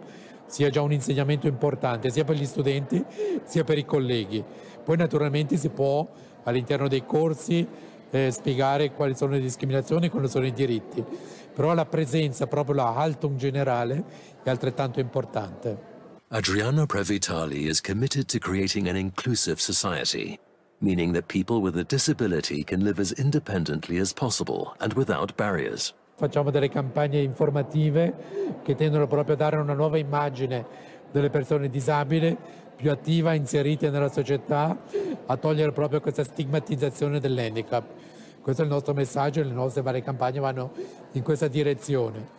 sia già un insegnamento importante sia per gli studenti sia per i colleghi. Poi naturalmente si può all'interno dei corsi spiegare quali sono le discriminazioni e quali sono i diritti, però la presenza, proprio la Haltung generale, è altrettanto importante. Adriano Previtali is committed to creating an inclusive society, meaning that people with a disability can live as independently as possible and without barriers. Facciamo delle campagne informative che tendono proprio a dare una nuova immagine delle persone disabili, più attiva, inserite nella società, a togliere proprio questa stigmatizzazione dell'handicap. Questo è il nostro messaggio e le nostre varie campagne vanno in questa direzione.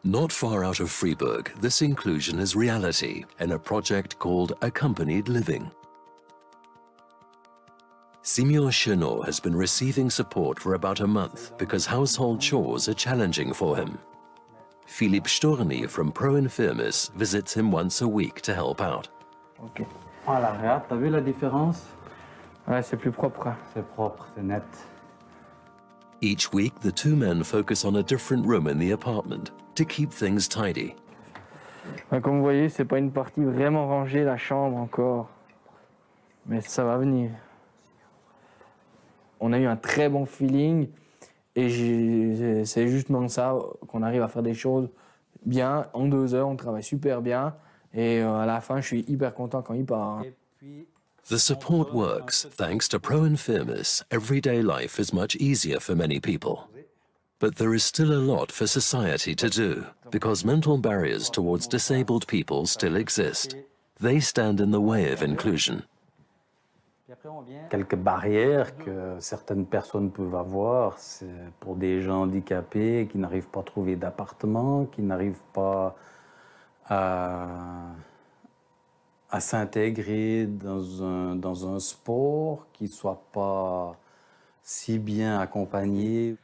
Not far out of Freiburg, this inclusion is reality in a project called Accompanied Living. Simeon Chenot has been receiving support for about a month because household chores are challenging for him. Philippe Storny from Pro Infirmis visits him once a week to help out. Ok. Voilà, regarde, t'as vu la différence? Ouais, c'est plus propre. C'est propre, c'est net. Each week, the two men focus on a different room in the apartment to keep things tidy. Comme vous voyez, c'est pas une partie vraiment rangée, la chambre encore. Mais ça va venir. On a eu un très bon feeling et c'est justement ça qu'on arrive à faire des choses bien. En 2 heures, on travaille super bien et à la fin, je suis hyper content quand il part. The support works. Thanks to Pro Infirmis, everyday life is much easier for many people. But there is still a lot for society to do, because mental barriers towards disabled people still exist. They stand in the way of inclusion. Quelques barrières que certaines personnes peuvent avoir, c'est pour des gens handicapés qui n'arrivent pas à trouver d'appartement, qui n'arrivent pas à s'intégrer dans un sport, qui ne soit pas si bien accompagné.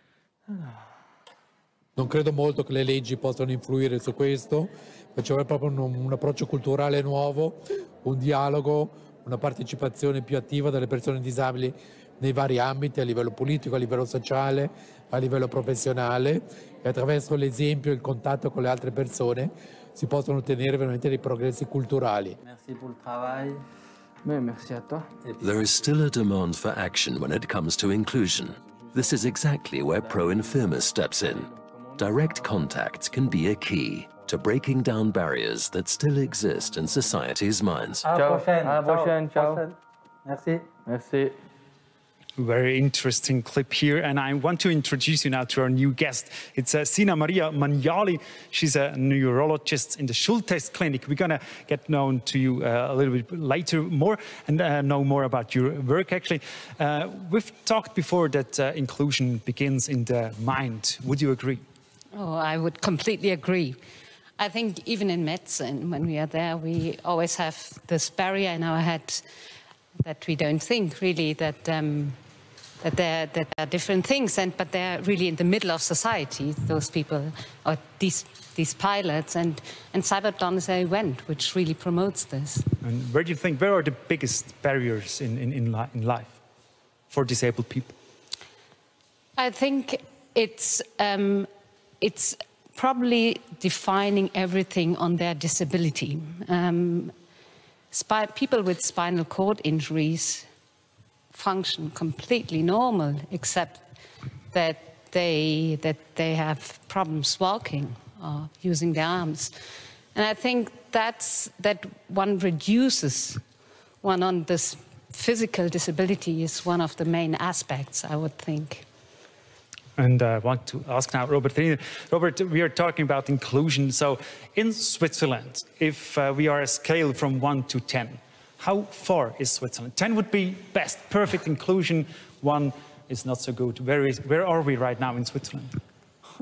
Non credo molto che le leggi possano influire su questo, ma ci vuole proprio un approccio culturale nuovo, un dialogo, una partecipazione più attiva delle persone disabili nei vari ambiti, a livello politico, a livello sociale, a livello professionale, e attraverso l'esempio e il contatto con le altre persone si possono ottenere veramente dei progressi culturali. Merci pour le travail. Merci à toi. There is still a demand for action when it comes to inclusion. This is exactly where Pro Infirmus steps in. Direct contact can be a key to breaking down barriers that still exist in society's minds. À la prochaine. À la prochaine. Ciao. Merci. Merci. Very interesting clip here, and I want to introduce you now to our new guest. It's Sina Maria Magnali. She's a neurologist in the Schultes Clinic. We're going to get known to you a little bit later more and know more about your work, actually. We've talked before that inclusion begins in the mind. Would you agree? Oh, I would completely agree. I think even in medicine, when we are there, we always have this barrier in our head that we don't think really that there are different things, but they're really in the middle of society, those people, or these pilots, and CYBATHLON is an event which really promotes this. And where do you think, where are the biggest barriers in life for disabled people? I think it's probably defining everything on their disability. People with spinal cord injuries function completely normal, except that they have problems walking or using their arms. And I think that one reduces one on this physical disability is one of the main aspects, I would think. And I want to ask now Robert. Robert, we are talking about inclusion. So in Switzerland, if we are a scale from 1 to 10, how far is Switzerland? 10 would be best, perfect inclusion. 1 is not so good. Where are we right now in Switzerland?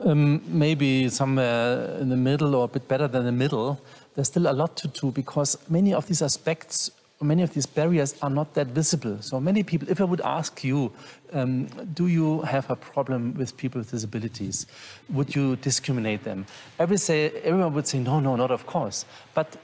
Maybe somewhere in the middle or a bit better than the middle. There's still a lot to do because many of these aspects, many of these barriers are not that visible. So many people, if I would ask you, do you have a problem with people with disabilities? Would you discriminate them? Everyone would say, no, not of course. But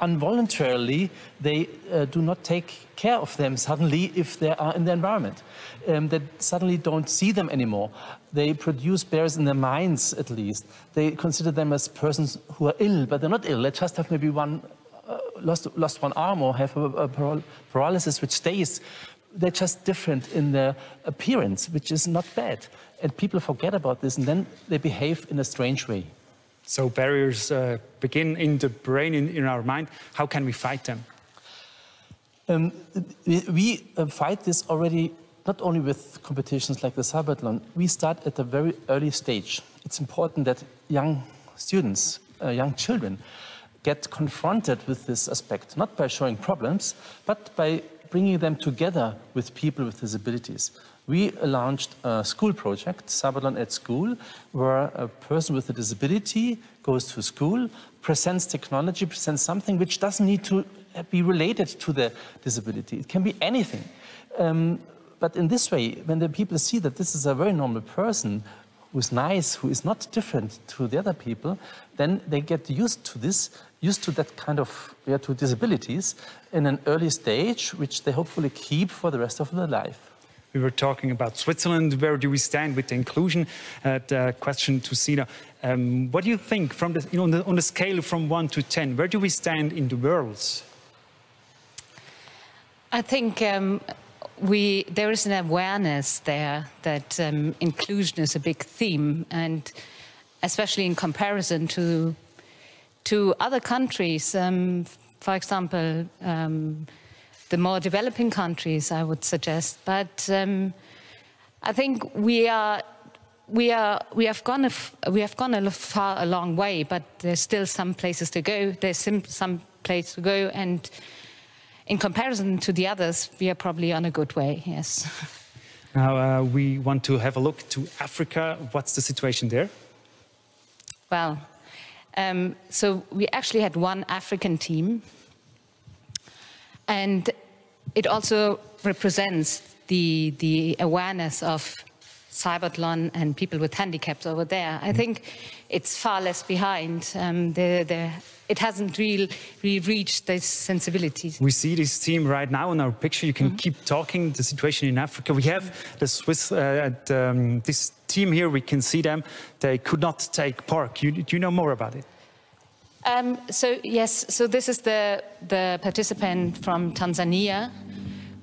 involuntarily, they do not take care of them suddenly if they are in the environment. They suddenly don't see them anymore. They produce barriers in their minds, at least. They consider them as persons who are ill, but they're not ill. They just have maybe lost one arm or have a paralysis which stays. They're just different in their appearance, which is not bad. And people forget about this, and then they behave in a strange way. So barriers begin in the brain, in our mind. How can we fight them? We fight this already not only with competitions like the CYBATHLON. We start at a very early stage. It's important that young students, young children, get confronted with this aspect, not by showing problems, but by bringing them together with people with disabilities. We launched a school project, CYBATHLON at School, where a person with a disability goes to school, presents technology, presents something which doesn't need to be related to the disability. It can be anything. But in this way, when the people see that this is a very normal person who's nice, who is not different to the other people, then they get used to this, used to that kind of, to disabilities in an early stage, which they hopefully keep for the rest of their life. We were talking about Switzerland. Where do we stand with the inclusion? Question to Sina. What do you think from the, on the scale from 1 to 10? Where do we stand in the world? I think there is an awareness there that inclusion is a big theme, and especially in comparison to other countries. For example, the more developing countries, I would suggest. But I think we are we have gone a long way, but there's still some places to go. There's some place to go, and in comparison to the others, we are probably on a good way. Yes. Now we want to have a look to Africa. What's the situation there? Well, so we actually had one African team, and it also represents the awareness of CYBATHLON and people with handicaps over there. I think it's far less behind. It hasn't really reached those sensibilities. We see this team right now in our picture. You can keep talking the situation in Africa. We have the Swiss, this team here, we can see them. They could not take part. Do you know more about it? So yes, so this is the participant from Tanzania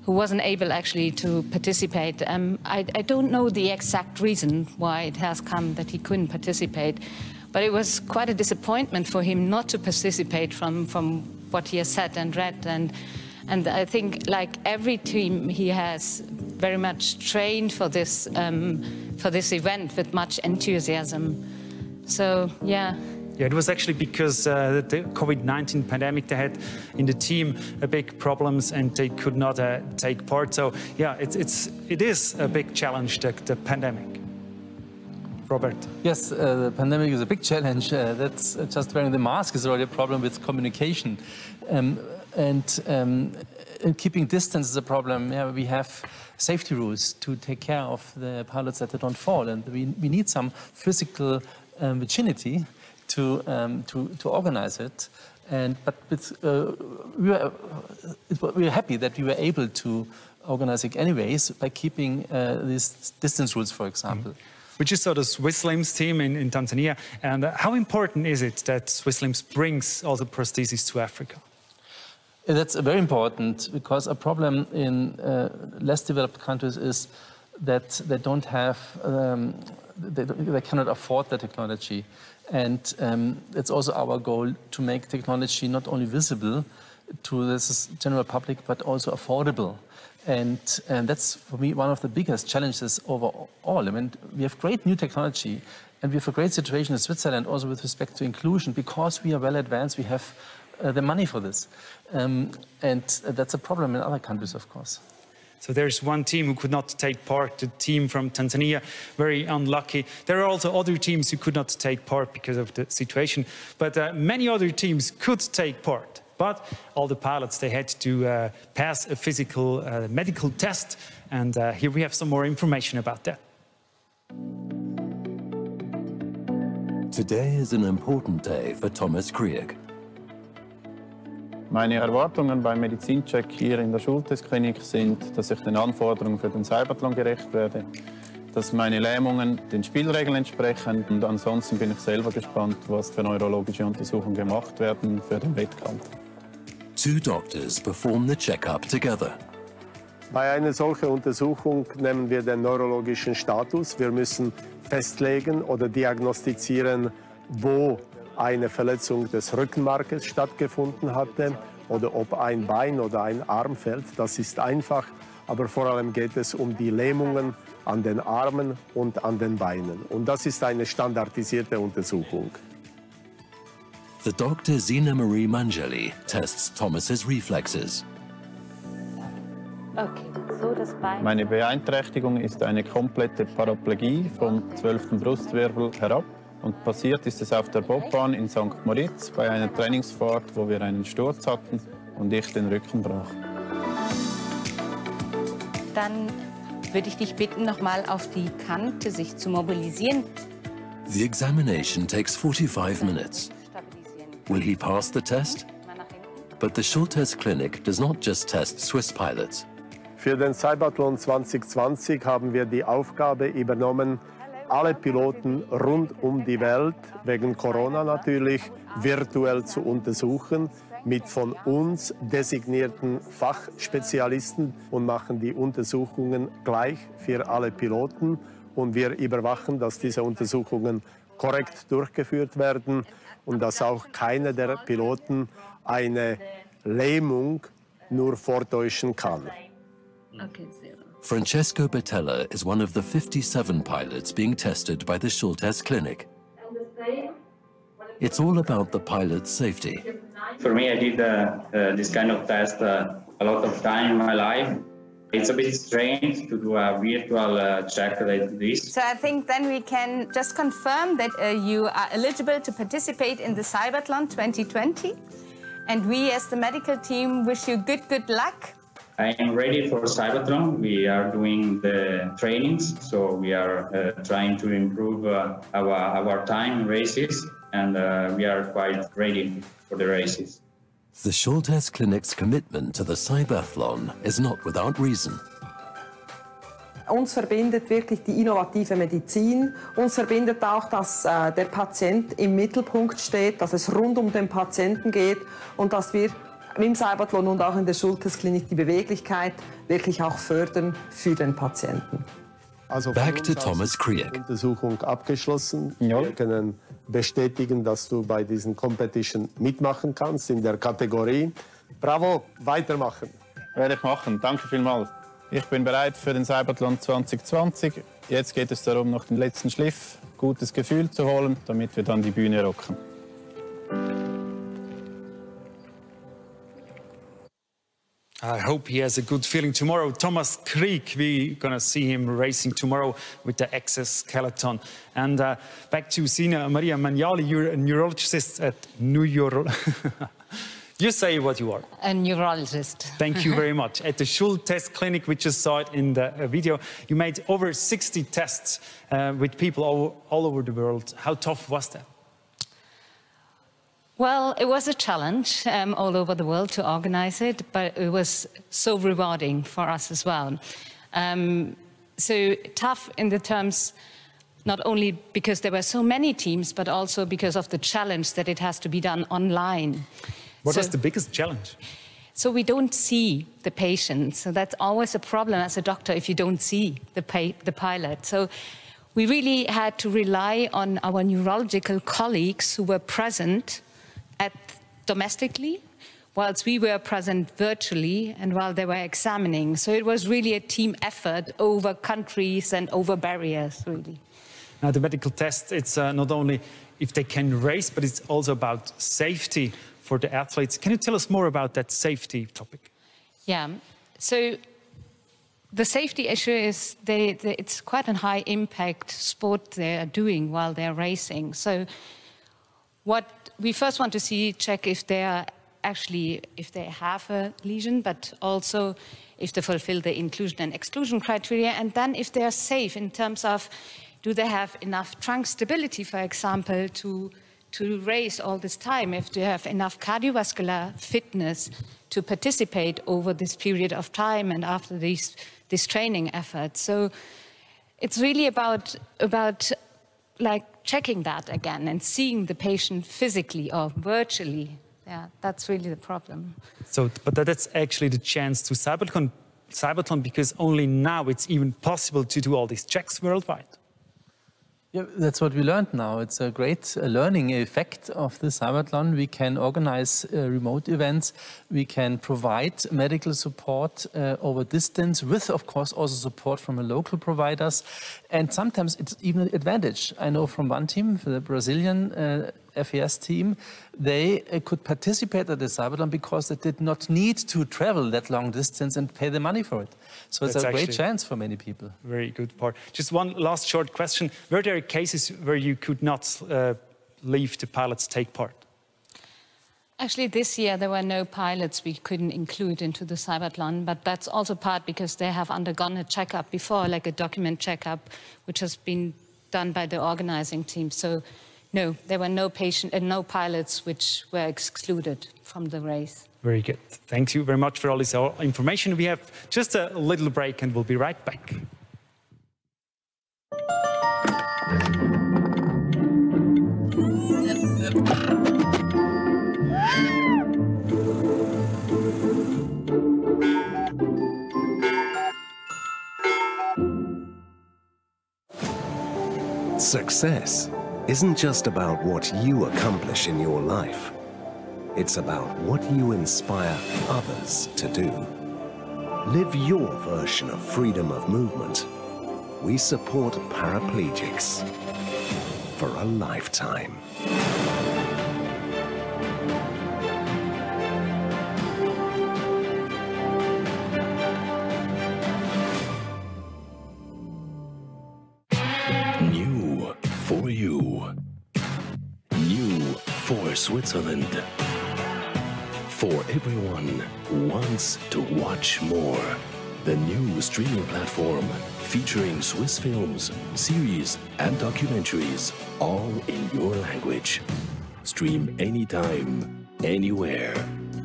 who wasn't able actually to participate. I don't know the exact reason why it has come that he couldn't participate, but it was quite a disappointment for him not to participate from what he has said and read. And I think, like every team, he has very much trained for this event with much enthusiasm. So, yeah. Yeah, it was actually because the COVID-19 pandemic, they had in the team big problems and they could not take part. So yeah, it is a big challenge, the pandemic. Robert. Yes, the pandemic is a big challenge. That's just wearing the mask is already a problem with communication. And keeping distance is a problem. Yeah, we have safety rules to take care of the pilots that they don't fall. And we need some physical virginity to organize it, but we are happy that we were able to organize it anyways by keeping these distance rules, for example. We just saw the SwissLimbs team in Tanzania, and how important is it that SwissLimbs brings also prosthesis to Africa? That's very important, because a problem in less developed countries is that they don't have, they cannot afford the technology. And it's also our goal to make technology not only visible to the general public, but also affordable. And that's, for me, one of the biggest challenges overall. I mean, we have great new technology, and we have a great situation in Switzerland also with respect to inclusion, because we are well advanced, we have the money for this. And that's a problem in other countries, of course. So there's one team who could not take part, the team from Tanzania, very unlucky. There are also other teams who could not take part because of the situation, but many other teams could take part. But all the pilots, they had to pass a physical medical test, and here we have some more information about that. Today is an important day for Thomas Krieg. Meine Erwartungen beim Medizincheck hier in der Schultestklinik sind, dass ich den Anforderungen für den CYBATHLON gerecht werde, dass meine Lähmungen den Spielregeln entsprechen, und ansonsten bin ich selber gespannt, was für neurologische Untersuchungen gemacht werden für den Wettkampf. Two doctors perform the checkup together. Bei einer solchen Untersuchung nehmen wir den neurologischen Status. Wir müssen festlegen oder diagnostizieren, wo eine Verletzung des Rückenmarkes stattgefunden hatte oder ob ein Bein oder ein Arm fällt. Das ist einfach, aber vor allem geht es um die Lähmungen an den Armen und an den Beinen. Und das ist eine standardisierte Untersuchung. The doctor Zina Marie Manjali tests Thomas's reflexes. Okay, so das Bein. Meine Beeinträchtigung ist eine komplette Paraplegie vom 12. Brustwirbel herab. Und passiert ist es auf der Bobbahn in St. Moritz bei einer Trainingsfahrt, wo wir einen Sturz hatten und ich den Rücken brach. Dann würde ich dich bitten, nochmal auf die Kante sich zu mobilisieren. The examination takes 45 minutes. Will he pass the test? But the Schultes Clinic does not just test Swiss pilots. Für den CYBATHLON 2020 haben wir die Aufgabe übernommen, alle Piloten rund um die Welt, wegen Corona natürlich, virtuell zu untersuchen mit von uns designierten Fachspezialisten, und machen die Untersuchungen gleich für alle Piloten. Und wir überwachen, dass diese Untersuchungen korrekt durchgeführt werden und dass auch keiner der Piloten eine Lähmung nur vortäuschen kann. Francesco Batella is one of the 57 pilots being tested by the Schultes Clinic. It's all about the pilot's safety. For me, I did this kind of test a lot of time in my life. It's a bit strange to do a virtual check like this. So I think then we can just confirm that you are eligible to participate in the CYBATHLON 2020. And we, as the medical team, wish you good luck. I am ready for CYBATHLON. We are doing the trainings, so we are trying to improve our time races, and we are quite ready for the races. The Schultes Clinic's commitment to the CYBATHLON is not without reason. Uns verbindet wirklich die innovative Medizin. Uns verbindet auch, dass der Patient im Mittelpunkt steht, dass es rund um den Patienten geht und dass wir im CYBATHLON und auch in der Schultes Klinik die Beweglichkeit wirklich auch fördern für den Patienten. Also Back to Thomas Krieg. Untersuchung abgeschlossen. Wir können bestätigen, dass du bei diesen Competition mitmachen kannst in der Kategorie. Bravo, weitermachen. Werde ich machen. Danke vielmals. Ich bin bereit für den CYBATHLON 2020. Jetzt geht es darum, noch den letzten Schliff, gutes Gefühl zu holen, damit wir dann die Bühne rocken. I hope he has a good feeling tomorrow. Thomas Krieg, we're going to see him racing tomorrow with the exoskeleton. And back to Sina Maria Magnali, you're a neurologist at You say what you are. A neurologist. Thank you very much. At the Schultes Clinic, we just saw it in the video, you made over 60 tests with people all over the world. How tough was that? Well, it was a challenge all over the world to organize it, but it was so rewarding for us as well. So tough in the terms, not only because there were so many teams, but also because of the challenge that it has to be done online. What was the biggest challenge? So we don't see the patient. So that's always a problem as a doctor if you don't see the pilot. So we really had to rely on our neurological colleagues who were present domestically, whilst we were present virtually and while they were examining. So it was really a team effort over countries and over barriers, really. Now, the medical test, it's not only if they can race, but it's also about safety for the athletes. Can you tell us more about that safety topic? Yeah, so the safety issue is it's quite a high impact sport they are doing while they're racing. So what we first want to check if they are actually, if they have a lesion, but also if they fulfill the inclusion and exclusion criteria, and then if they are safe in terms of, do they have enough trunk stability, for example, to race all this time, if they have enough cardiovascular fitness to participate over this period of time and after this training effort. So it's really about like checking that again and seeing the patient physically or virtually. Yeah, that's really the problem. So, but that's actually the chance to CYBATHLON, because only now it's even possible to do all these checks worldwide. Yeah, that's what we learned now. It's a great learning effect of the CYBATHLON. We can organize remote events. We can provide medical support over distance with, of course, also support from local providers. And sometimes it's even an advantage. I know from one team, the Brazilian FES team, they could participate at the CYBATHLON because they did not need to travel that long distance and pay the money for it. So it's a great chance for many people. Very good part. Just one last short question. Were there cases where you could not leave the pilots take part? Actually, this year there were no pilots we couldn't include into the CYBATHLON, but that's also part because they have undergone a checkup before, like a document checkup, which has been done by the organizing team. So no, there were no pilots which were excluded from the race. Very good. Thank you very much for all this information. We have just a little break and we'll be right back. Success isn't just about what you accomplish in your life. It's about what you inspire others to do. Live your version of freedom of movement. We support paraplegics for a lifetime. New for you. New for Switzerland. For everyone who wants to watch more. The new streaming platform featuring Swiss films, series and documentaries, all in your language. Stream anytime, anywhere.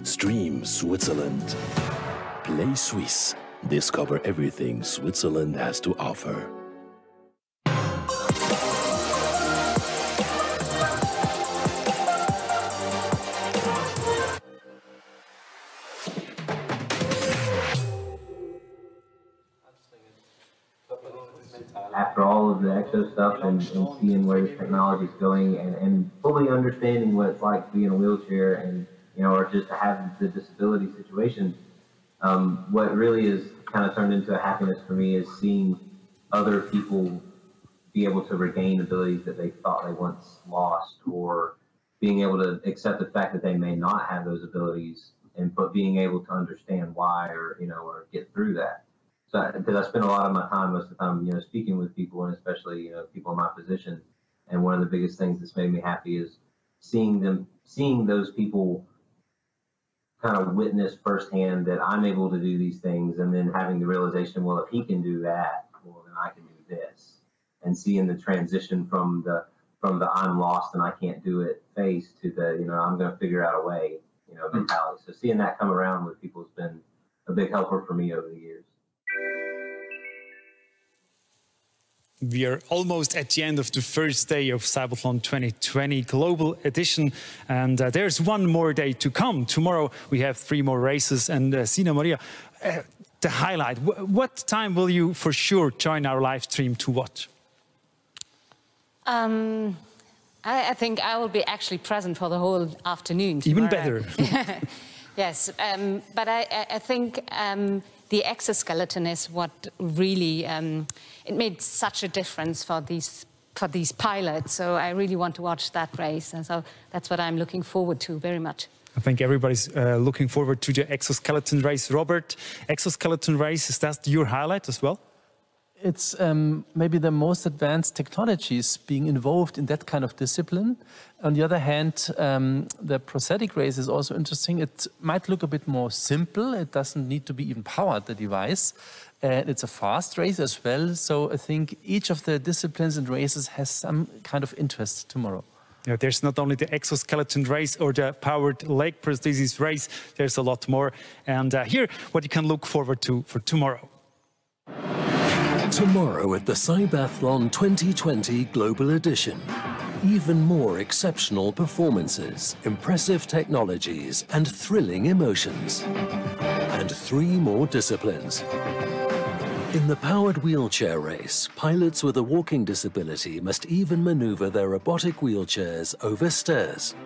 Stream Switzerland. Play Swiss. Discover everything Switzerland has to offer. After all of the exo stuff and seeing where this technology is going and fully understanding what it's like to be in a wheelchair and, you know, or just to have the disability situation, what really is kind of turned into a happiness for me is seeing other people be able to regain abilities that they thought they once lost, or being able to accept the fact that they may not have those abilities, but being able to understand why, or, you know, or get through that. So, because I spend a lot of my time, most of the time, you know, speaking with people, and especially, you know, people in my position. And one of the biggest things that's made me happy is seeing those people kind of witness firsthand that I'm able to do these things, and then having the realization, well, if he can do that, well, then I can do this. And seeing the transition from the I'm lost and I can't do it phase to the, you know, I'm going to figure out a way, you know, mentality. So seeing that come around with people has been a big helper for me over the years. We are almost at the end of the first day of CYBATHLON 2020 Global Edition, and there's one more day to come. Tomorrow we have 3 more races, and Sina Maria, the highlight. What time will you for sure join our live stream to watch? I think I will be actually present for the whole afternoon tomorrow. Even better. Yes, but I think the exoskeleton is what really it made such a difference for these pilots. So I really want to watch that race, and so that's what I'm looking forward to very much. I think everybody's looking forward to the exoskeleton race. Robert, exoskeleton race, is that your highlight as well? It's maybe the most advanced technologies being involved in that kind of discipline. On the other hand, the prosthetic race is also interesting. It might look a bit more simple. It doesn't need to be even powered, the device. And it's a fast race as well. So I think each of the disciplines and races has some kind of interest tomorrow. Yeah, there's not only the exoskeleton race or the powered leg prosthesis race, there's a lot more. And here, what you can look forward to for tomorrow. Tomorrow at the CYBATHLON 2020 Global Edition. Even more exceptional performances, impressive technologies, and thrilling emotions. And 3 more disciplines. In the powered wheelchair race, pilots with a walking disability must even maneuver their robotic wheelchairs over stairs.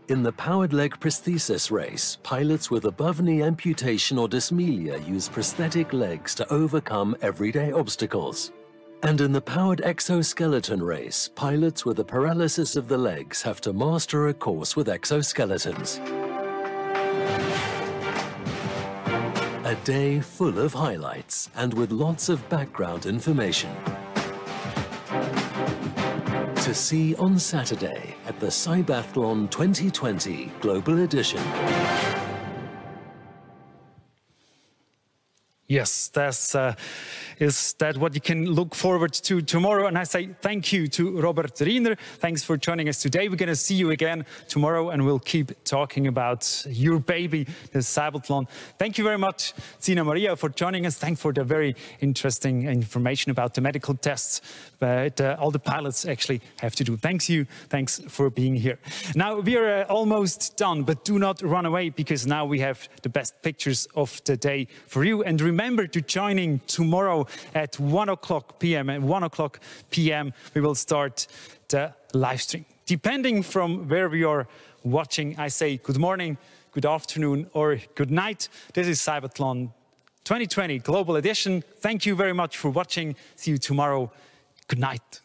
In the powered leg prosthesis race, pilots with above-knee amputation or dysmelia use prosthetic legs to overcome everyday obstacles. And in the powered exoskeleton race, pilots with a paralysis of the legs have to master a course with exoskeletons. A day full of highlights and with lots of background information. To see on Saturday at the CYBATHLON 2020 Global Edition. Yes, is that what you can look forward to tomorrow. And I say thank you to Robert Riener. Thanks for joining us today. We're going to see you again tomorrow, and we'll keep talking about your baby, the CYBATHLON. Thank you very much, Sina Maria, for joining us. Thanks for the very interesting information about the medical tests that all the pilots actually have to do. Thanks for being here. Now, we are almost done, but do not run away, because now we have the best pictures of the day for you. And remember to join in tomorrow at 1 p.m. At 1 p.m. we will start the live stream. Depending from where we are watching, I say good morning, good afternoon, or good night. This is CYBATHLON 2020 Global Edition. Thank you very much for watching. See you tomorrow. Good night.